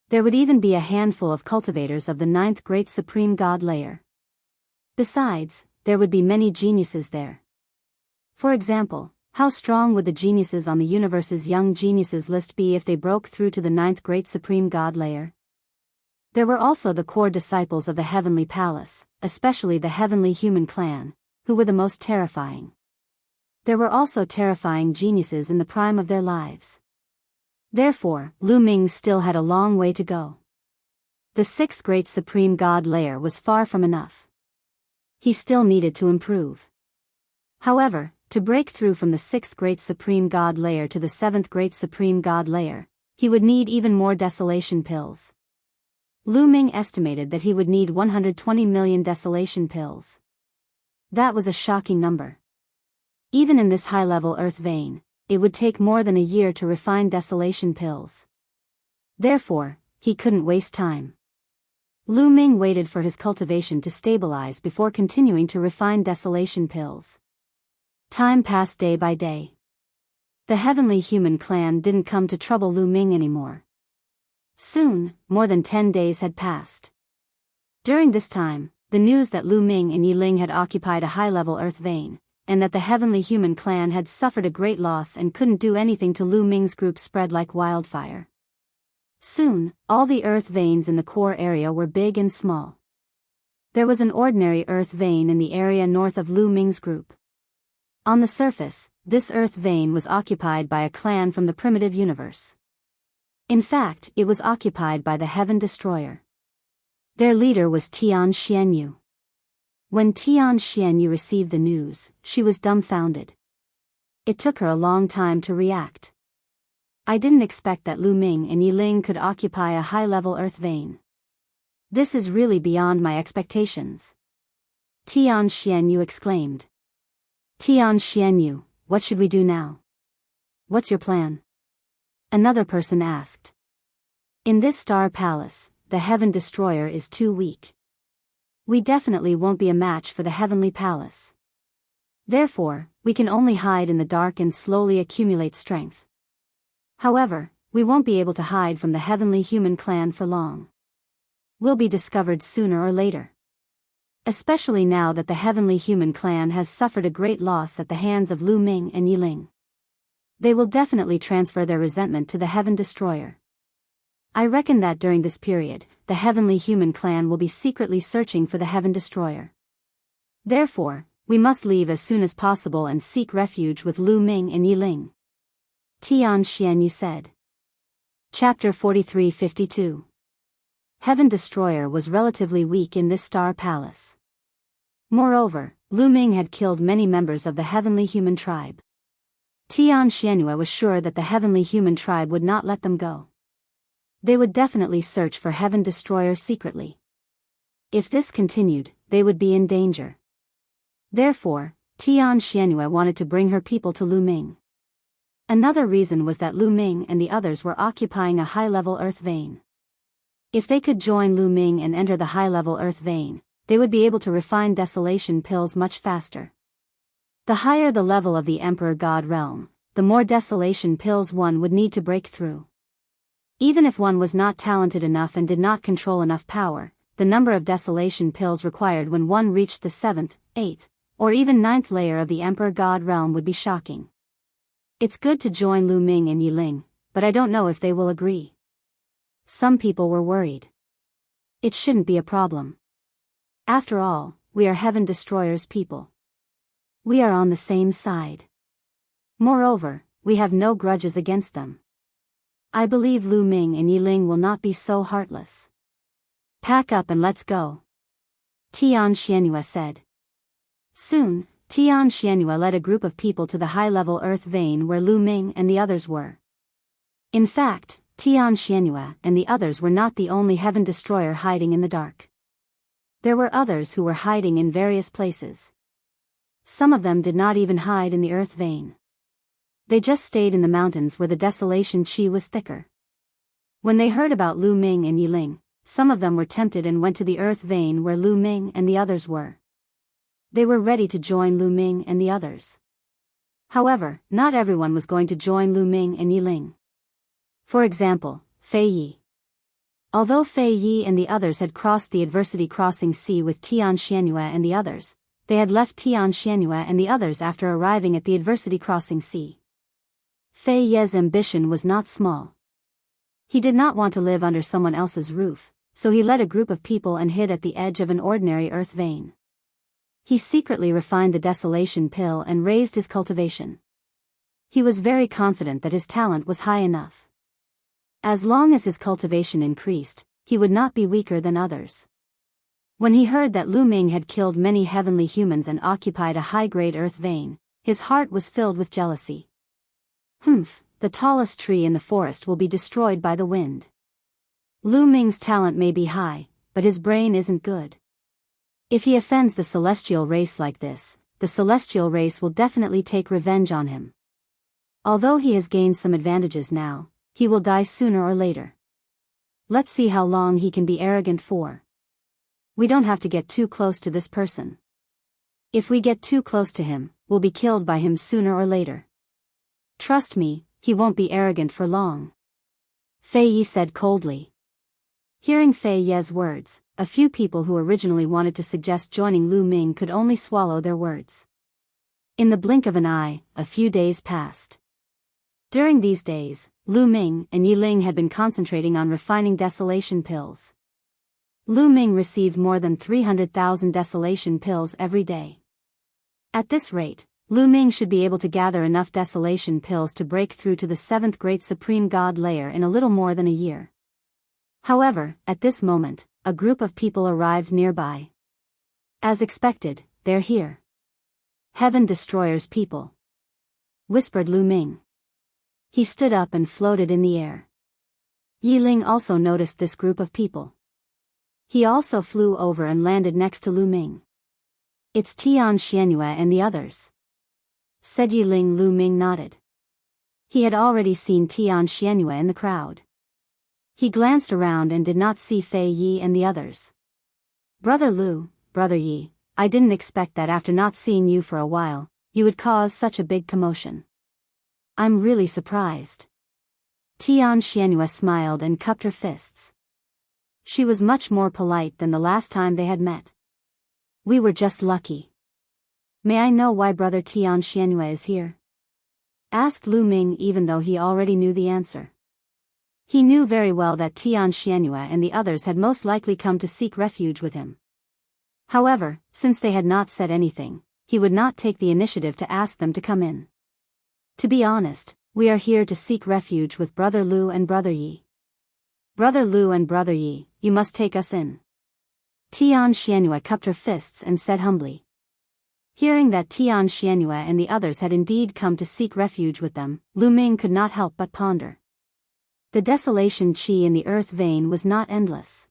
There would even be a handful of cultivators of the 9th Great Supreme God layer. Besides, there would be many geniuses there. For example, how strong would the geniuses on the universe's young geniuses list be if they broke through to the 9th Great Supreme God layer? There were also the core disciples of the Heavenly Palace, especially the Heavenly Human Clan, who were the most terrifying. There were also terrifying geniuses in the prime of their lives. Therefore, Lu Ming still had a long way to go. The 6th Great Supreme God layer was far from enough. He still needed to improve. However, to break through from the 6th Great Supreme God layer to the 7th Great Supreme God layer, he would need even more desolation pills. Lu Ming estimated that he would need 120 million desolation pills. That was a shocking number. Even in this high-level earth vein, it would take more than a year to refine desolation pills. Therefore, he couldn't waste time. Lu Ming waited for his cultivation to stabilize before continuing to refine desolation pills. Time passed day by day. The heavenly human clan didn't come to trouble Lu Ming anymore. Soon, more than 10 days had passed. During this time, the news that Lu Ming and Yi Ling had occupied a high-level earth vein, and that the heavenly human clan had suffered a great loss and couldn't do anything to Lu Ming's group spread like wildfire. Soon, all the earth veins in the core area were big and small. There was an ordinary earth vein in the area north of Lu Ming's group. On the surface, this earth vein was occupied by a clan from the primitive universe. In fact, it was occupied by the Heaven Destroyer. Their leader was Tian Xianyu. When Tian Xianyu received the news, she was dumbfounded. It took her a long time to react. I didn't expect that Lu Ming and Yi Ling could occupy a high-level earth vein. This is really beyond my expectations. Tian Xianyu exclaimed. Tian Xianyu, what should we do now? What's your plan? Another person asked. In this star palace, the Heaven Destroyer is too weak. We definitely won't be a match for the Heavenly Palace. Therefore, we can only hide in the dark and slowly accumulate strength. However, we won't be able to hide from the heavenly human clan for long. We'll be discovered sooner or later. Especially now that the heavenly human clan has suffered a great loss at the hands of Lu Ming and Yi Ling. They will definitely transfer their resentment to the Heaven Destroyer. I reckon that during this period, the heavenly human clan will be secretly searching for the Heaven Destroyer. Therefore, we must leave as soon as possible and seek refuge with Lu Ming and Yi Ling. Tian Xianyu said. Chapter 43-52. Heaven Destroyer was relatively weak in this star palace. Moreover, Lu Ming had killed many members of the heavenly human tribe. Tian Xianyu was sure that the heavenly human tribe would not let them go. They would definitely search for Heaven Destroyer secretly. If this continued, they would be in danger. Therefore, Tian Xianyu wanted to bring her people to Lu Ming. Another reason was that Lu Ming and the others were occupying a high-level earth vein. If they could join Lu Ming and enter the high-level earth vein, they would be able to refine desolation pills much faster. The higher the level of the Emperor God realm, the more desolation pills one would need to break through. Even if one was not talented enough and did not control enough power, the number of desolation pills required when one reached the 7th, 8th, or even 9th layer of the Emperor God realm would be shocking. It's good to join Lu Ming and Yi Ling, but I don't know if they will agree. Some people were worried. It shouldn't be a problem. After all, we are Heaven Destroyer's people. We are on the same side. Moreover, we have no grudges against them. I believe Lu Ming and Yi Ling will not be so heartless. Pack up and let's go. Tian Xianyu said. Soon, Tian Xianyu led a group of people to the high-level earth vein where Lu Ming and the others were. In fact, Tian Xianyu and the others were not the only Heaven Destroyer hiding in the dark. There were others who were hiding in various places. Some of them did not even hide in the earth vein. They just stayed in the mountains where the desolation chi was thicker. When they heard about Lu Ming and Yi Ling, some of them were tempted and went to the earth vein where Lu Ming and the others were. They were ready to join Lu Ming and the others. However, not everyone was going to join Lu Ming and Yi Ling. For example, Fei Yi. Although Fei Yi and the others had crossed the adversity crossing sea with Tian Xianyu and the others, they had left Tian Xianyu and the others after arriving at the adversity crossing sea. Fei Yi's ambition was not small. He did not want to live under someone else's roof, so he led a group of people and hid at the edge of an ordinary earth vein. He secretly refined the desolation pill and raised his cultivation. He was very confident that his talent was high enough. As long as his cultivation increased, he would not be weaker than others. When he heard that Lu Ming had killed many heavenly humans and occupied a high-grade earth vein, his heart was filled with jealousy. The tallest tree in the forest will be destroyed by the wind. Lu Ming's talent may be high, but his brain isn't good. If he offends the celestial race like this, the celestial race will definitely take revenge on him. Although he has gained some advantages now, he will die sooner or later. Let's see how long he can be arrogant for. We don't have to get too close to this person. If we get too close to him, we'll be killed by him sooner or later. Trust me, he won't be arrogant for long. Fei Yi said coldly. Hearing Fei Ye's words, a few people who originally wanted to suggest joining Lu Ming could only swallow their words. In the blink of an eye, a few days passed. During these days, Lu Ming and Yi Ling had been concentrating on refining desolation pills. Lu Ming received more than 300,000 desolation pills every day. At this rate, Lu Ming should be able to gather enough desolation pills to break through to the 7th Great Supreme God layer in a little more than a year. However, at this moment, a group of people arrived nearby. As expected, they're here. Heaven Destroyer's people, whispered Lu Ming. He stood up and floated in the air. Yi Ling also noticed this group of people. He also flew over and landed next to Lu Ming. It's Tian Xianyue and the others, said Yi Ling. Lu Ming nodded. He had already seen Tian Xianyue in the crowd. He glanced around and did not see Fei Yi and the others. Brother Lu, Brother Yi, I didn't expect that after not seeing you for a while, you would cause such a big commotion. I'm really surprised. Tian Xianyue smiled and cupped her fists. She was much more polite than the last time they had met. We were just lucky. May I know why Brother Tian Xianyue is here? Asked Lu Ming, even though he already knew the answer. He knew very well that Tian Xianyue and the others had most likely come to seek refuge with him. However, since they had not said anything, he would not take the initiative to ask them to come in. To be honest, we are here to seek refuge with Brother Lu and Brother Yi. Brother Lu and Brother Yi, you must take us in. Tian Xianyue cupped her fists and said humbly. Hearing that Tian Xianyue and the others had indeed come to seek refuge with them, Lu Ming could not help but ponder. The desolation qi in the earth vein was not endless.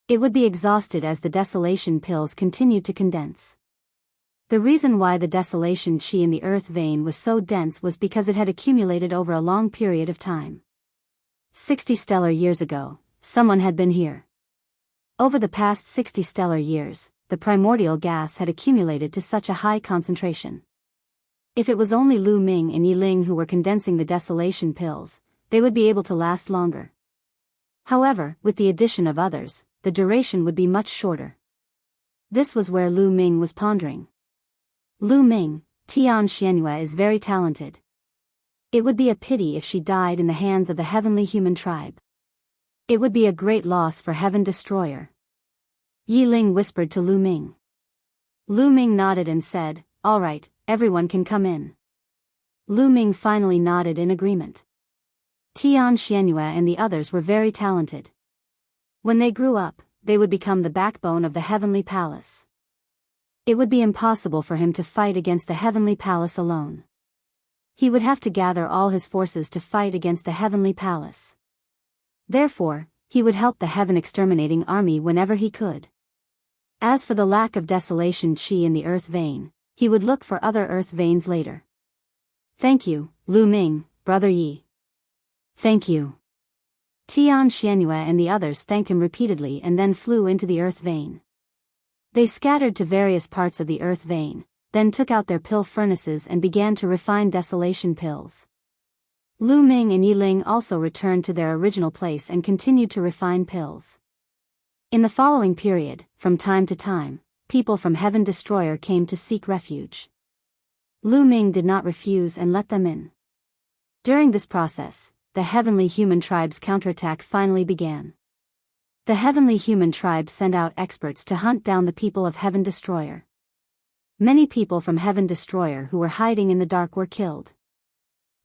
It would be exhausted as the desolation pills continued to condense. The reason why the desolation qi in the earth vein was so dense was because it had accumulated over a long period of time. 60 stellar years ago, someone had been here. Over the past 60 stellar years, the primordial gas had accumulated to such a high concentration. If it was only Lu Ming and Yi Ling who were condensing the desolation pills, they would be able to last longer. However, with the addition of others, the duration would be much shorter. This was where Lu Ming was pondering. Lu Ming, Tian Xianyue is very talented. It would be a pity if she died in the hands of the heavenly human tribe. It would be a great loss for Heaven Destroyer. Yi Ling whispered to Lu Ming. Lu Ming nodded and said, all right, everyone can come in. Lu Ming finally nodded in agreement. Tian Xianyue and the others were very talented. When they grew up, they would become the backbone of the Heavenly Palace. It would be impossible for him to fight against the Heavenly Palace alone. He would have to gather all his forces to fight against the Heavenly Palace. Therefore, he would help the Heaven Exterminating Army whenever he could. As for the lack of desolation qi in the earth vein, he would look for other earth veins later. Thank you, Lu Ming, Brother Yi. Thank you. Tian Xianyue and the others thanked him repeatedly and then flew into the earth vein. They scattered to various parts of the earth vein, then took out their pill furnaces and began to refine desolation pills. Lu Ming and Yi Ling also returned to their original place and continued to refine pills. In the following period, from time to time, people from Heaven Destroyer came to seek refuge. Lu Ming did not refuse and let them in. During this process, the heavenly human tribe's counterattack finally began. The heavenly human tribe sent out experts to hunt down the people of Heaven Destroyer. Many people from Heaven Destroyer who were hiding in the dark were killed.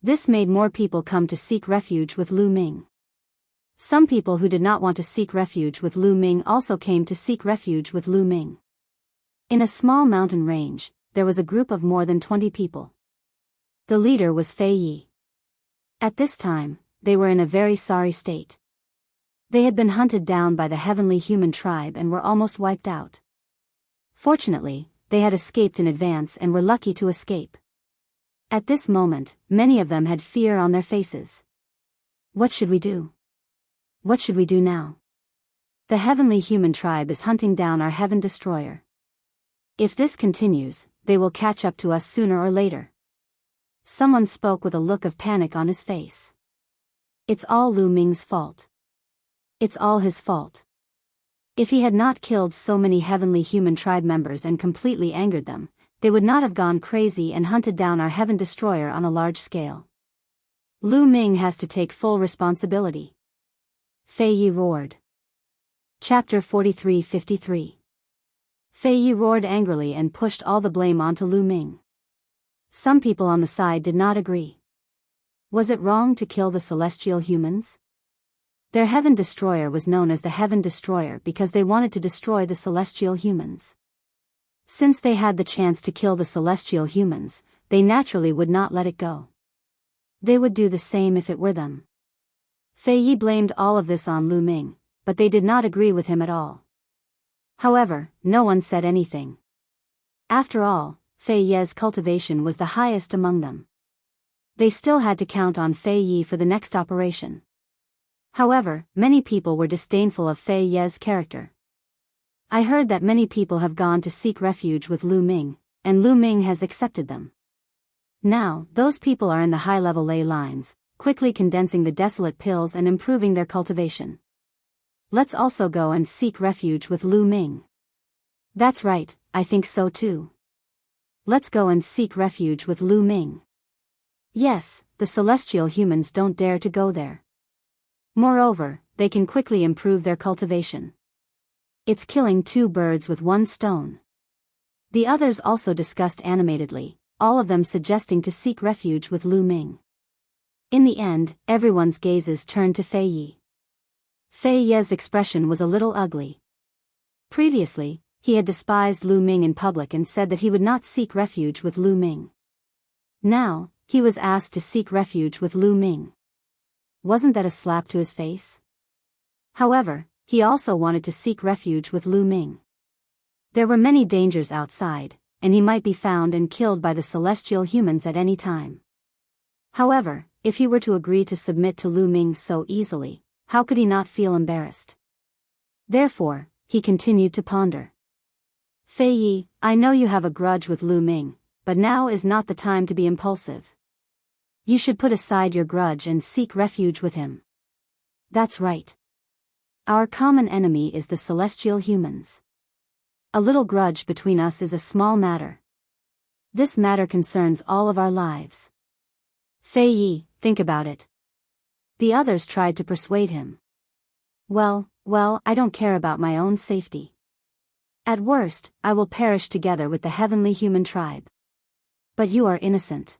This made more people come to seek refuge with Lu Ming. Some people who did not want to seek refuge with Lu Ming also came to seek refuge with Lu Ming. In a small mountain range, there was a group of more than 20 people. The leader was Fei Yi. At this time, they were in a very sorry state. They had been hunted down by the heavenly human tribe and were almost wiped out. Fortunately, they had escaped in advance and were lucky to escape. At this moment, many of them had fear on their faces. What should we do? What should we do now? The heavenly human tribe is hunting down our heaven destroyer. If this continues, they will catch up to us sooner or later. Someone spoke with a look of panic on his face. It's all Lu Ming's fault. It's all his fault. If he had not killed so many heavenly human tribe members and completely angered them, they would not have gone crazy and hunted down our heaven destroyer on a large scale. Lu Ming has to take full responsibility. Fei Yi roared. Chapter 43:53. Fei Yi roared angrily and pushed all the blame onto Lu Ming. Some people on the side did not agree. Was it wrong to kill the celestial humans? Their heaven destroyer was known as the heaven destroyer because they wanted to destroy the celestial humans. Since they had the chance to kill the celestial humans, they naturally would not let it go. They would do the same if it were them. Fei Yi blamed all of this on Lu Ming, but they did not agree with him at all. However, no one said anything. After all, Fei Ye's cultivation was the highest among them. They still had to count on Fei Yi for the next operation. However, many people were disdainful of Fei Ye's character. I heard that many people have gone to seek refuge with Lu Ming, and Lu Ming has accepted them. Now, those people are in the high-level ley lines, quickly condensing the desolate pills and improving their cultivation. Let's also go and seek refuge with Lu Ming. That's right, I think so too. Let's go and seek refuge with Lu Ming. Yes, the celestial humans don't dare to go there. Moreover, they can quickly improve their cultivation. It's killing two birds with one stone. The others also discussed animatedly, all of them suggesting to seek refuge with Lu Ming. In the end, everyone's gazes turned to Fei Yi. Fei Ye's expression was a little ugly. Previously, he had despised Lu Ming in public and said that he would not seek refuge with Lu Ming. Now, he was asked to seek refuge with Lu Ming. Wasn't that a slap to his face? However, he also wanted to seek refuge with Lu Ming. There were many dangers outside, and he might be found and killed by the celestial humans at any time. However, if he were to agree to submit to Lu Ming so easily, how could he not feel embarrassed? Therefore, he continued to ponder. Fei Yi, I know you have a grudge with Lu Ming, but now is not the time to be impulsive. You should put aside your grudge and seek refuge with him. That's right. Our common enemy is the celestial humans. A little grudge between us is a small matter. This matter concerns all of our lives. Fei Yi, think about it. The others tried to persuade him. Well, I don't care about my own safety. At worst, I will perish together with the heavenly human tribe. But you are innocent.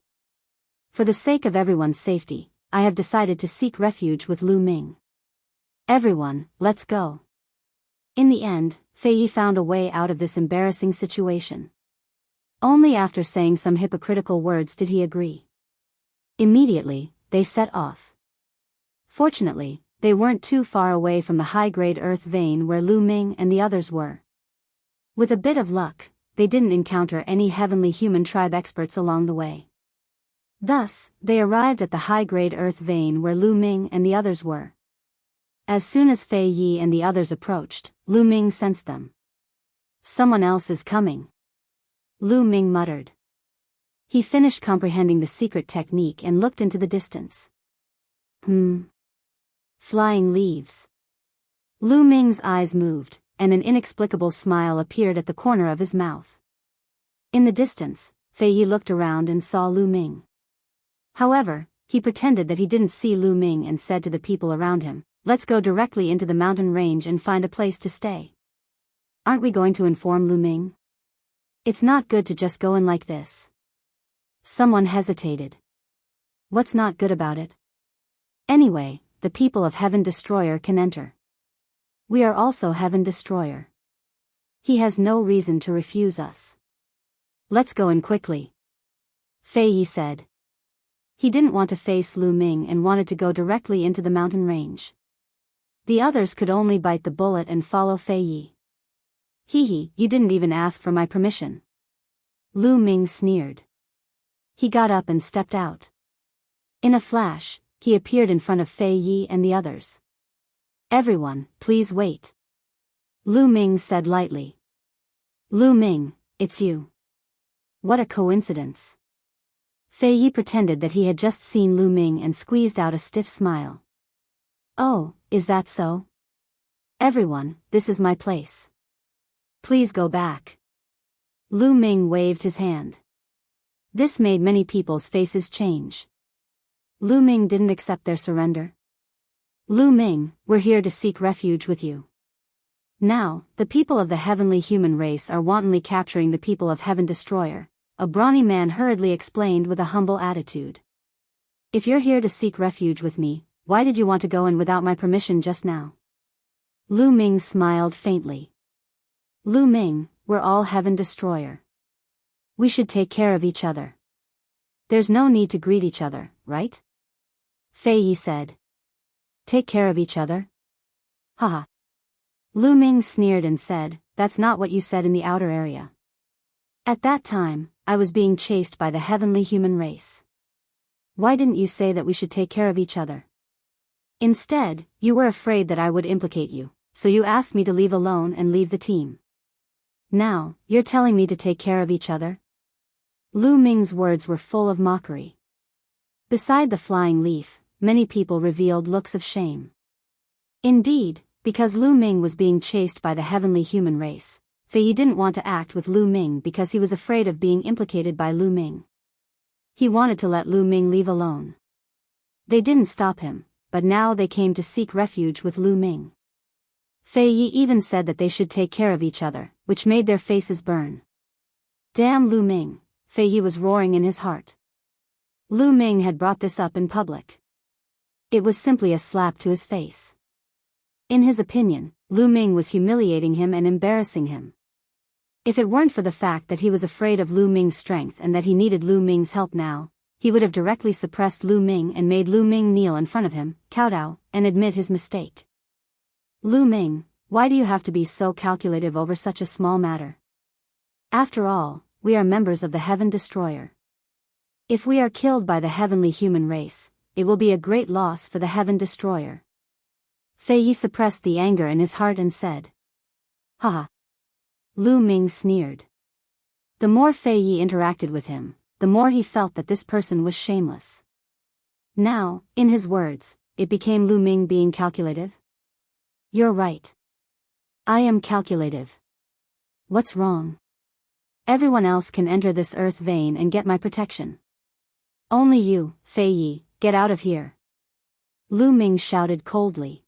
For the sake of everyone's safety, I have decided to seek refuge with Lu Ming. Everyone, let's go. In the end, Fei Yi found a way out of this embarrassing situation. Only after saying some hypocritical words did he agree. Immediately, they set off. Fortunately, they weren't too far away from the high-grade earth vein where Lu Ming and the others were. With a bit of luck, they didn't encounter any heavenly human tribe experts along the way. Thus, they arrived at the high-grade earth vein where Lu Ming and the others were. As soon as Fei Yi and the others approached, Lu Ming sensed them. Someone else is coming. Lu Ming muttered. He finished comprehending the secret technique and looked into the distance. Flying leaves. Lu Ming's eyes moved, and an inexplicable smile appeared at the corner of his mouth. In the distance, Fei Yi looked around and saw Lu Ming. However, he pretended that he didn't see Lu Ming and said to the people around him, "Let's go directly into the mountain range and find a place to stay." Aren't we going to inform Lu Ming? It's not good to just go in like this. Someone hesitated. What's not good about it? Anyway, the people of Heaven Destroyer can enter. We are also Heaven Destroyer. He has no reason to refuse us. Let's go in quickly. Fei Yi said. He didn't want to face Lu Ming and wanted to go directly into the mountain range. The others could only bite the bullet and follow Fei Yi. Hee hee, you didn't even ask for my permission. Lu Ming sneered. He got up and stepped out. In a flash, he appeared in front of Fei Yi and the others. Everyone, please wait. Lu Ming said lightly. Lu Ming, it's you. What a coincidence. Fei Yi pretended that he had just seen Lu Ming and squeezed out a stiff smile. Oh, is that so? Everyone, this is my place. Please go back. Lu Ming waved his hand. This made many people's faces change. Lu Ming didn't accept their surrender. Lu Ming, we're here to seek refuge with you. Now, the people of the heavenly human race are wantonly capturing the people of Heaven Destroyer, a brawny man hurriedly explained with a humble attitude. If you're here to seek refuge with me, why did you want to go in without my permission just now? Lu Ming smiled faintly. Lu Ming, we're all Heaven Destroyer. We should take care of each other. There's no need to greet each other, right? Fei Yi said. Take care of each other? Haha. Lu Ming sneered and said, that's not what you said in the outer area. At that time, I was being chased by the heavenly human race. Why didn't you say that we should take care of each other? Instead, you were afraid that I would implicate you, so you asked me to leave alone and leave the team. Now, you're telling me to take care of each other? Lu Ming's words were full of mockery. Beside the flying leaf, many people revealed looks of shame. Indeed, because Lu Ming was being chased by the heavenly human race, Fei Yi didn't want to act with Lu Ming because he was afraid of being implicated by Lu Ming. He wanted to let Lu Ming leave alone. They didn't stop him, but now they came to seek refuge with Lu Ming. Fei Yi even said that they should take care of each other, which made their faces burn. Damn Lu Ming, Fei Yi was roaring in his heart. Lu Ming had brought this up in public. It was simply a slap to his face. In his opinion, Lu Ming was humiliating him and embarrassing him. If it weren't for the fact that he was afraid of Lu Ming's strength and that he needed Lu Ming's help now, he would have directly suppressed Lu Ming and made Lu Ming kneel in front of him, kowtow, and admit his mistake. Lu Ming, why do you have to be so calculative over such a small matter? After all, we are members of the Heaven Destroyer. If we are killed by the heavenly human race, it will be a great loss for the Heaven Destroyer. Fei Yi suppressed the anger in his heart and said. Haha. Lu Ming sneered. The more Fei Yi interacted with him, the more he felt that this person was shameless. Now, in his words, it became Lu Ming being calculative. You're right. I am calculative. What's wrong? Everyone else can enter this earth vein and get my protection. Only you, Fei Yi, get out of here. Lu Ming shouted coldly.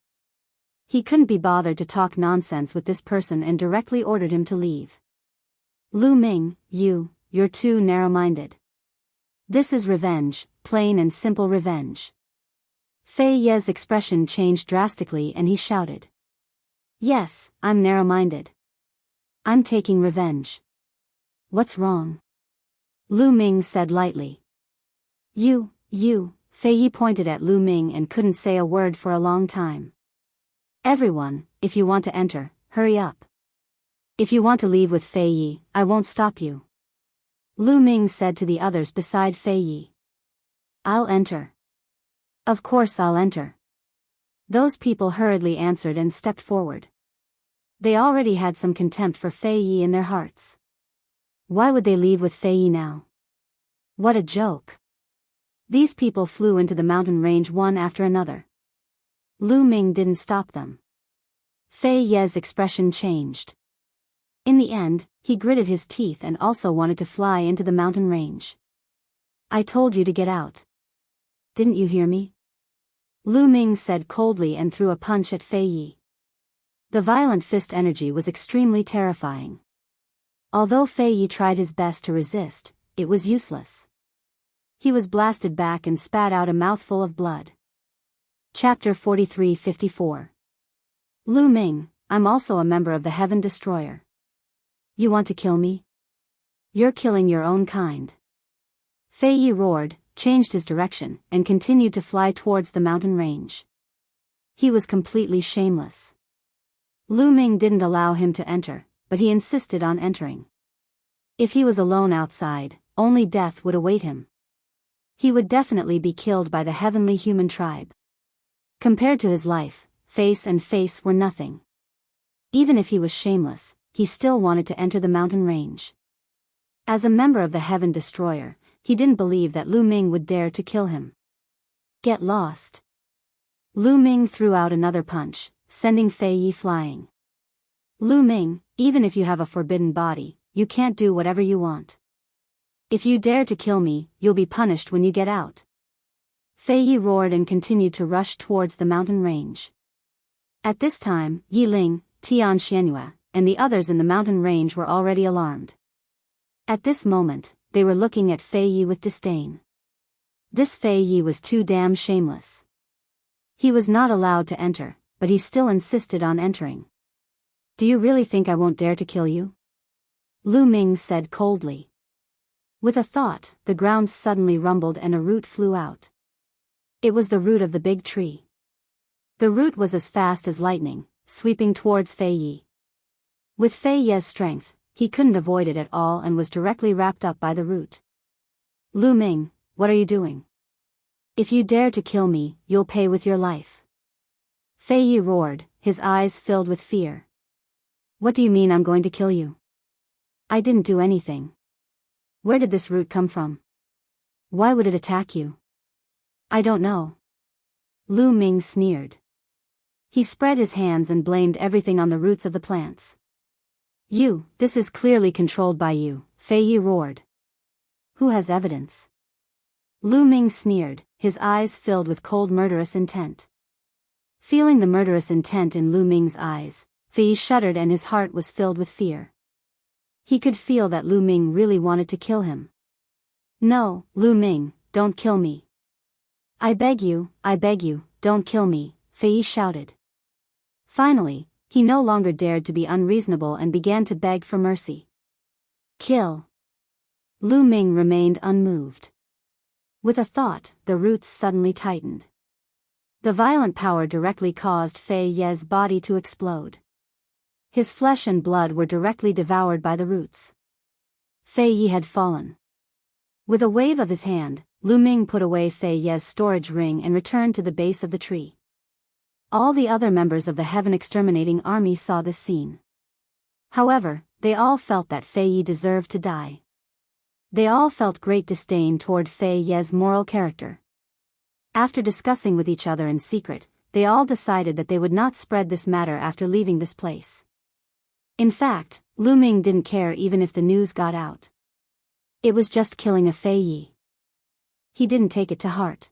He couldn't be bothered to talk nonsense with this person and directly ordered him to leave. Lu Ming, you're too narrow-minded. This is revenge, plain and simple revenge. Fei Yi's expression changed drastically and he shouted. Yes, I'm narrow-minded. I'm taking revenge. What's wrong? Lu Ming said lightly. You, Fei Yi pointed at Lu Ming and couldn't say a word for a long time. Everyone, if you want to enter, hurry up. If you want to leave with Fei Yi, I won't stop you. Lu Ming said to the others beside Fei Yi. I'll enter. Of course I'll enter. Those people hurriedly answered and stepped forward. They already had some contempt for Fei Yi in their hearts. Why would they leave with Fei Yi now? What a joke. These people flew into the mountain range one after another. Lu Ming didn't stop them. Fei Yi's expression changed. In the end, he gritted his teeth and also wanted to fly into the mountain range. I told you to get out. Didn't you hear me? Lu Ming said coldly and threw a punch at Fei Yi. The violent fist energy was extremely terrifying. Although Fei Yi tried his best to resist, it was useless. He was blasted back and spat out a mouthful of blood. Chapter 43-54. Lu Ming, I'm also a member of the Heaven Destroyer. You want to kill me? You're killing your own kind. Fei Yi roared, changed his direction, and continued to fly towards the mountain range. He was completely shameless. Lu Ming didn't allow him to enter, but he insisted on entering. If he was alone outside, only death would await him. He would definitely be killed by the heavenly human tribe. Compared to his life, face were nothing. Even if he was shameless, he still wanted to enter the mountain range. As a member of the Heaven Destroyer, he didn't believe that Lu Ming would dare to kill him. Get lost. Lu Ming threw out another punch, sending Fei Yi flying. Lu Ming, even if you have a forbidden body, you can't do whatever you want. If you dare to kill me, you'll be punished when you get out. Fei Yi roared and continued to rush towards the mountain range. At this time, Yi Ling, Tian Xianhua, and the others in the mountain range were already alarmed. At this moment, they were looking at Fei Yi with disdain. This Fei Yi was too damn shameless. He was not allowed to enter, but he still insisted on entering. Do you really think I won't dare to kill you? Lu Ming said coldly. With a thought, the ground suddenly rumbled and a root flew out. It was the root of the big tree. The root was as fast as lightning, sweeping towards Fei Yi. With Fei Yi's strength, he couldn't avoid it at all and was directly wrapped up by the root. Lu Ming, what are you doing? If you dare to kill me, you'll pay with your life. Fei Yi roared, his eyes filled with fear. What do you mean I'm going to kill you? I didn't do anything. Where did this root come from? Why would it attack you? I don't know. Lu Ming sneered. He spread his hands and blamed everything on the roots of the plants. This is clearly controlled by you, Fei Yi roared. Who has evidence? Lu Ming sneered, his eyes filled with cold murderous intent. Feeling the murderous intent in Lu Ming's eyes, Fei Yi shuddered and his heart was filled with fear. He could feel that Lu Ming really wanted to kill him. No, Lu Ming, don't kill me. I beg you, don't kill me, Fei Yi shouted. Finally, he no longer dared to be unreasonable and began to beg for mercy. Kill. Lu Ming remained unmoved. With a thought, the roots suddenly tightened. The violent power directly caused Fei Yi's body to explode. His flesh and blood were directly devoured by the roots. Fei Yi had fallen. With a wave of his hand, Lu Ming put away Fei Yi's storage ring and returned to the base of the tree. All the other members of the Heaven Exterminating Army saw this scene. However, they all felt that Fei Yi deserved to die. They all felt great disdain toward Fei Yi's moral character. After discussing with each other in secret, they all decided that they would not spread this matter after leaving this place. In fact, Lu Ming didn't care even if the news got out. It was just killing a Fei Yi. He didn't take it to heart.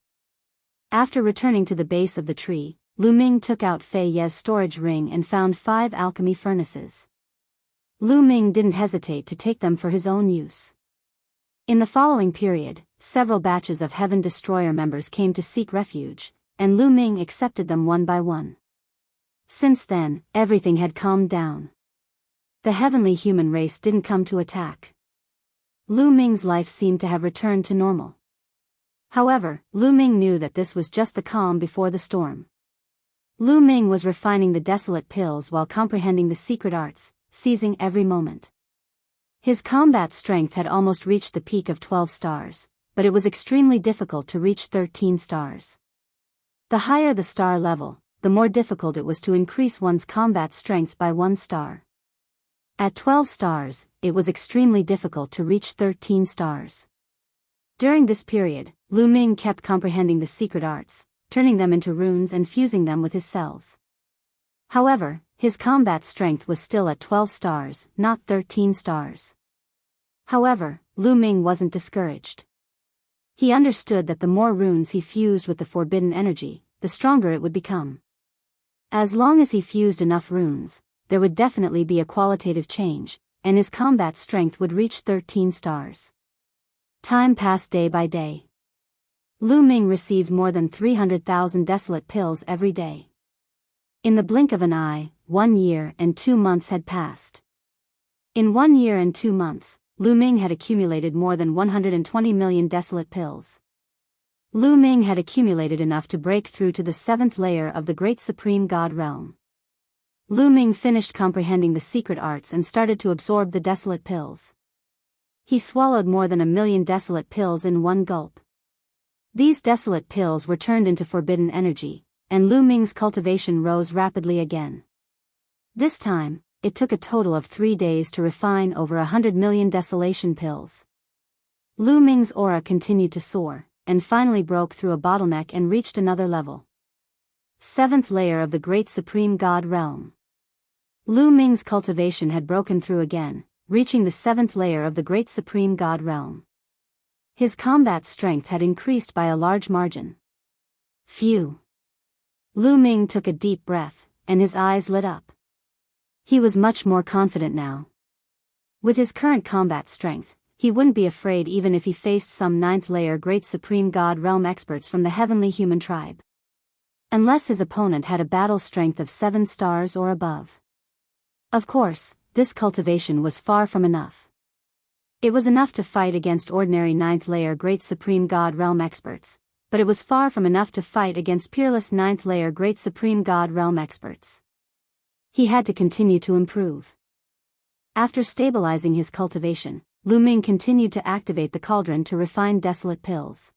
After returning to the base of the tree, Lu Ming took out Fei Yi's storage ring and found 5 alchemy furnaces. Lu Ming didn't hesitate to take them for his own use. In the following period, several batches of Heaven Destroyer members came to seek refuge, and Lu Ming accepted them one by one. Since then, everything had calmed down. The heavenly human race didn't come to attack. Lu Ming's life seemed to have returned to normal. However, Lu Ming knew that this was just the calm before the storm. Lu Ming was refining the desolate pills while comprehending the secret arts, seizing every moment. His combat strength had almost reached the peak of 12 stars, but it was extremely difficult to reach 13 stars. The higher the star level, the more difficult it was to increase one's combat strength by 1 star. At 12 stars, it was extremely difficult to reach 13 stars. During this period, Lu Ming kept comprehending the secret arts, turning them into runes and fusing them with his cells. However, his combat strength was still at 12 stars, not 13 stars. However, Lu Ming wasn't discouraged. He understood that the more runes he fused with the forbidden energy, the stronger it would become. As long as he fused enough runes, there would definitely be a qualitative change, and his combat strength would reach 13 stars. Time passed day by day. Lu Ming received more than 300,000 desolate pills every day. In the blink of an eye, 1 year and 2 months had passed. In 1 year and 2 months, Lu Ming had accumulated more than 120 million desolate pills. Lu Ming had accumulated enough to break through to the 7th layer of the Great Supreme God Realm. Lu Ming finished comprehending the secret arts and started to absorb the desolate pills. He swallowed more than 1,000,000 desolate pills in one gulp. These desolate pills were turned into forbidden energy, and Lu Ming's cultivation rose rapidly again. This time, it took a total of 3 days to refine over 100 million desolation pills. Lu Ming's aura continued to soar, and finally broke through a bottleneck and reached another level. 7th layer of the Great Supreme God Realm. Lu Ming's cultivation had broken through again, reaching the 7th layer of the Great Supreme God Realm. His combat strength had increased by a large margin. Phew! Lu Ming took a deep breath, and his eyes lit up. He was much more confident now. With his current combat strength, he wouldn't be afraid even if he faced some 9th layer Great Supreme God Realm experts from the heavenly human tribe. Unless his opponent had a battle strength of 7 stars or above. Of course, this cultivation was far from enough. It was enough to fight against ordinary 9th layer Great Supreme God Realm experts, but it was far from enough to fight against peerless 9th layer Great Supreme God Realm experts. He had to continue to improve. After stabilizing his cultivation, Lu Ming continued to activate the cauldron to refine desolate pills.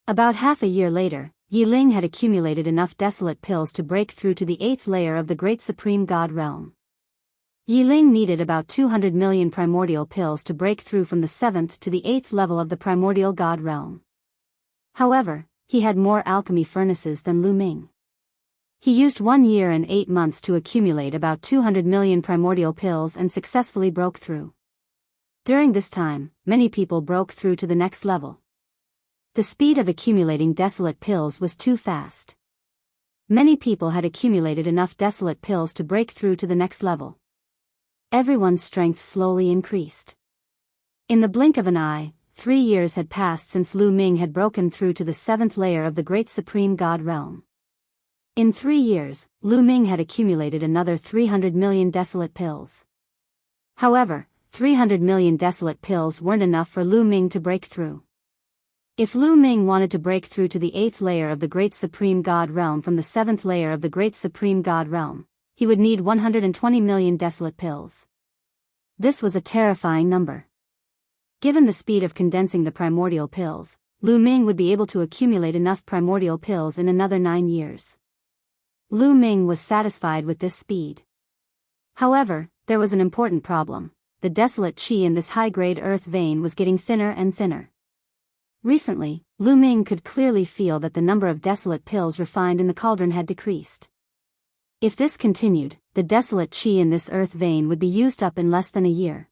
About half a year later, Yi Ling had accumulated enough desolate pills to break through to the 8th layer of the Great Supreme God Realm. Yi Ling needed about 200 million primordial pills to break through from the 7th to the 8th level of the primordial God Realm. However, he had more alchemy furnaces than Lu Ming. He used 1 year and 8 months to accumulate about 200 million primordial pills and successfully broke through. During this time, many people broke through to the next level. The speed of accumulating desolate pills was too fast. Many people had accumulated enough desolate pills to break through to the next level. Everyone's strength slowly increased. In the blink of an eye, 3 years had passed since Lu Ming had broken through to the 7th layer of the Great Supreme God Realm. In 3 years, Lu Ming had accumulated another 300 million desolate pills. However, 300 million desolate pills weren't enough for Lu Ming to break through. If Lu Ming wanted to break through to the 8th layer of the Great Supreme God Realm from the 7th layer of the Great Supreme God Realm, he would need 120 million desolate pills. This was a terrifying number. Given the speed of condensing the primordial pills, Lu Ming would be able to accumulate enough primordial pills in another 9 years. Lu Ming was satisfied with this speed. However, there was an important problem. The desolate qi in this high-grade earth vein was getting thinner and thinner. Recently, Lu Ming could clearly feel that the number of desolate pills refined in the cauldron had decreased. If this continued, the desolate qi in this earth vein would be used up in less than a year.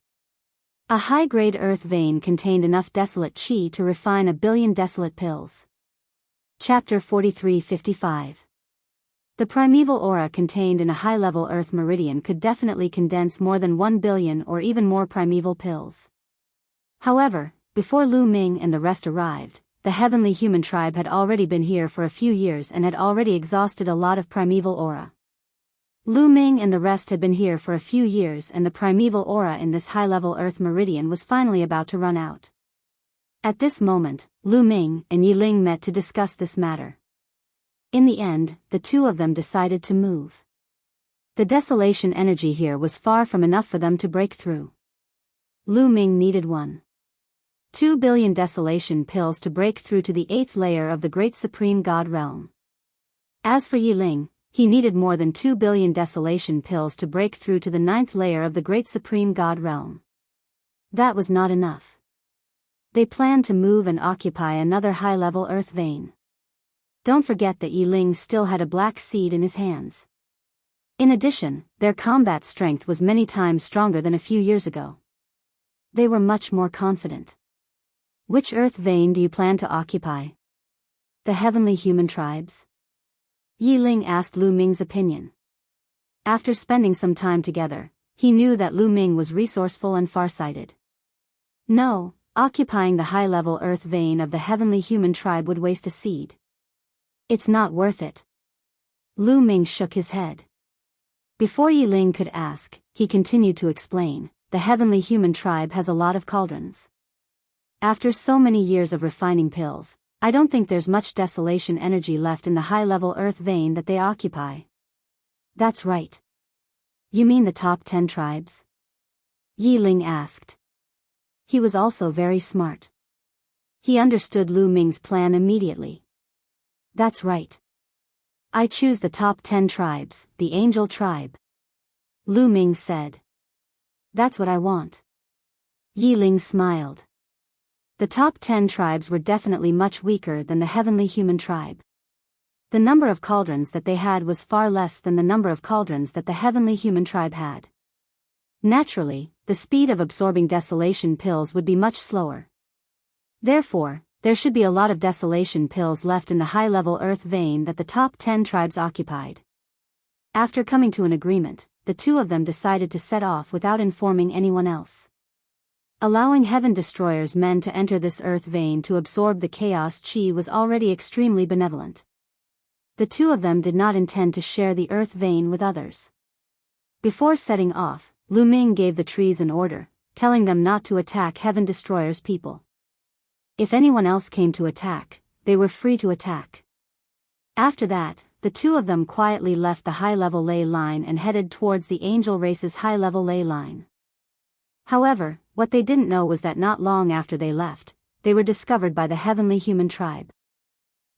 A high-grade earth vein contained enough desolate qi to refine 1 billion desolate pills. Chapter 43-55. The primeval aura contained in a high-level earth meridian could definitely condense more than 1 billion or even more primeval pills. However, before Lu Ming and the rest arrived, the heavenly human tribe had already been here for a few years and had already exhausted a lot of primeval aura. Lu Ming and the rest had been here for a few years and the primeval aura in this high-level earth meridian was finally about to run out. At this moment, Lu Ming and Yi Ling met to discuss this matter. In the end, the two of them decided to move. The desolation energy here was far from enough for them to break through. Lu Ming needed 1.2 billion desolation pills to break through to the 8th layer of the Great Supreme God Realm. As for Yi Ling, he needed more than 2 billion desolation pills to break through to the 9th layer of the Great Supreme God Realm. That was not enough. They planned to move and occupy another high-level earth vein. Don't forget that Yi Ling still had a black seed in his hands. In addition, their combat strength was many times stronger than a few years ago. They were much more confident. Which earth vein do you plan to occupy? The heavenly human tribes? Yi Ling asked Lu Ming's opinion. After spending some time together, he knew that Lu Ming was resourceful and farsighted. No, occupying the high-level earth vein of the heavenly human tribe would waste a seed. It's not worth it. Lu Ming shook his head. Before Yi Ling could ask, he continued to explain, the heavenly human tribe has a lot of cauldrons. After so many years of refining pills, I don't think there's much desolation energy left in the high-level earth vein that they occupy. That's right. You mean the top 10 tribes? Yi Ling asked. He was also very smart. He understood Lu Ming's plan immediately. That's right. I choose the top 10 tribes, the Angel tribe. Lu Ming said. That's what I want. Yi Ling smiled. The top 10 tribes were definitely much weaker than the heavenly human tribe. The number of cauldrons that they had was far less than the number of cauldrons that the heavenly human tribe had. Naturally, the speed of absorbing desolation pills would be much slower. Therefore, there should be a lot of desolation pills left in the high-level earth vein that the top 10 tribes occupied. After coming to an agreement, the two of them decided to set off without informing anyone else. Allowing Heaven Destroyer's men to enter this earth vein to absorb the chaos chi was already extremely benevolent. The two of them did not intend to share the earth vein with others. Before setting off, Lu Ming gave the trees an order, telling them not to attack Heaven Destroyer's people. If anyone else came to attack, they were free to attack. After that, the two of them quietly left the high-level ley line and headed towards the angel race's high-level ley line. However, what they didn't know was that not long after they left, they were discovered by the heavenly human tribe.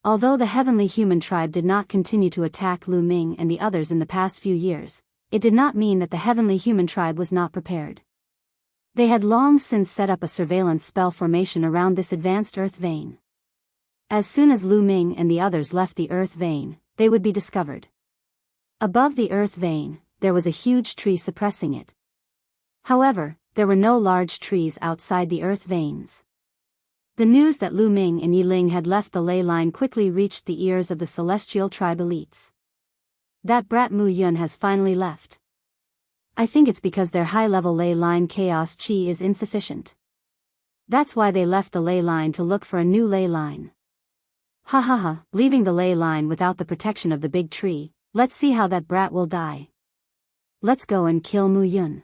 Although the heavenly human tribe did not continue to attack Lu Ming and the others in the past few years, it did not mean that the heavenly human tribe was not prepared. They had long since set up a surveillance spell formation around this advanced earth vein. As soon as Lu Ming and the others left the earth vein, they would be discovered. Above the earth vein, there was a huge tree suppressing it. However, there were no large trees outside the earth veins. The news that Lu Ming and Yi Ling had left the ley line quickly reached the ears of the celestial tribe elites. That brat Mu Yun has finally left. I think it's because their high-level ley line chaos chi is insufficient. That's why they left the ley line to look for a new ley line. Ha ha ha, leaving the ley line without the protection of the big tree, let's see how that brat will die. Let's go and kill Mu Yun.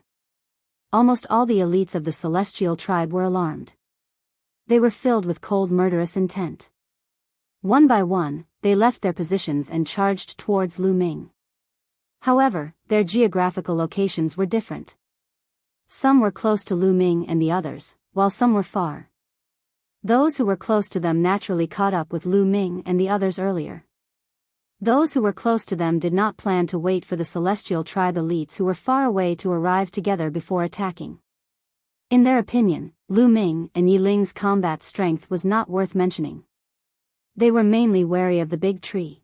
Almost all the elites of the celestial tribe were alarmed. They were filled with cold murderous intent. One by one, they left their positions and charged towards Lu Ming. However, their geographical locations were different. Some were close to Lu Ming and the others, while some were far. Those who were close to them naturally caught up with Lu Ming and the others earlier. Those who were close to them did not plan to wait for the celestial tribe elites who were far away to arrive together before attacking. In their opinion, Lu Ming and Yi Ling's combat strength was not worth mentioning. They were mainly wary of the big tree.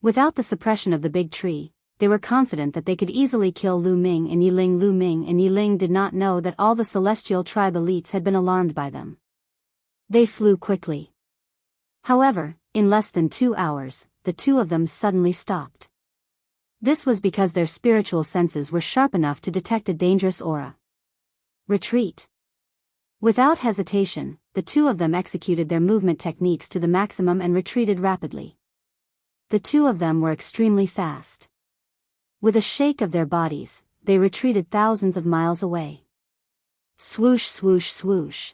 Without the suppression of the big tree, they were confident that they could easily kill Lu Ming and Yi Ling. Lu Ming and Yi Ling did not know that all the celestial tribe elites had been alarmed by them. They flew quickly. However, in less than 2 hours, the two of them suddenly stopped. This was because their spiritual senses were sharp enough to detect a dangerous aura. Retreat. Without hesitation, the two of them executed their movement techniques to the maximum and retreated rapidly. The two of them were extremely fast. With a shake of their bodies, they retreated thousands of miles away. Swoosh swoosh swoosh.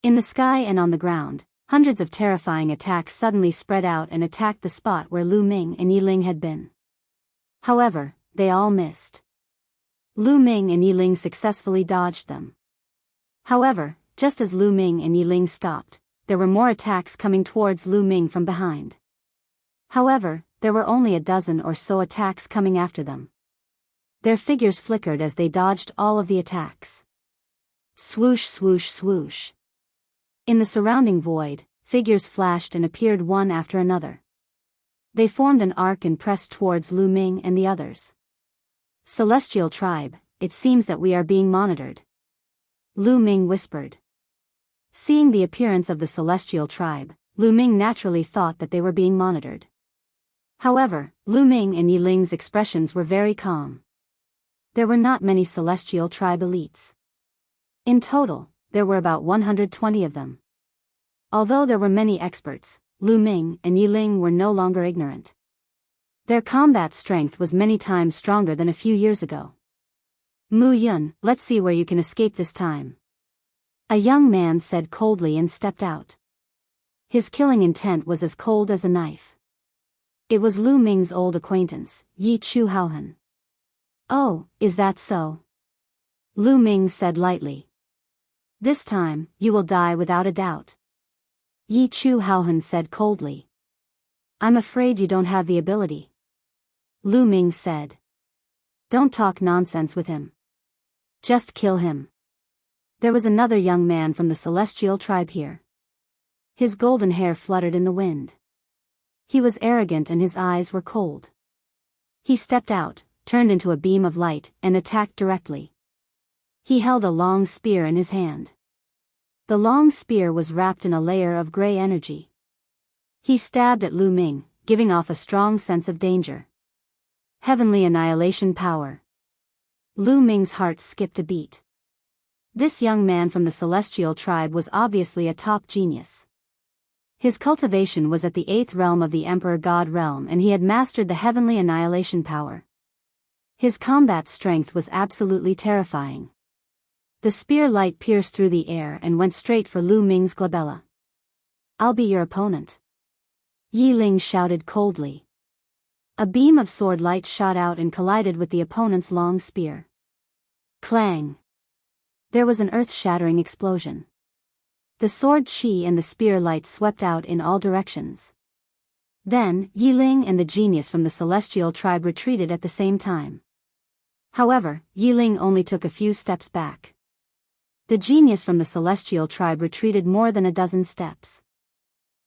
In the sky and on the ground, hundreds of terrifying attacks suddenly spread out and attacked the spot where Lu Ming and Yi Ling had been. However, they all missed. Lu Ming and Yi Ling successfully dodged them. However, just as Lu Ming and Yi Ling stopped, there were more attacks coming towards Lu Ming from behind. However, there were only a dozen or so attacks coming after them. Their figures flickered as they dodged all of the attacks. Swoosh swoosh swoosh. In the surrounding void, figures flashed and appeared one after another. They formed an arc and pressed towards Lu Ming and the others. Celestial tribe, it seems that we are being monitored. Lu Ming whispered. Seeing the appearance of the celestial tribe, Lu Ming naturally thought that they were being monitored. However, Lu Ming and Yi Ling's expressions were very calm. There were not many celestial tribe elites. In total, there were about 120 of them. Although there were many experts, Lu Ming and Yi Ling were no longer ignorant. Their combat strength was many times stronger than a few years ago. Mu Yun, let's see where you can escape this time. A young man said coldly and stepped out. His killing intent was as cold as a knife. It was Lu Ming's old acquaintance, Yi Chu Haohan. "Oh, is that so?" Lu Ming said lightly. "This time, you will die without a doubt." Yi Chu Haohan said coldly. "I'm afraid you don't have the ability." Lu Ming said. "Don't talk nonsense with him. Just kill him." There was another young man from the celestial tribe here. His golden hair fluttered in the wind. He was arrogant and his eyes were cold. He stepped out, turned into a beam of light, and attacked directly. He held a long spear in his hand. The long spear was wrapped in a layer of gray energy. He stabbed at Lu Ming, giving off a strong sense of danger. Heavenly annihilation power. Lu Ming's heart skipped a beat. This young man from the celestial tribe was obviously a top genius. His cultivation was at the 8th realm of the Emperor God realm, and he had mastered the heavenly annihilation power. His combat strength was absolutely terrifying. The spear light pierced through the air and went straight for Lu Ming's glabella. "I'll be your opponent," Yi Ling shouted coldly. A beam of sword light shot out and collided with the opponent's long spear. Clang! There was an earth-shattering explosion. The sword chi and the spear light swept out in all directions. Then, Yi Ling and the genius from the celestial tribe retreated at the same time. However, Yi Ling only took a few steps back. The genius from the celestial tribe retreated more than a dozen steps.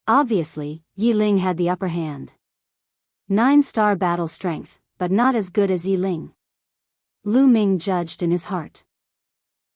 Obviously, Yi Ling had the upper hand. 9-star battle strength, but not as good as Yi Ling. Lu Ming judged in his heart.